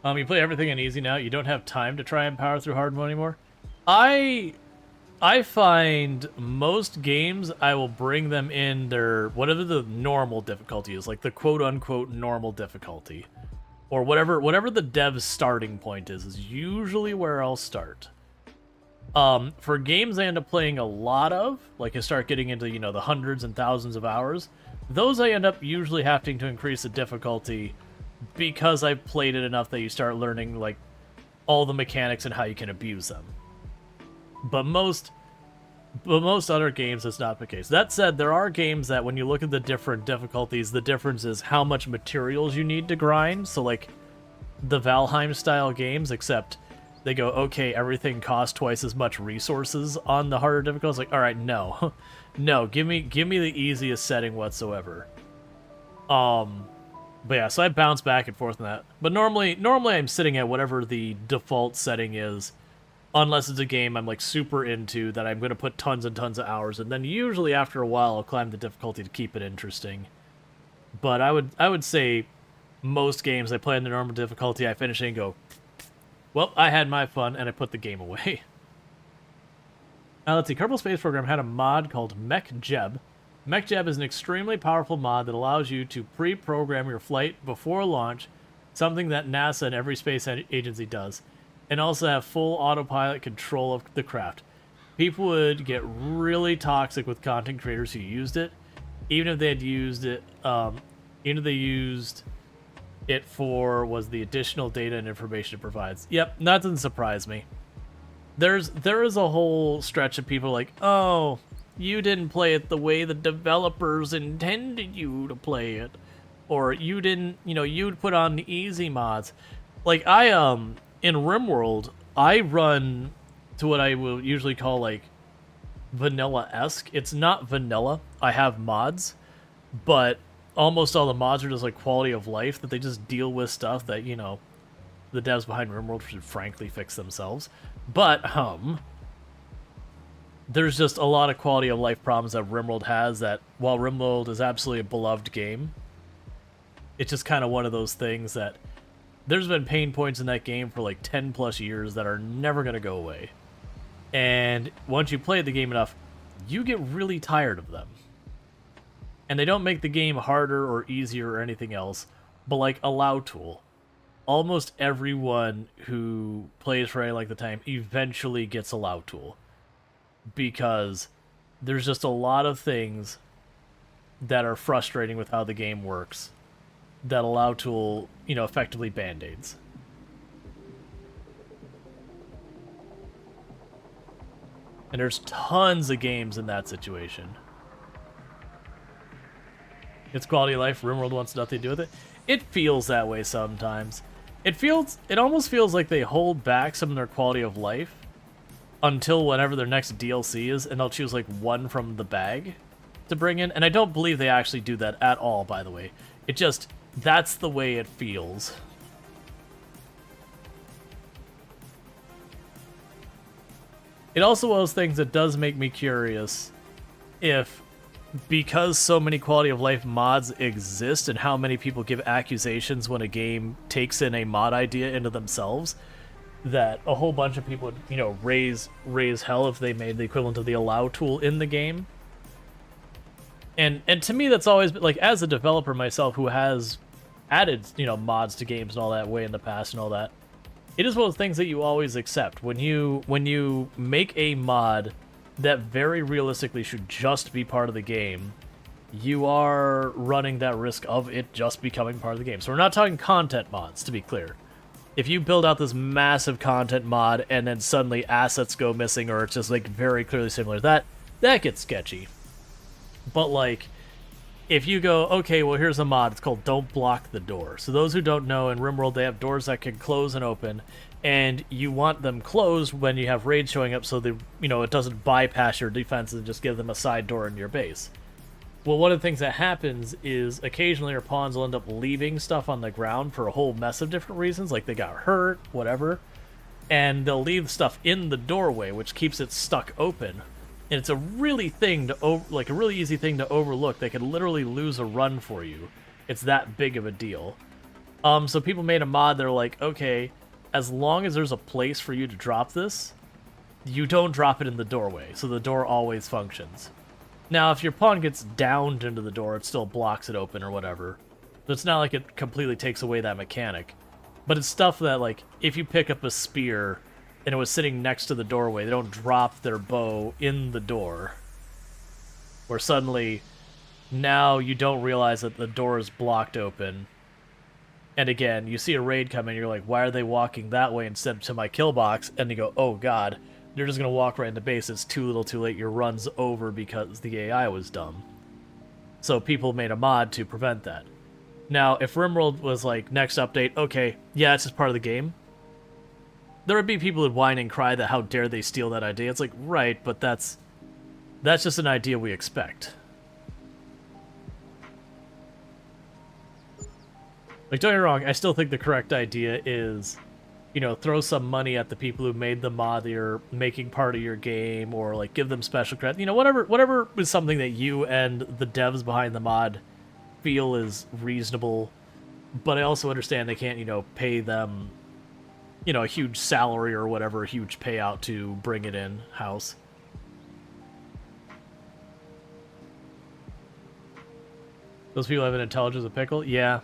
You play everything in easy now. You don't have time to try and power through hard mode anymore. I find most games, I will bring them in their, whatever the normal difficulty is, like the quote-unquote normal difficulty, or whatever the dev's starting point is usually where I'll start. For games I end up playing a lot of, like I start getting into, you know, the hundreds and thousands of hours, those I end up usually having to increase the difficulty because I've played it enough that you start learning, like, all the mechanics and how you can abuse them. But most other games, that's not the case. That said, there are games that when you look at the different difficulties, the difference is how much materials you need to grind. So, like, the Valheim-style games, except they go, okay, everything costs twice as much resources on the harder difficulties. Like, all right, no. No, give me the easiest setting whatsoever. But yeah, so I bounce back and forth on that. But normally I'm sitting at whatever the default setting is, unless it's a game I'm like super into that I'm going to put tons and tons of hours, and then usually after a while I'll climb the difficulty to keep it interesting. But I would say most games I play in the normal difficulty, I finish it and go, well, I had my fun, and I put the game away. Now let's see, Kerbal Space Program had a mod called Mech Jeb. MechJab is an extremely powerful mod that allows you to pre-program your flight before launch, something that NASA and every space agency does, and also have full autopilot control of the craft. People would get really toxic with content creators who used it, even if they had used it, even if they used it for was the additional data and information it provides. Yep, that doesn't surprise me. There is a whole stretch of people like, oh, you didn't play it the way the developers intended you to play it, or you didn't, you'd put on the easy mods. Like in RimWorld, I run to what I will usually call like vanilla-esque. It's not vanilla. I have mods, but almost all the mods are just like quality of life, that they just deal with stuff that, the devs behind RimWorld should frankly fix themselves. But there's just a lot of quality of life problems that RimWorld has, that while RimWorld is absolutely a beloved game, it's just kind of one of those things that there's been pain points in that game for like 10 plus years that are never going to go away. And once you play the game enough, you get really tired of them. And they don't make the game harder or easier or anything else, but like Allow Tool. Almost everyone who plays for any length of time eventually gets Allow Tool, because there's just a lot of things that are frustrating with how the game works that Allow Tool, effectively band-aids. And there's tons of games in that situation. It's quality of life. RimWorld wants nothing to do with it. It feels that way sometimes. It almost feels like they hold back some of their quality of life until whatever their next DLC is, and they'll choose like one from the bag to bring in. And I don't believe they actually do that at all, by the way. That's the way it feels. It also one of those things that does make me curious if, because so many quality of life mods exist and how many people give accusations when a game takes in a mod idea into themselves, that a whole bunch of people would, raise hell if they made the equivalent of the Allow Tool in the game. And to me, that's always been, like, as a developer myself who has added, mods to games and all that way in the past and all that, it is one of the things that you always accept. When you make a mod that very realistically should just be part of the game, you are running that risk of it just becoming part of the game. So we're not talking content mods, to be clear. If you build out this massive content mod and then suddenly assets go missing, or it's just like very clearly similar, that gets sketchy. But like, if you go, okay, well here's a mod, it's called Don't Block the Door. So those who don't know, in RimWorld they have doors that can close and open, and you want them closed when you have raids showing up so that, it doesn't bypass your defense and just give them a side door into your base. Well, one of the things that happens is occasionally your pawns will end up leaving stuff on the ground for a whole mess of different reasons, like they got hurt, whatever, and they'll leave stuff in the doorway, which keeps it stuck open. And it's a really easy thing to overlook. They could literally lose a run for you. It's that big of a deal. So people made a mod. They're like, okay, as long as there's a place for you to drop this, you don't drop it in the doorway, so the door always functions. Now, if your pawn gets downed into the door, it still blocks it open or whatever. So it's not like it completely takes away that mechanic. But it's stuff that, like, if you pick up a spear and it was sitting next to the doorway, they don't drop their bow in the door. Where suddenly, now you don't realize that the door is blocked open. And again, you see a raid come in, you're like, why are they walking that way instead to my kill box? And you go, oh god, they're just going to walk right into base. It's too little too late. Your run's over because the AI was dumb. So people made a mod to prevent that. Now, if RimWorld was like, next update, okay, yeah, it's just part of the game, there would be people who'd whine and cry that how dare they steal that idea. It's like, right, but that's just an idea we expect. Like, don't get me wrong, I still think the correct idea is, throw some money at the people who made the mod that you're making part of your game, or like give them special credit. Whatever is something that you and the devs behind the mod feel is reasonable. But I also understand they can't, pay them, a huge salary or whatever, a huge payout to bring it in-house. Those people have an intelligence of pickle? Yeah.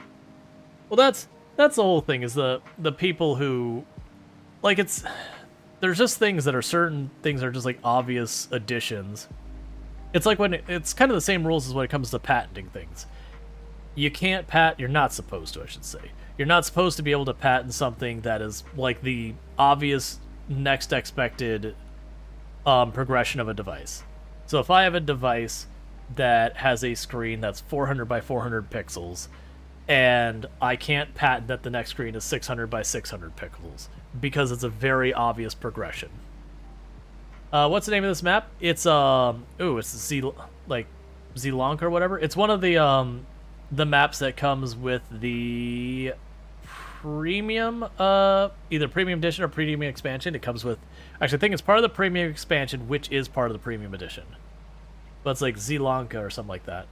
Well, that's the whole thing, is the people who, like, there's just things that are certain things that are just like obvious additions. It's like when it's kind of the same rules as when it comes to patenting things. You can't you're not supposed to, I should say. You're not supposed to be able to patent something that is like the obvious next expected progression of a device. So if I have a device that has a screen that's 400 by 400 pixels, and I can't patent that the next screen is 600 by 600 pixels, because it's a very obvious progression. What's the name of this map? It's it's Zlonk or whatever. It's one of the maps that comes with the premium, either premium edition or premium expansion. It comes with, actually, I think it's part of the premium expansion, which is part of the premium edition. But it's like Zlonka or something like that.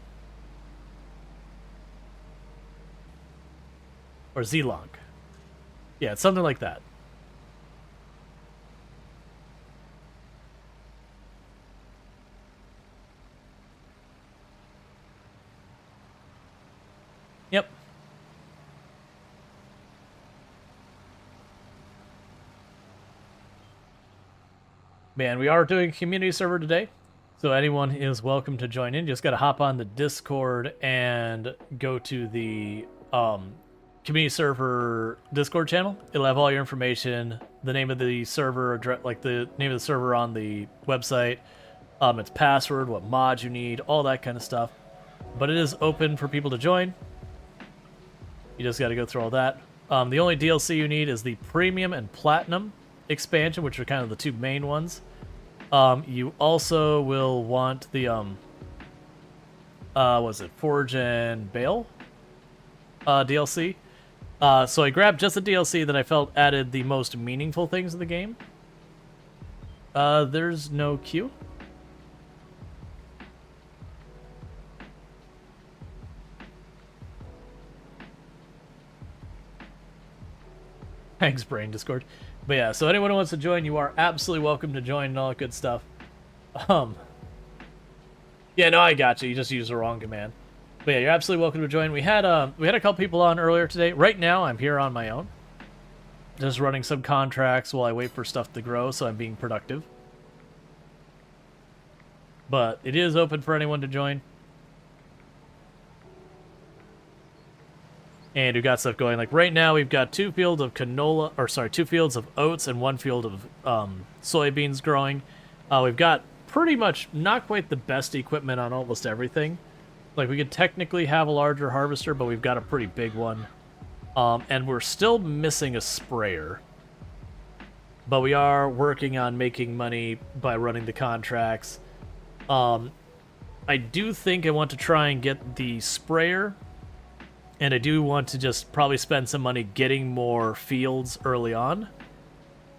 Or Zlonk. Yeah, it's something like that. Yep. Man, we are doing a community server today, so anyone is welcome to join in. Just got to hop on the Discord and go to the community server Discord channel. It'll have all your information, the name of the server, like the name of the server on the website, its password, what mods you need, all that kind of stuff. But it is open for people to join. You just got to go through all that. The only DLC you need is the Premium and Platinum expansion, which are kind of the two main ones. You also will want the was it Forge and Bale DLC. So I grabbed just the DLC that I felt added the most meaningful things to the game. There's no queue. Thanks, Brain Discord. But yeah, so anyone who wants to join, you are absolutely welcome to join and all that good stuff. Yeah, no, I got you. You just used the wrong command. But yeah, you're absolutely welcome to join. We had a couple people on earlier today. Right now, I'm here on my own, just running some contracts while I wait for stuff to grow, so I'm being productive. But it is open for anyone to join. And we've got stuff going. Like right now, we've got 2 fields of canola, or sorry, 2 fields of oats and 1 field of soybeans growing. We've got pretty much not quite the best equipment on almost everything. Like we could technically have a larger harvester, but we've got a pretty big one. And we're still missing a sprayer. But we are working on making money by running the contracts. I do think I want to try and get the sprayer. And I do want to just probably spend some money getting more fields early on.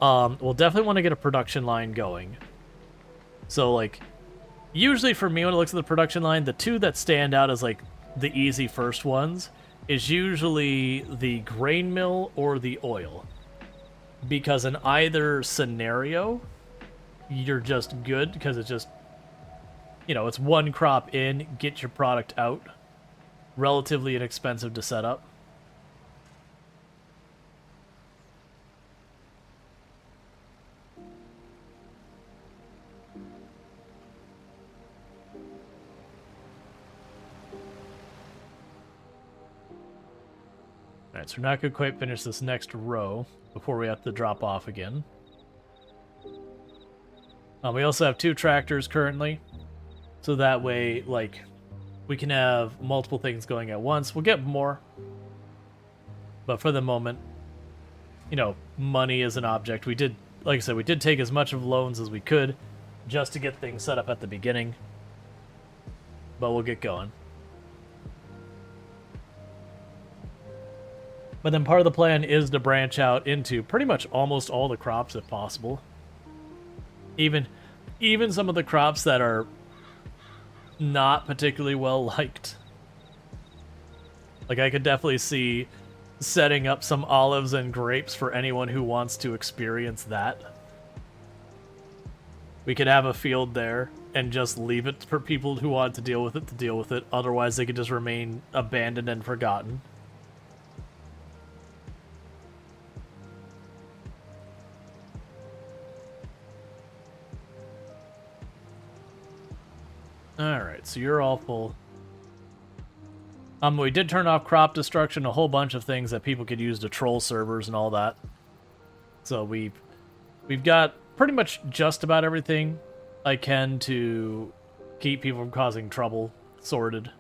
We'll definitely want to get a production line going. So, like, usually for me when it looks at the production line, the 2 that stand out as, like, the easy first ones is usually the grain mill or the oil. Because in either scenario, you're just good, because it's just, you know, it's one crop in, get your product out. Relatively inexpensive to set up. Alright, so we're not going to quite finish this next row before we have to drop off again. We also have 2 tractors currently, so that way, like, we can have multiple things going at once. We'll get more. But for the moment, you know, money is an object. We did, like I said, we did take as much of loans as we could just to get things set up at the beginning. But we'll get going. But then part of the plan is to branch out into pretty much almost all the crops if possible. Even some of the crops that are not particularly well liked. Like, I could definitely see setting up some olives and grapes for anyone who wants to experience that. We could have a field there and just leave it for people who want to deal with it to deal with it. Otherwise, they could just remain abandoned and forgotten. Alright, so you're all full. We did turn off crop destruction, a whole bunch of things that people could use to troll servers and all that. So we've got pretty much just about everything I can to keep people from causing trouble sorted.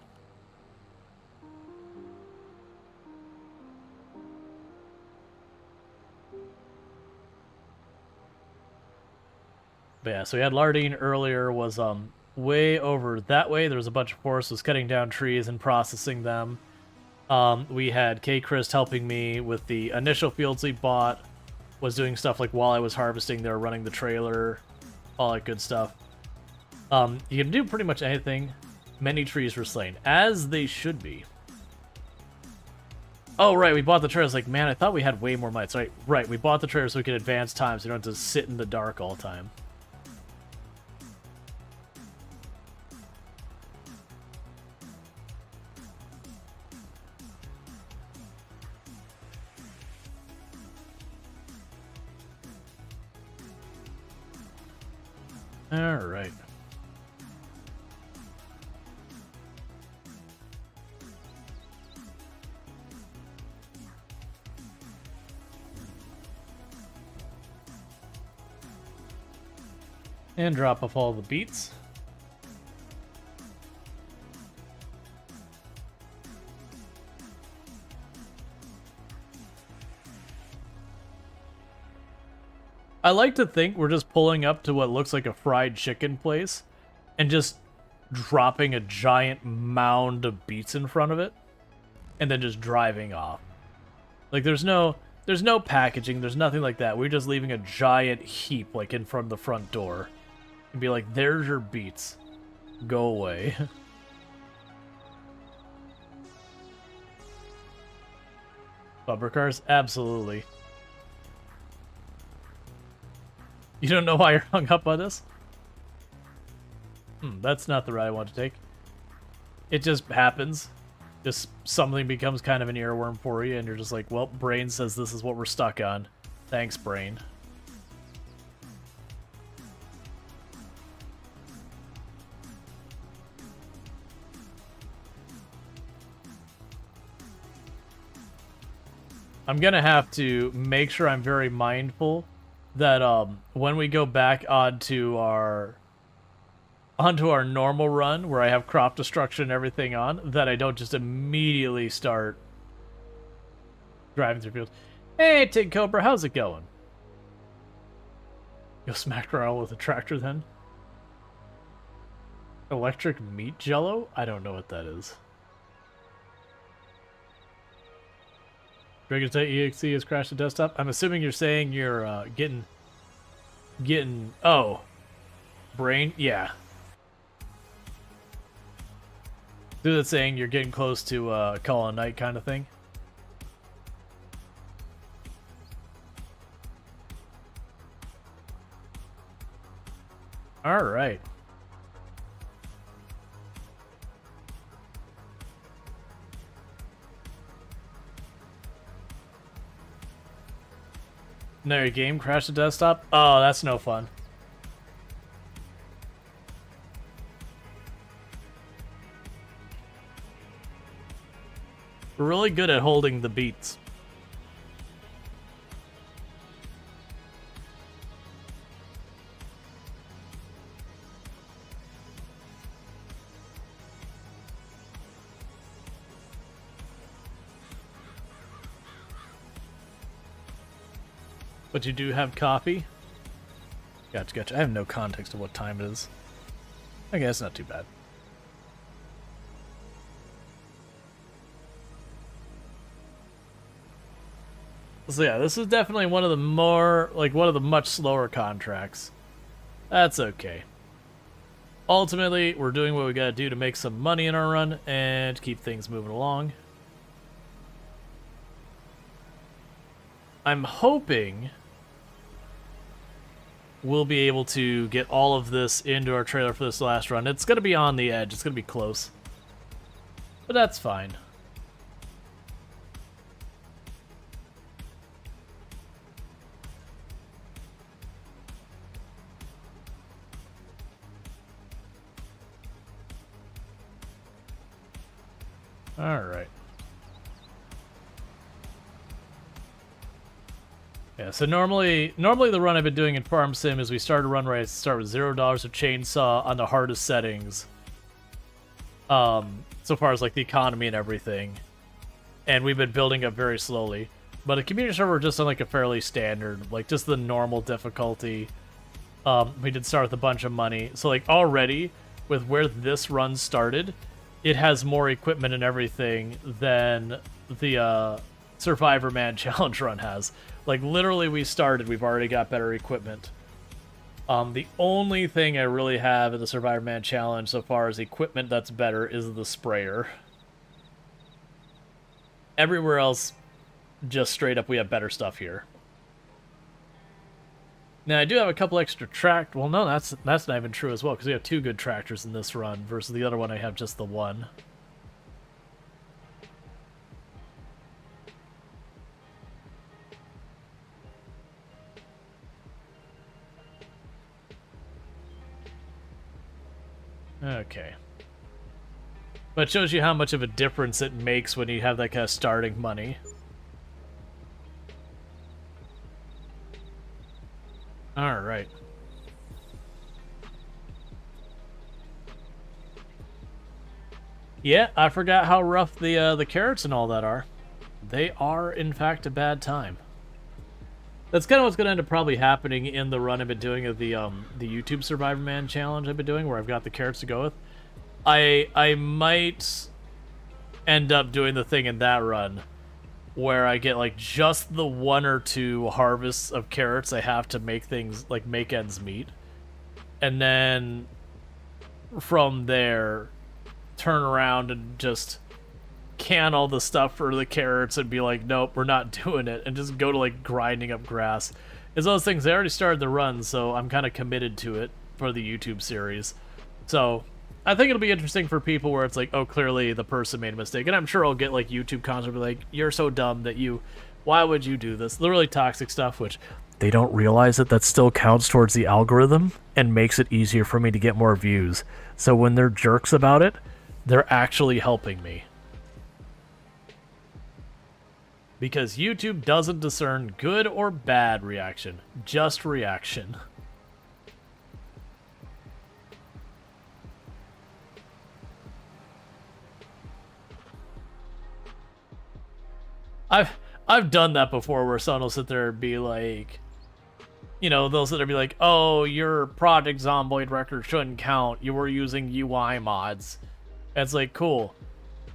But yeah, so we had Lardine earlier, was way over that way. There was a bunch of forests cutting down trees and processing them. We had K-Christ helping me with the initial fields we bought, was doing stuff like while I was harvesting, they were running the trailer, all that good stuff. You can do pretty much anything. Many trees were slain, as they should be. Oh, right, we bought the trailers. Like, man, I thought we had way more mites. Right, we bought the trailers so we could advance time, so you don't have to sit in the dark all the time. All right. And drop off all the beets. I like to think we're just pulling up to what looks like a fried chicken place and just dropping a giant mound of beets in front of it and then just driving off. Like there's no packaging, there's nothing like that. We're just leaving a giant heap like in front of the front door and be like, there's your beets. Go away. Bumper cars? Absolutely. You don't know why you're hung up on this? That's not the route I want to take. It just happens. Just something becomes kind of an earworm for you, and you're just like, well, brain says this is what we're stuck on. Thanks, brain. I'm gonna have to make sure I'm very mindful that when we go back onto our normal run where I have crop destruction and everything on, that I don't just immediately start driving through fields. Hey, Tig Cobra, how's it going? You'll smack Rual with a tractor then? Electric meat jello? I don't know what that is. Dragon's EXE has crashed the desktop. I'm assuming you're saying you're getting oh, brain, yeah. Do that saying you're getting close to call a night kind of thing. All right. No, your game crashed the desktop? Oh, that's no fun. We're really good at holding the beats. But you do have coffee? Gotcha. I have no context of what time it is. Okay, that's not too bad. So yeah, this is definitely one of the one of the much slower contracts. That's okay. Ultimately, we're doing what we gotta do to make some money in our run and keep things moving along. I'm hoping we'll be able to get all of this into our trailer for this last run. It's going to be on the edge. It's going to be close. But that's fine. All right. Yeah, so normally the run I've been doing in Farm Sim is we start a run where I start with $0 of chainsaw on the hardest settings. So far as like the economy and everything. And we've been building up very slowly. But a community server just on like a fairly standard, like just the normal difficulty. We did start with a bunch of money. So like already with where this run started, it has more equipment and everything than the Survivor Man Challenge run has. Like, literally, we've already got better equipment. The only thing I really have in the Survivor Man Challenge so far as equipment that's better is the sprayer. Everywhere else, just straight up, we have better stuff here. Now, I do have a couple extra well, no, that's not even true as well, because we have 2 good tractors in this run, versus the other one I have just the 1. Okay. But it shows you how much of a difference it makes when you have that kind of starting money. Alright. Yeah, I forgot how rough the carrots and all that are. They are, in fact, a bad time. That's kind of what's going to end up probably happening in the run I've been doing of the YouTube Survivor Man Challenge I've been doing, where I've got the carrots to go with. I might end up doing the thing in that run where I get like just the 1 or 2 harvests of carrots I have to make things like make ends meet, and then from there turn around and just can all the stuff for the carrots and be like, nope, we're not doing it, and just go to like grinding up grass. It's those things. I already started the run, so I'm kind of committed to it for the YouTube series. So I think it'll be interesting for people where it's like, oh, clearly the person made a mistake. And I'm sure I'll get like YouTube comments be like, you're so dumb that why would you do this? The really toxic stuff, which they don't realize that still counts towards the algorithm and makes it easier for me to get more views. So when they're jerks about it, they're actually helping me. Because YouTube doesn't discern good or bad reaction, just reaction. I've done that before, where someone will sit there and be like, you know, they'll sit there and be like, oh, your Project Zomboid record shouldn't count. You were using UI mods. And it's like, cool.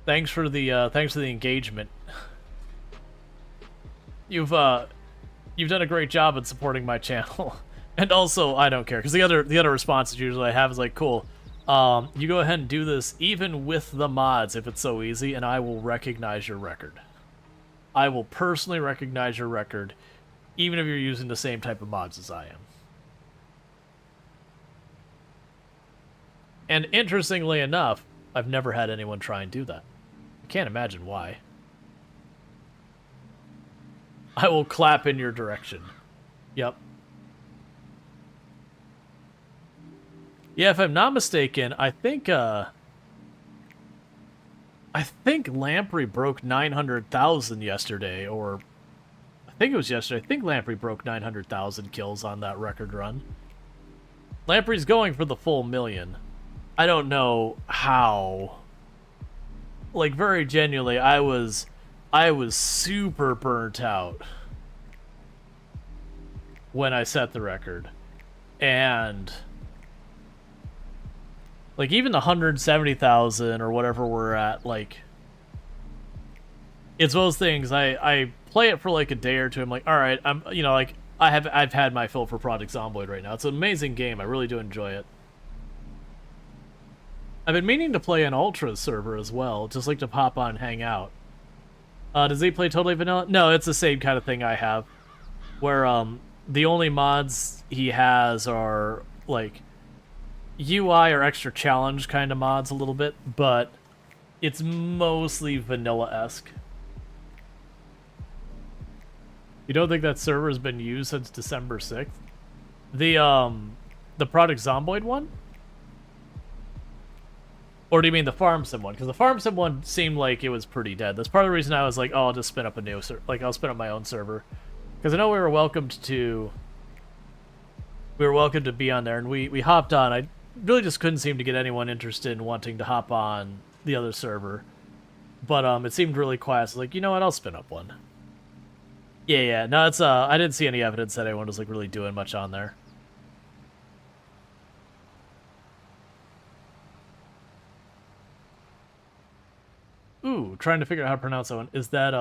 Thanks for the engagement. You've done a great job at supporting my channel. And also, I don't care, because the other responses usually I have is like, cool. You go ahead and do this even with the mods if it's so easy, and I will recognize your record. I will personally recognize your record, even if you're using the same type of mods as I am. And interestingly enough, I've never had anyone try and do that. I can't imagine why. I will clap in your direction. Yep. Yeah, if I'm not mistaken, I think Lamprey broke 900,000 yesterday, or I think it was yesterday. I think Lamprey broke 900,000 kills on that record run. Lamprey's going for the full 1,000,000. I don't know how. Like, very genuinely, I was super burnt out when I set the record. And like, even the 170,000 or whatever we're at, like, it's those things. I play it for like a day or two. I'm like, all right, I've had my fill for Project Zomboid right now. It's an amazing game. I really do enjoy it. I've been meaning to play an Ultra server as well, just like to pop on and hang out. Does he play totally vanilla? No, it's the same kind of thing I have, where The only mods he has are like UI or extra challenge kind of mods a little bit, but it's mostly vanilla-esque. You don't think that server has been used since December 6th? The Project Zomboid one? Or do you mean the Farm Sim one? Because the Farm Sim one seemed like it was pretty dead. That's part of the reason I was like, oh, I'll just spin up a new server. Like, I'll spin up my own server. Because I know we were welcomed to be on there, and we hopped on. I really just couldn't seem to get anyone interested in wanting to hop on the other server. But it seemed really quiet. So I was like, you know what, I'll spin up one. Yeah. No, it's I didn't see any evidence that anyone was like really doing much on there. Ooh, trying to figure out how to pronounce that one. Is that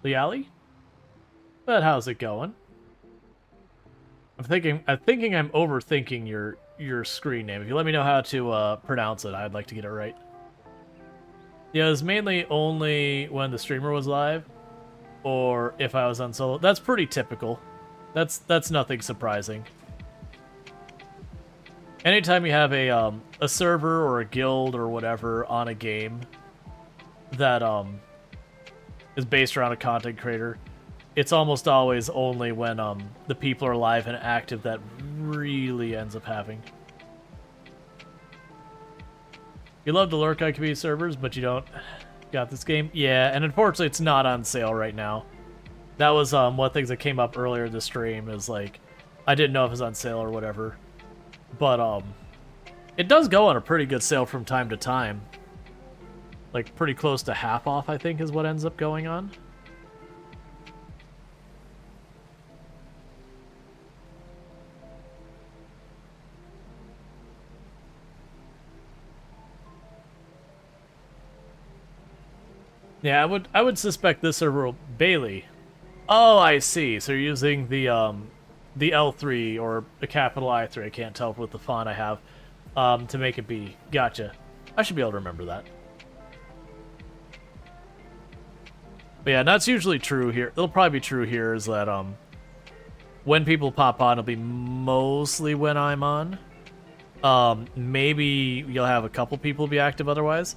Liali? But how's it going? I'm thinking I'm overthinking your screen name. If you let me know how to pronounce it, I'd like to get it right. Yeah, it was mainly only when the streamer was live, or if I was on solo. That's pretty typical. That's nothing surprising. Anytime you have a server or a guild or whatever on a game that is based around a content creator, it's almost always only when the people are live and active that really ends up having. You love to lurk on community servers, but you don't got this game? Yeah, and unfortunately it's not on sale right now. That was one of the things that came up earlier in the stream, is like, I didn't know if it was on sale or whatever. But it does go on a pretty good sale from time to time. Like pretty close to half off, I think, is what ends up going on. Yeah, I would suspect this server will... Bailey. Oh, I see. So you're using the L3 or the capital I3, I can't tell with the font I have, to make it B. Gotcha. I should be able to remember that. But yeah, that's usually true here. It'll probably be true here is that when people pop on, it'll be mostly when I'm on. Maybe you'll have a couple people be active otherwise.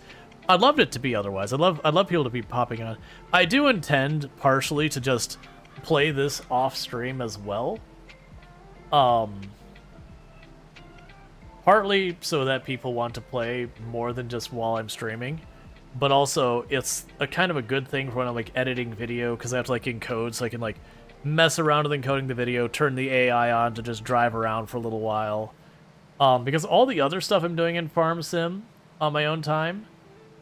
I'd love it to be otherwise. I'd love people to be popping on. I do intend partially to just play this off stream as well. Partly so that people want to play more than just while I'm streaming, but also it's a kind of a good thing for when I'm like editing video, because I have to like encode, so I can like mess around with encoding the video, turn the AI on to just drive around for a little while. Because all the other stuff I'm doing in Farm Sim on my own time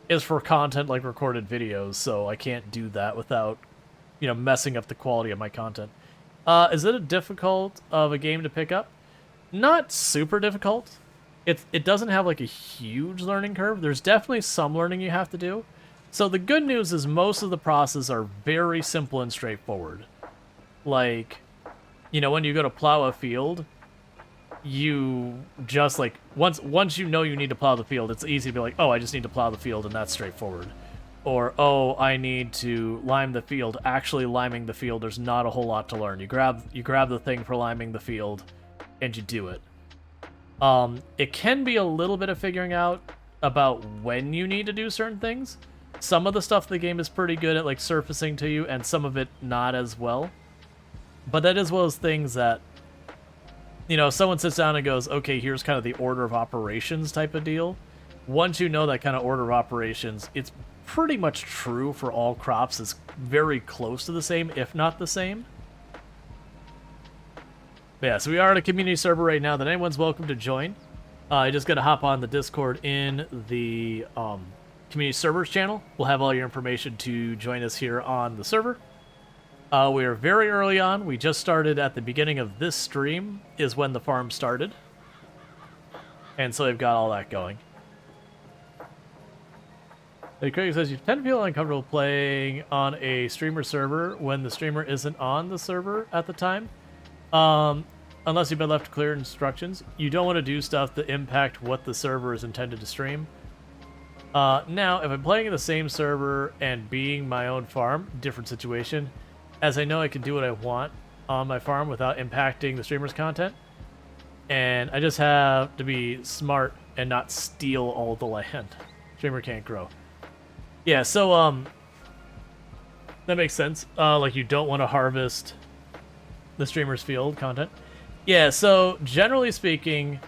is for content like recorded videos, so I can't do that without, you know, messing up the quality of my content. Is it a difficult of a game to pick up? Not super difficult. It doesn't have like a huge learning curve. There's definitely some learning you have to do. So the good news is most of the processes are very simple and straightforward. Like, you know, when you go to plow a field, you just like once you know you need to plow the field, it's easy to be like, oh, I just need to plow the field, and that's straightforward. Or, oh, I need to lime the field. Actually liming the field, there's not a whole lot to learn. You grab the thing for liming the field and you do it. It can be a little bit of figuring out about when you need to do certain things. Some of the stuff in the game is pretty good at like surfacing to you, and some of it not as well. But that is one of those things that, you know, if someone sits down and goes, okay, here's kind of the order of operations type of deal. Once you know that kind of order of operations, it's pretty much true for all crops. It's very close to the same, if not the same. But yeah, so we are at a community server right now that anyone's welcome to join. You just gotta hop on the Discord in the community servers channel. We'll have all your information to join us here on the server. We are very early on. We just started at the beginning of this stream is when the farm started. And so they've got all that going. Hey, Craig says, you tend to feel uncomfortable playing on a streamer server when the streamer isn't on the server at the time. Unless you've been left clear instructions. You don't want to do stuff that impact what the server is intended to stream. Now, if I'm playing in the same server and being my own farm, different situation. As I know I can do what I want, on my farm without impacting the streamer's content. And I just have to be smart and not steal all the land. Streamer can't grow. Yeah, so, that makes sense. Like, you don't want to harvest the streamer's field content. Yeah, so, generally speaking,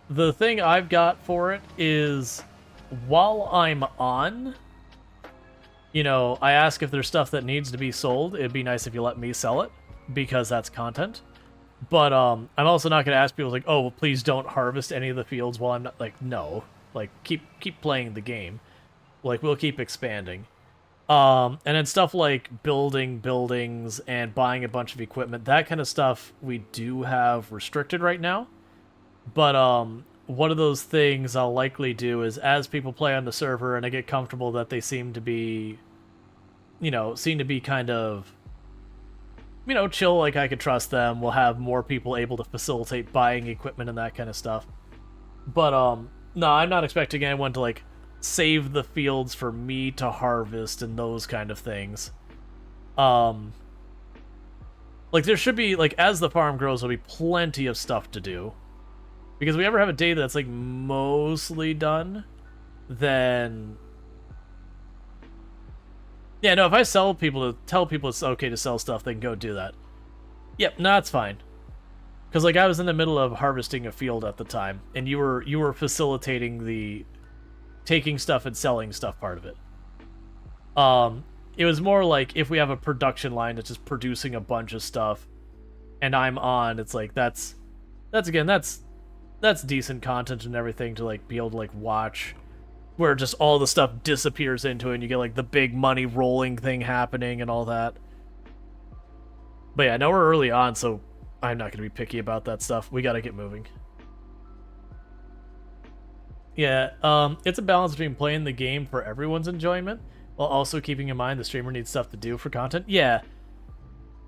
the thing I've got for it is, while I'm on, you know, I ask if there's stuff that needs to be sold. It'd be nice if you let me sell it, because that's content. But, I'm also not going to ask people, like, oh, well, please don't harvest any of the fields while I'm not, like, no. Like, keep playing the game. Like, we'll keep expanding. And then stuff like building buildings and buying a bunch of equipment, that kind of stuff we do have restricted right now. But one of those things I'll likely do is as people play on the server and I get comfortable that they seem to be, you know, kind of, you know, chill, like I could trust them, we'll have more people able to facilitate buying equipment and that kind of stuff. But no, I'm not expecting anyone to, like, save the fields for me to harvest and those kind of things. Like, there should be, like, as the farm grows, there'll be plenty of stuff to do. Because if we ever have a day that's, like, mostly done, then... Yeah, no, if I tell people it's okay to sell stuff, they can go do that. Yep, no, that's fine. Because, like, I was in the middle of harvesting a field at the time, and you were facilitating the taking stuff and selling stuff part of it. It was more like if we have a production line that's just producing a bunch of stuff, and I'm on, it's like that's decent content and everything to, like, be able to, like, watch, where just all the stuff disappears into it, and you get, like, the big money rolling thing happening and all that. But yeah, now we're early on, so I'm not gonna be picky about that stuff. We gotta get moving. Yeah, it's a balance between playing the game for everyone's enjoyment while also keeping in mind the streamer needs stuff to do for content. Yeah,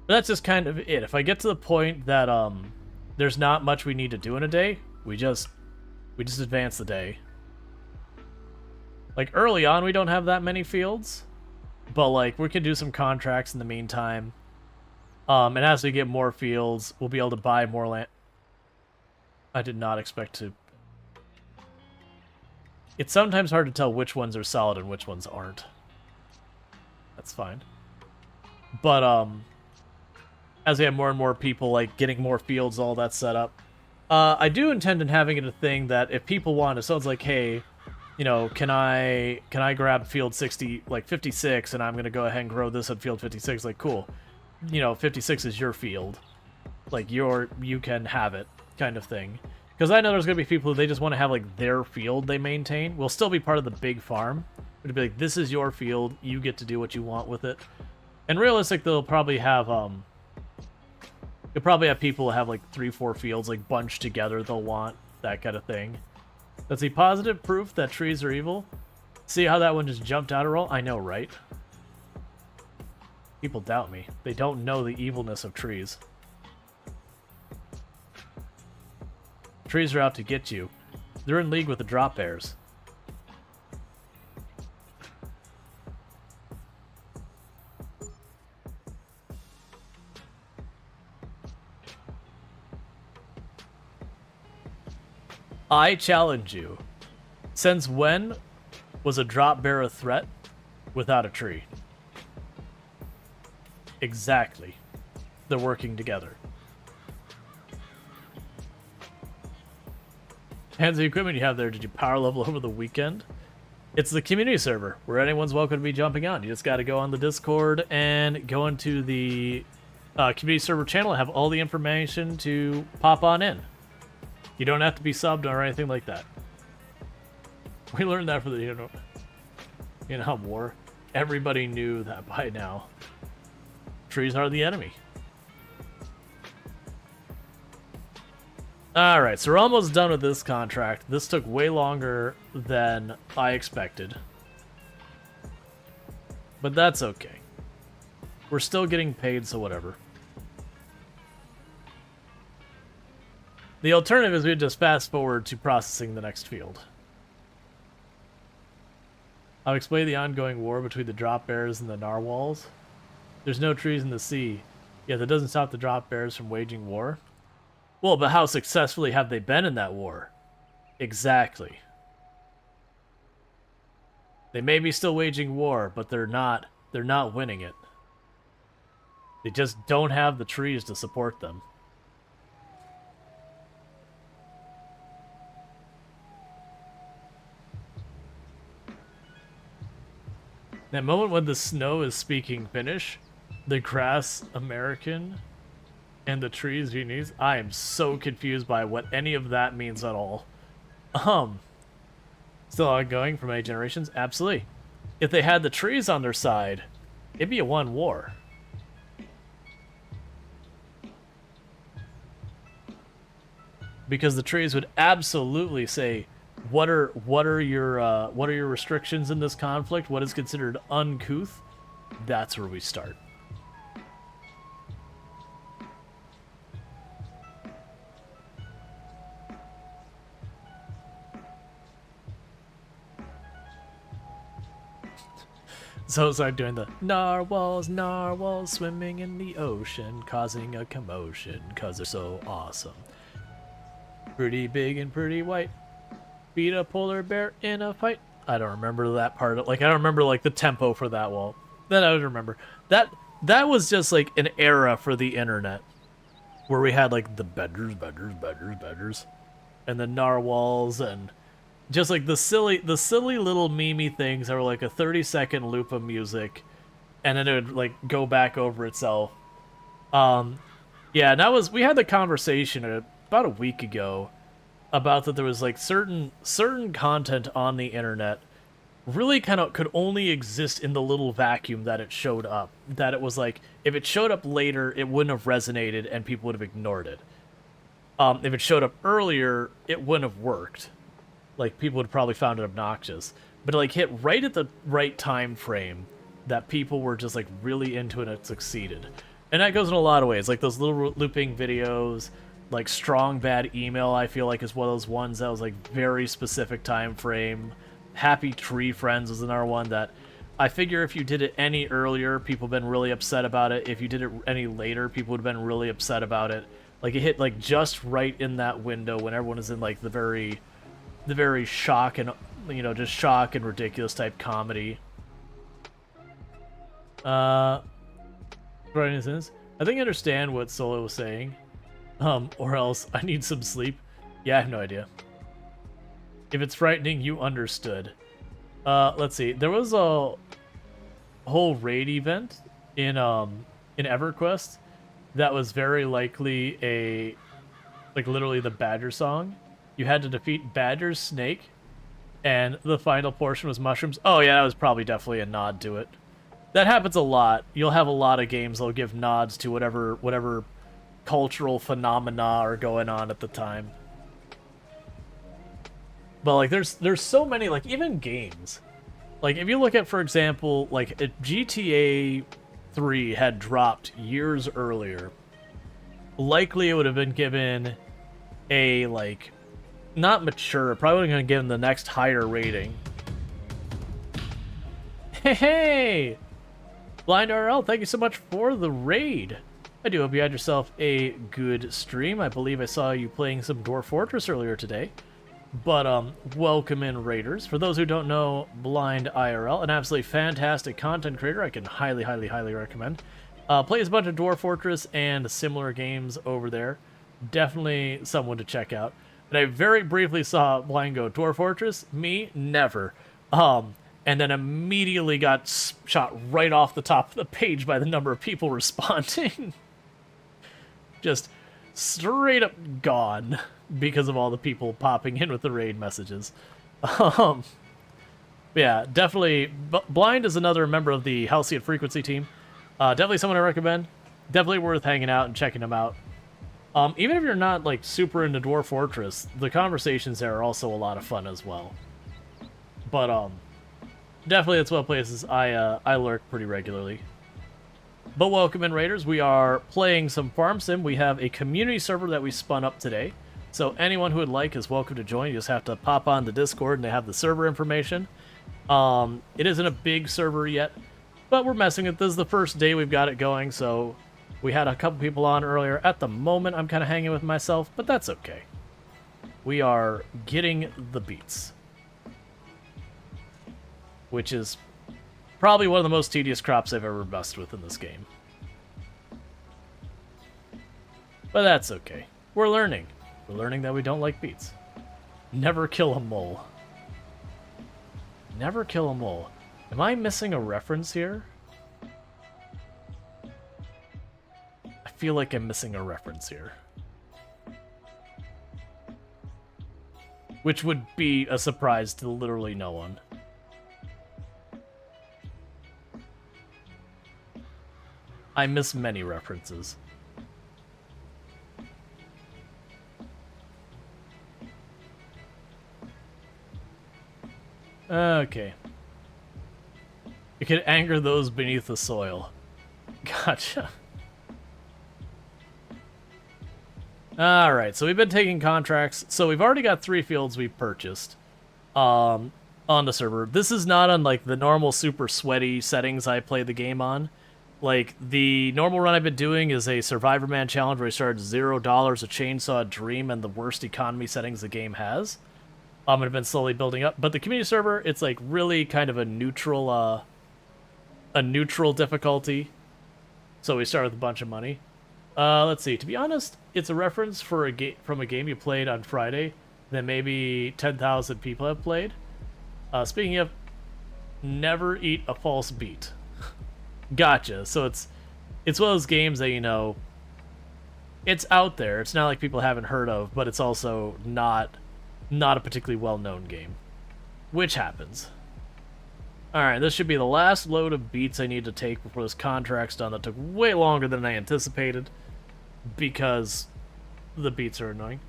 but that's just kind of it. If I get to the point that there's not much we need to do in a day, we just advance the day. Like, early on, we don't have that many fields, but, like, we can do some contracts in the meantime. And as we get more fields, we'll be able to buy more land. I did not expect to... It's sometimes hard to tell which ones are solid and which ones aren't. That's fine. But, as we have more and more people, like, getting more fields, all that set up, I do intend on having it a thing that if people want, if someone's like, hey, you know, can I grab field 60, like 56, and I'm going to go ahead and grow this at field 56, like, cool. You know, 56 is your field. Like, you can have it, kind of thing. Because I know there's going to be people who they just want to have, like, their field they maintain. We'll still be part of the big farm. It'll be like, this is your field, you get to do what you want with it. And realistic, they'll probably have, you'll probably have people who have, like, 3-4 fields, like, bunched together they'll want, that kind of thing. That's the positive proof that trees are evil. See how that one just jumped out of roll? I know, right? People doubt me. They don't know the evilness of trees. Trees are out to get you. They're in league with the drop bears. I challenge you. Since when was a drop bear a threat without a tree? Exactly. They're working together. Hands of the equipment you have there, did you power level over the weekend? It's the community server, where anyone's welcome to be jumping on. You just got to go on the Discord and go into the community server channel and have all the information to pop on in. You don't have to be subbed or anything like that. We learned that for the Vietnam War. Everybody knew that by now. Trees are the enemy. Alright, so we're almost done with this contract. This took way longer than I expected. But that's okay. We're still getting paid, so whatever. The alternative is we just fast forward to processing the next field. I've explained the ongoing war between the drop bears and the narwhals. There's no trees in the sea. Yeah, that doesn't stop the drop bears from waging war. Well, but how successfully have they been in that war? Exactly. They may be still waging war, but they're not winning it. They just don't have the trees to support them. That moment when the snow is speaking Finnish, the grass American, and the trees Viennese, I am so confused by what any of that means at all. Still ongoing for many generations? Absolutely. If they had the trees on their side, it'd be a one war. Because the trees would absolutely say, what are your restrictions in this conflict? What is considered uncouth? That's where we start. So it's like doing the narwhals, narwhals swimming in the ocean, causing a commotion, cause they're so awesome. Pretty big and pretty white. Beat a polar bear in a fight. I don't remember that part. I don't remember like the tempo for that wall. Then I would remember that was just like an era for the internet, where we had like the bedders, and the narwhals, and just like the silly little memey things that were like a 30-second loop of music, and then it would like go back over itself. Yeah, and we had the conversation about a week ago about that there was like certain content on the internet really kind of could only exist in the little vacuum that it showed up. That it was like, if it showed up later, it wouldn't have resonated and people would have ignored it. If it showed up earlier, it wouldn't have worked. Like, people would have probably found it obnoxious. But it like hit right at the right time frame that people were just like really into it, and it succeeded. And that goes in a lot of ways. Like those little looping videos, like Strong Bad Email, I feel like is one of those ones that was like very specific time frame. Happy Tree Friends was another one that I figure if you did it any earlier, people have been really upset about it. If you did it any later, people would have been really upset about it. Like, it hit like just right in that window when everyone is in like the very shock and, you know, just shock and ridiculous type comedy. For instance, I think I understand what Solo was saying. Or else I need some sleep. Yeah, I have no idea. If it's frightening, you understood. Let's see. There was a whole raid event in EverQuest that was very likely literally the Badger song. You had to defeat Badger's snake, and the final portion was mushrooms. Oh yeah, that was probably definitely a nod to it. That happens a lot. You'll have a lot of games that'll give nods to whatever cultural phenomena are going on at the time. But like there's so many, like, even games. Like, if you look at, for example, like, if GTA 3 had dropped years earlier, likely it would have been given a, like, not mature, probably going to give them the next higher rating. Hey! Blind RL, thank you so much for the raid. I do hope you had yourself a good stream. I believe I saw you playing some Dwarf Fortress earlier today. But, welcome in, Raiders. For those who don't know Blind IRL, an absolutely fantastic content creator I can highly, highly, highly recommend. Plays a bunch of Dwarf Fortress and similar games over there. Definitely someone to check out. And I very briefly saw Blind go, Dwarf Fortress? Me? Never. And then immediately got shot right off the top of the page by the number of people responding. Just straight up gone because of all the people popping in with the raid messages. Yeah, definitely. Blind is another member of the Halcyon Frequency team. Definitely someone I recommend. Definitely worth hanging out and checking them out. Even if you're not like super into Dwarf Fortress, the conversations there are also a lot of fun as well. But definitely it's one of the places I lurk pretty regularly. But welcome in, Raiders. We are playing some Farm Sim. We have a community server that we spun up today. So anyone who would like is welcome to join. You just have to pop on the Discord and they have the server information. It isn't a big server yet, but we're messing with it. This is the first day we've got it going, so We had a couple people on earlier. At the moment, I'm kind of hanging with myself, but that's okay. We are getting the beets, which is probably one of the most tedious crops I've ever messed with in this game. But that's okay. We're learning. We're learning that we don't like beets. Never kill a mole. Never kill a mole. Am I missing a reference here? I feel like I'm missing a reference here. Which would be a surprise to literally no one. I miss many references. Okay. It could anger those beneath the soil. Gotcha. Alright, so we've been taking contracts. So we've already got 3 fields we've purchased on the server. This is not on like the normal super sweaty settings I play the game on. Like, the normal run I've been doing is a Survivor Man challenge where I start at $0, a chainsaw dream, and the worst economy settings the game has. I've been slowly building up. But the community server, it's like really kind of a neutral difficulty. So we start with a bunch of money. Let's see. To be honest, it's a reference for from a game you played on Friday that maybe 10,000 people have played. Speaking of, never eat a false beat. Gotcha. So it's one of those games that, you know, it's out there. It's not like people haven't heard of, but it's also not a particularly well-known game, which happens. Alright, this should be the last load of beats I need to take before this contract's done. That took way longer than I anticipated because the beats are annoying.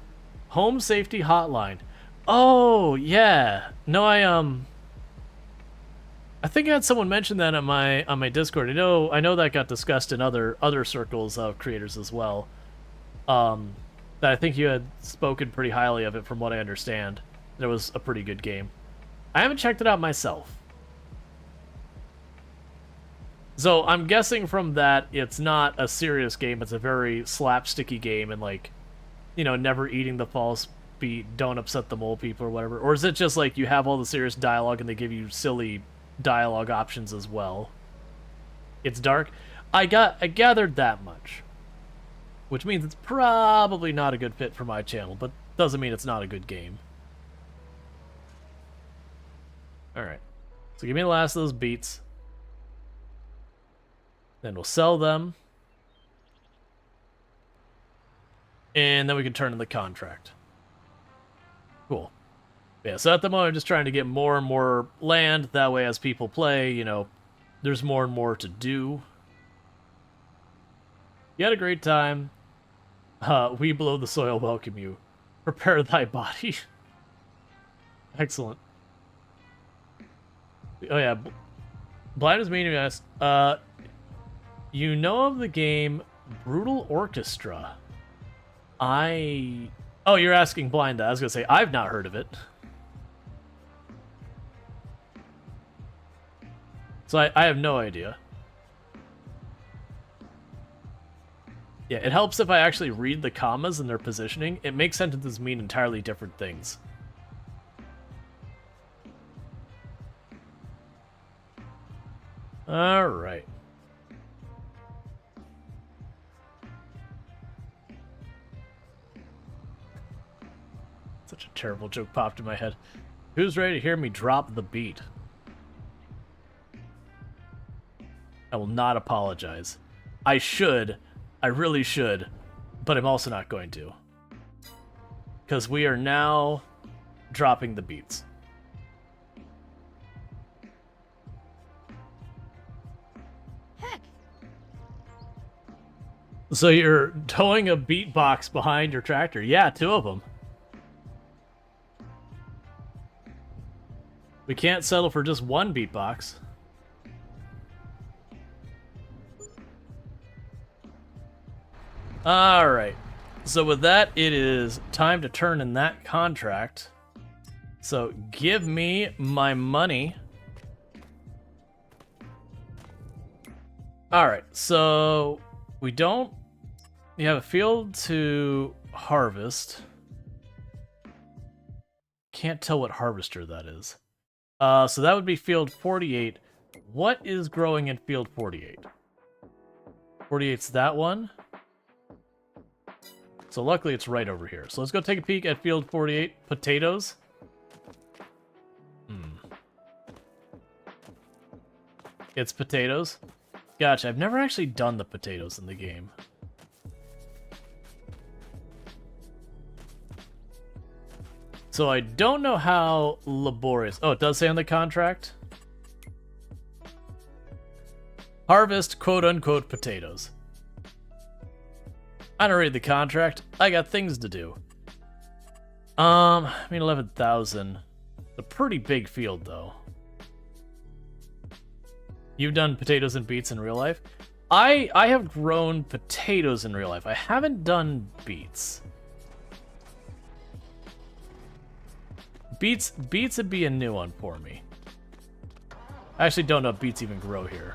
Home safety hotline. Oh, yeah. No, I think I had someone mention that on my Discord. I know that got discussed in other circles of creators as well. That I think you had spoken pretty highly of it from what I understand. It was a pretty good game. I haven't checked it out myself. So I'm guessing from that it's not a serious game, it's a very slapsticky game and like, you know, never eating the false beat, don't upset the mole people or whatever. Or is it just like you have all the serious dialogue and they give you silly dialogue options as well? It's dark. I gathered that much, which means it's probably not a good fit for my channel, but doesn't mean it's not a good game. Alright, so give me the last of those beats, then we'll sell them, and then we can turn in the contract. Cool. Yeah, so at the moment I'm just trying to get more and more land, that way as people play, you know, there's more and more to do. You had a great time. We below the soil welcome you. Prepare thy body. Excellent. Oh yeah, Blind is meaning asked, you know of the game Brutal Orchestra? Oh, you're asking Blind that. I was gonna say, I've not heard of it. So I have no idea. Yeah, it helps if I actually read the commas and their positioning. It makes sentences mean entirely different things. Alright. Such a terrible joke popped in my head. Who's ready to hear me drop the beat? I will not apologize. I should. I really should. But I'm also not going to. Because we are now dropping the beats. Heck, So you're towing a beatbox behind your tractor? Yeah, 2 of them. We can't settle for just 1 beatbox. Alright. So with that, it is time to turn in that contract. So give me my money. Alright, so We don't... You have a field to harvest. Can't tell what harvester that is. So that would be field 48. What is growing in field 48? 48's that one. So luckily it's right over here. So let's go take a peek at field 48. Potatoes. It's potatoes. Gotcha. I've never actually done the potatoes in the game. So I don't know how laborious... Oh, it does say on the contract. Harvest quote-unquote potatoes. I don't read the contract. I got things to do. I mean 11,000. A pretty big field though. You've done potatoes and beets in real life? I have grown potatoes in real life. I haven't done beets. Beets would be a new one for me. I actually don't know if beets even grow here.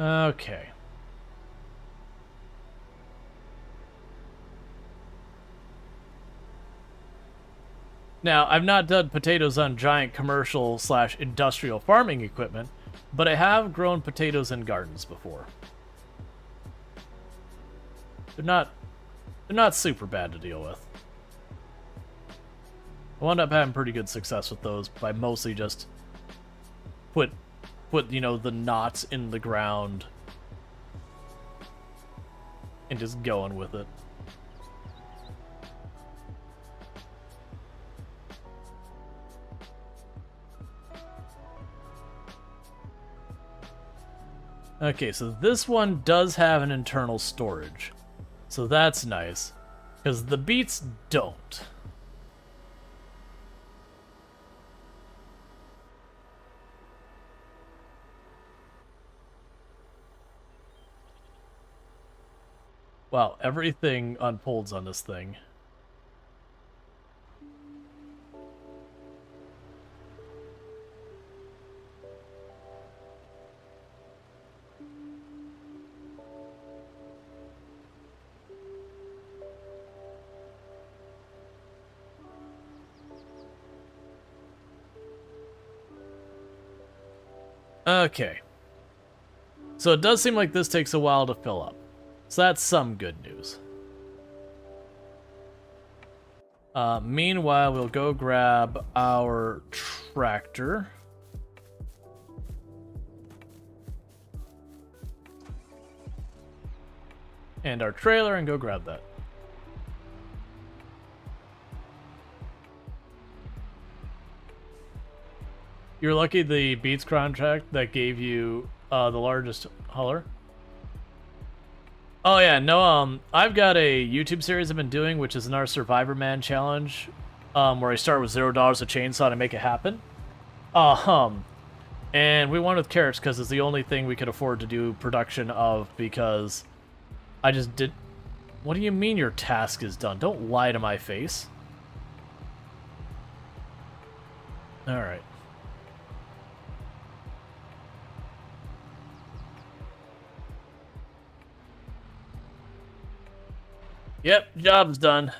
Okay. Now, I've not done potatoes on giant commercial / industrial farming equipment, but I have grown potatoes in gardens before. They're not super bad to deal with. I wound up having pretty good success with those by mostly just put you know, the knots in the ground and just going with it. Okay, so this one does have an internal storage. So that's nice, because the beets don't. Wow, everything unfolds on this thing. Okay. So it does seem like this takes a while to fill up. So that's some good news. Meanwhile, we'll go grab our tractor. And our trailer and go grab that. You're lucky the Beats contract that gave you the largest hauler. Oh yeah, no, I've got a YouTube series I've been doing, which is in our Survivor Man challenge, where I start with $0 a chainsaw to make it happen. And we won with carrots because it's the only thing we could afford to do production of, because I just did... What do you mean your task is done? Don't lie to my face. Alright. Yep, job's done.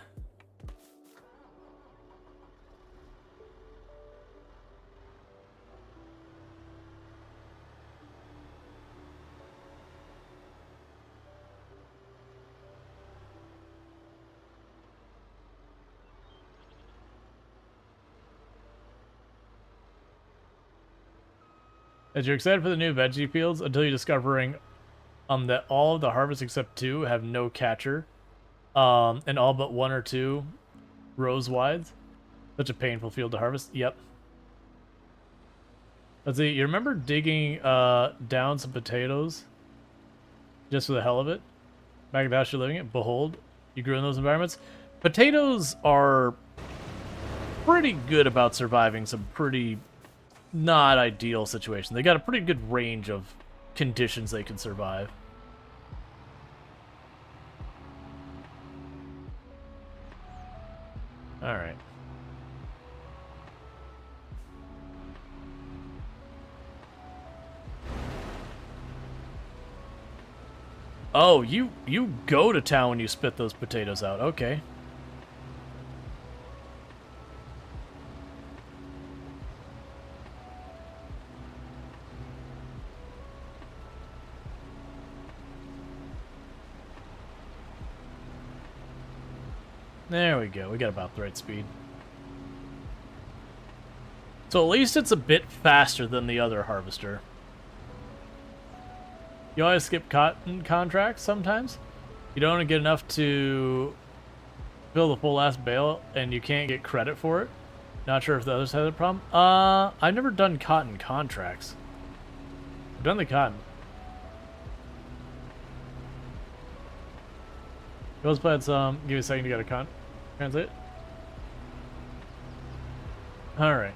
As you're excited for the new veggie fields until you're discovering that all of the harvests except 2 have no catcher. And all but 1 or 2 rows wide. Such a painful field to harvest. Yep. Let's see. You remember digging down some potatoes just for the hell of it? Back at the house you're living in? Behold, you grew in those environments. Potatoes are pretty good about surviving some pretty not ideal situations. They got a pretty good range of conditions they can survive. Alright. Oh, you go to town when you spit those potatoes out. Okay. There we go. We got about the right speed. So at least it's a bit faster than the other harvester. You always skip cotton contracts sometimes. You don't get enough to fill the full last bale, and you can't get credit for it. Not sure if the others have that problem. I've never done cotton contracts. I've done the cotton. Let's play some. Give me a second to get a translate. Alright.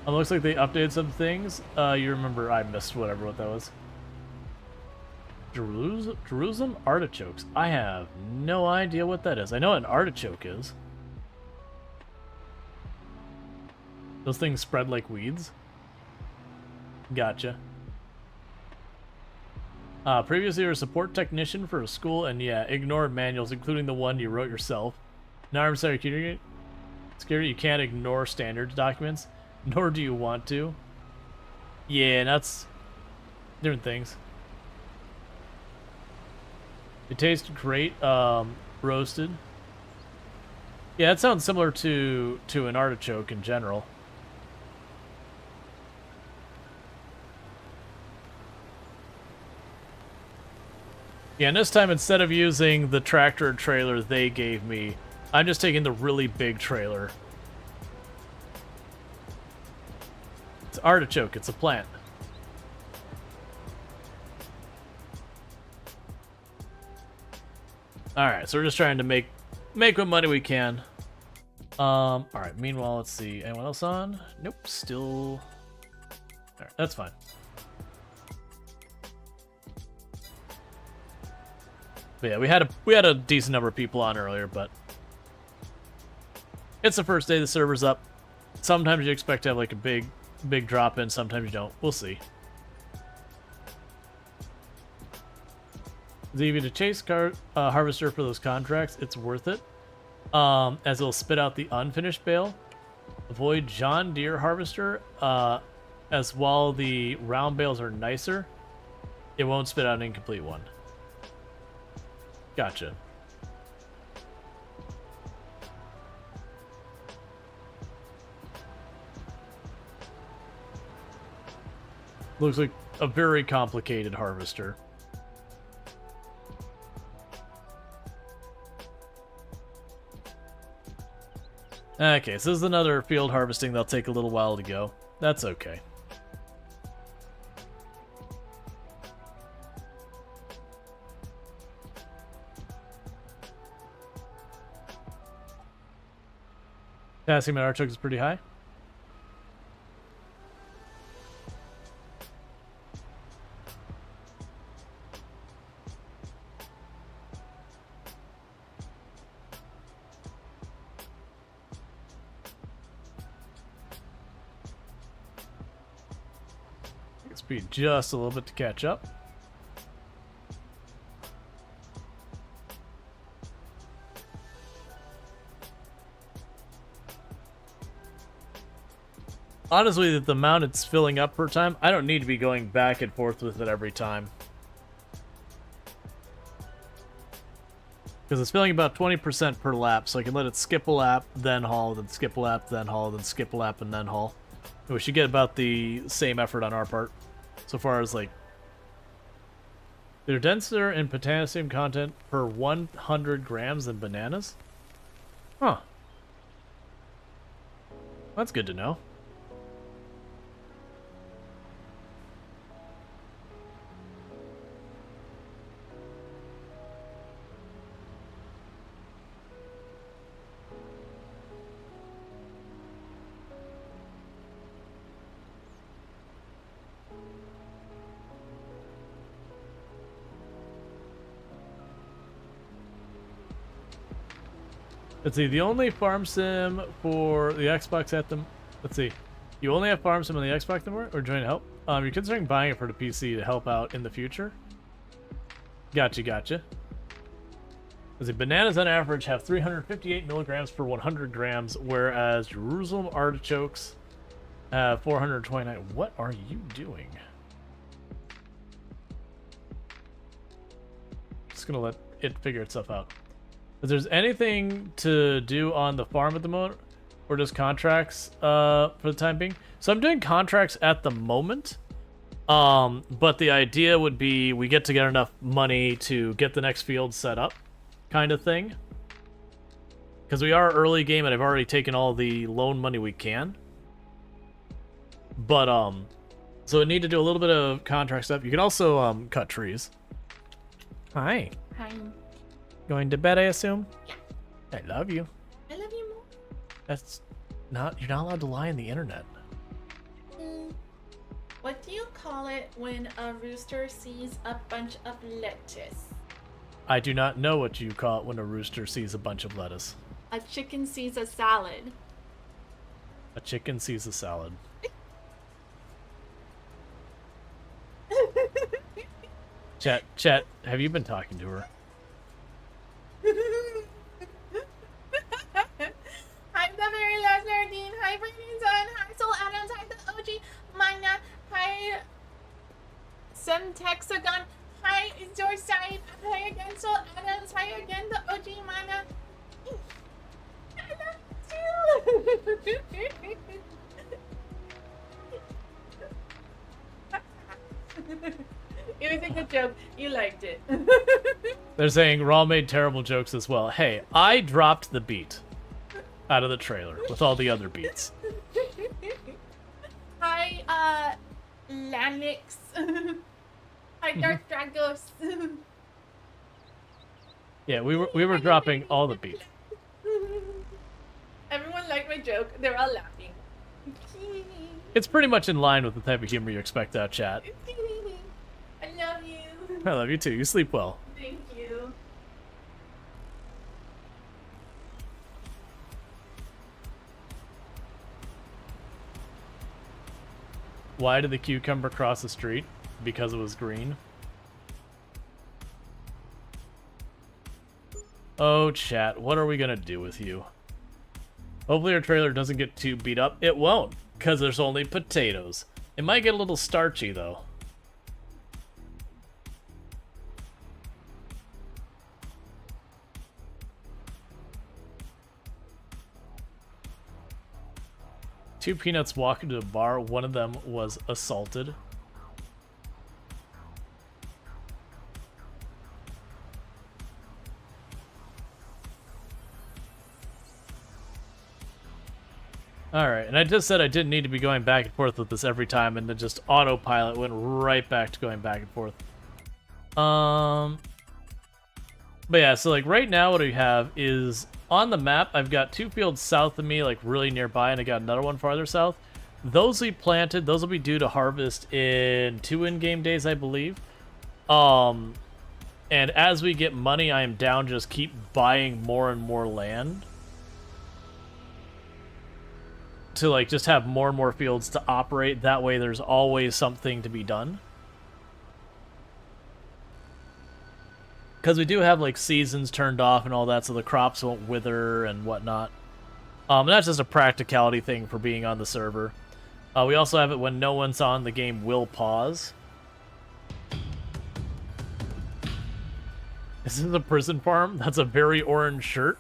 It looks like they updated some things. You remember I missed what that was. Jerusalem artichokes. I have no idea what that is. I know what an artichoke is. Those things spread like weeds. Gotcha. Previously, you were a support technician for a school, and yeah, ignored manuals, including the one you wrote yourself. Now I'm sorry, scary. You can't ignore standards documents, nor do you want to. Yeah, that's different things. It tastes great, roasted. Yeah, that sounds similar to an artichoke in general. Yeah, and this time, instead of using the tractor and trailer they gave me, I'm just taking the really big trailer. It's artichoke, it's a plant. Alright, so we're just trying to make what money we can. Alright, meanwhile, let's see. Anyone else on? Nope, still... Alright, that's fine. But yeah, we had a decent number of people on earlier, but it's the first day the server's up. Sometimes you expect to have like a big drop in, sometimes you don't. We'll see. It's easy to chase harvester for those contracts. It's worth it, as it'll spit out the unfinished bale. Avoid John Deere harvester, as while the round bales are nicer, it won't spit out an incomplete one. Gotcha. Looks like a very complicated harvester. Okay, so this is another field harvesting that'll take a little while to go. That's okay. Potassium in artichokes is pretty high. Speed just a little bit to catch up. Honestly, the amount it's filling up per time, I don't need to be going back and forth with it every time. Because it's filling about 20% per lap, so I can let it skip a lap, then haul, then skip a lap, then haul, then skip a lap, and then haul. And we should get about the same effort on our part. So far as, like... They're denser in potassium content per 100 grams than bananas? Huh. That's good to know. Let's see, the only farm sim for the Xbox at the... Let's see. You only have farm sim on the Xbox anymore? Or join to help? You're considering buying it for the PC to help out in the future? Gotcha, gotcha. Let's see, bananas on average have 358 milligrams per 100 grams, whereas Jerusalem artichokes have 429. What are you doing? Just gonna let it figure itself out. If there's anything to do on the farm at the moment, or just contracts for the time being. So I'm doing contracts at the moment, but the idea would be we get to get enough money to get the next field set up, kind of thing. Because we are early game and I've already taken all the loan money we can. But, so we need to do a little bit of contract stuff. You can also cut trees. Hi. Hi. Going to bed, I assume? Yeah. I love you. I love you more. That's not, you're not allowed to lie on the internet. What do you call it when a rooster sees a bunch of lettuce? I do not know what you call it when a rooster sees a bunch of lettuce. A chicken sees a salad. A chicken sees a salad. Chat, have you been talking to her? Hi, the very last Nardine. Hi, Brittany Sun. Hi, Soul Adams. Hi, the OG Mina. Hi, Semtexagon. Hi, it's your side. Hi again, Soul Adams. Hi again, the OG Mina. I love you. It was a good joke. You liked it. They're saying Raw made terrible jokes as well. Hey, I dropped the beat out of the trailer with all the other beats. Hi, Lanix. Hi, Dark Dragos. Yeah, we were dropping all the beats. Everyone liked my joke. They're all laughing. It's pretty much in line with the type of humor you expect out of chat. I love you. I love you too. You sleep well. Thank you. Why did the cucumber cross the street? Because it was green. Oh, chat, what are we gonna do with you? Hopefully our trailer doesn't get too beat up. It won't, because there's only potatoes. It might get a little starchy, though. Two peanuts walk into a bar. One of them was assaulted. Alright, and I just said I didn't need to be going back and forth with this every time, and then just autopilot went right back to going back and forth. But yeah, so like right now what we have is on the map, I've got two fields south of me, like really nearby, and I got another one farther south. Those we planted, those will be due to harvest in 2 in-game days, I believe. And as we get money, I am down to just keep buying more and more land. To like just have more and more fields to operate. That way there's always something to be done. Because we do have like seasons turned off and all that, so the crops won't wither and whatnot. And that's just a practicality thing for being on the server. We also have it when no one's on, the game will pause. Is this a prison farm? That's a very orange shirt.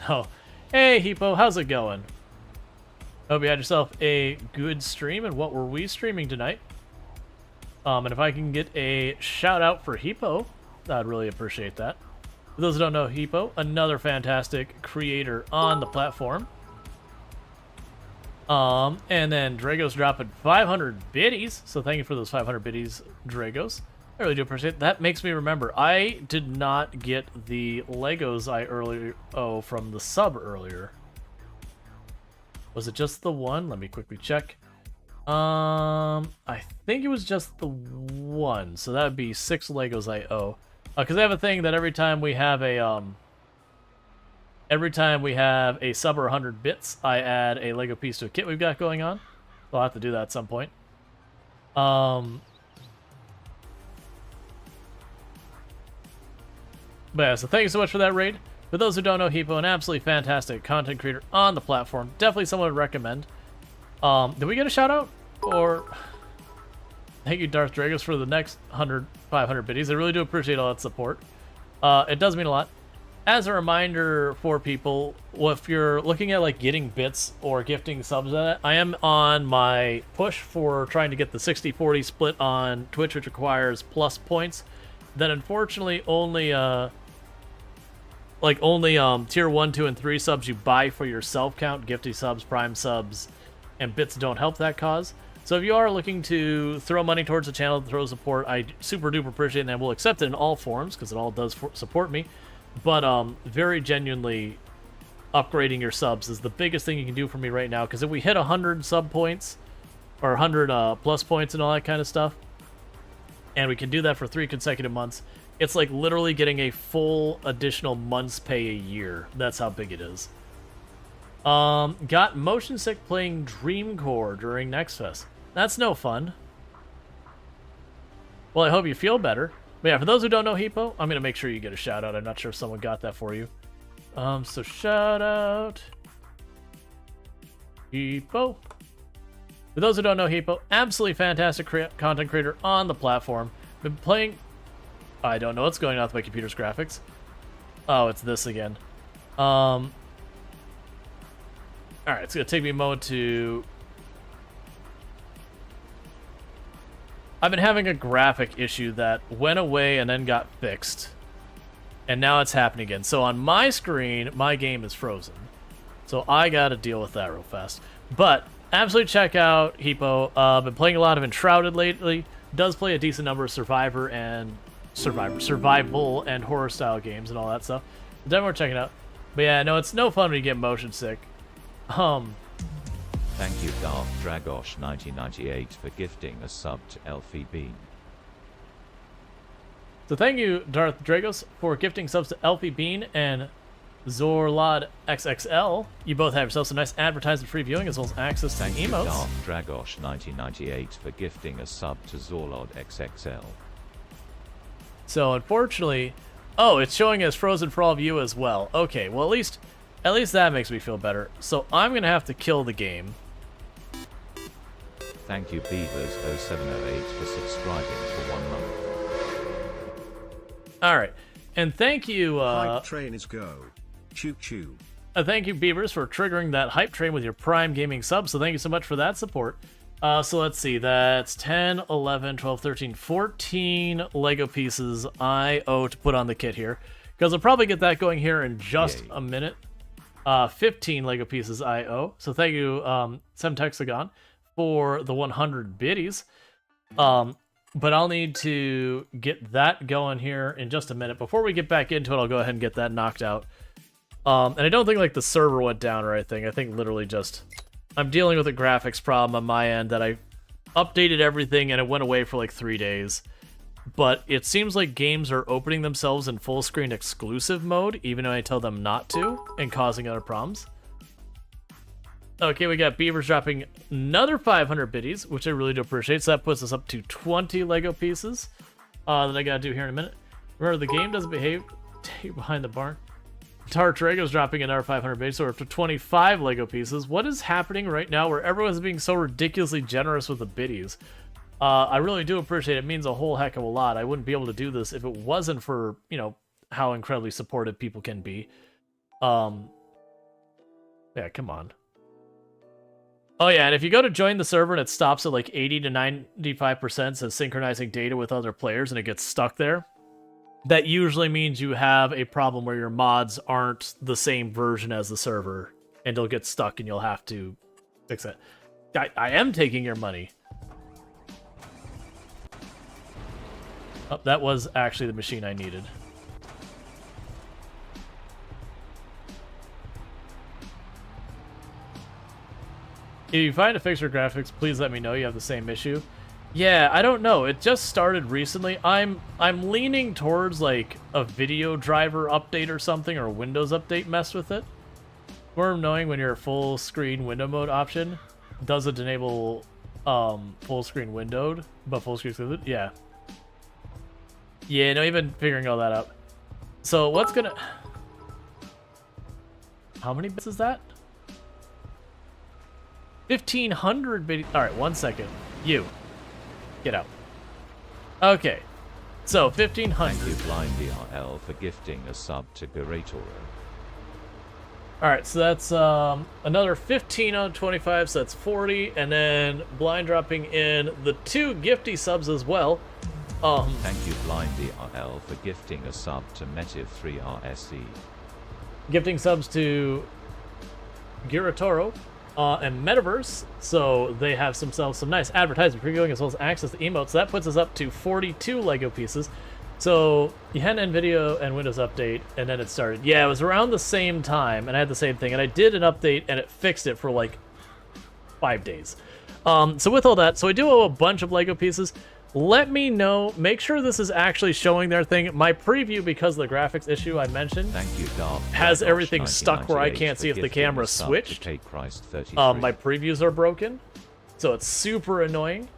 No. Hey, Hippo, how's it going? Hope you had yourself a good stream. And what were we streaming tonight? And if I can get a shout out for Hippo, I'd really appreciate that. For those who don't know Hippo, another fantastic creator on the platform. And then Dragos dropping 500 biddies. So thank you for those 500 biddies, Dragos. I really do appreciate it. That makes me remember, I did not get the Legos I from the sub earlier. Was it just the one? Let me quickly check. I think it was just the one. So that would be 6 Legos I owe. Because I have a thing that every time we have a Every time we have a sub or 100 bits, I add a Lego piece to a kit we've got going on. So I'll have to do that at some point. But yeah, so thank you so much for that raid. For those who don't know, Hippo, an absolutely fantastic content creator on the platform. Definitely someone to recommend. Did we get a shout out? Or thank you, Darth Dragos, for the next 500 biddies. I really do appreciate all that support. It does mean a lot. As a reminder for people, if you're looking at like getting bits or gifting subs at it, I am on my push for trying to get the 60-40 split on Twitch, which requires plus points. Then unfortunately only tier 1, 2, and 3 subs you buy for yourself count. Gifty subs, prime subs, and bits don't help that cause. So if you are looking to throw money towards the channel, throw support, I super duper appreciate it, and I will accept it in all forms because it all does support me. But very genuinely, upgrading your subs is the biggest thing you can do for me right now, because if we hit 100 sub points or 100 plus points and all that kind of stuff, and we can do that for 3 consecutive months, it's like literally getting a full additional month's pay a year. That's how big it is. Got motion sick playing Dreamcore during Next Fest. That's no fun. Well, I hope you feel better. But yeah, for those who don't know Hippo, I'm going to make sure you get a shout out. I'm not sure if someone got that for you. So shout out Hippo. For those who don't know Hippo, absolutely fantastic content creator on the platform. Been playing... I don't know what's going on with my computer's graphics. Oh, it's this again. Alright, it's going to take me a moment to... I've been having a graphic issue that went away and then got fixed. And now it's happening again. So on my screen, my game is frozen. So I got to deal with that real fast. But absolutely check out Hippo. Been playing a lot of Enshrouded lately. Does play a decent number of survival and horror style games and all that stuff. Definitely worth checking out. But yeah, no, it's no fun when you get motion sick. Thank you, Darth Dragosh 1998, for gifting a sub to Elfie Bean. So thank you, Darth Dragos, for gifting subs to Elfie Bean and Zorlod XXL. You both have yourselves some nice advertisement free viewing as well as access to Thank you, emotes. Darth Dragosh 1998, for gifting a sub to Zorlod XXL. So unfortunately, oh, it's showing as frozen for all of you as well. Okay, well at least that makes me feel better. So I'm gonna have to kill the game. Thank you, Beavers0708, for subscribing for 1 month. All right, and thank you. Hype train is go. Choo choo. Thank you, Beavers, for triggering that hype train with your Prime Gaming sub. So thank you so much for that support. So let's see, that's 10, 11, 12, 13, 14 Lego pieces I owe to put on the kit here. Because I'll probably get that going here in just a minute. 15 Lego pieces I owe. So thank you, Semtexagon, for the 100 biddies. But I'll need to get that going here in just a minute. Before we get back into it, I'll go ahead and get that knocked out. And I don't think like the server went down or anything. I think literally just... I'm dealing with a graphics problem on my end that I updated everything and it went away for like 3 days. But it seems like games are opening themselves in full screen exclusive mode, even though I tell them not to, and causing other problems. Okay, we got Beavers dropping another 500 biddies, which I really do appreciate. So that puts us up to 20 Lego pieces that I gotta do here in a minute. Remember, the game doesn't behave. Take behind the barn. Tartrago's dropping another 500 biddies, so we're up to 25 Lego pieces. What is happening right now where everyone's being so ridiculously generous with the biddies? I really do appreciate it. It means a whole heck of a lot. I wouldn't be able to do this if it wasn't for, you know, how incredibly supportive people can be. Yeah, come on. Oh yeah, and if you go to join the server and it stops at like 80 to 95%, says synchronizing data with other players, and it gets stuck there, that usually means you have a problem where your mods aren't the same version as the server, and it'll get stuck and you'll have to fix it. I am taking your money. Oh, that was actually the machine I needed. If you find a fix for graphics, please let me know you have the same issue. Yeah, I don't know. It just started recently. I'm leaning towards like a video driver update or something, or a Windows update mess with it. More annoying when your full screen window mode option doesn't enable full screen windowed, but full screen excluded. Yeah. Yeah, no, even figuring all that out. So what's gonna... How many bits is that? 1,500 bit. All right, 1 second. You. Get out. Okay. So, 1,500. Thank you, Blind DRL, for gifting a sub to Garatoro. Alright, so that's another 15 on 25, so that's 40. And then Blind dropping in the 2 gifty subs as well. Thank you, Blind DRL, for gifting a sub to Metiv3RSE. Gifting subs to Giratoro and Metaverse, so they have themselves some nice advertisement previewing as well as access to emotes. So that puts us up to 42 Lego pieces. So you had an NVIDIA and Windows update, and then it started. Yeah, it was around the same time, and I had the same thing. And I did an update, and it fixed it for like 5 days. So with all that, so I do owe a bunch of Lego pieces. Let me know. Make sure this is actually showing their thing. My preview, because of the graphics issue I mentioned, Thank you, Darth has Dragosh everything stuck where I 1998 can't see if for the gifting camera a sub to switched. Take Christ 33. My previews are broken, so it's super annoying.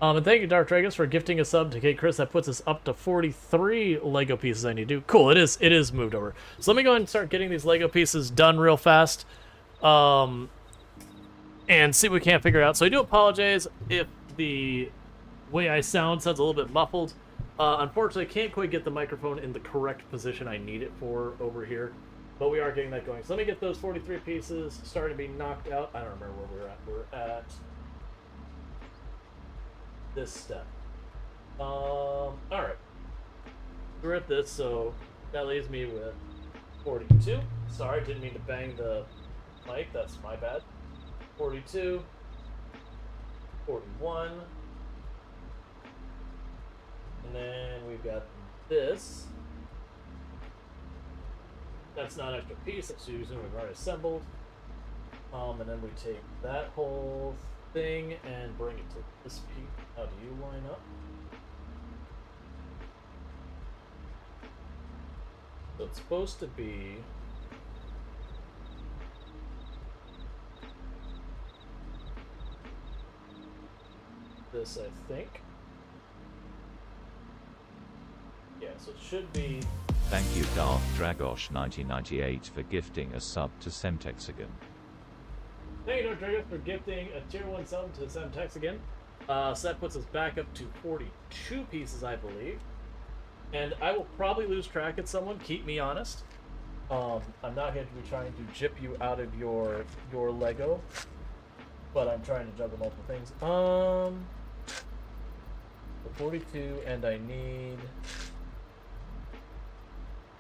And thank you, Dark Dragos, for gifting a sub to Kate Chris. That puts us up to 43 Lego pieces I need to do. Cool, it is moved over. So let me go ahead and start getting these Lego pieces done real fast. And see what we can't figure out. So I do apologize if the way I sounds a little bit muffled. Unfortunately, I can't quite get the microphone in the correct position I need it for over here. But we are getting that going. So let me get those 43 pieces starting to be knocked out. I don't remember where we're at. We're at this step. Alright. We're at this, so that leaves me with 42. Sorry, didn't mean to bang the mic. That's my bad. 42. 41. And then we've got this. That's not an extra piece, that's using we've already assembled. And then we take that whole thing and bring it to this piece. How do you line up? So it's supposed to be this, I think. Yeah, so it should be. Thank you, Darth Dragosh 1998 for gifting a sub to Semtexagon. Thank you, Dark Dragon, for gifting a tier 1 sub to Semtex again. So that puts us back up to 42 pieces, I believe. And I will probably lose track at someone, keep me honest. I'm not going to be trying to jip you out of your Lego, but I'm trying to juggle multiple things. The 42, and I need...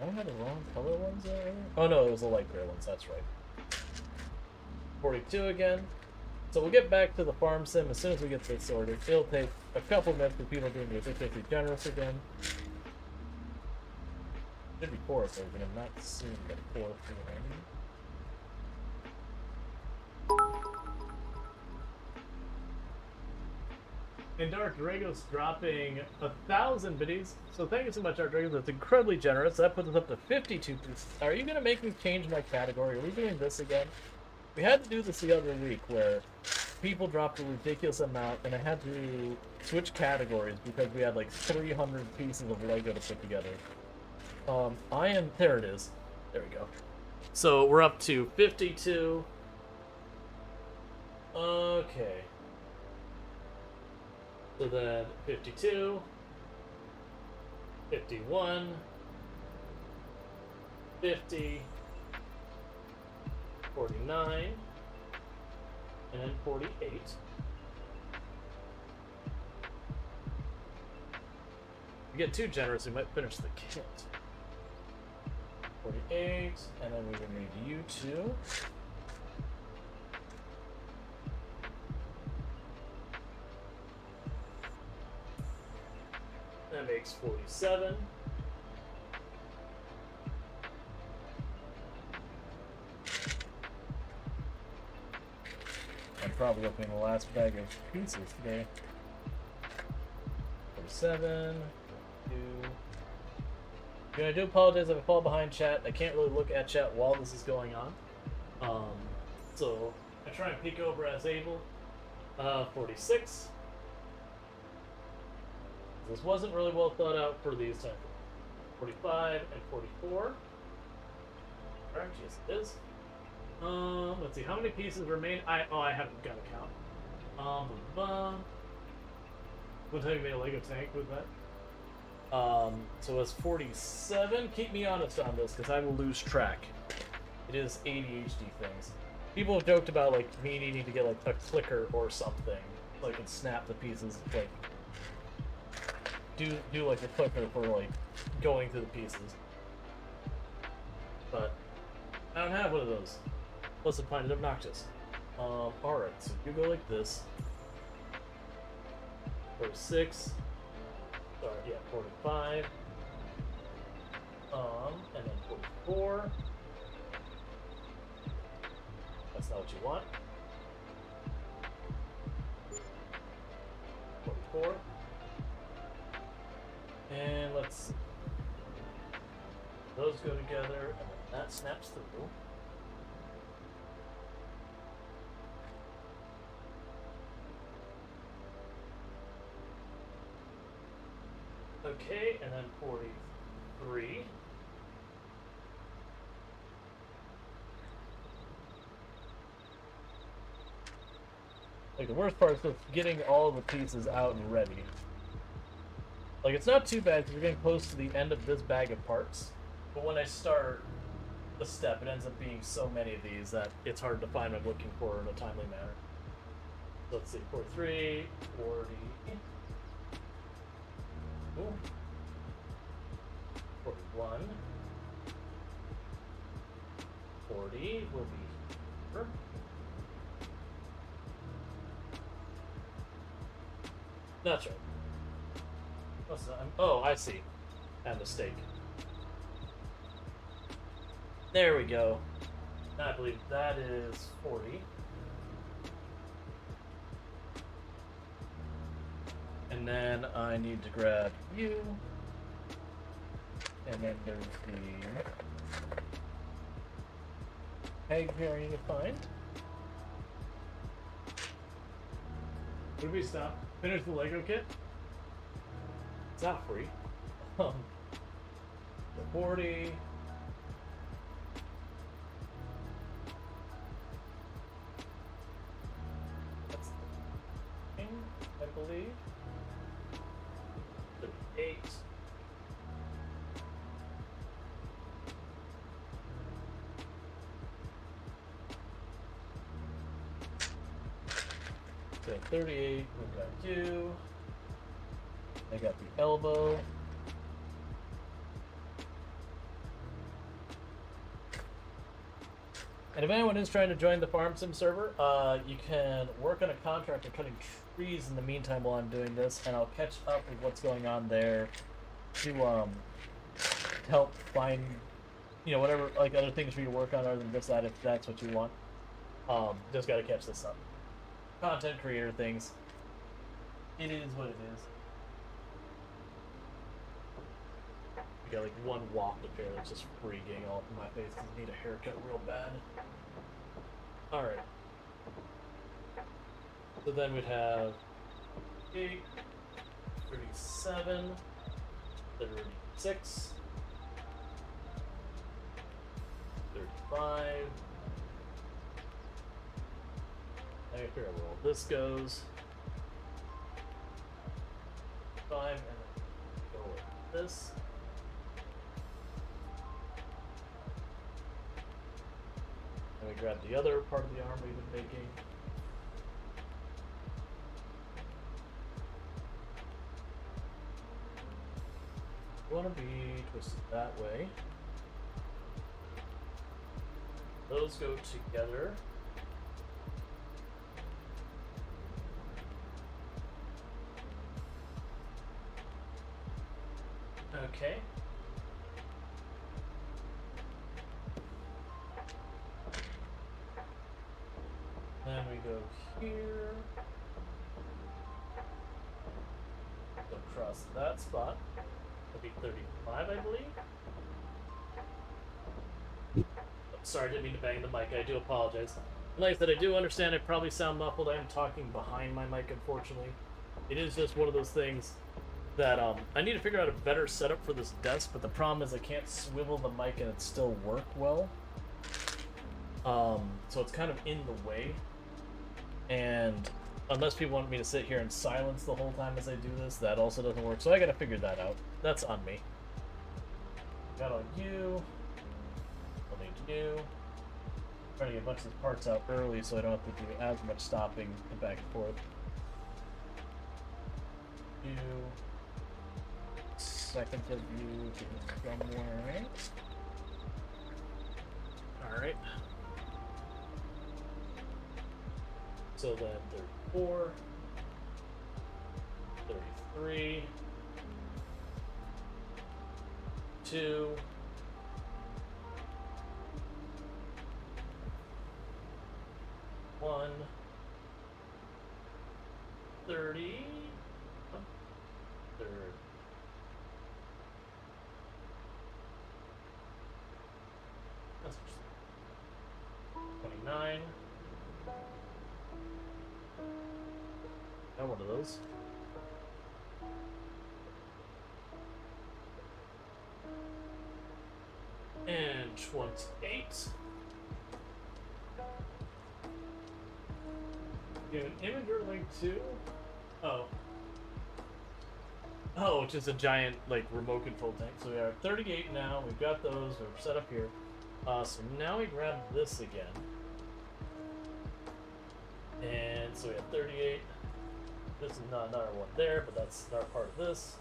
I had the wrong color ones there. Oh no, it was the light gray ones, that's right. 42 again. So we'll get back to the farm sim as soon as we get this sorted. It'll take a couple minutes for people being ridiculously generous again. Should be 4 if I'm not seeing the 4 behind me. And Dark Dragos dropping 1,000 biddies. So thank you so much, Dark Dragos. That's incredibly generous. That puts us up to 52 pieces. Are you going to make me change my category? Are we doing this again? We had to do this the other week where people dropped a ridiculous amount and I had to switch categories because we had like 300 pieces of Lego to put together. There it is. There we go. So we're up to 52. Okay. So then 52, 51, 50, 49, and 48. We get too generous, we might finish the kit. 48, and then we will need you two. That makes 47. I'm probably opening the last bag of pieces today. 47. I do apologize if I fall behind chat. I can't really look at chat while this is going on. So I try and peek over as able. 46. This wasn't really well thought out for these times. 45 and 44. Alright, yes it is. Let's see, how many pieces remain? I haven't got a count. What time you made a Lego tank with that? So it's 47. Keep me honest on this, because I will lose track. It is ADHD things. People have joked about like me needing to get like a clicker or something, so I can snap the pieces, like do like a clicker for like going through the pieces. But I don't have one of those. Plus I find it obnoxious. Alright, so you go like this. 46. Sorry, yeah, 45. And then 44. That's not what you want. 44. And let's see. Those go together, and then that snaps through. Okay, and then 43. Like, the worst part is just getting all the pieces out and ready. Like, it's not too bad because we're getting close to the end of this bag of parts. But when I start the step, it ends up being so many of these that it's hard to find what I'm looking for in a timely manner. So let's see, 43, 40... Ooh. 41. 40 will be here. That's right. What's that? Oh, I see. A mistake. There we go. I believe that is 40. And then I need to grab you. And then there's the peg here I need to find. Where do we stop? Finish the Lego kit? It's not free. The 40. That's the thing, I believe. 38. So 38, we've got you. I got the elbow. And if anyone is trying to join the Farm Sim server, you can work on a contract of cutting trees in the meantime while I'm doing this, and I'll catch up with what's going on there to help find, you know, whatever, like, other things for you to work on other than this side if that's what you want. Just gotta catch this up. Content creator things. It is what it is. I got like one waft of hair that's just freaking all up in my face because I need a haircut real bad. Alright. So then we'd have 8, 37, 36, 35. I gotta figure out where all this goes. 5, and then go with this. And we grab the other part of the arm we've been making. You want to be twisted that way. Those go together. Okay. Then we go here. Go across that spot. That'd be 35, I believe. Oh, sorry, I didn't mean to bang the mic. I do apologize. Like I said, I do understand I probably sound muffled. I am talking behind my mic, unfortunately. It is just one of those things that I need to figure out a better setup for this desk, but the problem is I can't swivel the mic and it still work well. So it's kind of in the way. And unless people want me to sit here in silence the whole time as I do this, that also doesn't work. So I gotta figure that out. That's on me. Got on you. I'll need you. Trying to get a bunch of these parts out early so I don't have to do as much stopping and back and forth. You. Second of you somewhere. Alright. So then 34, 33, 2, 1, 30, 29. Got one of those. And 28. Give an imager link to. Oh, just a giant like remote control tank. So we are 38 now. We've got those. We're set up here. So now we grab this again. And so we have 38. This is not another one there, but that's not part of this.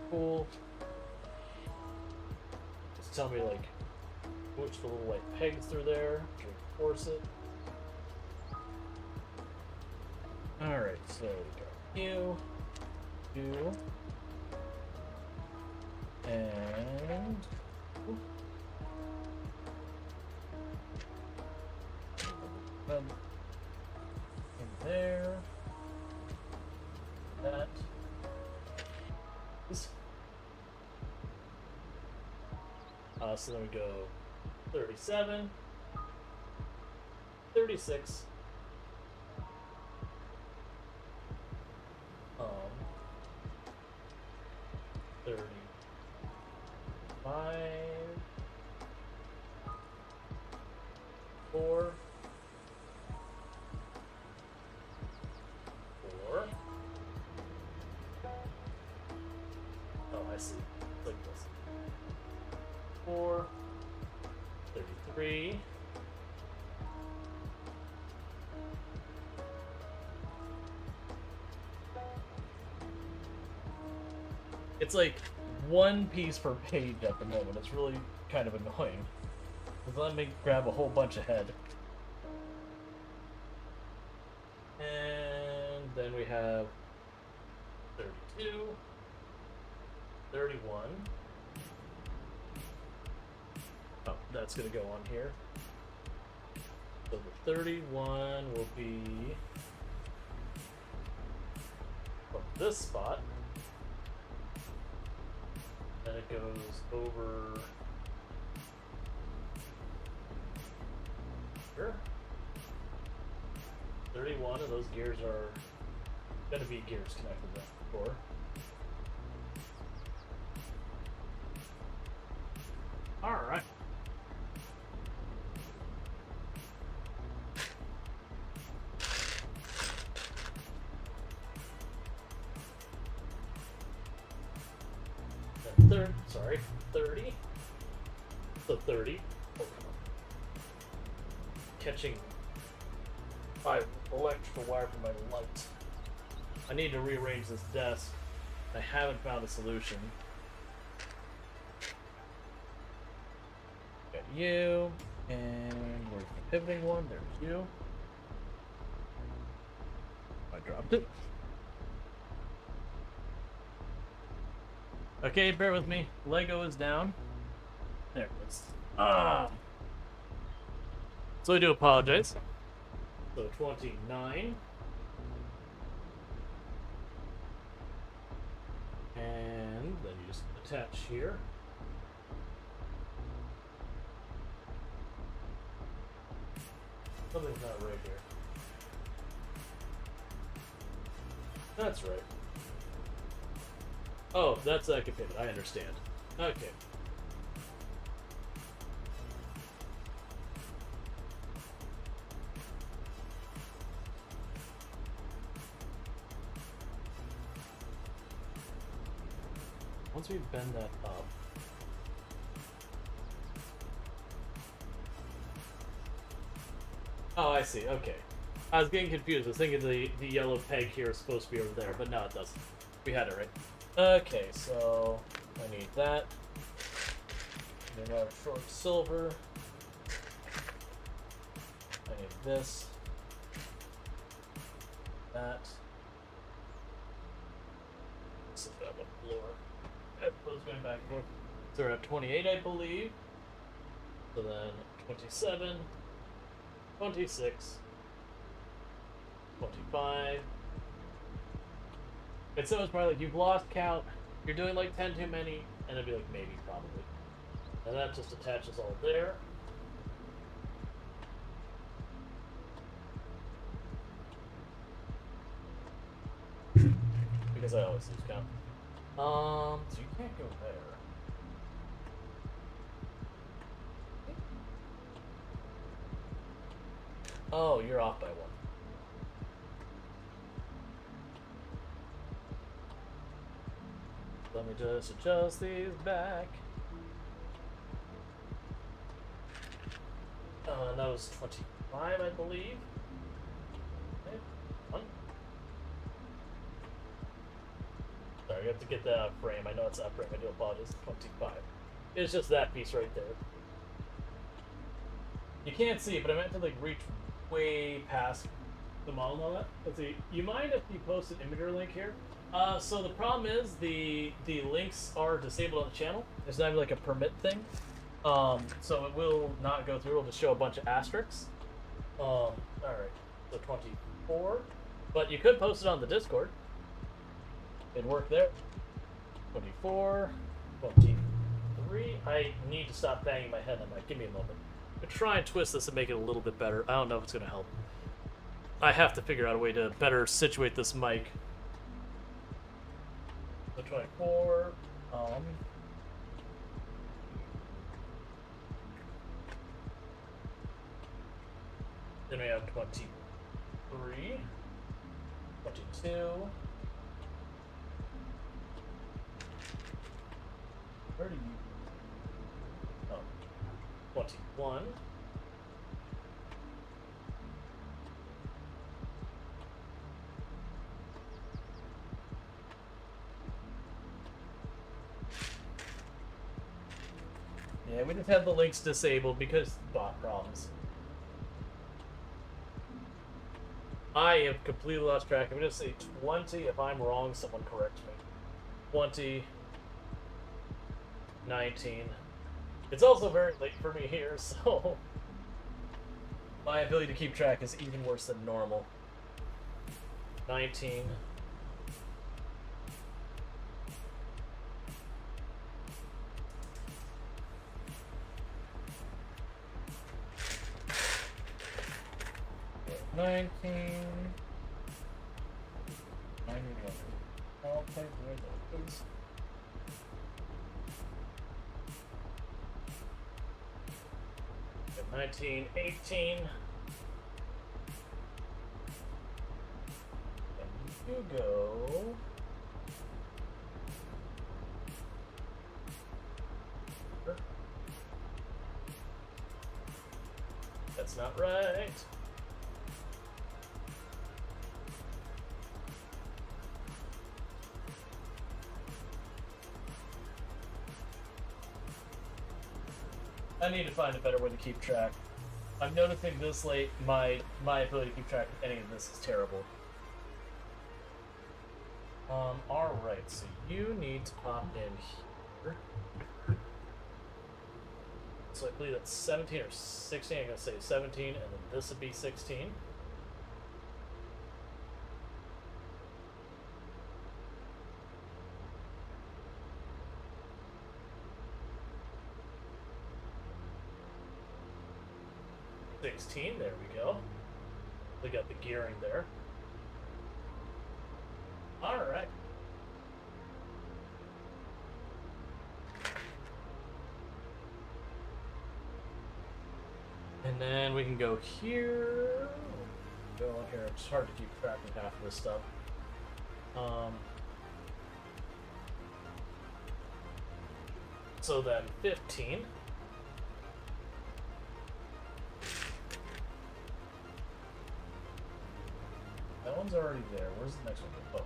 Cool. Just tell me like which the little white pegs through there to reinforce it. Alright, so we got you, and in there, that, this. So then we go 37, 36, 35, 4, 4. Oh, I see. Like this. 4, 33. It's like one piece per page at the moment. It's really kind of annoying. So let me grab a whole bunch of head. And then we have 32, 31. Oh, that's going to go on here. So the 31 will be from this spot. And it goes over here. 31 of those gears are going to be gears connected to the core. Alright. Sorry, 30. So 30. Oh, come on. Catching my electrical wire from my light. I need to rearrange this desk. I haven't found a solution. Got you, and where's the pivoting one? There's you. I dropped it. Okay, bear with me. Lego is down. There it is. Ah! So I do apologize. So 29. just attach here. Something's not right here. That's right. Oh, that's that can fit. I understand. Okay. Once we bend that up, oh, I see. Okay, I was getting confused. I was thinking the yellow peg here is supposed to be over there, but no, it doesn't. We had it right. Okay, so I need that. Then I have short silver. I need this. That. This is that one floor. Those going back and forth. So we're at 28, I believe. So then 27, 26, 25. And so it's probably like you've lost count, you're doing like 10 too many, and it'd be like maybe, probably. And that just attaches all there. Because I always lose count. So you can't go there. Oh, you're off by one. Let me just adjust these back. That was 25, I believe. Okay, one. Sorry, I have to get that frame. I know it's that frame. I do apologize. 25. It's just that piece right there. You can't see it, but I meant to like reach way past the model and all that. Let's see. You mind if you post an imager link here? So the problem is the links are disabled on the channel. There's not even like a permit thing. So it will not go through. It'll just show a bunch of asterisks. All right. So 24. But you could post it on the Discord. It'd work there. 24. 23. I need to stop banging my head on that. Give me a moment. I'm gonna try and twist this and make it a little bit better. I don't know if it's gonna help. I have to figure out a way to better situate this mic. So 24. Then we have 23. 22. Where do you? Oh. 21. Yeah, we just have the links disabled because bot problems. I have completely lost track. I'm going to say 20. If I'm wrong, someone correct me. 20. 19. It's also very late for me here, so my ability to keep track is even worse than normal. 19. $19. I'll play with those. 19, 18. And you go. That's not right. I need to find a better way to keep track. I'm noticing this late, my ability to keep track of any of this is terrible. Alright, so you need to pop in here. So I believe that's 17 or 16, I'm gonna say 17, and then this would be 16. 16, there we go. We got the gearing there. Alright. And then we can go here. Go on here. It's hard to keep track of half of this stuff. So then 15. That one's already there. Where's the next one? Oh.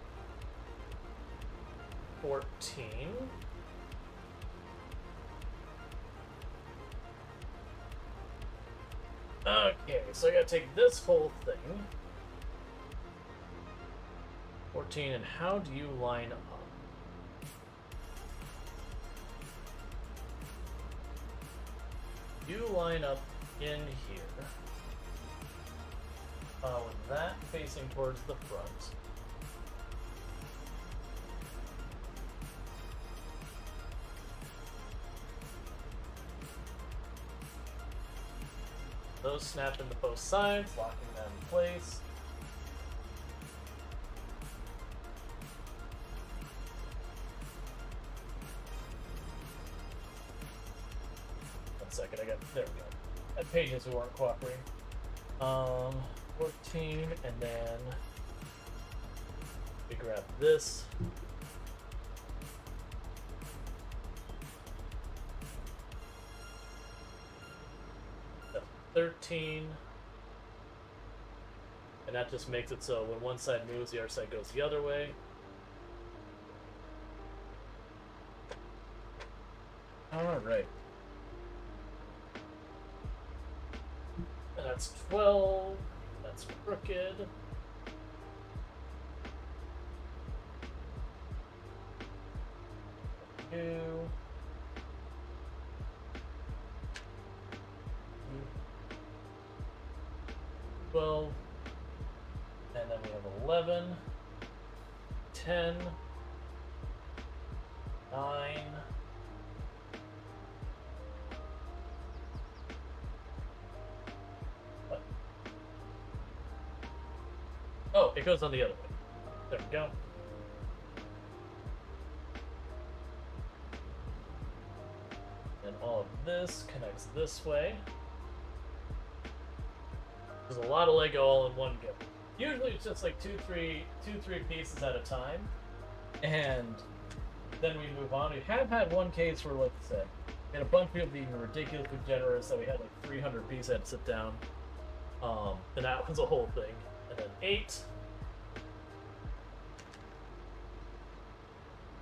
14. Okay, so I gotta take this whole thing. 14, and how do you line up? You line up in here. With that facing towards the front. Those snap into both sides, locking them in place. One second, there we go. At pages who aren't cooperating. 14, and then we grab this. That's 13. And that just makes it so when one side moves, the other side goes the other way. Alright. And that's 12. That's crooked. Two. 12. And then we have 11. 10. 9. Oh, it goes on the other way. There we go. And all of this connects this way. There's a lot of Lego all in one go. Usually it's just like two, three pieces at a time. And then we move on. We have had one case where, like I said, we had a bunch of people being ridiculously generous, so we had like 300 pieces had to sit down. And that was a whole thing. And then 8.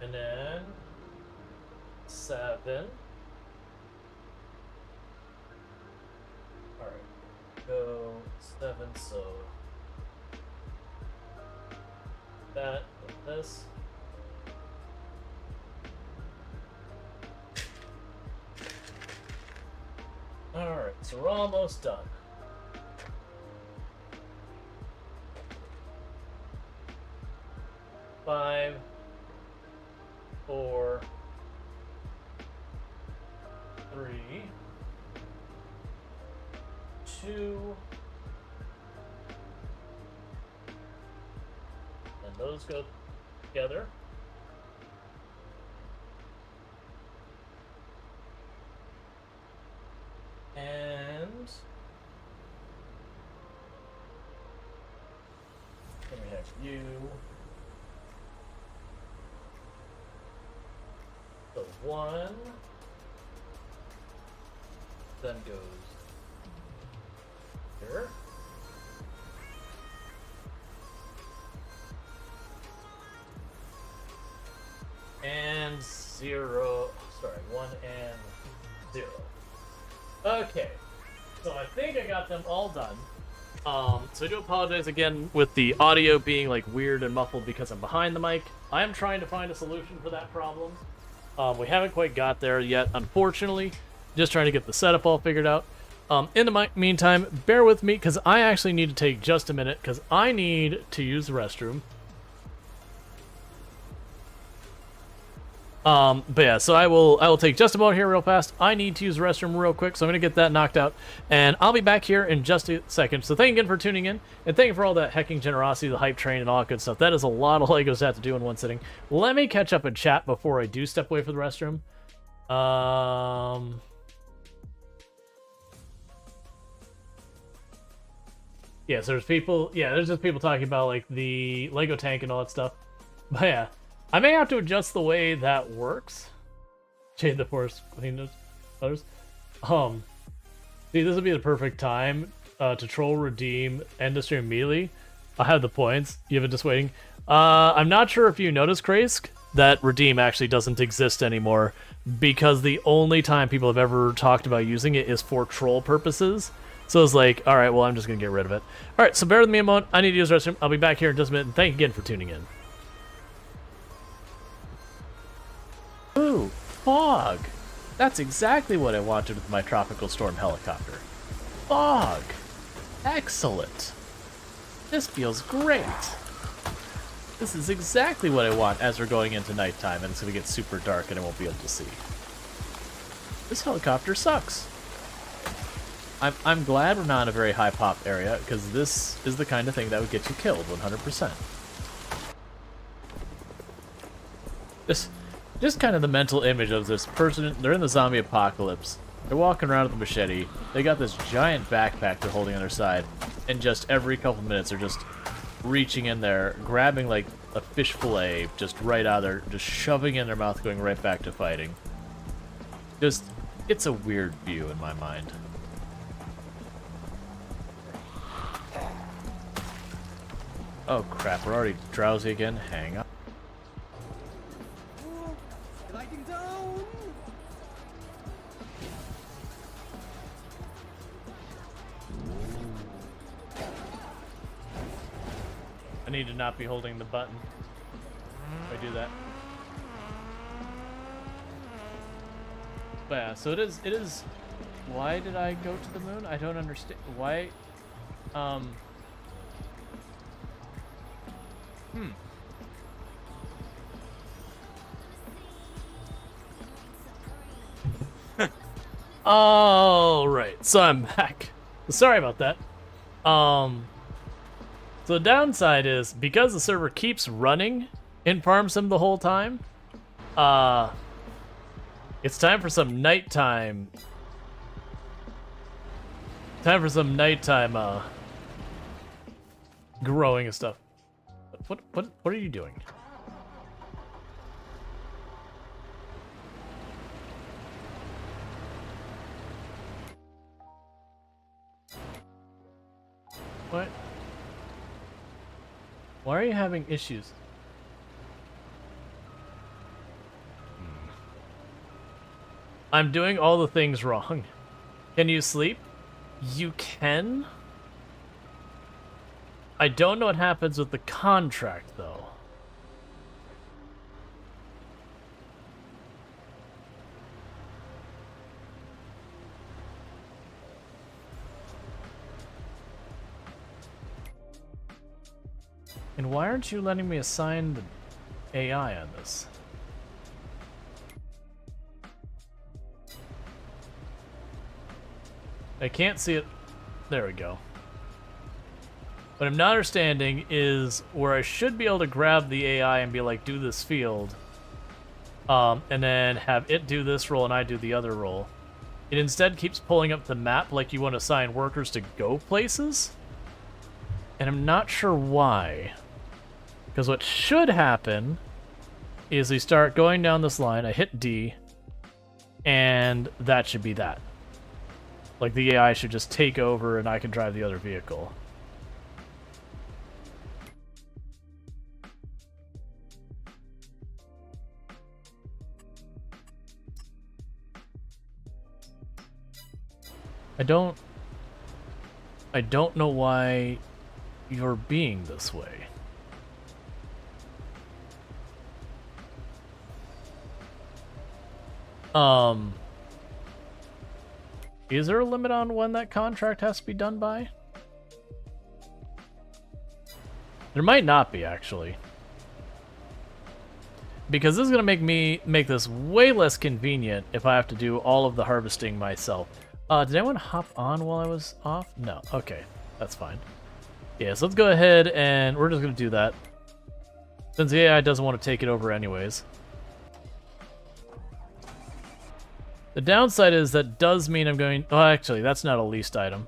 And then 7. Alright. Go 7, so that with this. Alright, so we're almost done. Five, 4, 3, 2, and those go together. And then we have you. So 1 then goes here. And 0. Sorry, 1 and 0. Okay. So I think I got them all done. So I do apologize again with the audio being like weird and muffled because I'm behind the mic. I am trying to find a solution for that problem. We haven't quite got there yet, unfortunately. Just trying to get the setup all figured out. In the meantime, bear with me because I actually need to take just a minute because I need to use the restroom. But yeah, so I will take just a moment here real fast. I need to use the restroom real quick, so I'm going to get that knocked out. And I'll be back here in just a second. So thank you again for tuning in, and thank you for all that hecking generosity, the hype train, and all that good stuff. That is a lot of Legos to have to do in one sitting. Let me catch up in chat before I do step away for the restroom. Yeah, so there's just people talking about, like, the Lego tank and all that stuff. But yeah, I may have to adjust the way that works. Jade the Force Queen others. See, this would be the perfect time to troll, redeem, end the stream immediately. I have the points. You have it just waiting. I'm not sure if you noticed, Krask, that redeem actually doesn't exist anymore because the only time people have ever talked about using it is for troll purposes. So it's like, all right, well, I'm just going to get rid of it. All right, so bear with me a moment. I need to use the restroom. I'll be back here in just a minute. And thank you again for tuning in. Ooh, fog. That's exactly what I wanted with my tropical storm helicopter. Fog. Excellent. This feels great. This is exactly what I want as we're going into nighttime and it's going to get super dark and I won't be able to see. This helicopter sucks. I'm glad we're not in a very high pop area because this is the kind of thing that would get you killed 100%. Just kind of the mental image of this person, they're in the zombie apocalypse, they're walking around with a machete, they got this giant backpack they're holding on their side, and just every couple minutes they're just reaching in there, grabbing like a fish fillet just right out of there, just shoving it in their mouth, going right back to fighting. Just, it's a weird view in my mind. Oh crap, we're already drowsy again, hang on. I need to not be holding the button if I do that. But yeah, so it is. Why did I go to the moon? I don't understand. Why? All right, so I'm back. Sorry about that. So the downside is, because the server keeps running in Farm Sim the whole time, it's time for some nighttime. Growing and stuff. What are you doing? What? Why are you having issues? I'm doing all the things wrong. Can you sleep? You can? I don't know what happens with the contract, though. And why aren't you letting me assign the AI on this? I can't see it. There we go. What I'm not understanding is where I should be able to grab the AI and be like, do this field, and then have it do this role and I do the other role. It instead keeps pulling up the map like you want to assign workers to go places. And I'm not sure why. Because what should happen is we start going down this line, I hit D, and that should be that. Like the AI should just take over and I can drive the other vehicle. I don't know why you're being this way. Is there a limit on when that contract has to be done by? There might not be, actually. Because this is going to make this way less convenient if I have to do all of the harvesting myself. Did anyone hop on while I was off? No. Okay, that's fine. Yeah, so let's go ahead and we're just going to do that. Since the AI doesn't want to take it over anyways. The downside is that does mean I'm going... Oh, actually, that's not a leased item.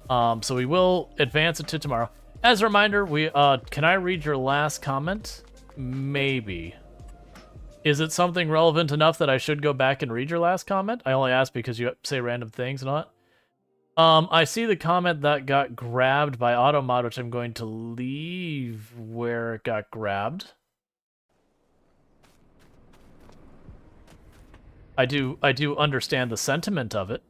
So we will advance it to tomorrow. As a reminder, can I read your last comment? Maybe. Is it something relevant enough that I should go back and read your last comment? I only ask because you say random things and all that. I see the comment that got grabbed by Automod, which I'm going to leave where it got grabbed. I do understand the sentiment of it.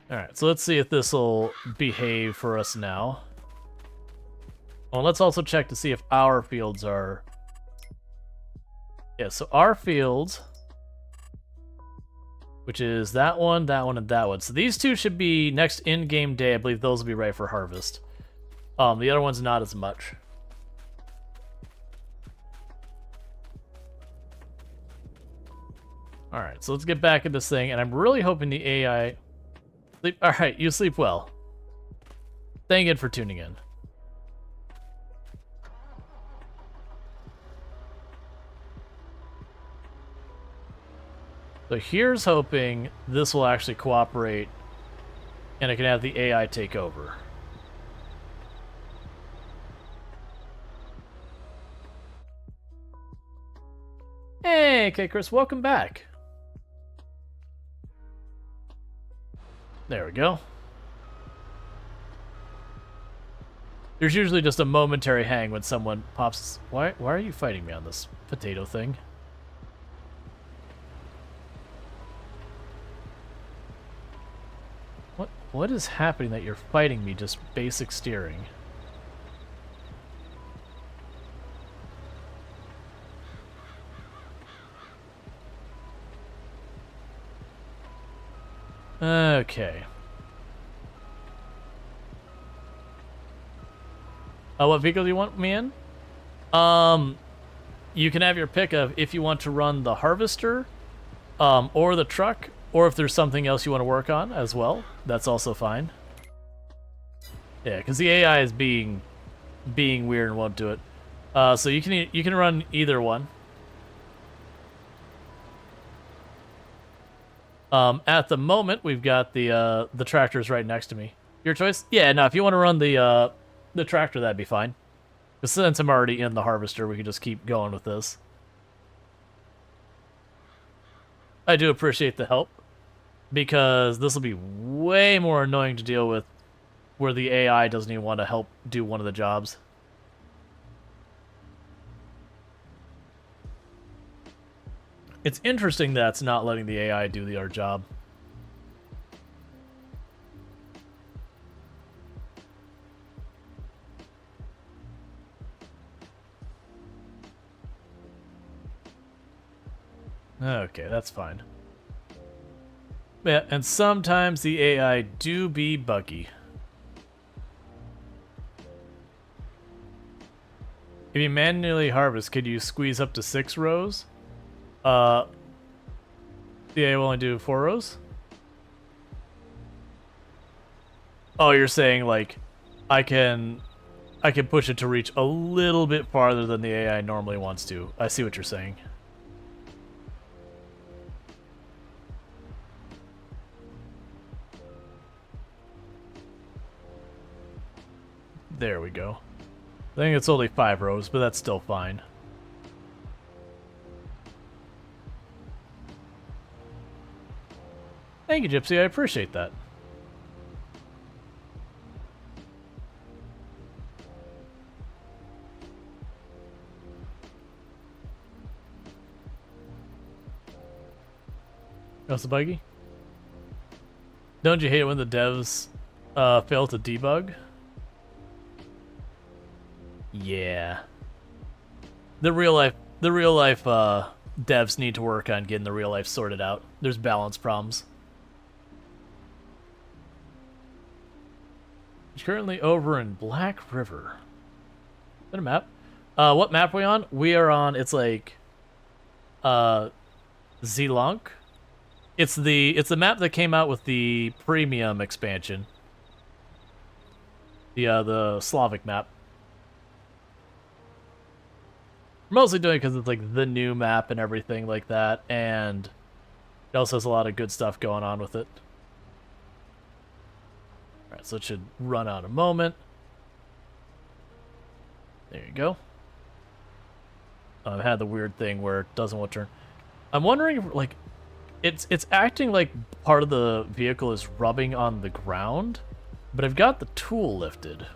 Alright, so let's see if this will behave for us now. Well, let's also check to see if our fields are... Yeah, so our fields, which is that one, and that one. So these two should be next in-game day. I believe those will be right for harvest. The other one's not as much. Alright, so let's get back at this thing, and I'm really hoping the AI... Alright, you sleep well. Thank you for tuning in. So here's hoping this will actually cooperate and I can have the AI take over. Hey, okay, Chris, welcome back. There we go. There's usually just a momentary hang when someone pops... Why are you fighting me on this potato thing? What is happening that you're fighting me just basic steering? Okay. What vehicle do you want me in? You can have your pick of if you want to run the harvester, or the truck, or if there's something else you want to work on as well. That's also fine. Yeah, because the AI is being weird and won't do it. So you can run either one. At the moment, we've got the tractors right next to me. Your choice? Yeah, no, if you want to run the tractor, that'd be fine. Because since I'm already in the harvester, we can just keep going with this. I do appreciate the help, because this will be way more annoying to deal with where the AI doesn't even want to help do one of the jobs. It's interesting that it's not letting the AI do our job. Okay, that's fine. Yeah, and sometimes the AI do be buggy. If you manually harvest, could you squeeze up to 6 rows? The AI will only do 4 rows? Oh, you're saying like I can push it to reach a little bit farther than the AI normally wants to. I see what you're saying. There we go. I think it's only 5 rows, but that's still fine. Thank you, Gypsy. I appreciate that. How's the buggy? Don't you hate it when the devs fail to debug? Yeah. The real life devs need to work on getting the real life sorted out. There's balance problems. Currently over in Black River. Is that a map? What map are we on? We are on, it's like, Zelunk. It's the map that came out with the premium expansion. The Slavic map. Mostly doing it because it's like the new map and everything like that, and it also has a lot of good stuff going on with it. Alright, so it should run out a moment. There you go. I've had the weird thing where it doesn't want to turn. I'm wondering if, like, it's acting like part of the vehicle is rubbing on the ground, but I've got the tool lifted.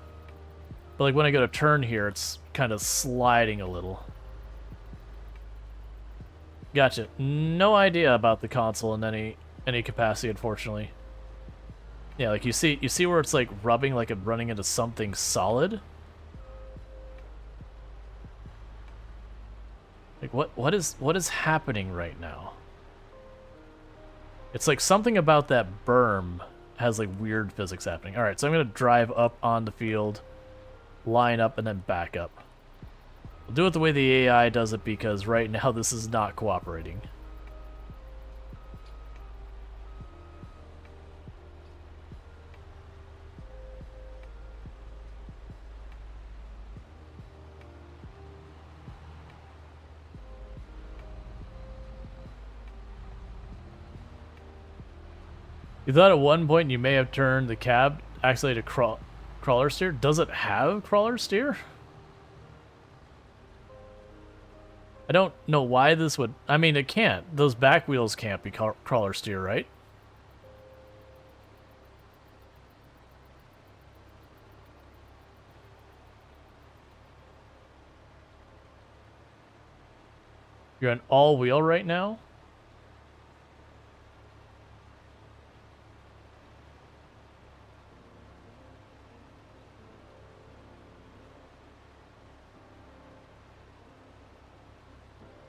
But like when I go to turn here, it's kind of sliding a little. Gotcha. No idea about the console in any capacity, unfortunately. Yeah, like you see where it's like rubbing like it's running into something solid? Like what is happening right now? It's like something about that berm has like weird physics happening. All right, so I'm going to drive up on the field, line up, and then back up. We'll do it the way the AI does it because right now this is not cooperating. You thought at one point you may have turned the cab actually to crawler steer? Does it have crawler steer? I don't know why this would... I mean, it can't. Those back wheels can't be crawler steer, right? You're on all-wheel right now?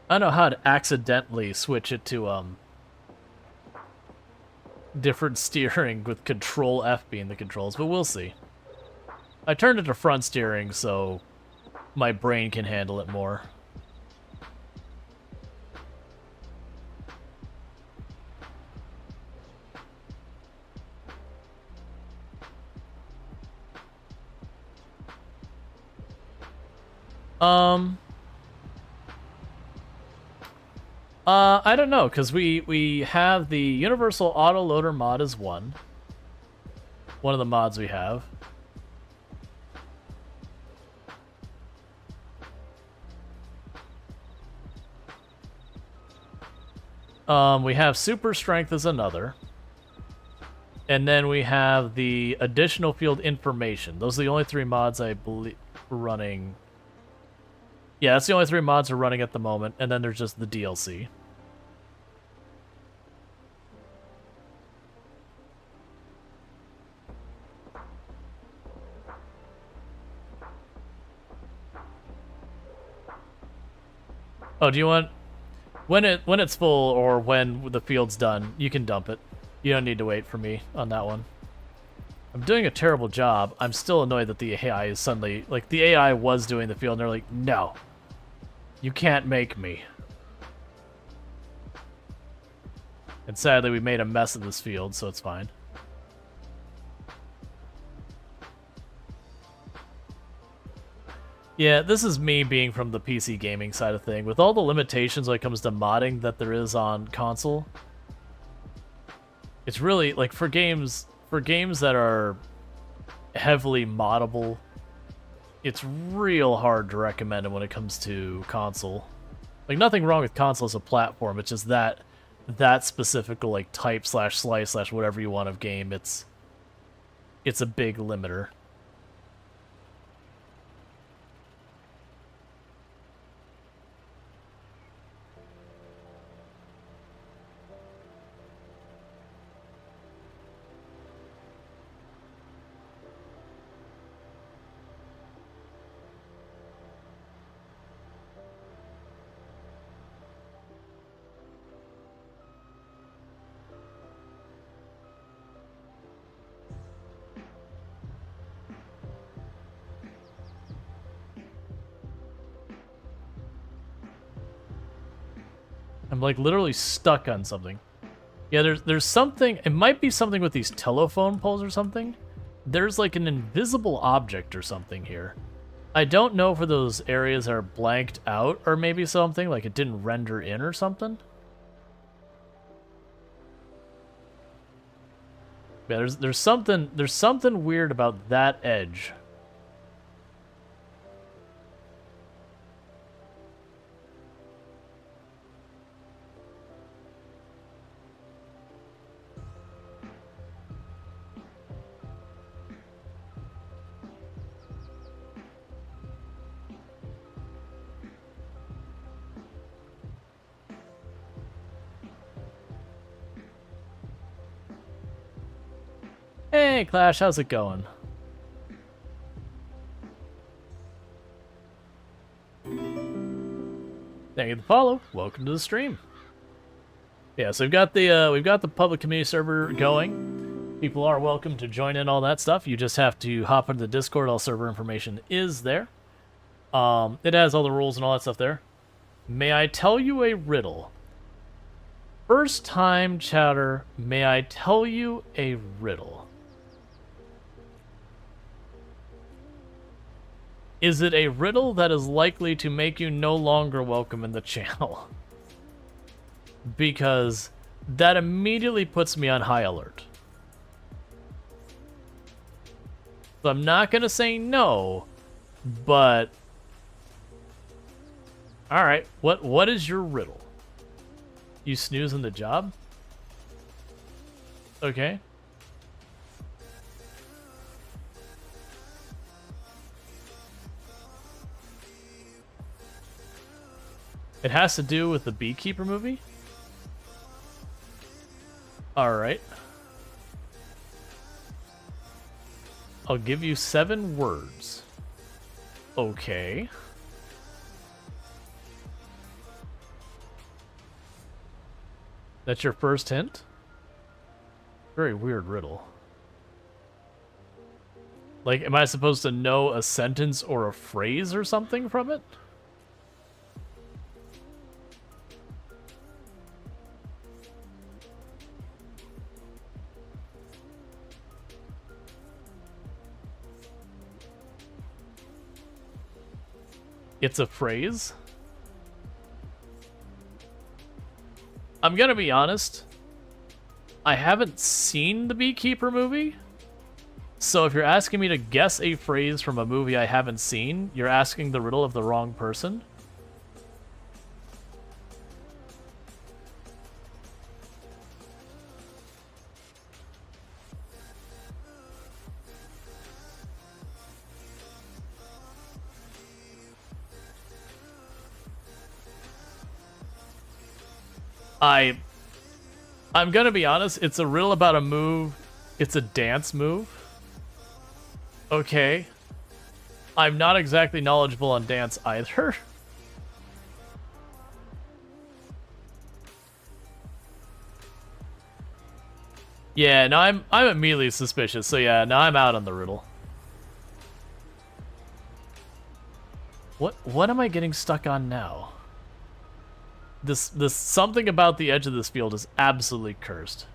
I don't know how to accidentally switch it to different steering with Control F being the controls, but we'll see. I turned it to front steering so my brain can handle it more. I don't know, because we have the Universal Autoloader mod as one of the mods we have. We have Super Strength as another. And then we have the Additional Field Information. Those are the only three mods I believe we're running. Yeah, that's the only three mods we're running at the moment, and then there's just the DLC. Oh, do you want... When it's full or when the field's done, you can dump it. You don't need to wait for me on that one. I'm doing a terrible job. I'm still annoyed that the AI is suddenly... Like, the AI was doing the field, and they're like, no. You can't make me. And sadly, we made a mess of this field, so it's fine. Yeah, this is me being from the PC gaming side of thing. With all the limitations when it comes to modding that there is on console, it's really, like, for games that are heavily moddable, it's real hard to recommend it when it comes to console. Like, nothing wrong with console as a platform, it's just that specific, like, type / slice / whatever you want of game, it's a big limiter. like literally stuck on something. Yeah, there's something. It might be something with these telephone poles or something. There's like an invisible object or something here. I don't know if those areas are blanked out or maybe something, like it didn't render in or something. Yeah, there's something weird about that edge. Hey, Clash, how's it going? Thank you for the follow. Welcome to the stream. Yeah, so we've got the public community server going. People are welcome to join in all that stuff. You just have to hop into the Discord. All server information is there. It has all the rules and all that stuff there. May I tell you a riddle? First time chatter, may I tell you a riddle? Is it a riddle that is likely to make you no longer welcome in the channel? Because that immediately puts me on high alert. So I'm not going to say no, but... Alright, what is your riddle? You snoozing the job? Okay. It has to do with the Beekeeper movie? Alright. I'll give you 7 words. Okay. That's your first hint? Very weird riddle. Like, am I supposed to know a sentence or a phrase or something from it? It's a phrase? I'm gonna be honest. I haven't seen the Beekeeper movie. So if you're asking me to guess a phrase from a movie I haven't seen, you're asking the riddle of the wrong person. I'm gonna be honest, it's a riddle about a move. It's a dance move. Okay. I'm not exactly knowledgeable on dance either. Yeah, no, I'm immediately suspicious, so yeah, now I'm out on the riddle. What am I getting stuck on now? This something about the edge of this field is absolutely cursed.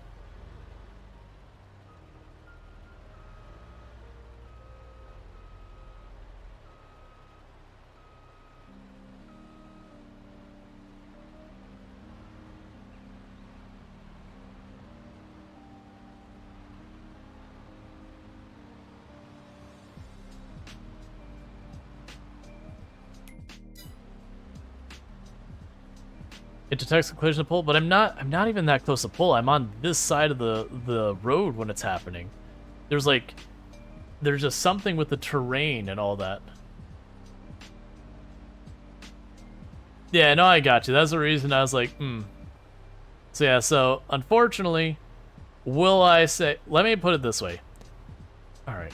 It detects the collision of pull, but I'm not even that close to pull. I'm on this side of the road when it's happening. There's just something with the terrain and all that. Yeah, no, I got you. That's the reason I was like, So yeah, so unfortunately, will I say, let me put it this way. All right.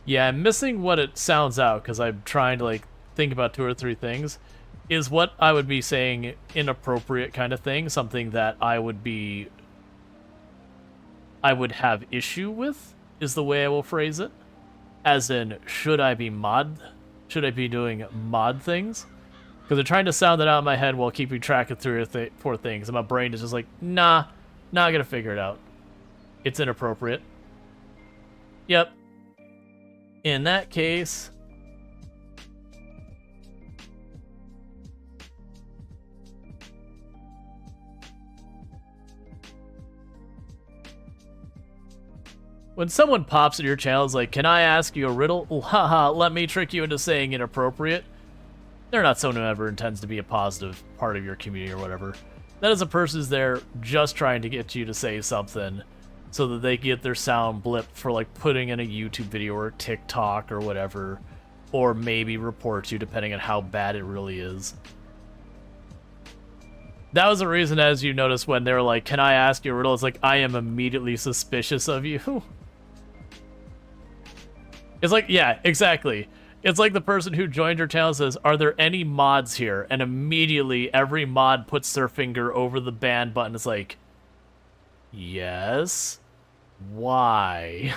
Yeah, I'm missing what it sounds out because I'm trying to like think about 2 or 3 things. Is what I would be saying inappropriate kind of thing, something that I would have issue with, is the way I will phrase it. as in, should I be doing mod things? Because they're trying to sound it out in my head while keeping track of 3 or 4 things, and my brain is just like, nah, not gonna figure it out. It's inappropriate. Yep. In that case... When someone pops into your channel is like, can I ask you a riddle? Well, haha, let me trick you into saying inappropriate. They're not someone who ever intends to be a positive part of your community or whatever. That is a person who's there just trying to get you to say something so that they get their sound blipped for like putting in a YouTube video or TikTok or whatever, or maybe report you depending on how bad it really is. That was the reason, as you notice, when they were like, can I ask you a riddle? It's like, I am immediately suspicious of you. It's like, yeah, exactly. It's like the person who joined your channel says, are there any mods here? And immediately every mod puts their finger over the ban button. It's like, yes? Why?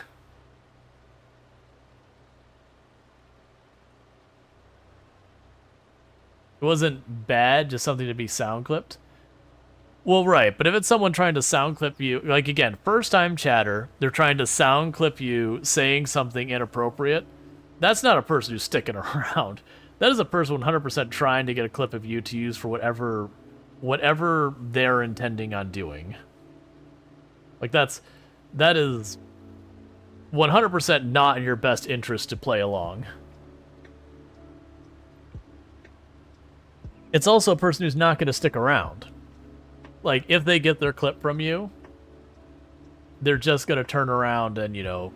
It wasn't bad, just something to be sound clipped. Well, right, but if it's someone trying to sound clip you, like again, first time chatter, they're trying to sound clip you saying something inappropriate, that's not a person who's sticking around. That is a person 100% trying to get a clip of you to use for whatever they're intending on doing. Like that is 100% not in your best interest to play along. It's also a person who's not going to stick around. Like, if they get their clip from you, they're just going to turn around and, you know,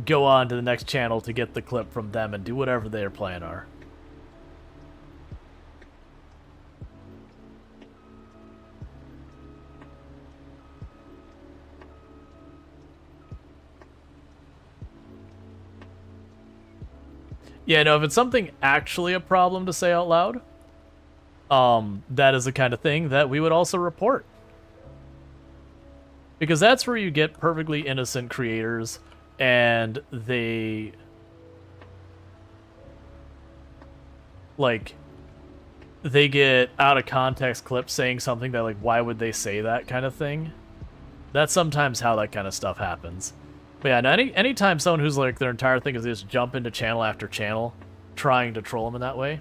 go on to the next channel to get the clip from them and do whatever their plan are. Yeah, no, if it's something actually a problem to say out loud, that is the kind of thing that we would also report. Because that's where you get perfectly innocent creators, and they... like, they get out of context clips saying something that, like, why would they say that kind of thing? That's sometimes how that kind of stuff happens. But yeah, no, anytime someone who's, like, their entire thing is just jump into channel after channel, trying to troll them in that way...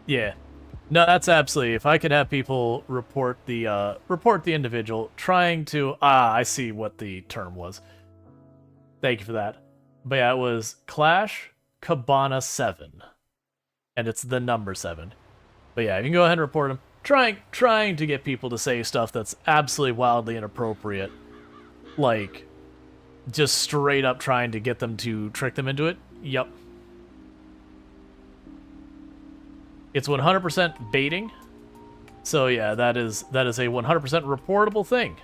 Yeah. No, that's absolutely. If I could have people report the individual trying to I see what the term was. Thank you for that. But yeah, it was Clash Cabana 7. And it's the number 7. But yeah, you can go ahead and report them. Trying to get people to say stuff that's absolutely wildly inappropriate. Like, just straight up trying to get them to trick them into it. Yep. It's 100% baiting. So yeah, that is a 100% reportable thing.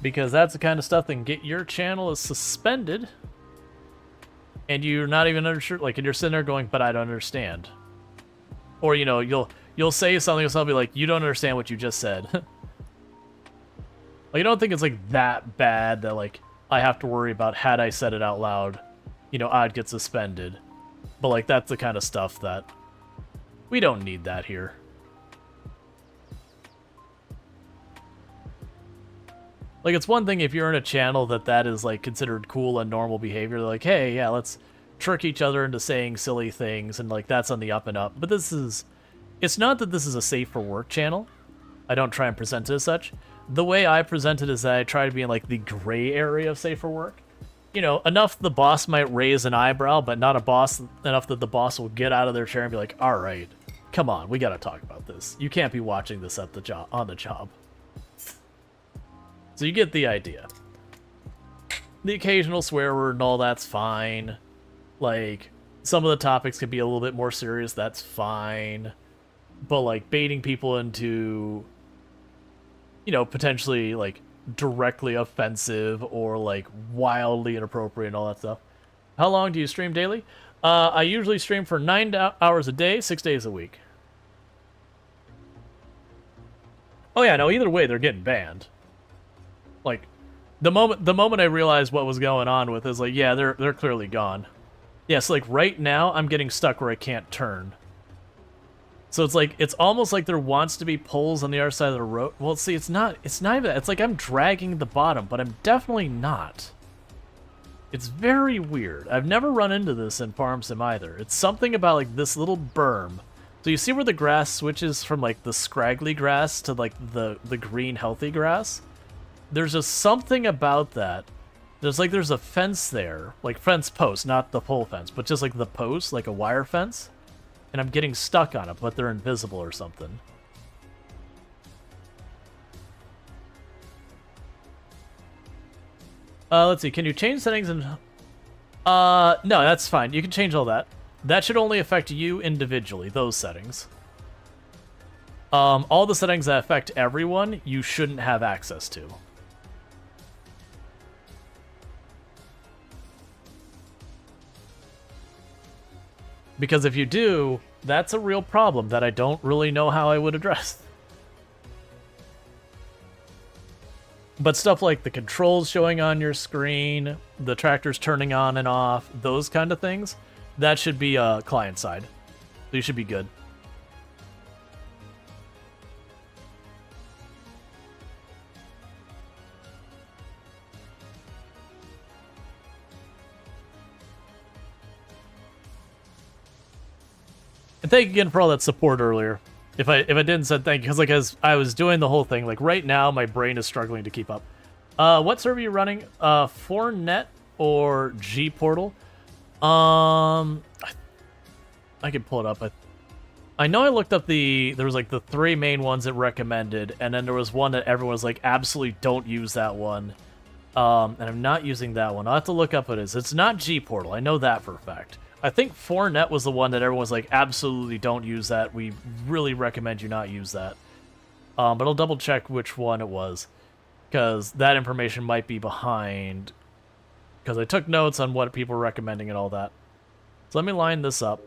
Because that's the kind of stuff that can get your channel is suspended. And you're not even unsure, like, and you're sitting there going, but I don't understand. Or, you know, you'll say something, and be like, you don't understand what you just said. Like, I don't think it's, like, that bad that, like, I have to worry about, had I said it out loud, you know, I'd get suspended. But, like, that's the kind of stuff that we don't need that here. Like, it's one thing if you're in a channel that is, like, considered cool and normal behavior. They're like, hey, yeah, let's trick each other into saying silly things, and, like, that's on the up and up. But this is... it's not that this is a safe for work channel. I don't try and present it as such. The way I present it is that I try to be in, like, the gray area of safe for work. You know, enough the boss might raise an eyebrow, but not enough that the boss will get out of their chair and be like, all right, come on, we gotta talk about this. You can't be watching this at the job, on the job. So you get the idea. The occasional swear word and all that's fine. Like, some of the topics could be a little bit more serious, that's fine. But, like, baiting people into, you know, potentially, like, directly offensive or, like, wildly inappropriate and all that stuff. How long do you stream daily? I usually stream for 9 hours a day, 6 days a week. Oh yeah, no, either way, they're getting banned. Like, the moment I realized what was going on with it is like, yeah, they're clearly gone. Yes, like, right now, I'm getting stuck where I can't turn. So it's like, it's almost like there wants to be poles on the other side of the road. Well, see, it's not even that. It's like I'm dragging the bottom, but I'm definitely not. It's very weird. I've never run into this in Farm Sim either. It's something about, like, this little berm. So you see where the grass switches from, like, the scraggly grass to, like, the green healthy grass? There's just something about that. There's a fence there. Like, fence post, not the pole fence, but just, like, the post, like a wire fence. And I'm getting stuck on it, but they're invisible or something. Let's see. Can you change settings and... no, that's fine. You can change all that. That should only affect you individually, those settings. All the settings that affect everyone, you shouldn't have access to. Because if you do, that's a real problem that I don't really know how I would address. But stuff like the controls showing on your screen, the tractors turning on and off, those kind of things, that should be client side. So you should be good. And thank you again for all that support earlier. If I didn't say thank you, because like as I was doing the whole thing, like right now my brain is struggling to keep up. What server are you running? 4net or G Portal? I could pull it up. I know I looked up there was like the 3 main ones it recommended, and then there was one that everyone was like, absolutely don't use that one. And I'm not using that one. I'll have to look up what it is. It's not G Portal. I know that for a fact. I think 4net was the one that everyone was like, absolutely don't use that. We really recommend you not use that. But I'll double check which one it was, because that information might be behind. Because I took notes on what people were recommending and all that. So let me line this up.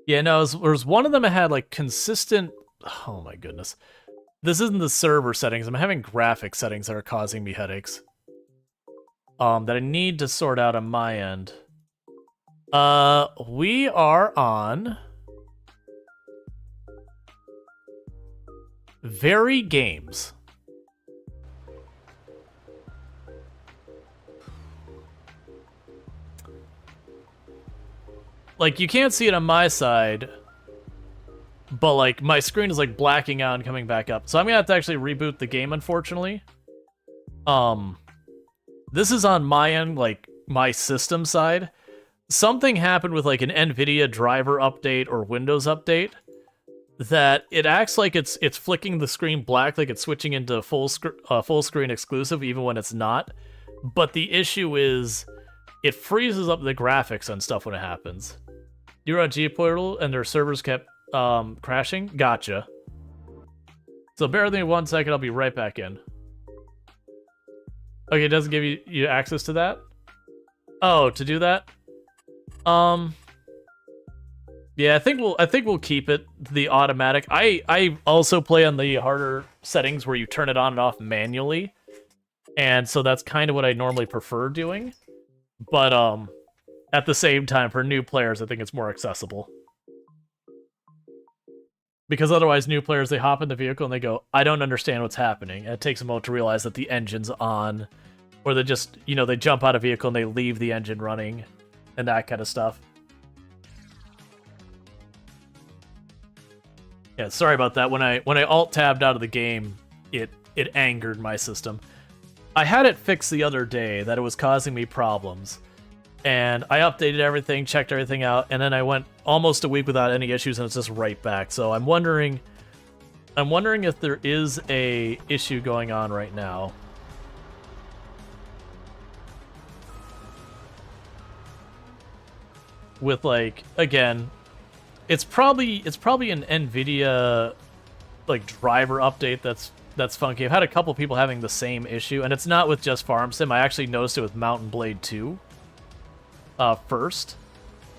Yeah, no, there was one of them that had like consistent... Oh my goodness. This isn't the server settings. I'm having graphic settings that are causing me headaches. That I need to sort out on my end. We are on... Very Games. Like, you can't see it on my side, but, like, my screen is, like, blacking out and coming back up. So I'm gonna have to actually reboot the game, unfortunately. This is on my end, like, my system side. Something happened with, like, an NVIDIA driver update or Windows update that it acts like it's flicking the screen black, like it's switching into full screen exclusive, even when it's not. But the issue is, it freezes up the graphics and stuff when it happens. You were on G-Portal and their servers kept crashing? Gotcha. So bear with me 1 second, I'll be right back in. Okay, it doesn't give you access to that? Oh, to do that? Yeah, I think we'll keep it the automatic. I also play on the harder settings where you turn it on and off manually. And so that's kind of what I normally prefer doing. But at the same time, for new players, I think it's more accessible. Because otherwise, new players, they hop in the vehicle and they go, I don't understand what's happening. And it takes a moment to realize that the engine's on. Or they just, you know, they jump out of the vehicle and they leave the engine running. And that kind of stuff. Yeah, sorry about that. When I alt-tabbed out of the game, it angered my system. I had it fixed the other day that it was causing me problems. And I updated everything, checked everything out, and then I went almost a week without any issues, and it's just right back. So I'm wondering I'm wondering if there is a issue going on right now. With like, again, it's probably an NVIDIA like driver update that's funky. I've had a couple people having the same issue, and it's not with just Farm Sim. I actually noticed it with Mountain Blade 2 first.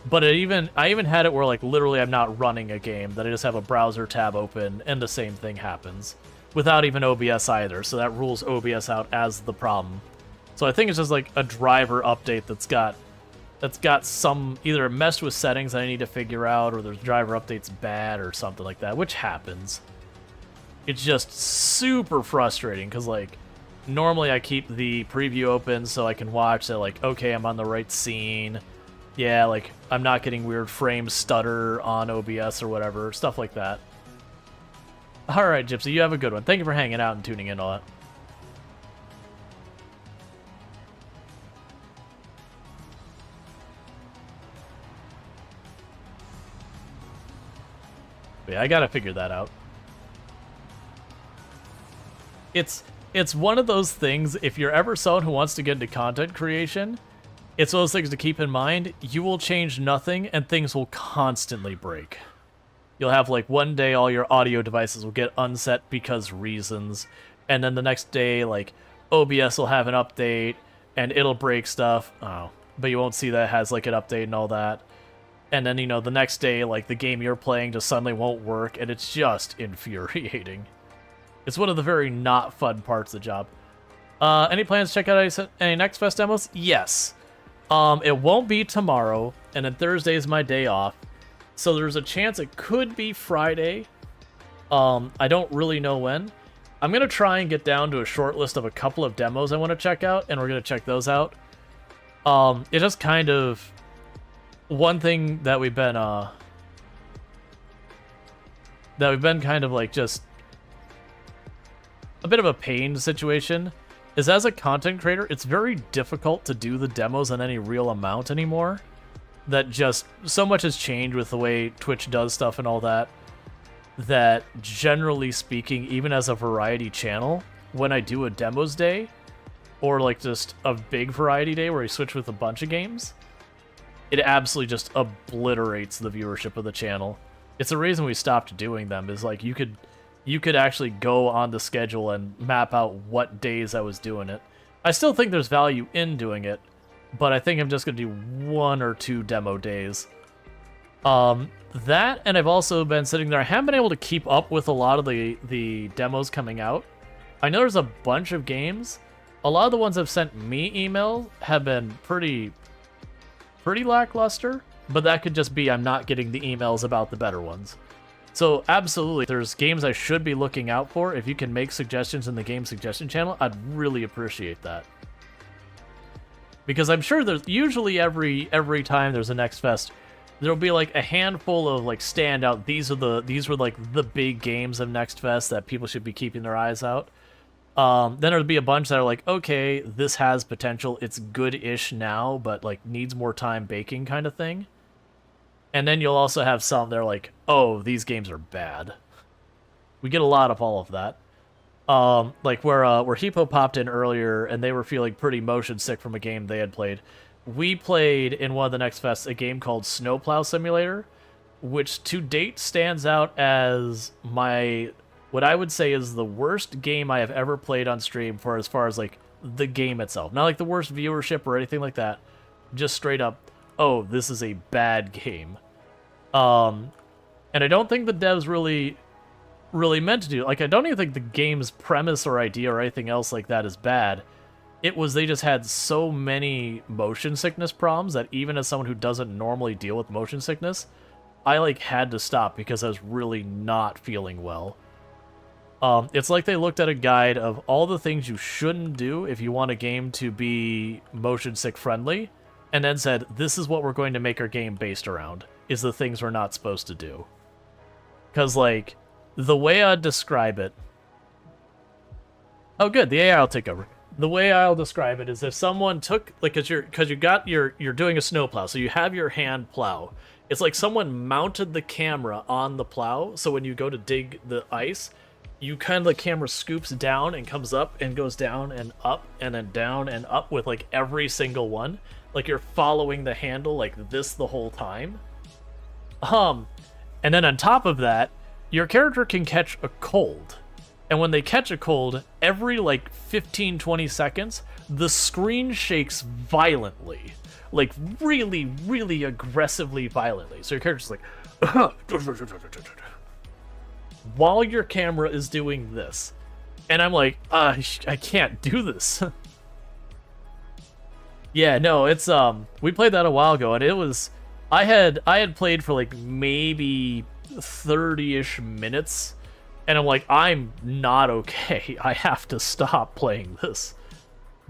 But I even had it where like literally I'm not running a game, that I just have a browser tab open and the same thing happens without even OBS either. So that rules OBS out as the problem. So I think it's just like a driver update that's got some either messed with settings that I need to figure out, or there's driver updates bad or something like that, which happens. It's just super frustrating because like normally I keep the preview open so I can watch that, like, okay, I'm on the right scene. Yeah, like, I'm not getting weird frame stutter on OBS or whatever, stuff like that. Alright, Gypsy, you have a good one. Thank you for hanging out and tuning in all that. But yeah, I gotta figure that out. It's one of those things, if you're ever someone who wants to get into content creation, it's one of those things to keep in mind. You will change nothing and things will constantly break. You'll have like one day all your audio devices will get unset because reasons, and then the next day like OBS will have an update and it'll break stuff. Oh, but you won't see that it has like an update and all that. And then, you know, the next day like the game you're playing just suddenly won't work, and it's just infuriating. It's one of the very not fun parts of the job. Any plans to check out any Next Fest demos? Yes. It won't be tomorrow, and then Thursday is my day off. So there's a chance it could be Friday. I don't really know when. I'm going to try and get down to a short list of a couple of demos I want to check out, and we're going to check those out. It's just kind of one thing that we've been kind of like just a bit of a pain situation is, as a content creator, it's very difficult to do the demos in any real amount anymore. That just so much has changed with the way Twitch does stuff and all that, that generally speaking, even as a variety channel, when I do a demos day or like just a big variety day where I switch with a bunch of games, it absolutely just obliterates the viewership of the channel. It's the reason we stopped doing them, is like you could actually go on the schedule and map out what days I was doing it. I still think there's value in doing it, but I think I'm just going to do 1 or 2 demo days. That, and I've also been sitting there. I haven't been able to keep up with a lot of the demos coming out. I know there's a bunch of games. A lot of the ones I've sent me email have been pretty lackluster, but that could just be I'm not getting the emails about the better ones. So absolutely, there's games I should be looking out for. If you can make suggestions in the game suggestion channel, I'd really appreciate that. Because I'm sure there's usually every time there's a Next Fest, there'll be like a handful of like standout. These were like the big games of Next Fest that people should be keeping their eyes out. Then there'll be a bunch that are like, okay, this has potential. It's good-ish now, but like needs more time baking kind of thing. And then you'll also have some that are like, oh, these games are bad. We get a lot of all of that. Like where Hippo popped in earlier and they were feeling pretty motion sick from a game they had played. We played in one of the Next Fests a game called Snowplow Simulator, which to date stands out as what I would say is the worst game I have ever played on stream for as far as like the game itself. Not like the worst viewership or anything like that. Just straight up, oh, this is a bad game. And I don't think the devs really meant to do it. Like, I don't even think the game's premise or idea or anything else like that is bad. It was they just had so many motion sickness problems that even as someone who doesn't normally deal with motion sickness, I like had to stop because I was really not feeling well. It's like they looked at a guide of all the things you shouldn't do if you want a game to be motion sick friendly, and then said, this is what we're going to make our game based around, is the things we're not supposed to do. Because, like, the way I'd describe it... Oh, good, the AI will take over. The way I'll describe it is if someone took... Like, because you're doing a snowplow, so you have your hand plow. It's like someone mounted the camera on the plow, so when you go to dig the ice, you kind of, the camera scoops down and comes up and goes down and up and then down and up with like every single one. Like you're following the handle like this the whole time. And then on top of that, your character can catch a cold. And when they catch a cold, every like 15-20 seconds, the screen shakes violently. Like really, really aggressively violently. So your character's like while your camera is doing this. And I'm like, I can't do this. Yeah, no, it's we played that a while ago, and it was I had played for like maybe 30-ish minutes, and I'm like, I'm not okay. I have to stop playing this.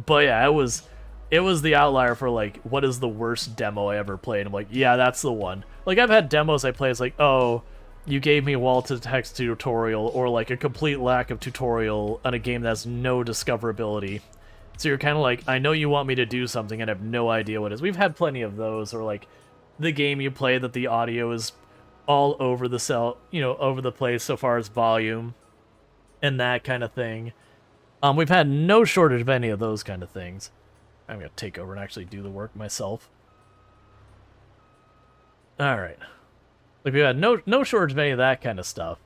But yeah, it was the outlier for like what is the worst demo I ever played. I'm like, yeah, that's the one. Like I've had demos I play, it's like, oh, you gave me a wall-to-text tutorial, or like a complete lack of tutorial on a game that has no discoverability. So you're kind of like, I know you want me to do something and I have no idea what it is. We've had plenty of those, or like the game you play that the audio is all over the over the place so far as volume and that kind of thing. We've had no shortage of any of those kind of things. I'm going to take over and actually do the work myself. All right. Like we had no shortage of any of that kind of stuff.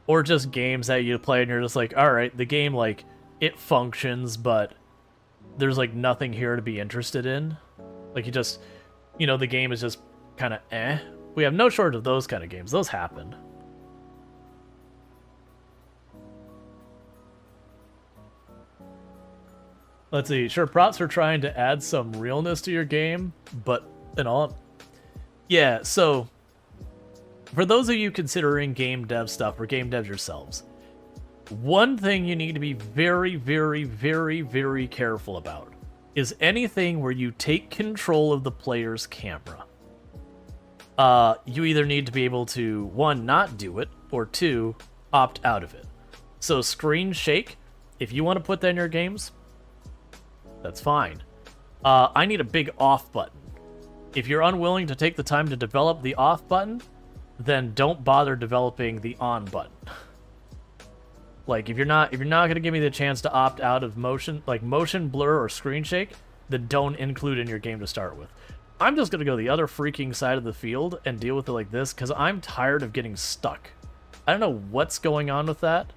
Or just games that you play and you're just like, all right, the game, like, it functions, but there's like nothing here to be interested in. Like you just, the game is just kind of eh. We have no shortage of those kind of games. Those happen. Let's see. Sure, props for trying to add some realness to your game, but yeah, so for those of you considering game dev stuff or game devs yourselves, one thing you need to be very, very, very, very careful about is anything where you take control of the player's camera. You either need to be able to, one, not do it, or two, opt out of it. So screen shake, if you want to put that in your games, that's fine. I need a big off button. If you're unwilling to take the time to develop the off button, then don't bother developing the on button. Like if you're not gonna give me the chance to opt out of motion blur or screen shake, then don't include in your game to start with. I'm just gonna go the other freaking side of the field and deal with it like this because I'm tired of getting stuck. I don't know what's going on with that.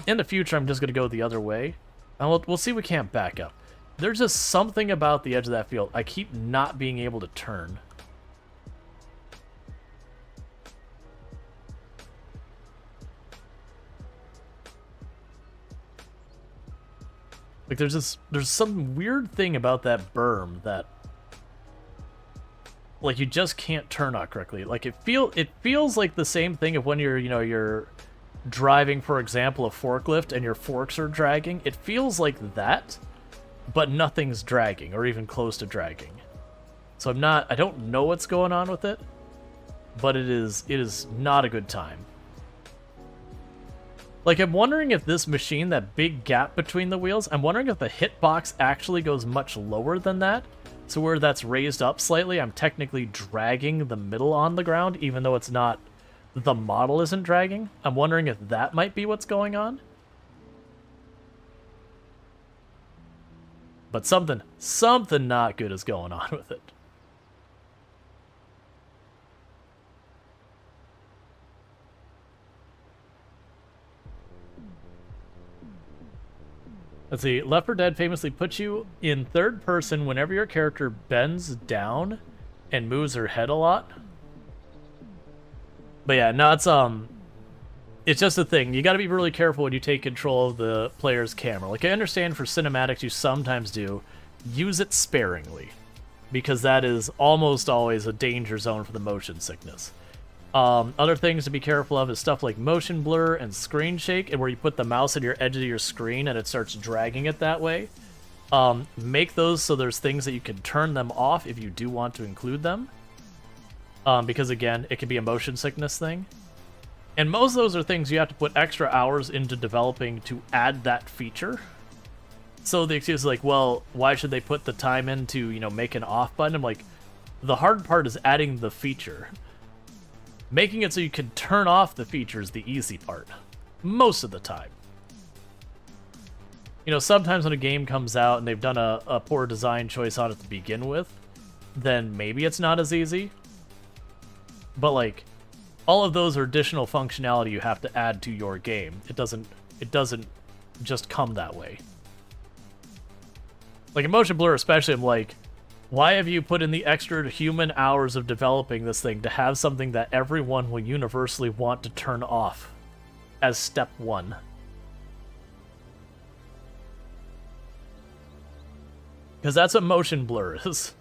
In the future, I'm just gonna go the other way, and we'll see if we can't back up. There's just something about the edge of that field. I keep not being able to turn. Like there's some weird thing about that berm that like you just can't turn on correctly. Like it feels like the same thing of when you're driving, for example, a forklift and your forks are dragging. It feels like that, but nothing's dragging or even close to dragging. So I don't know what's going on with it, but it is not a good time. Like, I'm wondering if this machine, that big gap between the wheels, I'm wondering if the hitbox actually goes much lower than that. So where that's raised up slightly, I'm technically dragging the middle on the ground, even though it's not, the model isn't dragging. I'm wondering if that might be what's going on. But something not good is going on with it. Let's see, Left 4 Dead famously puts you in third person whenever your character bends down and moves her head a lot. But yeah, no, it's just a thing. You gotta be really careful when you take control of the player's camera. Like, I understand for cinematics you sometimes do. Use it sparingly, because that is almost always a danger zone for the motion sickness. Other things to be careful of is stuff like motion blur and screen shake, and where you put the mouse at your edge of your screen and it starts dragging it that way. Make those so there's things that you can turn them off if you do want to include them. Because again, it can be a motion sickness thing. And most of those are things you have to put extra hours into developing to add that feature. So the excuse is like, well, why should they put the time in to, make an off button? I'm like, the hard part is adding the feature. Making it so you can turn off the feature is the easy part. Most of the time. You know, sometimes when a game comes out and they've done a poor design choice on it to begin with, then maybe it's not as easy. But, like, all of those are additional functionality you have to add to your game. It doesn't just come that way. Like, in motion blur especially, I'm like, why have you put in the extra human hours of developing this thing to have something that everyone will universally want to turn off as step one? Because that's what motion blur is.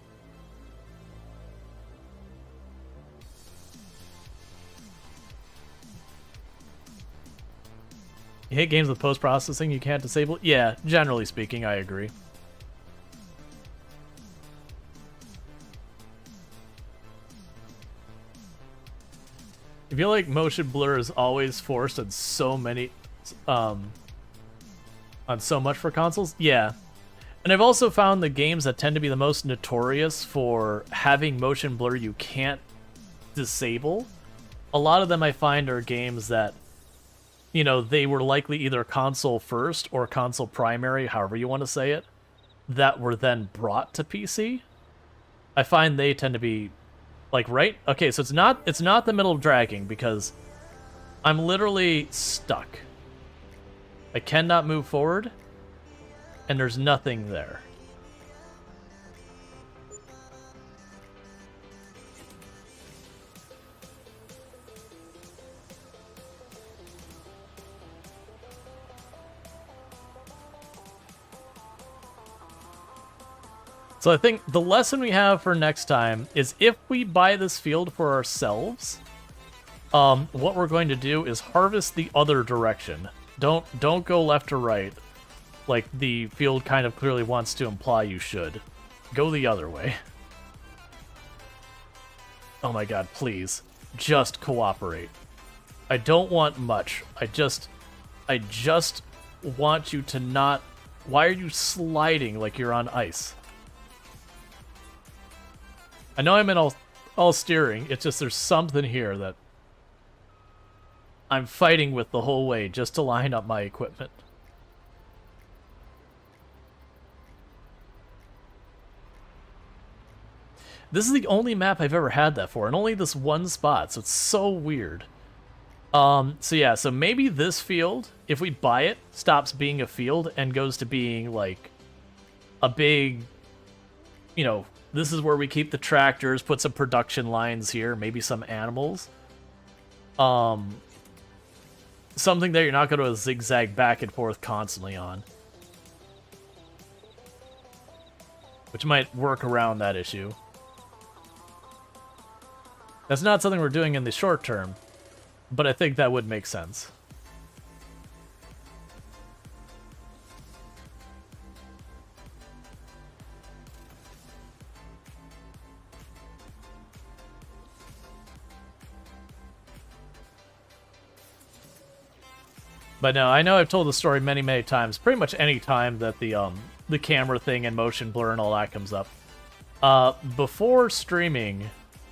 You hate games with post-processing you can't disable? Yeah, generally speaking, I agree. I feel like motion blur is always forced on so many, on so much for consoles. Yeah. And I've also found the games that tend to be the most notorious for having motion blur you can't disable. A lot of them I find are games that, you know, they were likely either console first or console primary, however you want to say it, that were then brought to PC. I find they tend to be like, right? Okay, so it's not the middle of dragging because I'm literally stuck. I cannot move forward and there's nothing there. So I think the lesson we have for next time is if we buy this field for ourselves, what we're going to do is harvest the other direction. Don't go left or right, like the field kind of clearly wants to imply you should. Go the other way. Oh my god, please. Just cooperate. I don't want much. I just want you to not... Why are you sliding like you're on ice? I know I'm in all steering, it's just there's something here that I'm fighting with the whole way just to line up my equipment. This is the only map I've ever had that for, and only this one spot, so it's so weird. So yeah, so maybe this field, if we buy it, stops being a field and goes to being like a big, you know, this is where we keep the tractors, put some production lines here, maybe some animals. Something that you're not going to zigzag back and forth constantly on. Which might work around that issue. That's not something we're doing in the short term, but I think that would make sense. But no, I know I've told the story many, many times. Pretty much any time that the camera thing and motion blur and all that comes up. Before streaming,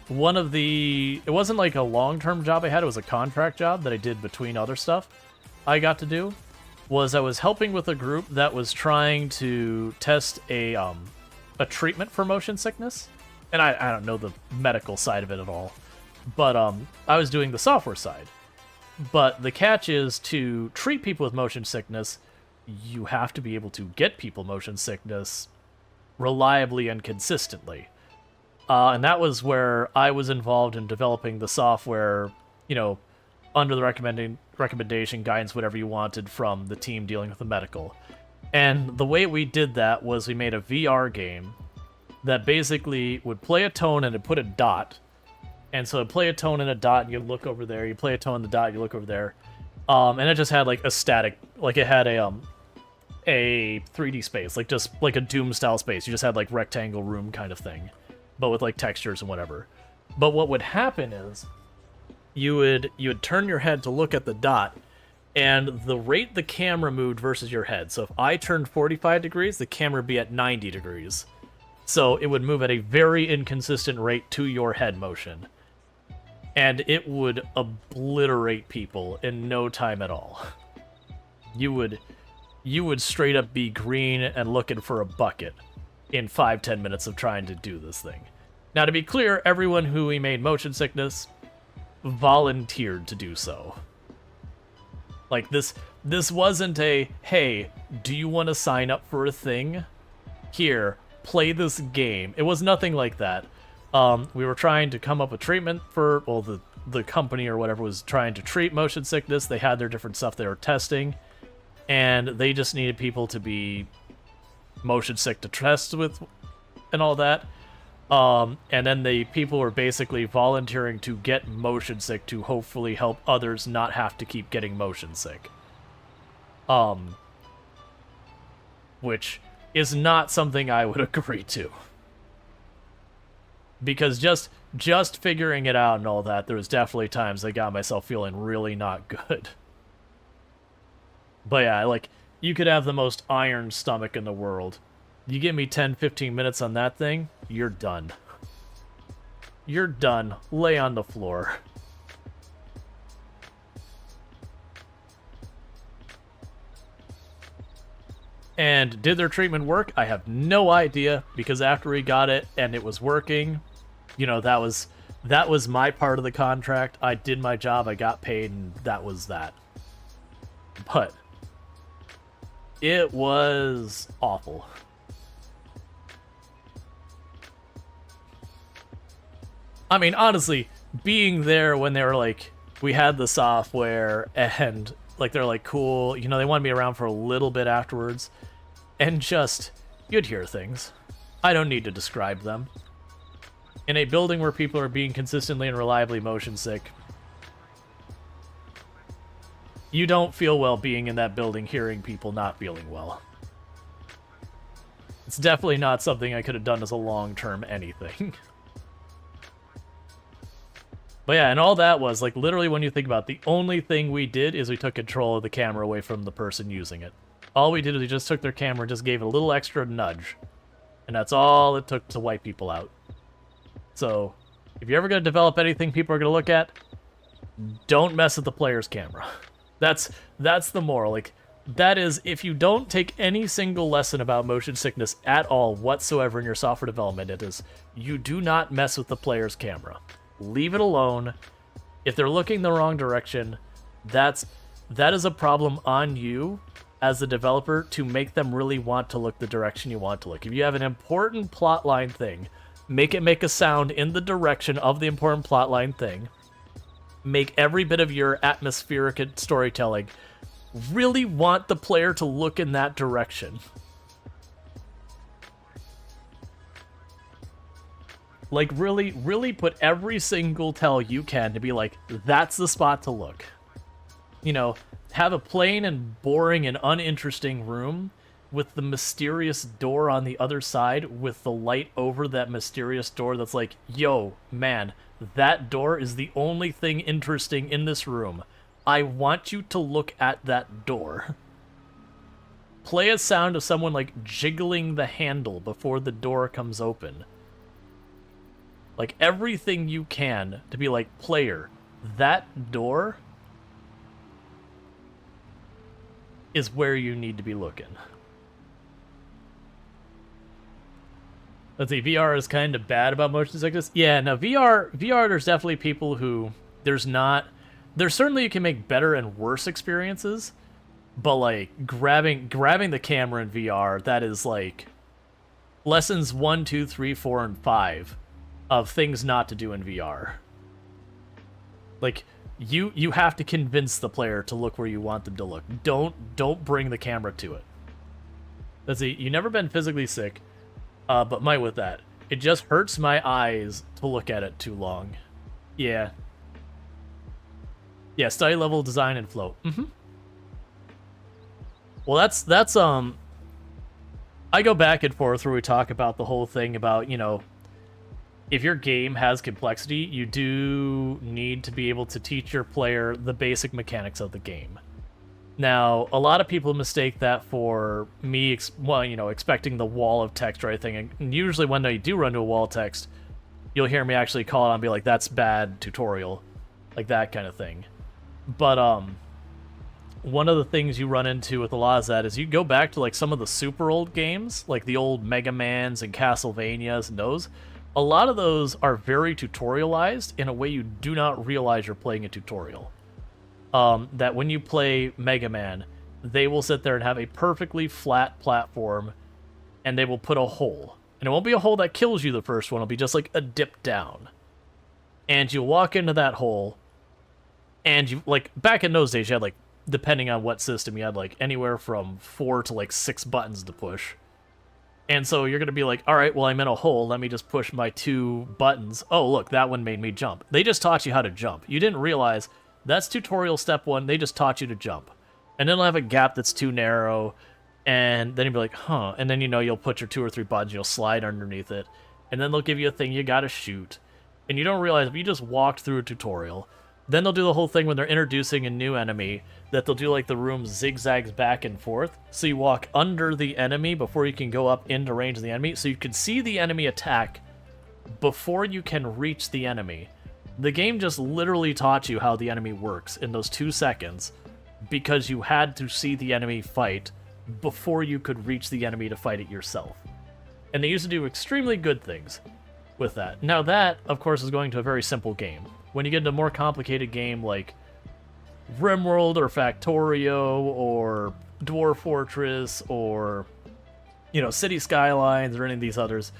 one of the... It wasn't like a long-term job I had. It was a contract job that I did between other stuff I got to do. Was I was helping with a group that was trying to test a treatment for motion sickness. And I don't know the medical side of it at all. But I was doing the software side. But the catch is, to treat people with motion sickness, you have to be able to get people motion sickness reliably and consistently. And that was where I was involved in developing the software, you know, under the recommendation, guidance, whatever you wanted from the team dealing with the medical. And the way we did that was we made a VR game that basically would play a tone and it put a dot. And so it'd play a tone and a dot, and you'd look over there. You play a tone and the dot, you look over there. And it just had like a static, like it had a 3D space, like just like a Doom style space. You just had like rectangle room kind of thing, but with like textures and whatever. But what would happen is you would turn your head to look at the dot, and the rate the camera moved versus your head. So if I turned 45 degrees, the camera would be at 90 degrees. So it would move at a very inconsistent rate to your head motion. and it would obliterate people in no time at all. You would straight up be green and looking for a bucket in 5-10 minutes of trying to do this thing. Now, to be clear, everyone who we made motion sickness volunteered to do so. Like, this wasn't a, hey, do you want to sign up for a thing? Here, play this game. It was nothing like that. We were trying to come up with treatment for, well, the company or whatever was trying to treat motion sickness. They had their different stuff they were testing, and they just needed people to be motion sick to test with and all that. And then the people were basically volunteering to get motion sick to hopefully help others not have to keep getting motion sick. Which is not something I would agree to. Because just figuring it out and all that, there was definitely times I got myself feeling really not good. But yeah, like, you could have the most iron stomach in the world. You give me 10-15 minutes on that thing, you're done. You're done. Lay on the floor. And did their treatment work? I have no idea, because after we got it and it was working, you know, that was my part of the contract. I did my job, I got paid, and that was that. But it was awful. I mean, honestly, being there when they were like, we had the software, and like, they're like, cool, you know, they wanted me around for a little bit afterwards, and just, you'd hear things. I don't need to describe them. In a building where people are being consistently and reliably motion sick, you don't feel well being in that building hearing people not feeling well. It's definitely not something I could have done as a long-term anything. But yeah, and all that was, like, literally when you think about it, the only thing we did is we took control of the camera away from the person using it. All we did is we just took their camera and just gave it a little extra nudge. And that's all it took to wipe people out. So, if you're ever going to develop anything people are going to look at, don't mess with the player's camera. That's the moral. Like, that is, if you don't take any single lesson about motion sickness at all whatsoever in your software development, it is, you do not mess with the player's camera. Leave it alone. If they're looking the wrong direction, that is a problem on you as the developer to make them really want to look the direction you want to look. If you have an important plotline thing, make it make a sound in the direction of the important plotline thing. Make every bit of your atmospheric storytelling really want the player to look in that direction. Like, really put every single tell you can to be like, that's the spot to look. You know, have a plain and boring and uninteresting room with the mysterious door on the other side with the light over that mysterious door that's like, yo, man, that door is the only thing interesting in this room. I want you to look at that door. Play a sound of someone, like, jiggling the handle before the door comes open. Like, everything you can to be like, player, that door is where you need to be looking. Let's see, VR is kind of bad about motion sickness. Yeah, no, VR, there's definitely people who, there's certainly you can make better and worse experiences, but like, grabbing the camera in VR, that is like, lessons 1, 2, 3, 4, and 5 of things not to do in VR. Like, you have to convince the player to look where you want them to look. Don't bring the camera to it. Let's see, you've never been physically sick, but might with that. It just hurts my eyes to look at it too long. Yeah. Yeah, study level, design, and flow. Well, that's I go back and forth where we talk about the whole thing about, you know, if your game has complexity, you do need to be able to teach your player the basic mechanics of the game. Now, a lot of people mistake that for me, expecting the wall of text or anything. And usually when they do run to a wall of text, you'll hear me actually call it out and be like, that's bad tutorial. Like that kind of thing. But, one of the things you run into with a lot of that is you go back to like some of the super old games, like the old Mega Mans and Castlevanias and those. A lot of those are very tutorialized in a way you do not realize you're playing a tutorial. That when you play Mega Man, they will sit there and have a perfectly flat platform, and they will put a hole. And it won't be a hole that kills you the first one, it'll be just like a dip down. And you walk into that hole, and you, like, back in those days, you had, like, depending on what system, you had, like, anywhere from 4 to, like, 6 buttons to push. And so you're going to be like, all right, well, I'm in a hole. Let me just push my 2 buttons. Oh, look, that one made me jump. They just taught you how to jump. You didn't realize that's tutorial step 1. They just taught you to jump. And then they'll have a gap that's too narrow. And then you'll be like, huh. And then, you know, you'll put your 2 or 3 buttons. You'll slide underneath it. And then they'll give you a thing you got to shoot. And you don't realize if you just walked through a tutorial, then they'll do the whole thing when they're introducing a new enemy, that they'll do like the room zigzags back and forth. So you walk under the enemy before you can go up into range of the enemy. So you can see the enemy attack before you can reach the enemy. The game just literally taught you how the enemy works in those 2 seconds because you had to see the enemy fight before you could reach the enemy to fight it yourself. And they used to do extremely good things with that. Now that, of course, is going to a very simple game. When you get into a more complicated game like RimWorld or Factorio or Dwarf Fortress or, you know, City Skylines or any of these others,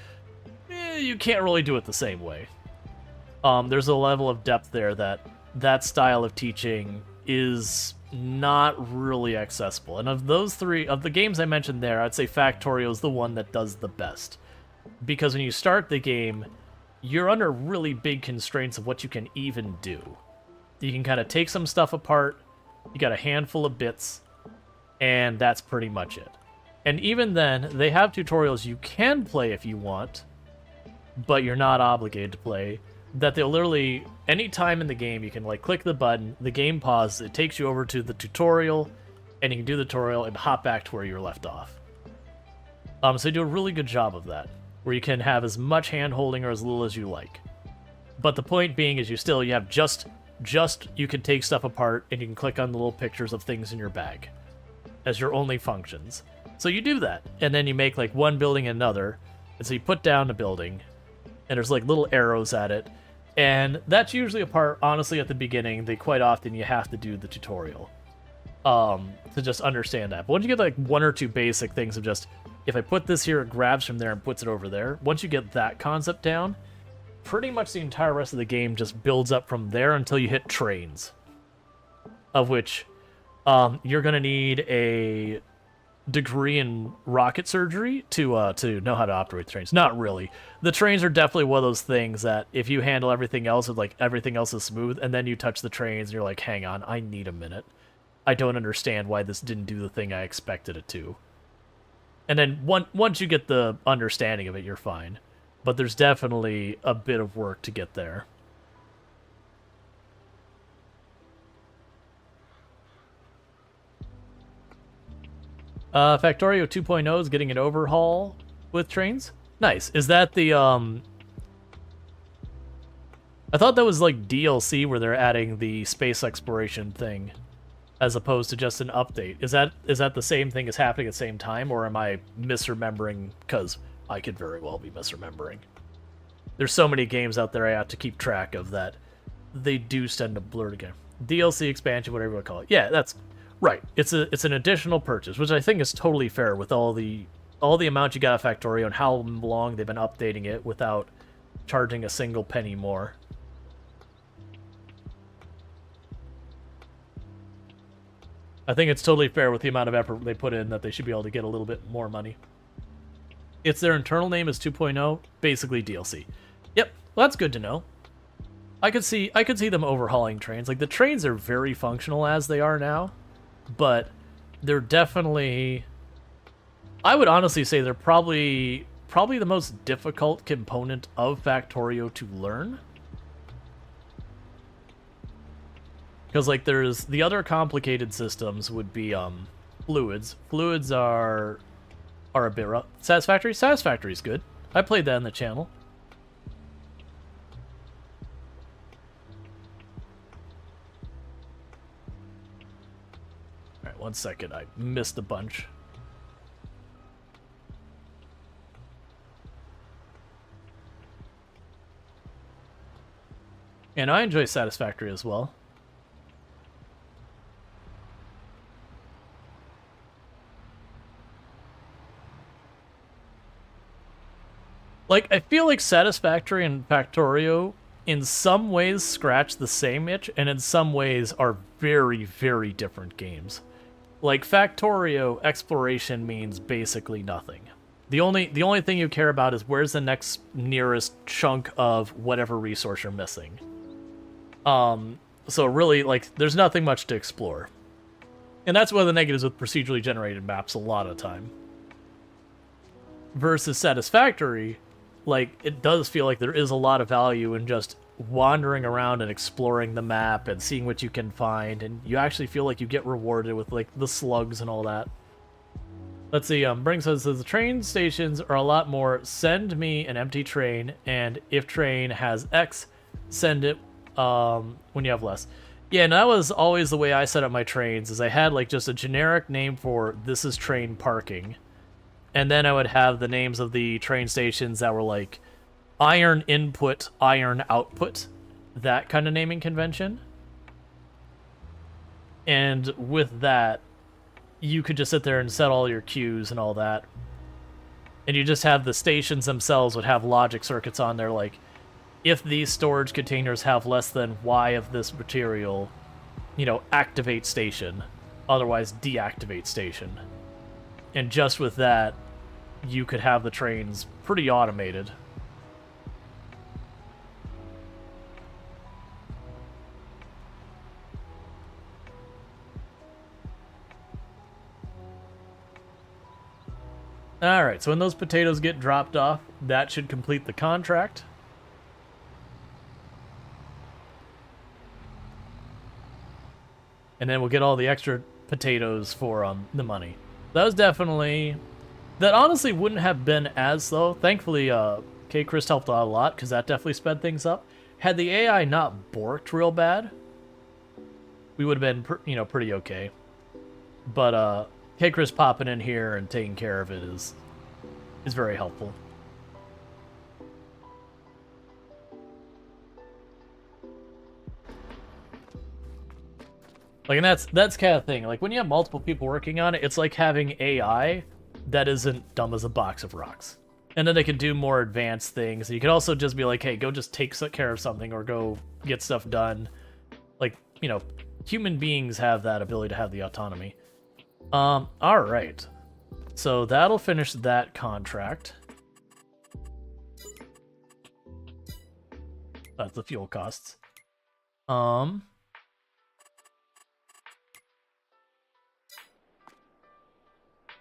you can't really do it the same way. There's a level of depth there that style of teaching is not really accessible. And of those 3, of the games I mentioned there, I'd say Factorio is the one that does the best. Because when you start the game, you're under really big constraints of what you can even do. You can kind of take some stuff apart, you got a handful of bits, and that's pretty much it. And even then, they have tutorials you can play if you want, but you're not obligated to play, that they'll literally, any time in the game, you can like click the button, the game pauses, it takes you over to the tutorial, and you can do the tutorial and hop back to where you're left off. So they do a really good job of that, where you can have as much hand-holding or as little as you like. But the point being is you have just you can take stuff apart and you can click on the little pictures of things in your bag as your only functions. So you do that, and then you make like one building and another, and so you put down a building, and there's like little arrows at it, and that's usually a part, honestly, at the beginning, quite often you have to do the tutorial to just understand that. But once you get like 1 or 2 basic things of just, if I put this here, it grabs from there and puts it over there. Once you get that concept down, pretty much the entire rest of the game just builds up from there until you hit trains. Of which, you're going to need a degree in rocket surgery to know how to operate the trains. Not really. The trains are definitely one of those things that if you handle everything else, with like everything else is smooth, and then you touch the trains and you're like, hang on, I need a minute. I don't understand why this didn't do the thing I expected it to. And then once you get the understanding of it, you're fine. But there's definitely a bit of work to get there. Factorio 2.0 is getting an overhaul with trains. Nice. Is that the, I thought that was like DLC where they're adding the space exploration thing as opposed to just an update. Is that the same thing as happening at the same time, or am I misremembering? Because I could very well be misremembering. There's so many games out there I have to keep track of that they do tend to blur together. DLC expansion, whatever you want to call it. Yeah, that's right. It's an additional purchase, which I think is totally fair with all the amount you got at Factorio and how long they've been updating it without charging a single penny more. I think it's totally fair with the amount of effort they put in that they should be able to get a little bit more money. It's their internal name is 2.0, basically DLC. Yep, well, that's good to know. I could see them overhauling trains. Like, the trains are very functional as they are now, but they're definitely, I would honestly say they're probably the most difficult component of Factorio to learn. Because, like, there's the other complicated systems would be fluids. Fluids are a bit rough. Satisfactory? Satisfactory is good. I played that in the channel. Alright, 1 second. I missed a bunch. And I enjoy Satisfactory as well. Like, I feel like Satisfactory and Factorio in some ways scratch the same itch, and in some ways are very, very different games. Like, Factorio, exploration means basically nothing. The only thing you care about is where's the next nearest chunk of whatever resource you're missing. So really, like, there's nothing much to explore. And that's one of the negatives with procedurally generated maps a lot of the time. Versus Satisfactory, like, it does feel like there is a lot of value in just wandering around and exploring the map and seeing what you can find, and you actually feel like you get rewarded with, like, the slugs and all that. Let's see, Bring says the train stations are a lot more send me an empty train, and if train has X, send it when you have less. Yeah, and that was always the way I set up my trains, is I had, like, just a generic name for this is train parking. And then I would have the names of the train stations that were like iron input, iron output, that kind of naming convention. And with that, you could just sit there and set all your queues and all that. And you just have the stations themselves would have logic circuits on there, like, if these storage containers have less than Y of this material, you know, activate station, otherwise deactivate station. And just with that, you could have the trains pretty automated. Alright, so when those potatoes get dropped off, that should complete the contract. And then we'll get all the extra potatoes for the money. That was definitely... That honestly wouldn't have been as slow. Thankfully, K. Chris helped out a lot, because that definitely sped things up. Had the AI not borked real bad, we would have been, you know, pretty okay. But K. Chris popping in here and taking care of it is very helpful. Like, and that's kind of thing. Like, when you have multiple people working on it, it's like having AI that isn't dumb as a box of rocks. And then they can do more advanced things. You could also just be like, hey, go just take care of something or go get stuff done. Like, you know, human beings have that ability to have the autonomy. Alright. So that'll finish that contract. That's the fuel costs.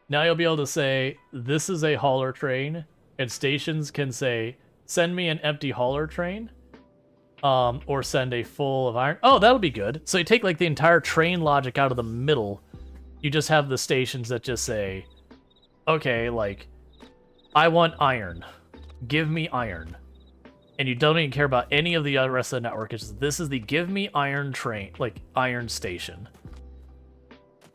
Now you'll be able to say, this is a hauler train, and stations can say, send me an empty hauler train, or send a full of iron. Oh, that'll be good. So you take, like, the entire train logic out of the middle. You just have the stations that just say, okay, like, I want iron. Give me iron. And you don't even care about any of the rest of the network. It's just, this is the give me iron train, like, iron station.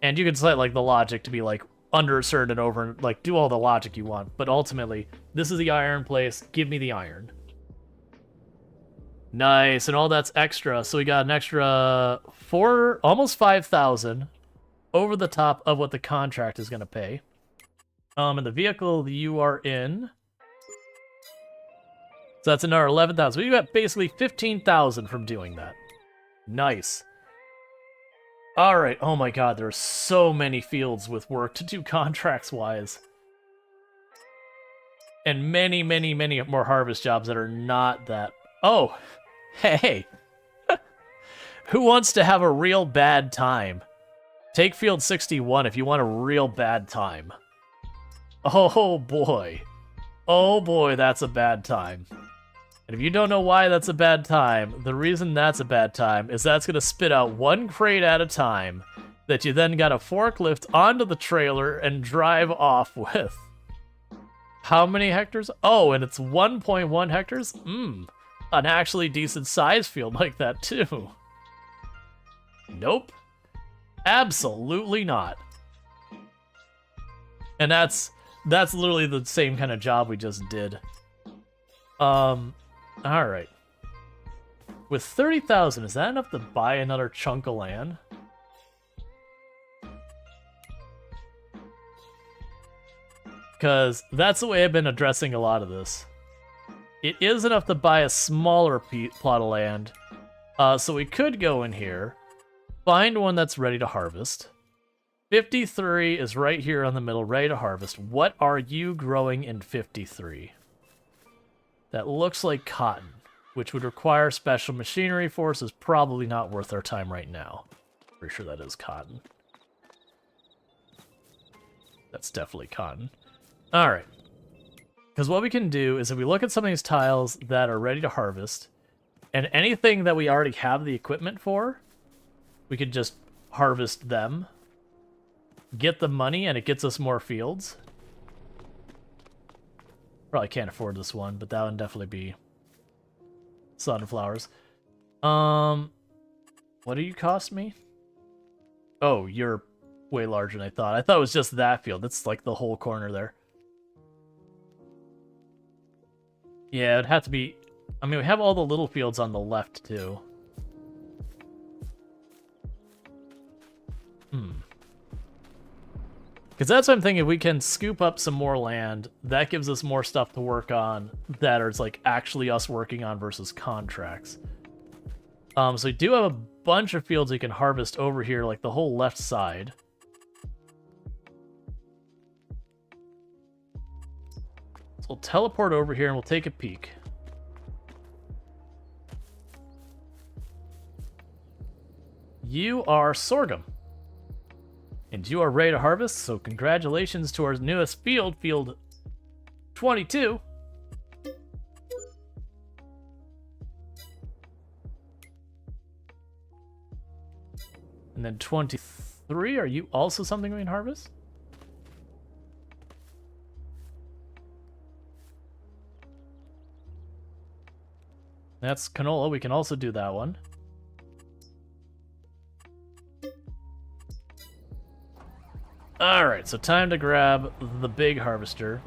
And you can set, like, the logic to be, like, underserved and over, and, like, do all the logic you want. But ultimately, this is the iron place. Give me the iron. Nice, and all that's extra. So we got an extra almost 5,000 over the top of what the contract is going to pay. And the vehicle you are in, so that's another 11,000. We got basically 15,000 from doing that. Nice. Alright, oh my god, there are so many fields with work to do contracts-wise. And many, many, many more harvest jobs that are not that... Oh! Hey! Who wants to have a real bad time? Take field 61 if you want a real bad time. Oh boy. Oh boy, that's a bad time. And if you don't know why that's a bad time, the reason that's a bad time is that's going to spit out one crate at a time that you then got to forklift onto the trailer and drive off with. How many hectares? Oh, and it's 1.1 hectares? An actually decent size field like that, too. Nope. Absolutely not. And that's literally the same kind of job we just did. All right. With 30,000, is that enough to buy another chunk of land? Because that's the way I've been addressing a lot of this. It is enough to buy a smaller plot of land. So we could go in here, find one that's ready to harvest. 53 is right here on the middle, ready to harvest. What are you growing in 53? That looks like cotton, which would require special machinery for us, is probably not worth our time right now. Pretty sure that is cotton. That's definitely cotton. All right. Because what we can do is if we look at some of these tiles that are ready to harvest, and anything that we already have the equipment for, we could just harvest them, get the money, and it gets us more fields. Probably can't afford this one, but that would definitely be sunflowers. What do you cost me? Oh, you're way larger than I thought. I thought it was just that field. That's like the whole corner there. Yeah, it'd have to be... I mean, we have all the little fields on the left, too. Because that's what I'm thinking. If we can scoop up some more land, that gives us more stuff to work on that is like actually us working on versus contracts. So we do have a bunch of fields we can harvest over here, like the whole left side. So we'll teleport over here and we'll take a peek. You are sorghum. And you are ready to harvest, so congratulations to our newest field, Field 22. And then 23, are you also something we can harvest? That's canola, we can also do that one. Alright, so time to grab the big harvester.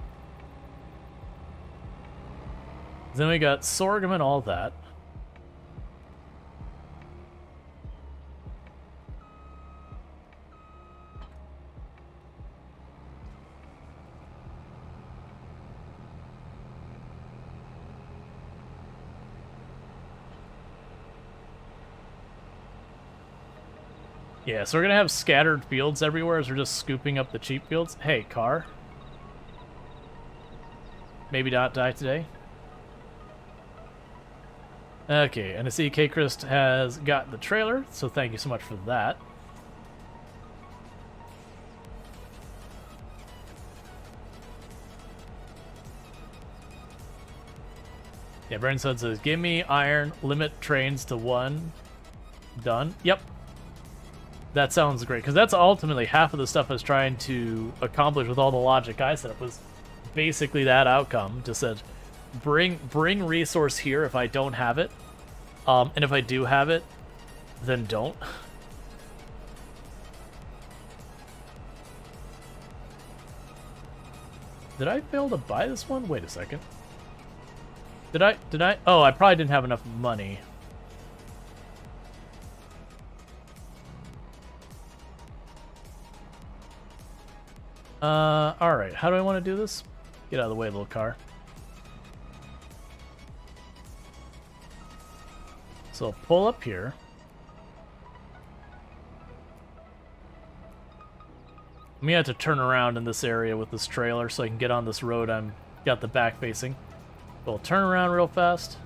Then we got sorghum and all that. Yeah, so we're gonna have scattered fields everywhere as we're just scooping up the cheap fields. Hey, car. Maybe not die today. Okay, and I see K-Christ has got the trailer, so thank you so much for that. Yeah, Brandon says, give me iron, limit trains to 1. Done. Yep. That sounds great, because that's ultimately half of the stuff I was trying to accomplish with all the logic I set up, was basically that outcome. Just said, bring resource here if I don't have it, and if I do have it, then don't. Did I fail to buy this one? Wait a second. Did I? Oh, I probably didn't have enough money. Alright, how do I want to do this? Get out of the way, little car. So I'll pull up here. I'm gonna have to turn around in this area with this trailer so I can get on this road I'm got the back facing. We'll turn around real fast.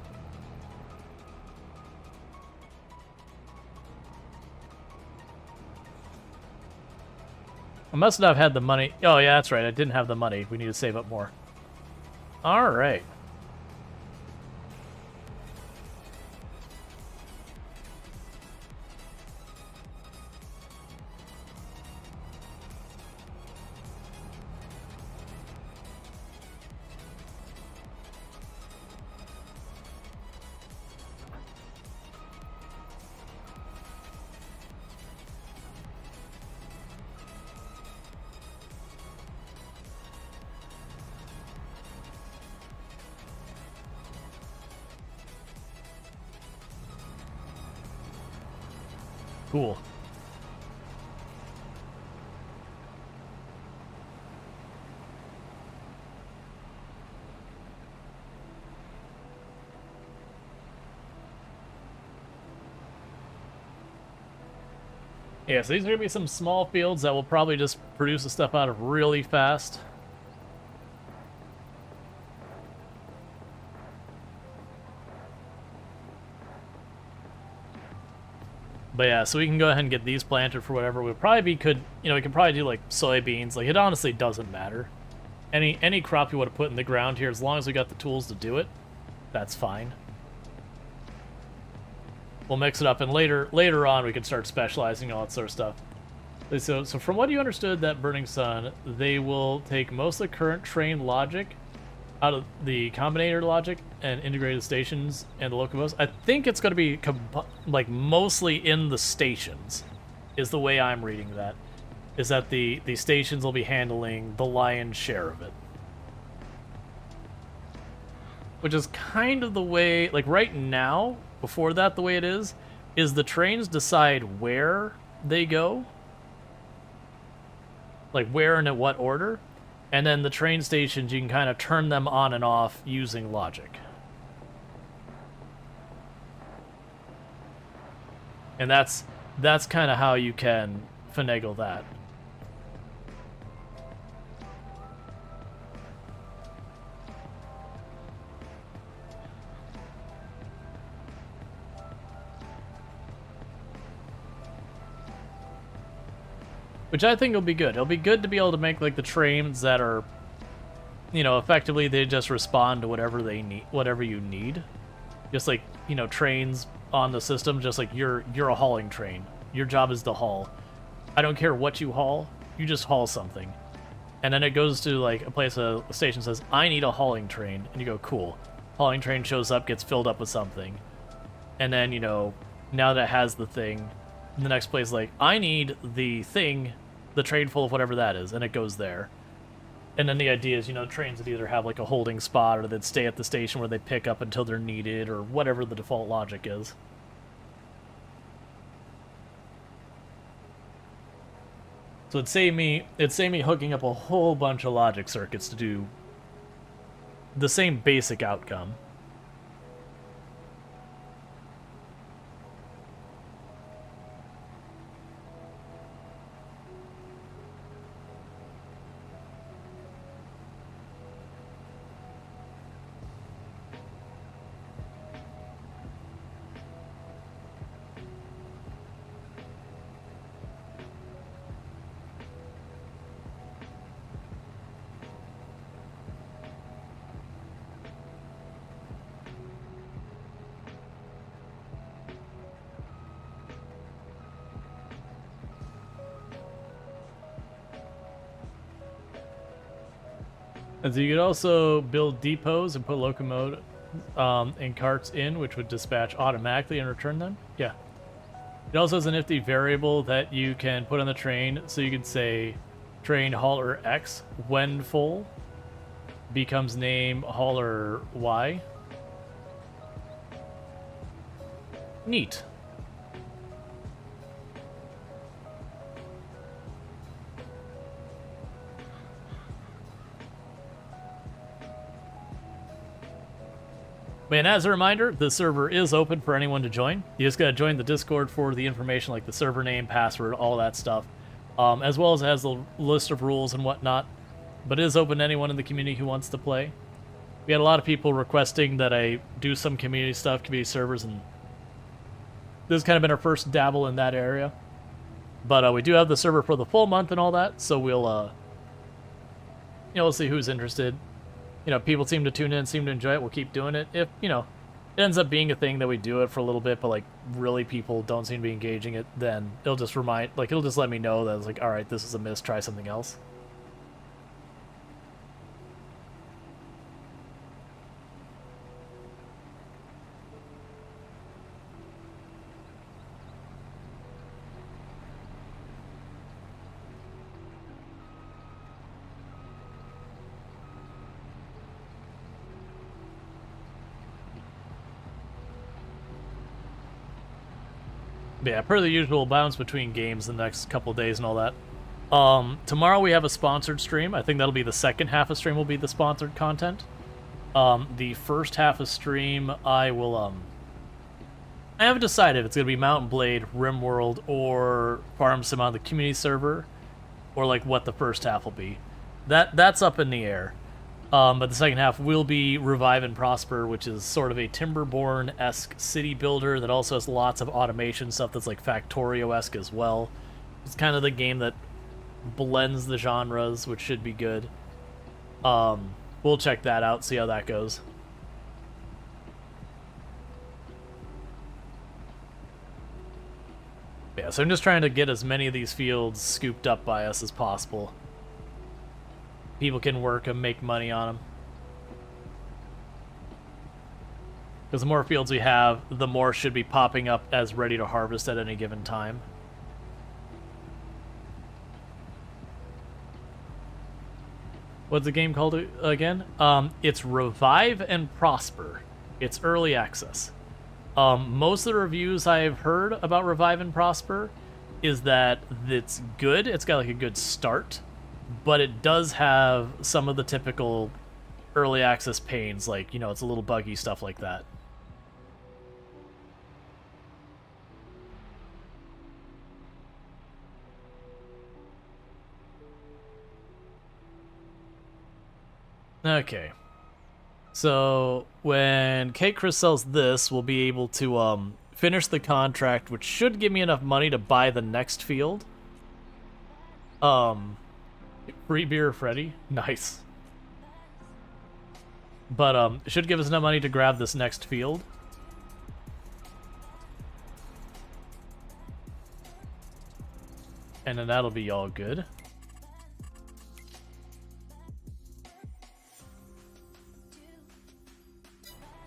I must not have had the money. Oh, yeah, that's right. I didn't have the money. We need to save up more. All right. Cool. Yeah, so these are going to be some small fields that will probably just produce the stuff out of really fast. But yeah, so we can go ahead and get these planted for whatever. We probably could, you know, we could probably do like soybeans. Like, it honestly doesn't matter. Any crop you want to put in the ground here, as long as we got the tools to do it, that's fine. We'll mix it up, and later on we can start specializing all that sort of stuff. So from what you understood, that Burning Sun, they will take most of the current train logic out of the combinator logic and integrated stations and the locomotives. I think it's going to be like mostly in the stations, is the way I'm reading that. Is that the stations will be handling the lion's share of it. Which is kind of the way, like right now, before that the way it is the trains decide where they go. Like where and in what order. And then the train stations, you can kind of turn them on and off using logic. And that's kind of how you can finagle that. Which I think will be good. It'll be good to be able to make like the trains that are, you know, effectively they just respond to whatever they need, whatever you need. Just like, you know, trains on the system, just like you're a hauling train. Your job is to haul. I don't care what you haul, you just haul something. And then it goes to like a place, a station says, I need a hauling train. And you go, cool. Hauling train shows up, gets filled up with something. And then, you know, now that it has the thing, the next place like, I need the thing, the train full of whatever that is, and it goes there. And then the idea is, you know, trains would either have like a holding spot, or they'd stay at the station where they pick up until they're needed, or whatever the default logic is. So it'd save me hooking up a whole bunch of logic circuits to do the same basic outcome. And so you could also build depots and put locomotive and carts in, which would dispatch automatically and return them. Yeah. It also has a nifty variable that you can put on the train, so you could say train hauler X when full becomes name hauler Y. Neat. And as a reminder, the server is open for anyone to join. You just gotta join the Discord for the information like the server name, password, all that stuff. As well as it has a list of rules and whatnot. But it is open to anyone in the community who wants to play. We had a lot of people requesting that I do some community stuff, community servers, and this has kind of been our first dabble in that area. But we do have the server for the full month and all that, so we'll, you know, we'll see who's interested. You know, people seem to tune in, seem to enjoy it, we'll keep doing it. If, you know, it ends up being a thing that we do it for a little bit, but, like, really people don't seem to be engaging it, then it'll just it'll just let me know that it's like, alright, this is a miss, try something else. Yeah, per the usual, bounce between games the next couple days and all that. Tomorrow we have a sponsored stream. I think that'll be the second half of stream will be the sponsored content. The first half of stream I will, I haven't decided if it's going to be Mountain Blade, RimWorld, or Farm Sim on the community server, or like what the first half will be. That's up in the air. But the second half will be Revive and Prosper, which is sort of a Timberborn-esque city builder that also has lots of automation stuff that's like Factorio-esque as well. It's kind of the game that blends the genres, which should be good. We'll check that out, see how that goes. Yeah, so I'm just trying to get as many of these fields scooped up by us as possible. People can work them, make money on them. Because the more fields we have, the more should be popping up as ready to harvest at any given time. What's the game called again? It's Revive and Prosper. It's early access. Most of the reviews I've heard about Revive and Prosper is that it's good. It's got like a good start, but it does have some of the typical early access pains, like, you know, it's a little buggy, stuff like that. Okay. So when Kate Chris sells this, we'll be able to finish the contract, which should give me enough money to buy the next field. Free beer, Freddy. Nice. But it should give us enough money to grab this next field. And then that'll be all good.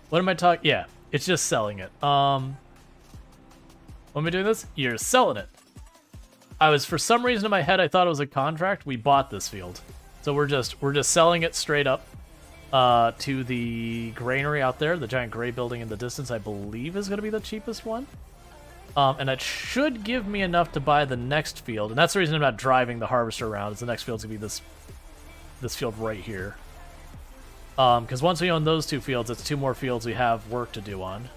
What am I talking? Yeah, it's just selling it. When am I doing this? You're selling it. For some reason in my head, I thought it was a contract. We bought this field. So we're just selling it straight up to the granary out there. The giant gray building in the distance, I believe, is going to be the cheapest one. And that should give me enough to buy the next field. And that's the reason I'm not driving the harvester around, is the next field's going to be this field right here. Because once we own those two fields, it's two more fields we have work to do on.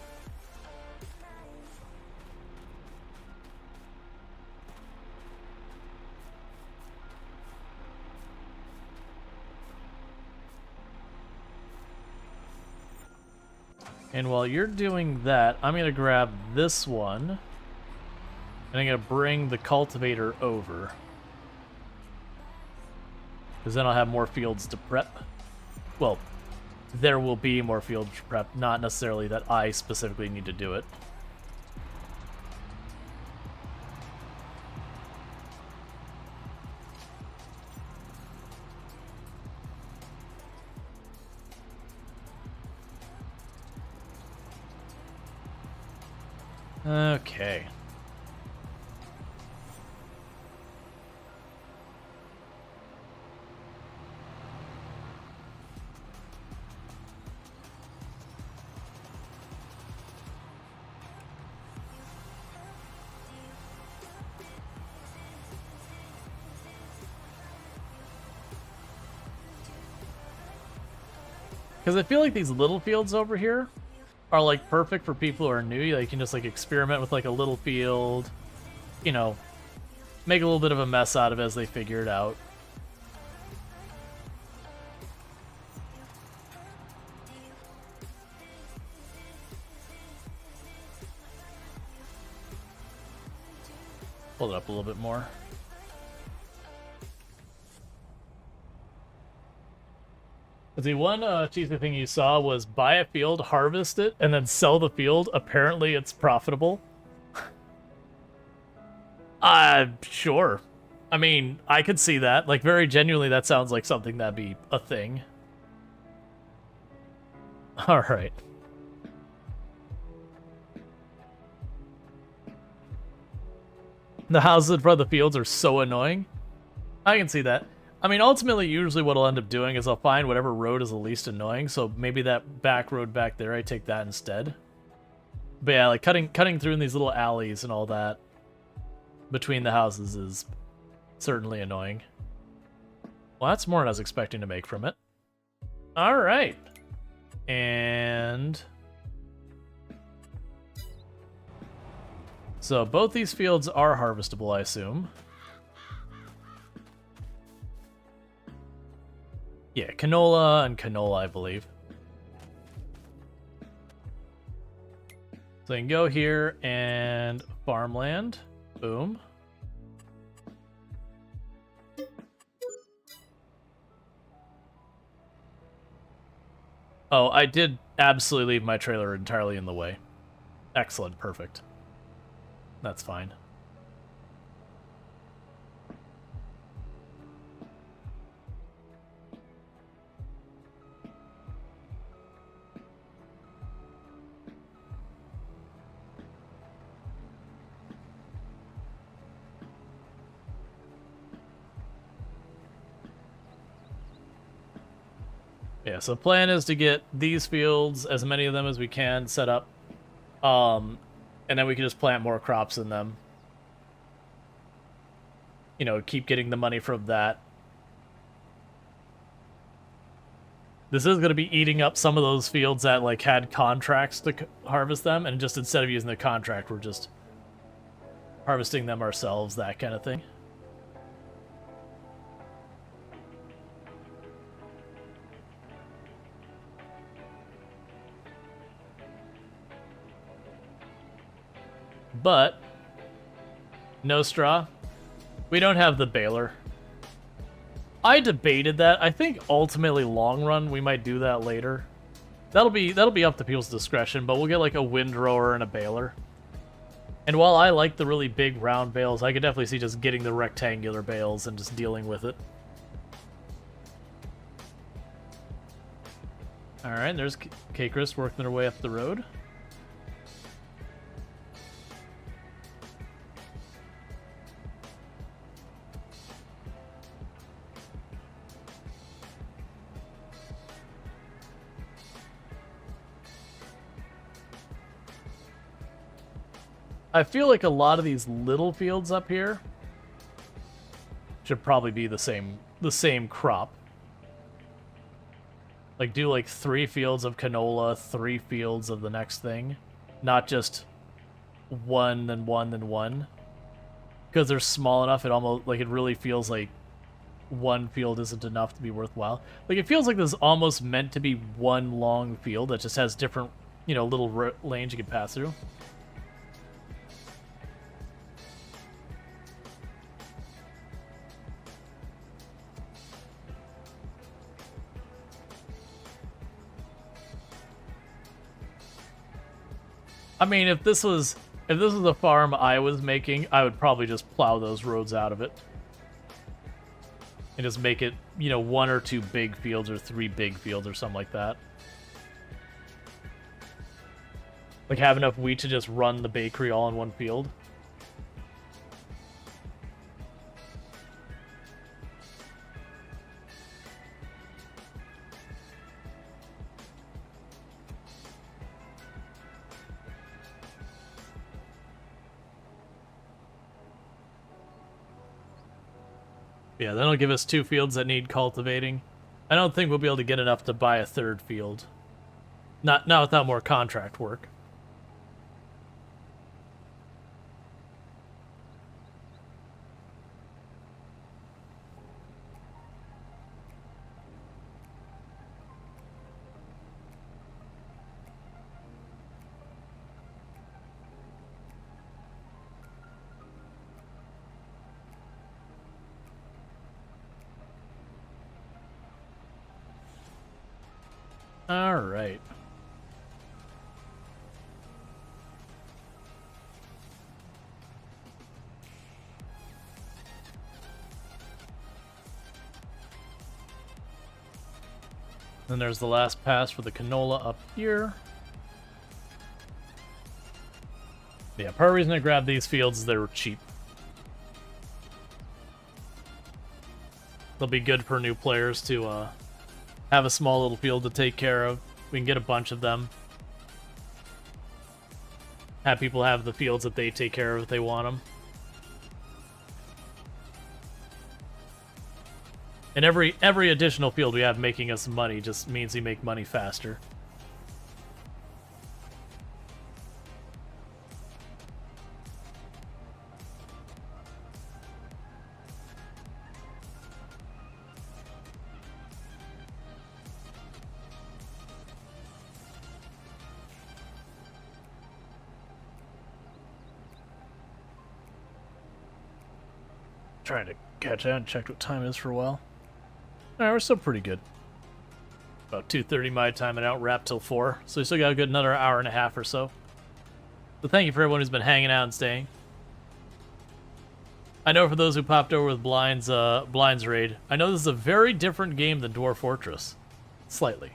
And while you're doing that, I'm going to grab this one, and I'm going to bring the cultivator over. Because then I'll have more fields to prep. Well, there will be more field prep, not necessarily that I specifically need to do it. Okay. Because I feel like these little fields over here are like perfect for people who are new. They can just like experiment with like a little field, you know, make a little bit of a mess out of it as they figure it out. Hold it up a little bit more. The one cheesy thing you saw was buy a field, harvest it, and then sell the field. Apparently it's profitable. Sure. I mean, I could see that. Like, very genuinely, that sounds like something that'd be a thing. Alright. The houses in front of the fields are so annoying. I can see that. I mean, ultimately, usually what I'll end up doing is I'll find whatever road is the least annoying, so maybe that back road back there, I take that instead. But yeah, like cutting through in these little alleys and all that between the houses is certainly annoying. Well, that's more than I was expecting to make from it. All right. And so both these fields are harvestable, I assume. Yeah, canola and canola, I believe. So I can go here and farmland. Boom. Oh, I did absolutely leave my trailer entirely in the way. Excellent, perfect. That's fine. Yeah, so plan is to get these fields, as many of them as we can, set up. And then we can just plant more crops in them. You know, keep getting the money from that. This is going to be eating up some of those fields that, like, had contracts to harvest them, and just instead of using the contract, we're just harvesting them ourselves, that kind of thing. But no straw. We don't have the baler. I debated that. I think ultimately long run we might do that later. That'll be up to people's discretion, but we'll get like a windrower and a baler. And while I like the really big round bales, I could definitely see just getting the rectangular bales and just dealing with it. Alright, there's K-Chris working their way up the road. I feel like a lot of these little fields up here should probably be the same crop. Like do like 3 fields of canola, 3 fields of the next thing, not just 1 then 1 then 1. Because they're small enough, it almost like it really feels like 1 field isn't enough to be worthwhile. Like it feels like this is almost meant to be 1 long field that just has different, you know, little lanes you can pass through. I mean, if this was a farm I was making, I would probably just plow those roads out of it. And just make it, you know, 1 or 2 big fields or 3 big fields or something like that. Like have enough wheat to just run the bakery all in 1 field. Yeah, that'll give us 2 fields that need cultivating. I don't think we'll be able to get enough to buy a 3rd field. Not without more contract work. All right. Then there's the last pass for the canola up here. Yeah, part of the reason I grabbed these fields is they were cheap. They'll be good for new players to have a small little field to take care of. We can get a bunch of them. have people have the fields that they take care of if they want them. And every additional field we have making us money just means we make money faster. Trying to catch out and checked what time it is for a while. Alright, we're still pretty good. About 2:30 my time and out wrap till 4. So we still got a good another hour and a half or so. So thank you for everyone who's been hanging out and staying. I know for those who popped over with Blind's Raid, I know this is a very different game than Dwarf Fortress. Slightly.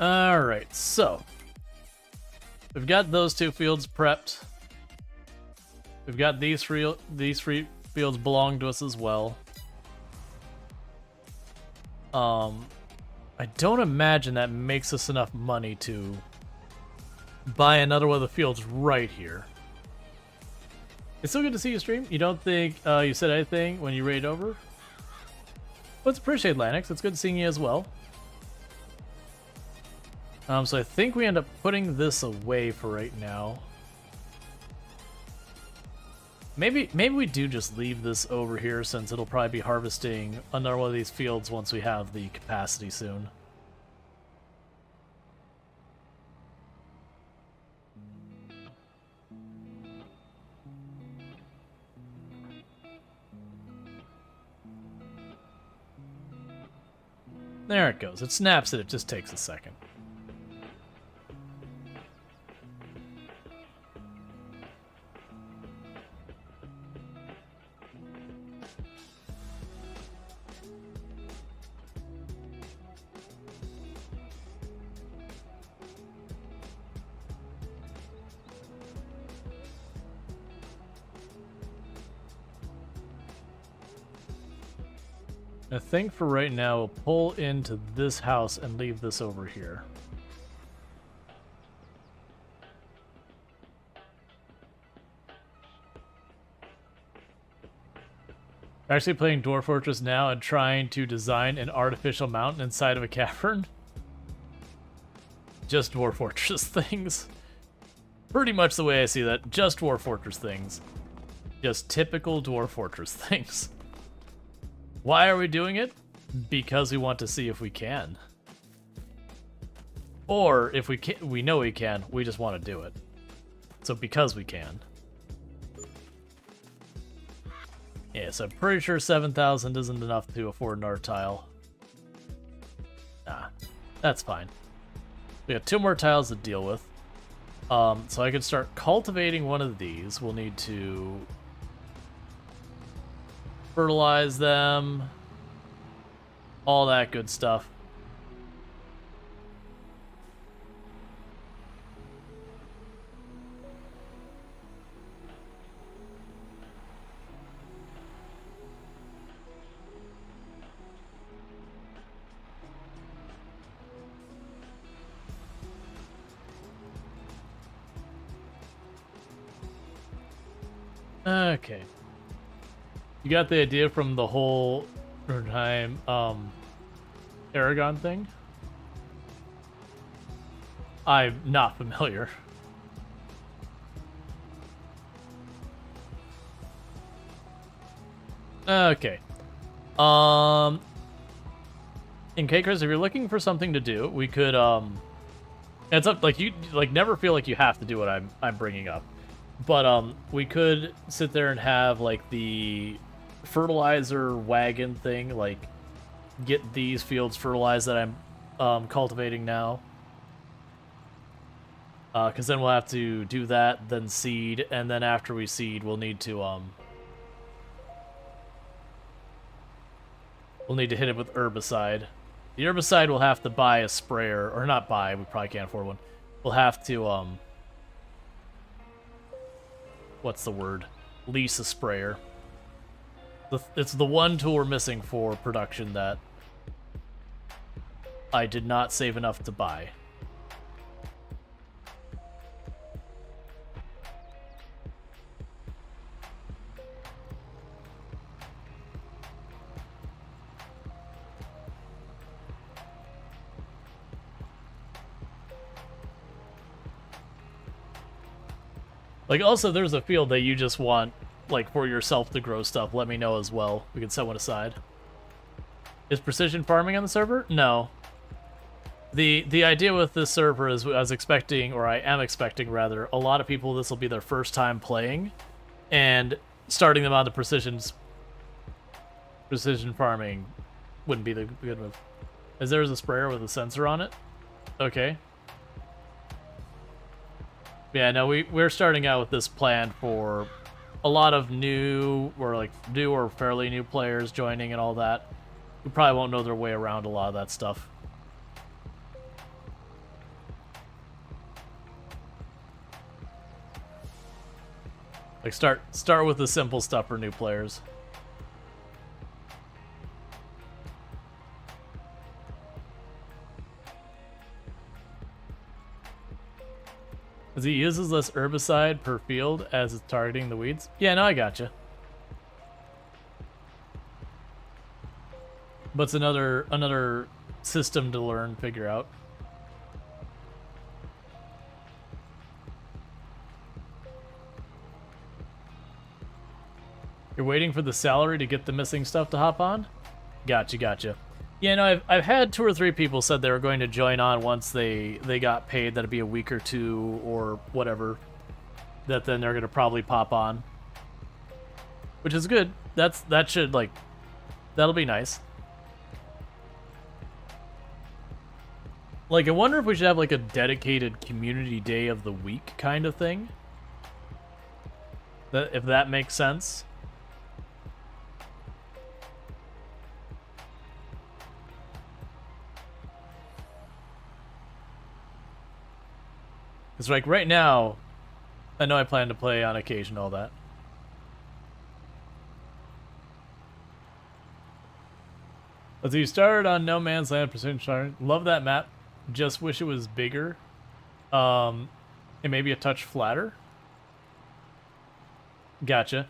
Alright, so we've got those two fields prepped. We've got these three fields belong to us as well. I don't imagine that makes us enough money to buy another one of the fields right here. It's so good to see you stream. You don't think you said anything when you raid over? Well, it's appreciated, Lanix. It's good seeing you as well. So I think we end up putting this away for right now. Maybe we do just leave this over here since it'll probably be harvesting another one of these fields once we have the capacity soon. There it goes. It snaps it. It just takes a second. I think for right now, we'll pull into this house and leave this over here. Actually playing Dwarf Fortress now and trying to design an artificial mountain inside of a cavern. Just Dwarf Fortress things. Pretty much the way I see that. Just Dwarf Fortress things. Just typical Dwarf Fortress things. Why are we doing it? Because we want to see if we can. Or if we can, we know we can, we just want to do it. So because we can. Yeah, so I'm pretty sure 7,000 isn't enough to afford another tile. Nah, that's fine. We got 2 more tiles to deal with. So I could start cultivating one of these. We'll need to fertilize them, all that good stuff. Okay. You got the idea from the whole time Aragon thing? I'm not familiar. Okay. In K-Chris, if you're looking for something to do, we could it's up like you never feel like you have to do what I'm bringing up. But we could sit there and have like the fertilizer wagon thing, like get these fields fertilized that I'm cultivating now. Because then we'll have to do that, then seed, and then after we seed, we'll need to hit it with herbicide. The herbicide we'll have to buy a sprayer, or not buy, we probably can't afford one. We'll have to what's the word? lease a sprayer. It's the one tool we're missing for production that I did not save enough to buy. Like, also, there's a field that you just want, like, for yourself to grow stuff. Let me know as well. We can set one aside. Is precision farming on the server? No. The idea with this server is I was expecting, or I am expecting, rather, a lot of people, this will be their first time playing, and starting them on the precision farming wouldn't be the good move. As there's a sprayer with a sensor on it? Okay. Yeah, no, we're starting out with this plan for a lot of new or fairly new players joining and all that. Who probably won't know their way around a lot of that stuff. Like start with the simple stuff for new players. Because he uses less herbicide per field as it's targeting the weeds. Yeah, no, I gotcha. But it's another system to learn, figure out. You're waiting for the salary to get the missing stuff to hop on? Gotcha. Yeah, no, I've had 2 or 3 people said they were going to join on once they got paid. That'd be a week or 2 or whatever. That then they're gonna probably pop on, which is good. That should that'll be nice. Like, I wonder if we should have like a dedicated community day of the week kind of thing. If that makes sense. Because, like, right now, I know I plan to play on occasion, all that. Let's see, you started on No Man's Land Precision Farming. Love that map. Just wish it was bigger. And maybe a touch flatter. Gotcha.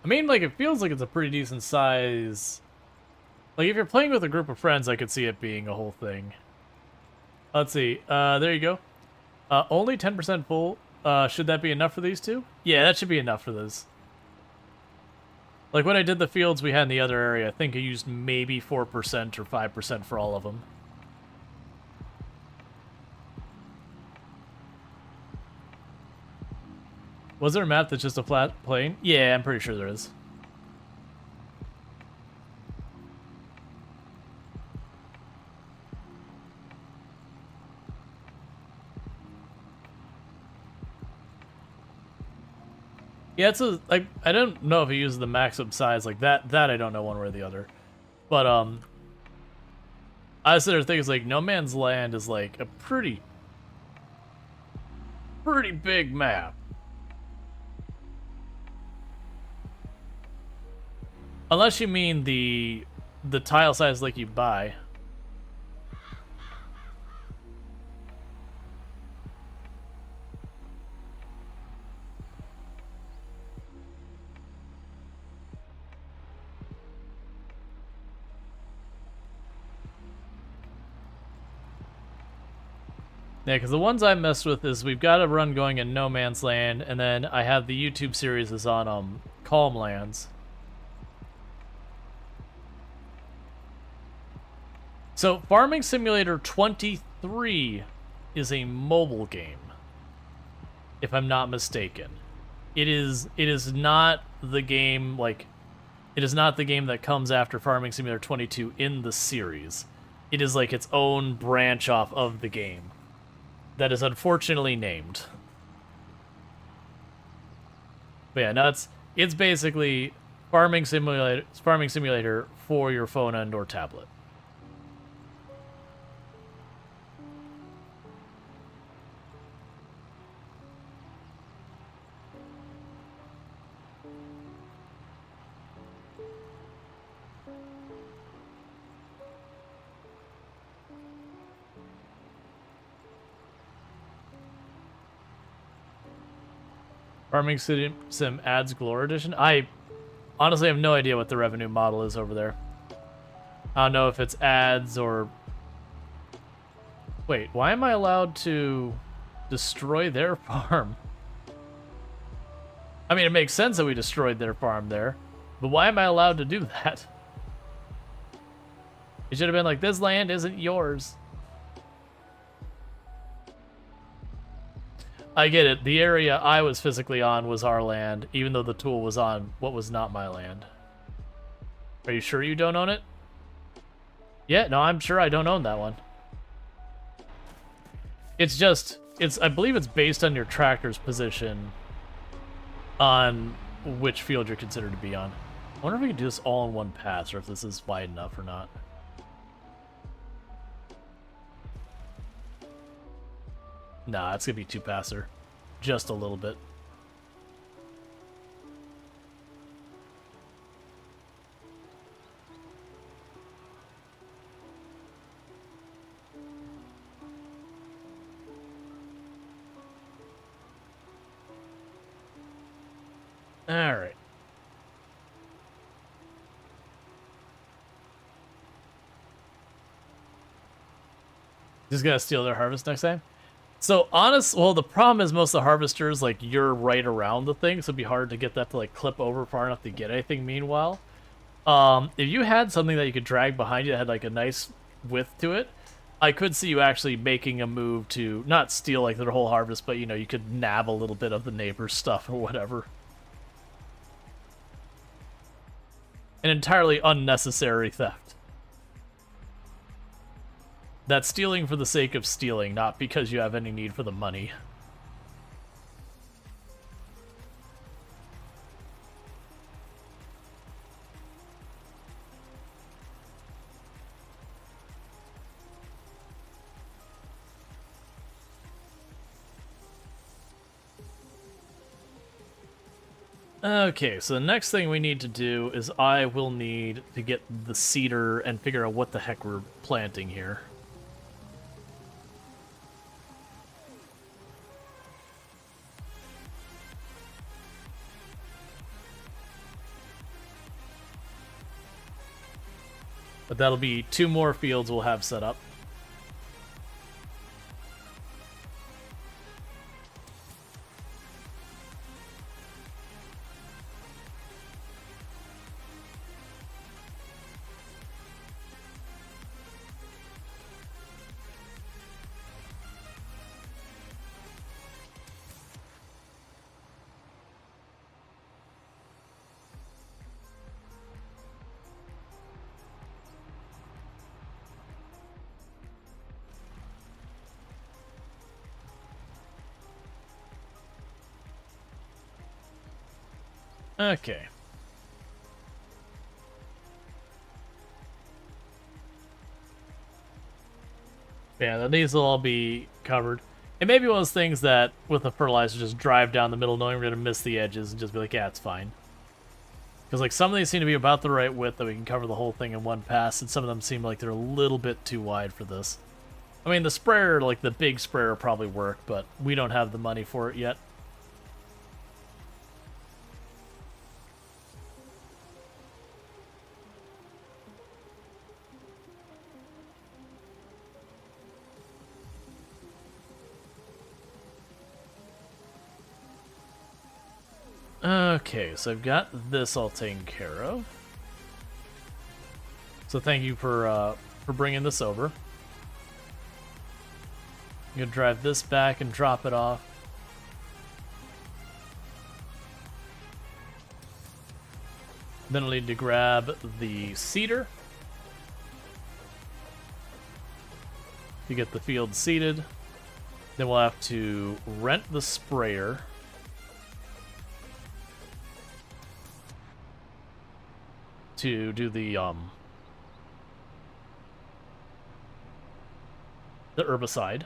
I mean, like, it feels like it's a pretty decent size. Like, if you're playing with a group of friends, I could see it being a whole thing. Let's see. There you go. Only 10% full. Should that be enough for these two? Yeah, that should be enough for this. Like, when I did the fields we had in the other area, I think I used maybe 4% or 5% for all of them. Was there a map that's just a flat plane? Yeah, I'm pretty sure there is. Yeah, it's like, I don't know if he uses the maximum size like that. That I don't know one way or the other. But I was sitting there thinking, like, No Man's Land is like a pretty big map. Unless you mean the tile size like you buy. Yeah, because the ones I messed with is we've got a run going in No Man's Land, and then I have the YouTube series is on Calm Lands. So, Farming Simulator 23 is a mobile game, if I'm not mistaken. It is not the game, like, it is not the game that comes after Farming Simulator 22 in the series. It is like its own branch off of the game that is unfortunately named. But yeah, no, it's basically Farming Simulator for your phone and or tablet. Farming Sim adds Galore Edition. I honestly have no idea what the revenue model is over there. I don't know if it's ads or... Wait, why am I allowed to destroy their farm? I mean, it makes sense that we destroyed their farm there, but why am I allowed to do that? It should have been like, this land isn't yours. I get it. The area I was physically on was our land, even though the tool was on what was not my land. Are you sure you don't own it? Yeah, no, I'm sure I don't own that one. It's just, I believe it's based on your tractor's position on which field you're considered to be on. I wonder if we can do this all in one pass, or if this is wide enough or not. Nah, it's gonna be two-passer. Just a little bit. Alright. Just gotta steal their harvest next time? So, well, the problem is most of the harvesters, like, you're right around the thing, so it'd be hard to get that to, like, clip over far enough to get anything meanwhile. If you had something that you could drag behind you that had, like, a nice width to it, I could see you actually making a move to, not steal, like, their whole harvest, but, you know, you could nab a little bit of the neighbor's stuff or whatever. An entirely unnecessary theft. That's stealing for the sake of stealing, not because you have any need for the money. Okay, so the next thing we need to do is I will need to get the cedar and figure out what the heck we're planting here. But that'll be 2 more fields we'll have set up. Okay. Yeah, these will all be covered. It may be one of those things that, with the fertilizer, just drive down the middle knowing we're going to miss the edges and just be like, yeah, it's fine. Because, like, some of these seem to be about the right width that we can cover the whole thing in one pass, and some of them seem like they're a little bit too wide for this. I mean, the sprayer, like, the big sprayer will probably work, but we don't have the money for it yet. Okay, so I've got this all taken care of. So thank you for bringing this over. I'm gonna drive this back and drop it off. Then I'll need to grab the cedar to get the field seeded. Then we'll have to rent the sprayer. To do the herbicide.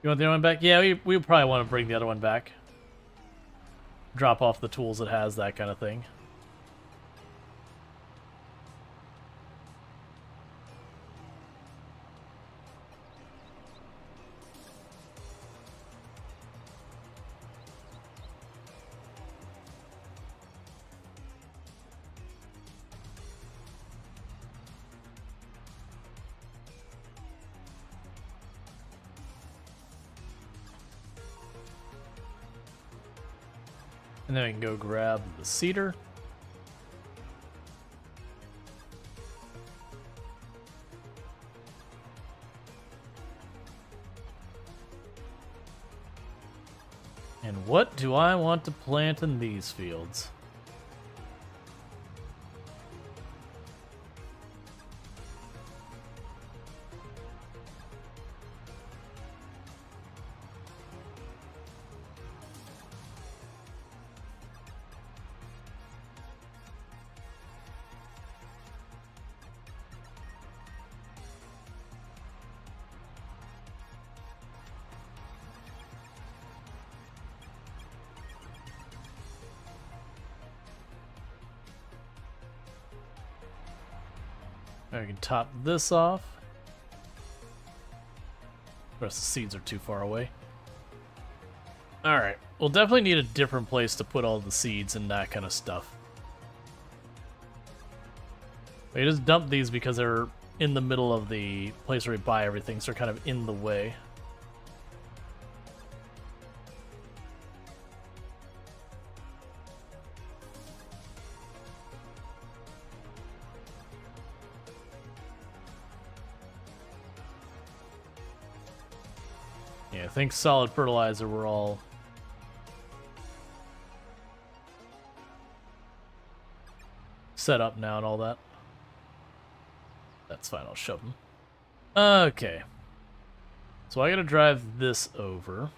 You want the other one back? Yeah, we probably want to bring the other one back. Drop off the tools it has, that kind of thing. And then we can go grab the cedar. And what do I want to plant in these fields? I can top this off. The rest of the seeds are too far away. Alright, we'll definitely need a different place to put all the seeds and that kind of stuff. We just dump these because they're in the middle of the place where we buy everything, so they're kind of in the way. Yeah, I think solid fertilizer we're all set up now and all that. That's fine, I'll shove them. Okay. So I gotta drive this over.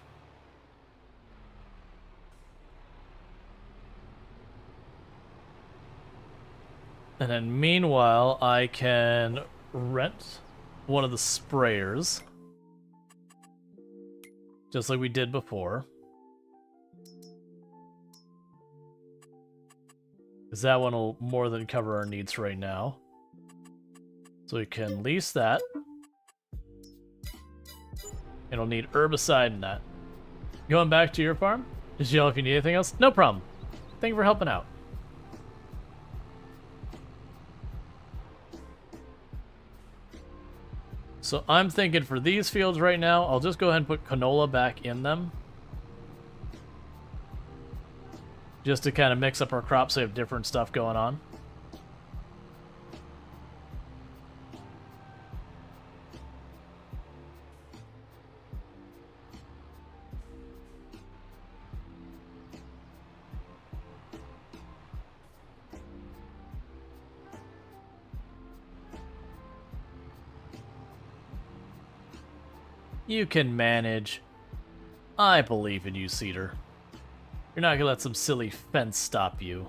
And then meanwhile, I can rent one of the sprayers. Just like we did before. Because that one will more than cover our needs right now. So we can lease that. And we'll need herbicide in that. Going back to your farm? Just yell if you need anything else? No problem. Thank you for helping out. So I'm thinking for these fields right now, I'll just go ahead and put canola back in them. Just to kind of mix up our crops so we have different stuff going on. You can manage. I believe in you, Cedar. You're not gonna let some silly fence stop you.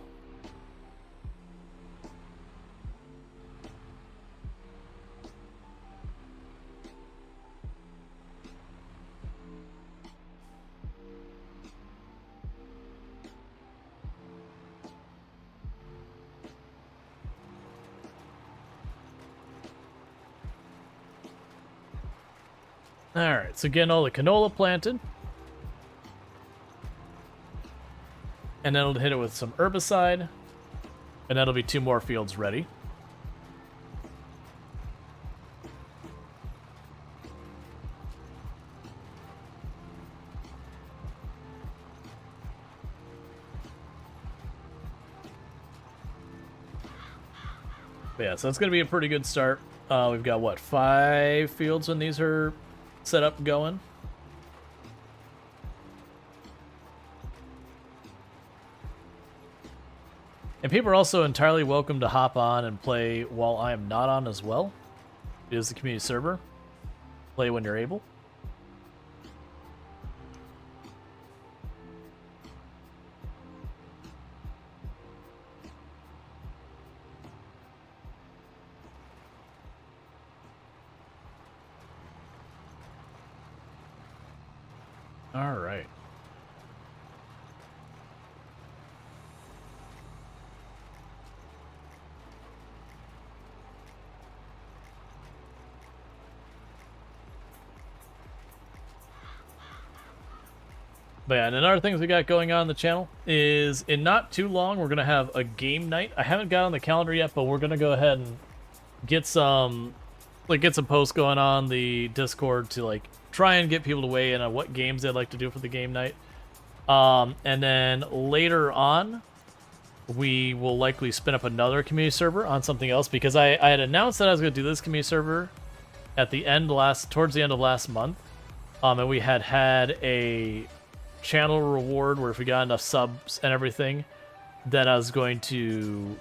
Alright, so getting all the canola planted. And then it'll hit it with some herbicide. And that'll be 2 more fields ready. But yeah, so that's going to be a pretty good start. We've got, what, 5 fields when these are set up going. And people are also entirely welcome to hop on and play while I am not on as well. It is the community server. Play when you're able. All right. But yeah, and another things we got going on in the channel is in not too long we're gonna have a game night. I haven't got on the calendar yet, but we're gonna go ahead and get some posts going on the Discord to like try and get people to weigh in on what games they'd like to do for the game night. And then later on, we will likely spin up another community server on something else, because I had announced that I was going to do this community server at the end towards the end of last month. And we had a channel reward where if we got enough subs and everything, then I was going to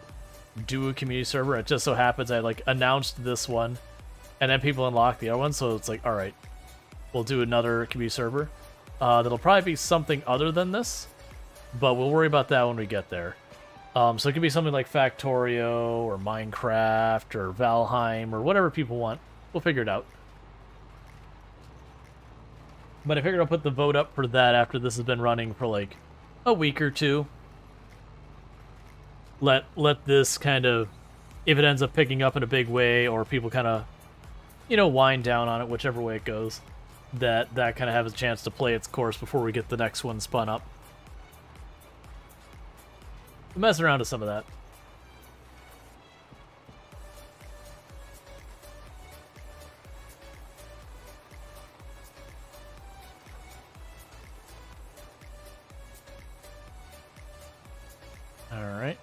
do a community server. It just so happens I like announced this one, and then people unlocked the other one, so it's like, all right, we'll do another community server. That'll probably be something other than this, but we'll worry about that when we get there. So it could be something like Factorio or Minecraft or Valheim or whatever people want. We'll figure it out. But I figured I'll put the vote up for that after this has been running for like a week or two. Let this kind of, if it ends up picking up in a big way, or people kind of, you know, wind down on it, whichever way it goes, that kind of has a chance to play its course before we get the next one spun up. Mess around with some of that. All right.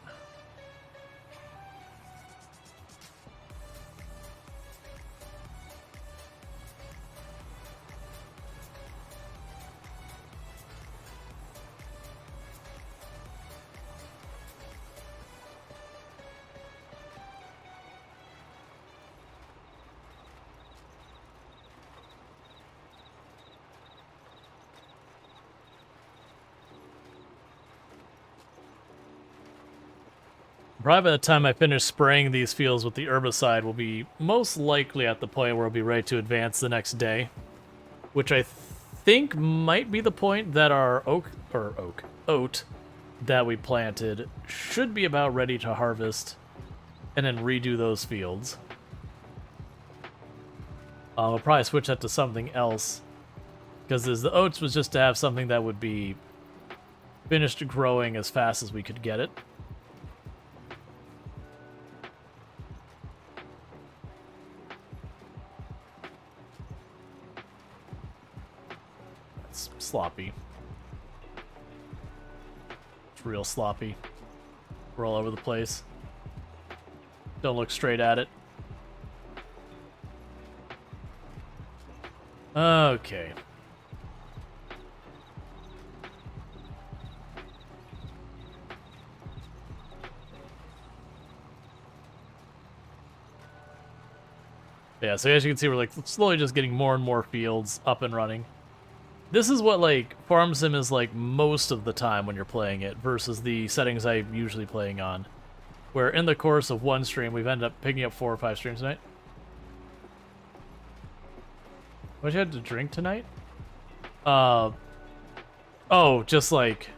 Probably by the time I finish spraying these fields with the herbicide, we'll be most likely at the point where we'll be ready to advance the next day, which I think might be the point that our oat that we planted should be about ready to harvest, and then redo those fields. We'll probably switch that to something else, because the oats was just to have something that would be finished growing as fast as we could get it. Sloppy. It's real sloppy. We're all over the place. Don't look straight at it. Okay. Yeah, so as you can see, we're like slowly just getting more and more fields up and running. This is what, like, Farm Sim is like most of the time when you're playing it, versus the settings I'm usually playing on. Where in the course of one stream, we've ended up picking up 4 or 5 streams tonight. What you had to drink tonight? Oh, just like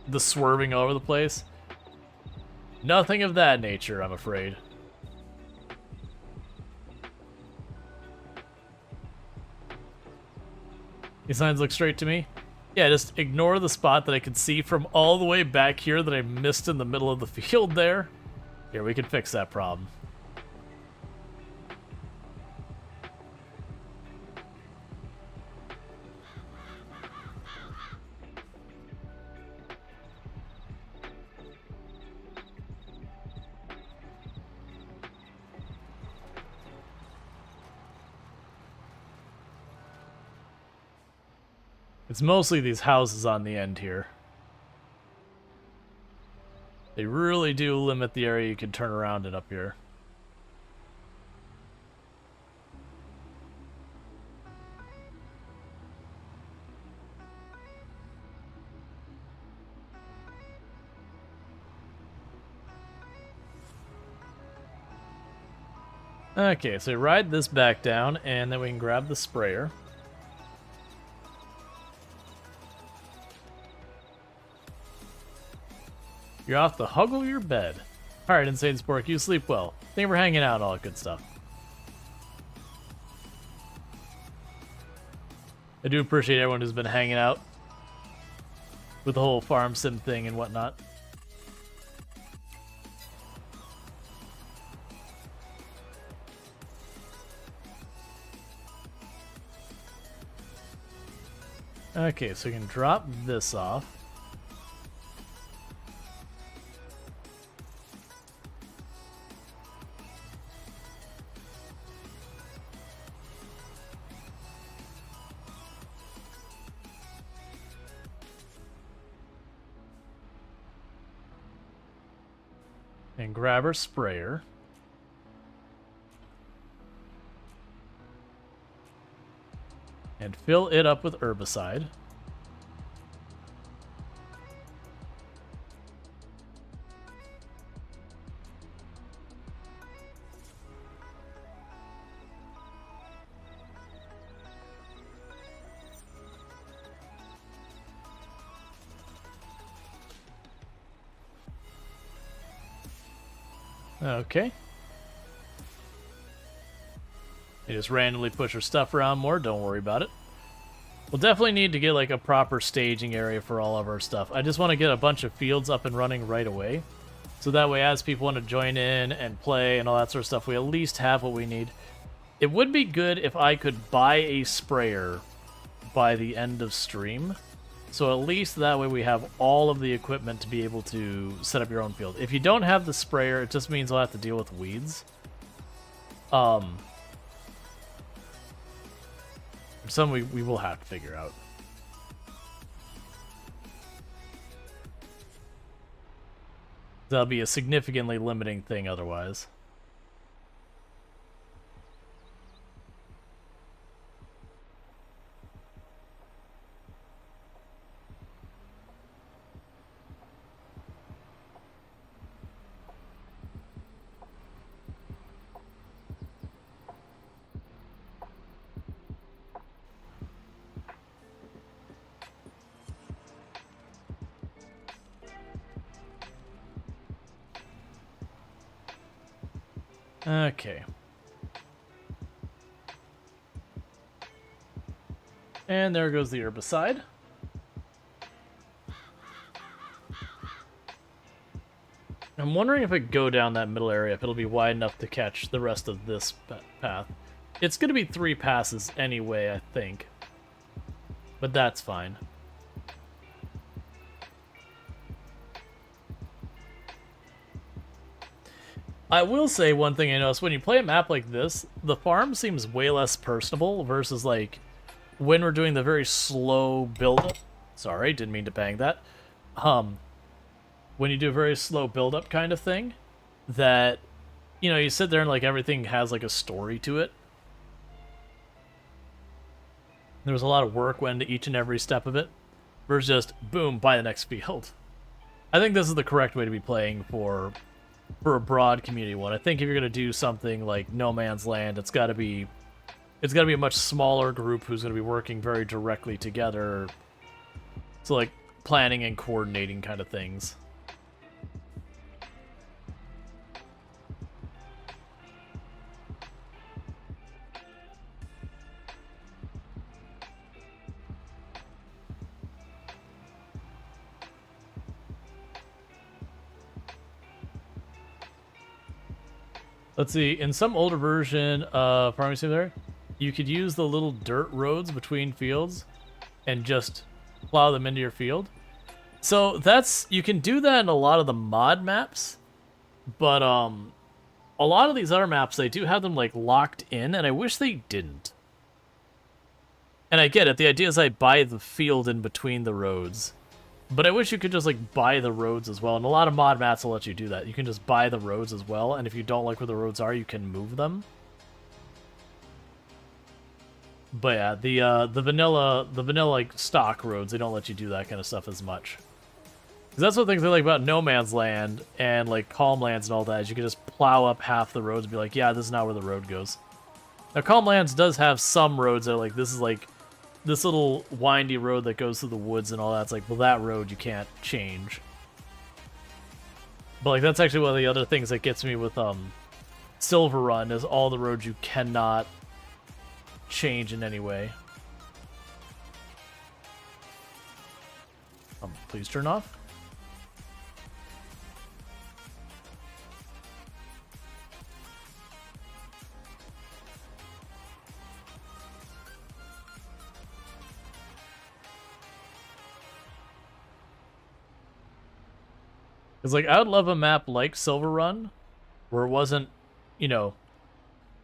the swerving all over the place? Nothing of that nature, I'm afraid. These signs look straight to me. Yeah, just ignore the spot that I could see from all the way back here that I missed in the middle of the field there. Here, we can fix that problem. It's mostly these houses on the end here. They really do limit the area you can turn around it up here. Okay, so ride this back down, and then we can grab the sprayer. You're off to huggle your bed. Alright, Insane Spork, you sleep well. Thank you for hanging out and all that good stuff. I do appreciate everyone who's been hanging out with the whole farm sim thing and whatnot. Okay, so we can drop this off. And grab our sprayer. And fill it up with herbicide. Okay. You just randomly push your stuff around more, don't worry about it. We'll definitely need to get like a proper staging area for all of our stuff. I just want to get a bunch of fields up and running right away. So that way as people want to join in and play and all that sort of stuff, we at least have what we need. It would be good if I could buy a sprayer by the end of stream. So at least that way we have all of the equipment to be able to set up your own field. If you don't have the sprayer, it just means we'll have to deal with weeds. Some we will have to figure out. That'll be a significantly limiting thing otherwise. Okay. And there goes the herbicide. I'm wondering if I go down that middle area, if it'll be wide enough to catch the rest of this path. It's going to be 3 passes anyway, I think. But that's fine. I will say one thing I noticed, when you play a map like this, the farm seems way less personable versus like when we're doing the very slow build-up. Sorry, didn't mean to bang that. When you do a very slow build-up kind of thing, that, you know, you sit there and like everything has like a story to it. There was a lot of work went into each and every step of it, versus just, boom, buy the next field. I think this is the correct way to be playing for a broad community one. I think if you're gonna do something like No Man's Land, it's gotta be a much smaller group who's gonna be working very directly together. So like planning and coordinating kind of things. Let's see, in some older version of Farming Simulator, you could use the little dirt roads between fields and just plow them into your field. So that's, you can do that in a lot of the mod maps, but a lot of these other maps, they do have them like locked in, and I wish they didn't. And I get it, the idea is I buy the field in between the roads. But I wish you could just, like, buy the roads as well. And a lot of mod maps will let you do that. You can just buy the roads as well, and if you don't like where the roads are, you can move them. But yeah, the vanilla, like, stock roads, they don't let you do that kind of stuff as much. Because that's what things I like about No Man's Land and, like, Calm Lands and all that, is you can just plow up half the roads and be like, yeah, this is not where the road goes. Now, Calm Lands does have some roads that are like, this is, like, this little windy road that goes through the woods and all that. It's like, well, that road you can't change. But like, that's actually one of the other things that gets me with Silver Run, is all the roads you cannot change in any way. Please turn off. Because, like, I would love a map like Silver Run, where it wasn't, you know,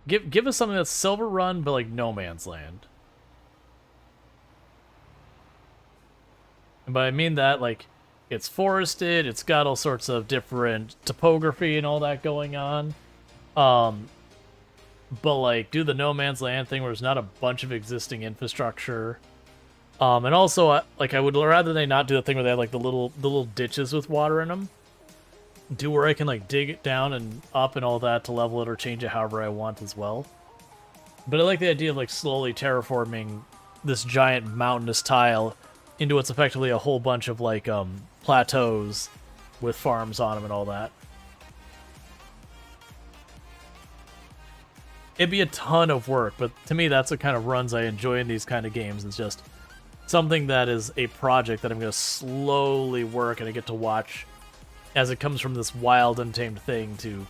give us something that's Silver Run, but like No Man's Land. And by I mean that, like, it's forested, it's got all sorts of different topography and all that going on. But like, do the No Man's Land thing where there's not a bunch of existing infrastructure. And also, like, I would rather they not do the thing where they have like the little ditches with water in them. Do where I can like dig it down and up and all that to level it or change it however I want as well. But I like the idea of like slowly terraforming this giant mountainous tile into what's effectively a whole bunch of like plateaus with farms on them and all that. It'd be a ton of work, but to me that's what kind of runs I enjoy in these kind of games. It's just something that is a project that I'm going to slowly work and I get to watch as it comes from this wild, untamed thing to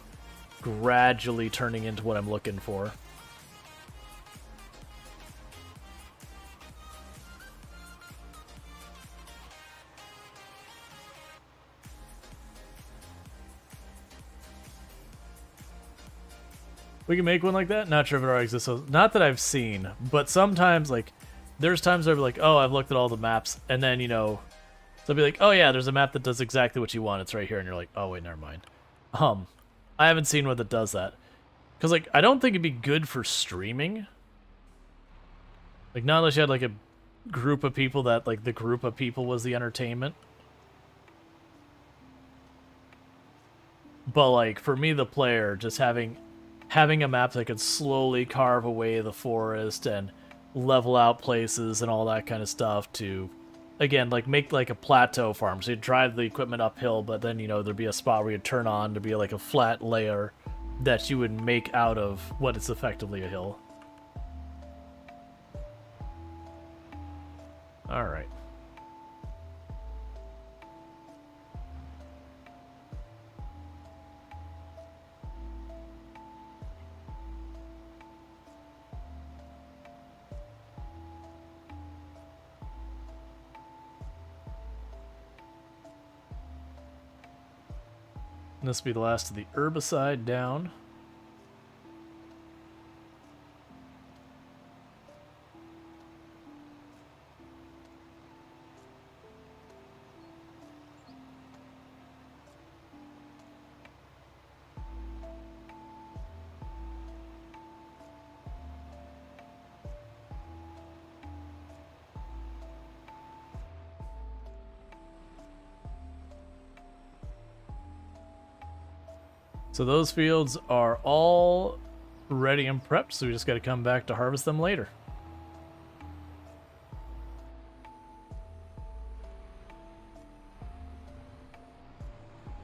gradually turning into what I'm looking for. We can make one like that? Not sure if it already exists. Not that I've seen, but sometimes, like, there's times where I'll be like, oh, I've looked at all the maps, and then, you know, so I'll be like, oh yeah, there's a map that does exactly what you want. It's right here, and you're like, oh wait, never mind. I haven't seen one that does that. Because, like, I don't think it'd be good for streaming. Like, not unless you had, like, a group of people that, like, the group of people was the entertainment. But, like, for me, the player, just having a map that could slowly carve away the forest and level out places and all that kind of stuff to, again, like, make like a plateau farm. So you'd drive the equipment uphill, but then, you know, there'd be a spot where you'd turn on to be like a flat layer that you would make out of what is effectively a hill. Alright. This will be the last of the herbicide down. So those fields are all ready and prepped, so we just got to come back to harvest them later.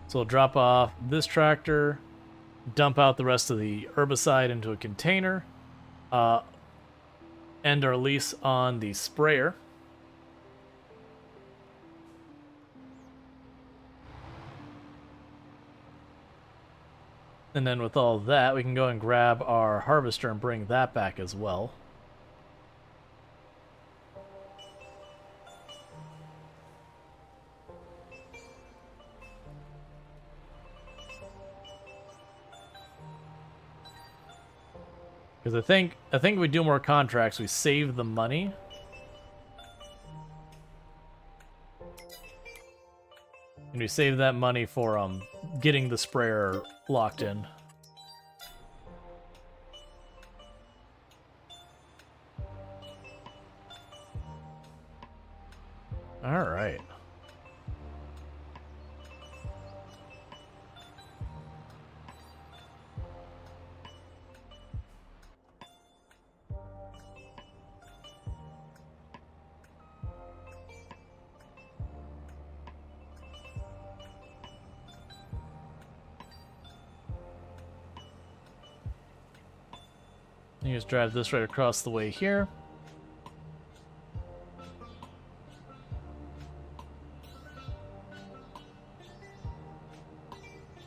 So we'll drop off this tractor, dump out the rest of the herbicide into a container, end our lease on the sprayer. And then with all that, we can go and grab our harvester and bring that back as well. Because I think if we do more contracts, we save the money. And we save that money for getting the sprayer locked in. All right. You just drive this right across the way here.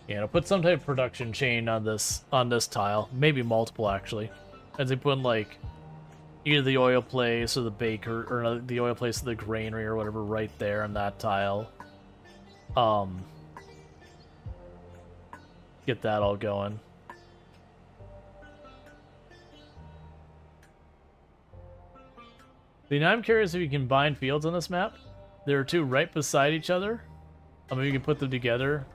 Yeah, I'll put some type of production chain on this tile, maybe multiple actually. As they put like either the oil place or the baker or the oil place or the granary or whatever right there on that tile. get that all going. See, now I'm curious if you can combine fields on this map. There are two right beside each other. Maybe you can put them together.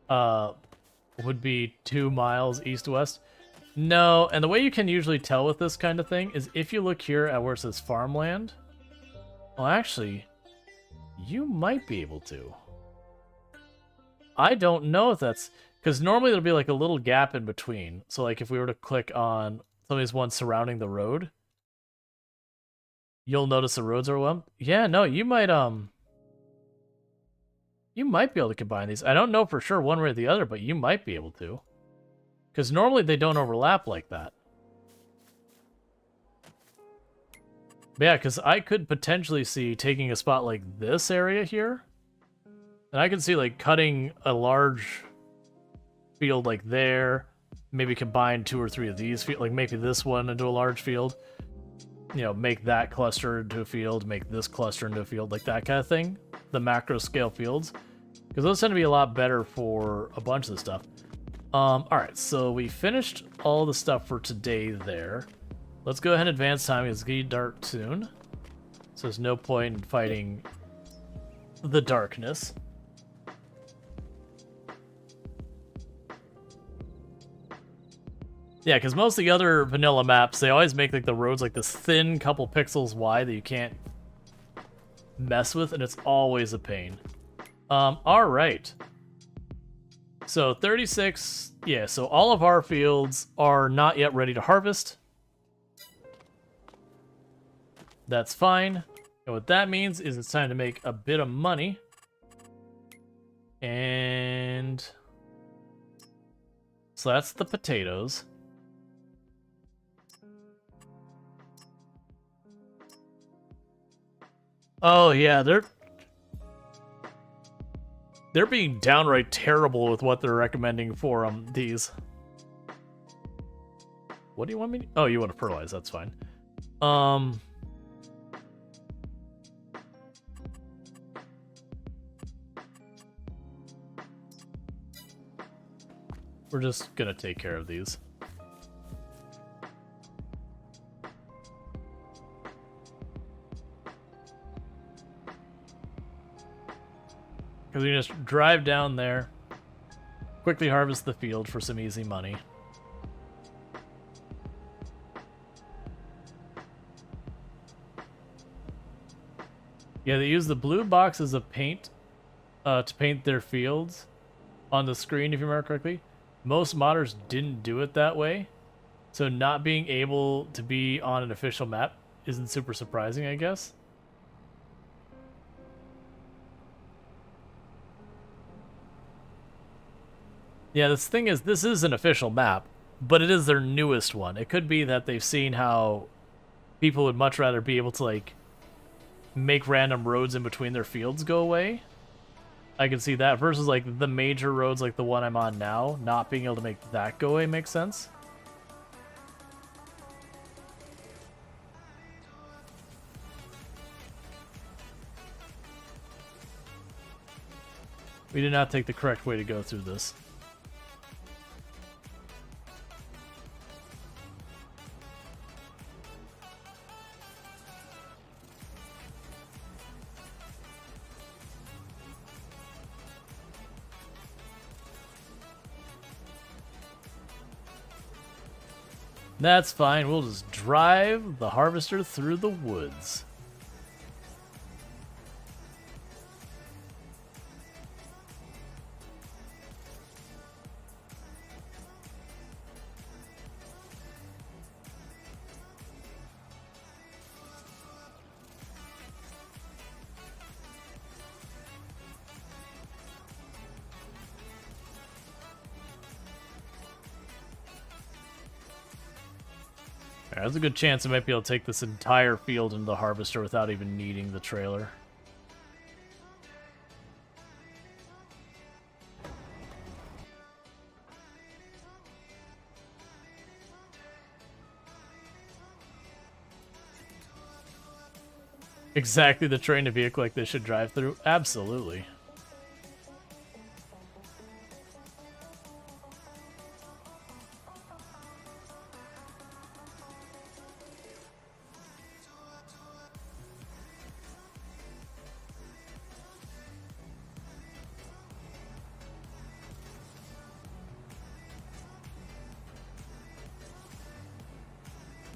Would be 2 miles east-west. No, and the way you can usually tell with this kind of thing is if you look here at where it says farmland. Well, actually, you might be able to. I don't know if that's... Because normally there'll be like a little gap in between. So like if we were to click on some of these ones surrounding the road, you'll notice the roads are well. Yeah, no, you might be able to combine these. I don't know for sure one way or the other, but you might be able to. Because normally they don't overlap like that. But yeah, because I could potentially see taking a spot like this area here. And I can see like cutting a large field like there. Maybe combine 2 or 3 of these, like maybe this one into a large field. You know, make that cluster into a field, make this cluster into a field, like that kind of thing. The macro scale fields. Because those tend to be a lot better for a bunch of the stuff. Alright, so we finished all the stuff for today there. Let's go ahead and advance time. It's getting dark soon. So there's no point in fighting the darkness. Yeah, because most of the other vanilla maps, they always make like the roads like this thin couple pixels wide that you can't mess with, and it's always a pain. Alright. So 36, yeah, so all of our fields are not yet ready to harvest. That's fine. And what that means is it's time to make a bit of money. And so that's the potatoes. Oh yeah, they're being downright terrible with what they're recommending for these. What do you want me to... Oh, you want to fertilize, that's fine. We're just gonna take care of these. Because we just drive down there, quickly harvest the field for some easy money. Yeah, they use the blue boxes of paint to paint their fields on the screen, if you remember correctly. Most modders didn't do it that way, so not being able to be on an official map isn't super surprising, I guess. Yeah, this thing is, this is an official map, but it is their newest one. It could be that they've seen how people would much rather be able to, like, make random roads in between their fields go away. I can see that versus, like, the major roads like the one I'm on now, not being able to make that go away makes sense. We did not take the correct way to go through this. That's fine, we'll just drive the harvester through the woods. There's a good chance I might be able to take this entire field into the harvester without even needing the trailer. Exactly the train and vehicle like this should drive through? Absolutely.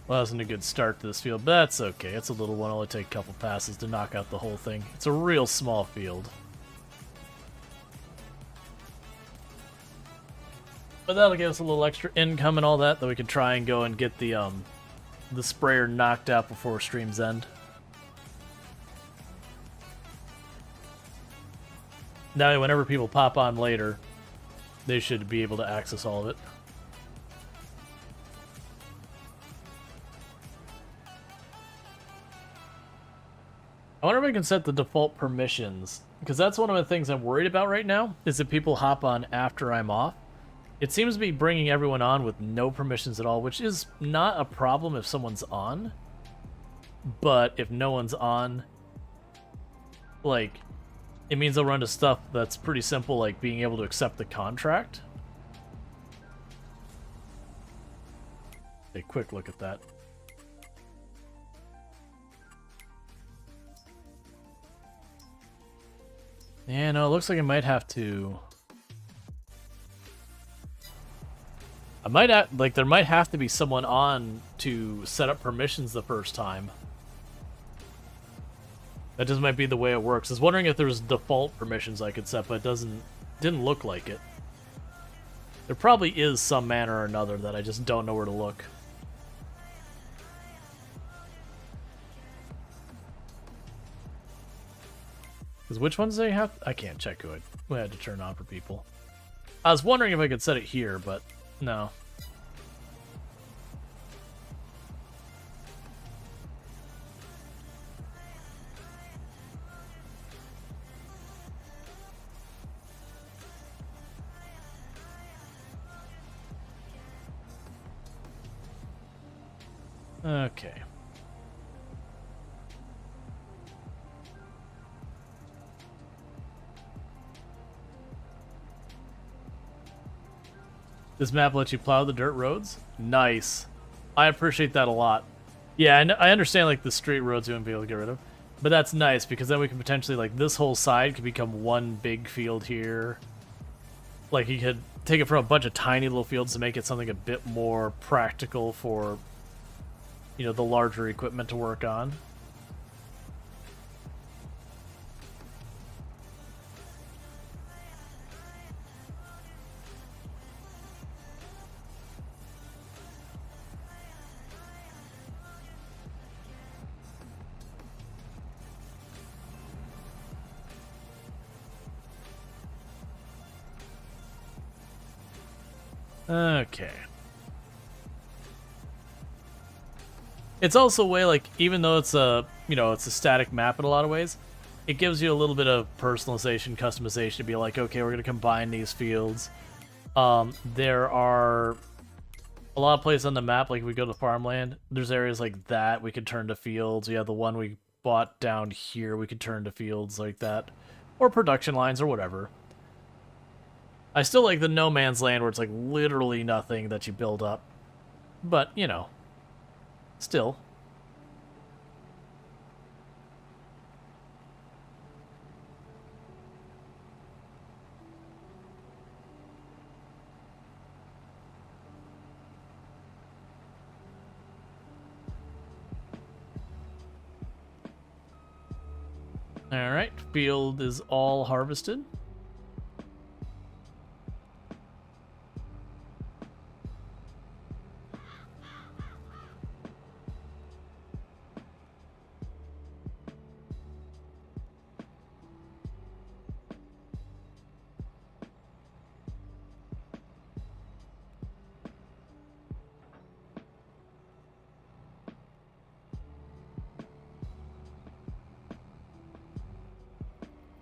Well, that wasn't a good start to this field, but that's okay. It's a little one. It'll only take a couple passes to knock out the whole thing. It's a real small field. But that'll give us a little extra income and all that we can try and go and get the sprayer knocked out before stream's end. Now, whenever people pop on later, they should be able to access all of it. I wonder if I can set the default permissions, because that's one of the things I'm worried about right now, is that people hop on after I'm off. It seems to be bringing everyone on with no permissions at all, which is not a problem if someone's on. But if no one's on, like, it means they'll run to stuff that's pretty simple, like being able to accept the contract. A quick look at that. Yeah, no, it looks like I might have to... there might have to be someone on to set up permissions the first time. That just might be the way it works. I was wondering if there's default permissions I could set, but it didn't look like it. There probably is some manner or another that I just don't know where to look. Because which ones do they have? I can't check who I had to turn on for people. I was wondering if I could set it here, but no. Okay. This map lets you plow the dirt roads? Nice. I appreciate that a lot. Yeah, I understand, like, the straight roads you wouldn't be able to get rid of. But that's nice, because then we can potentially, like, this whole side could become one big field here. Like, you could take it from a bunch of tiny little fields to make it something a bit more practical for, you know, the larger equipment to work on. Okay. It's also a way, like, even though it's a, you know, it's a static map in a lot of ways, it gives you a little bit of personalization, customization to be like, okay, we're going to combine these fields. There are a lot of places on the map, like if we go to farmland, there's areas like that we could turn to fields. We have the one we bought down here we could turn to fields like that. Or production lines or whatever. I still like the no man's land where it's like literally nothing that you build up. But, you know, still. Alright, field is all harvested.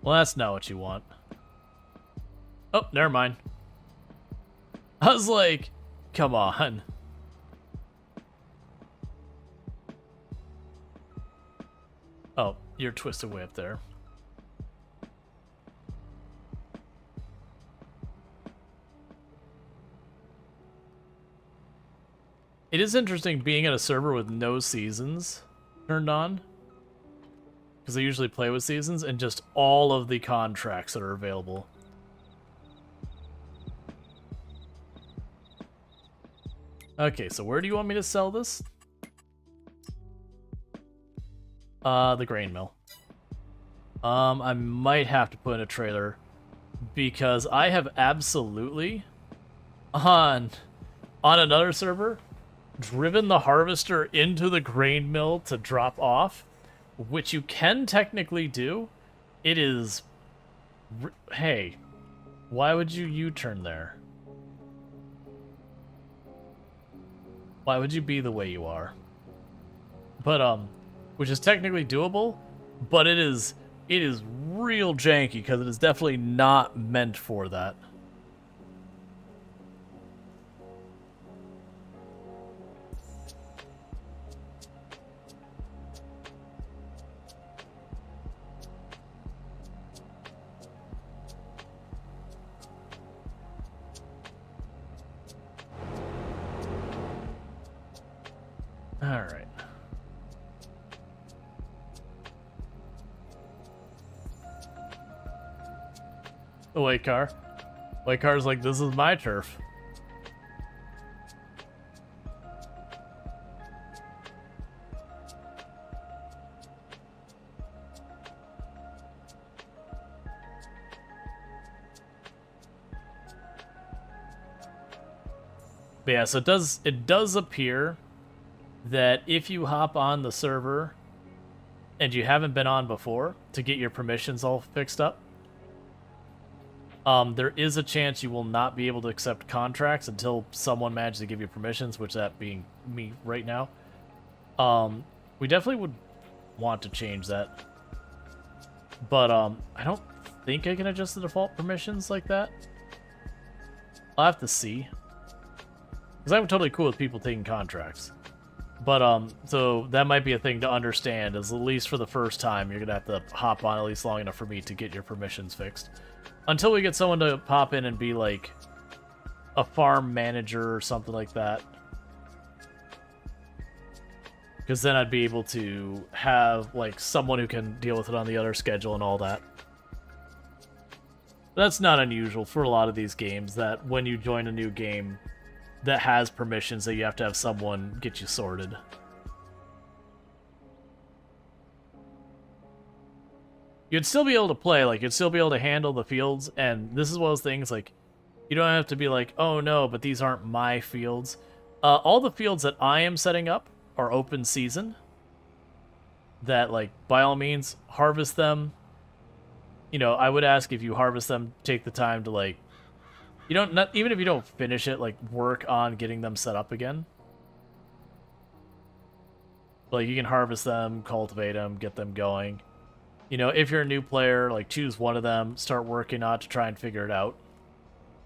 Well, that's not what you want. Oh, never mind. I was like, come on. Oh, you're twisted way up there. It is interesting being at a server with no seasons turned on. Because I usually play with seasons and just all of the contracts that are available. Okay, so where do you want me to sell this? The grain mill. I might have to put in a trailer because I have absolutely on another server driven the harvester into the grain mill to drop off, which you can technically do. It is... Hey, why would you U-turn there? Why would you be the way you are? But, which is technically doable, but it is real janky because it is definitely not meant for that. All right. The white car. White car's like, this is my turf. But yeah, so it does appear that if you hop on the server and you haven't been on before to get your permissions all fixed up, there is a chance you will not be able to accept contracts until someone manages to give you permissions, which that being me right now. We definitely would want to change that. But I don't think I can adjust the default permissions like that. I'll have to see. Because I'm totally cool with people taking contracts. But, so that might be a thing to understand, is at least for the first time, you're gonna have to hop on at least long enough for me to get your permissions fixed. Until we get someone to pop in and be, like, a farm manager or something like that. Because then I'd be able to have, like, someone who can deal with it on the other schedule and all that. That's not unusual for a lot of these games, that when you join a new game that has permissions, that you have to have someone get you sorted. You'd still be able to play, like, you'd still be able to handle the fields, and this is one of those things, like, you don't have to be like, oh no, but these aren't my fields. All the fields that I am setting up are open season. That, like, by all means, harvest them. You know, I would ask if you harvest them, take the time to, like, you don't, not, even if you don't finish it, like, work on getting them set up again. Like, you can harvest them, cultivate them, get them going. You know, if you're a new player, like, choose one of them, start working on it to try and figure it out.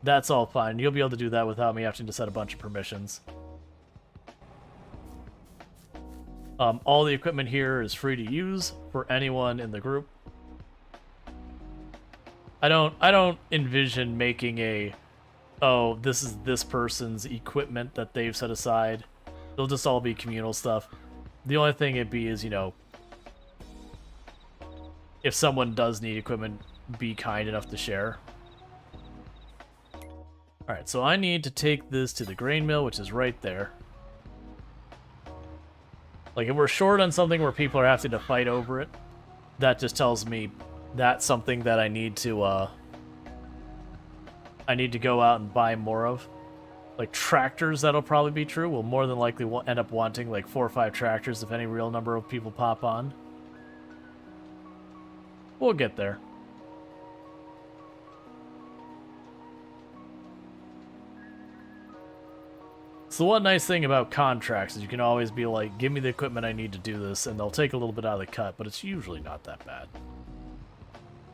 That's all fine. You'll be able to do that without me having to set a bunch of permissions. All the equipment here is free to use for anyone in the group. I don't envision making a, oh, this is this person's equipment that they've set aside. It'll just all be communal stuff. The only thing it'd be is, you know, if someone does need equipment, be kind enough to share. Alright, so I need to take this to the grain mill, which is right there. Like, if we're short on something where people are having to fight over it, that just tells me that's something that I need to go out and buy more of. Like, tractors, that'll probably be true. We'll more than likely end up wanting, like, 4 or 5 tractors if any real number of people pop on. We'll get there. So one nice thing about contracts is you can always be like, give me the equipment I need to do this, and they'll take a little bit out of the cut, but it's usually not that bad.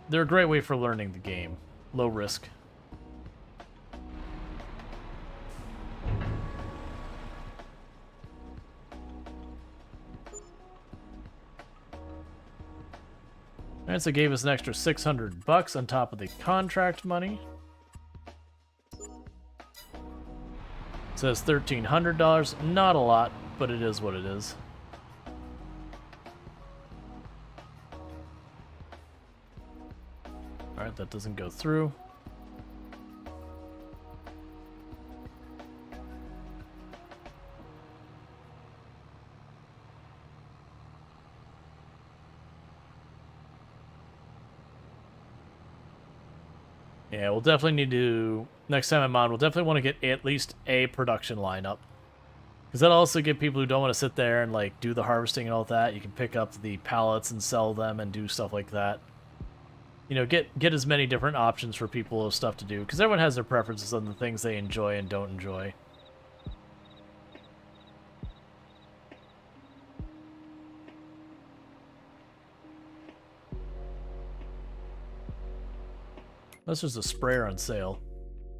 They're a great way for learning the game. Low risk. Alright, so it gave us an extra $600 on top of the contract money. It says $1,300. Not a lot, but it is what it is. Alright, that doesn't go through. Yeah, we'll definitely need to, next time I'm on, we'll definitely want to get at least a production lineup. Because that'll also give people who don't want to sit there and, like, do the harvesting and all that, you can pick up the pallets and sell them and do stuff like that. You know, get as many different options for people of stuff to do, because everyone has their preferences on the things they enjoy and don't enjoy. Unless there's a sprayer on sale.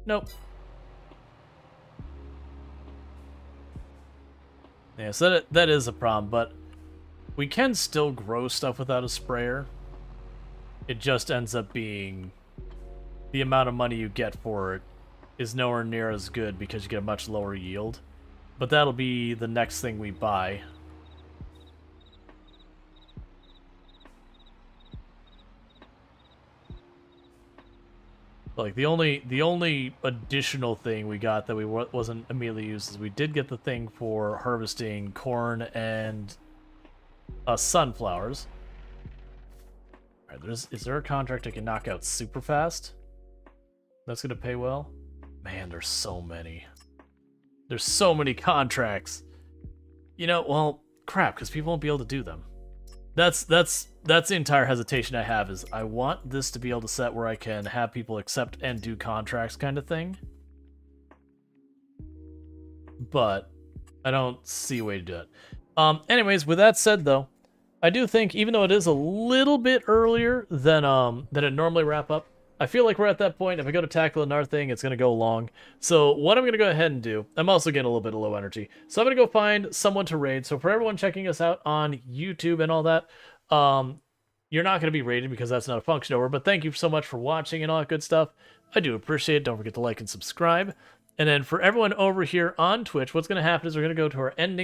Nope. Yeah, so that is a problem, but we can still grow stuff without a sprayer. It just ends up being the amount of money you get for it is nowhere near as good because you get a much lower yield. But that'll be the next thing we buy. Like, the only additional thing we got that we wasn't immediately used is we did get the thing for harvesting corn and sunflowers. All right, is there a contract I can knock out super fast? That's gonna pay well? Man, there's so many. There's so many contracts. You know, well, crap, because people won't be able to do them. That's the entire hesitation I have, is I want this to be able to set where I can have people accept and do contracts kind of thing. But I don't see a way to do it. Anyways, with that said though, I do think, even though it is a little bit earlier than it normally wrap up, I feel like we're at that point. If I go to tackle another thing, it's going to go long. So what I'm going to go ahead and do, I'm also getting a little bit of low energy. So I'm going to go find someone to raid. So for everyone checking us out on YouTube and all that, you're not going to be raided because that's not a function over. But thank you so much for watching and all that good stuff. I do appreciate it. Don't forget to like and subscribe. And then for everyone over here on Twitch, what's going to happen is we're going to go to our ending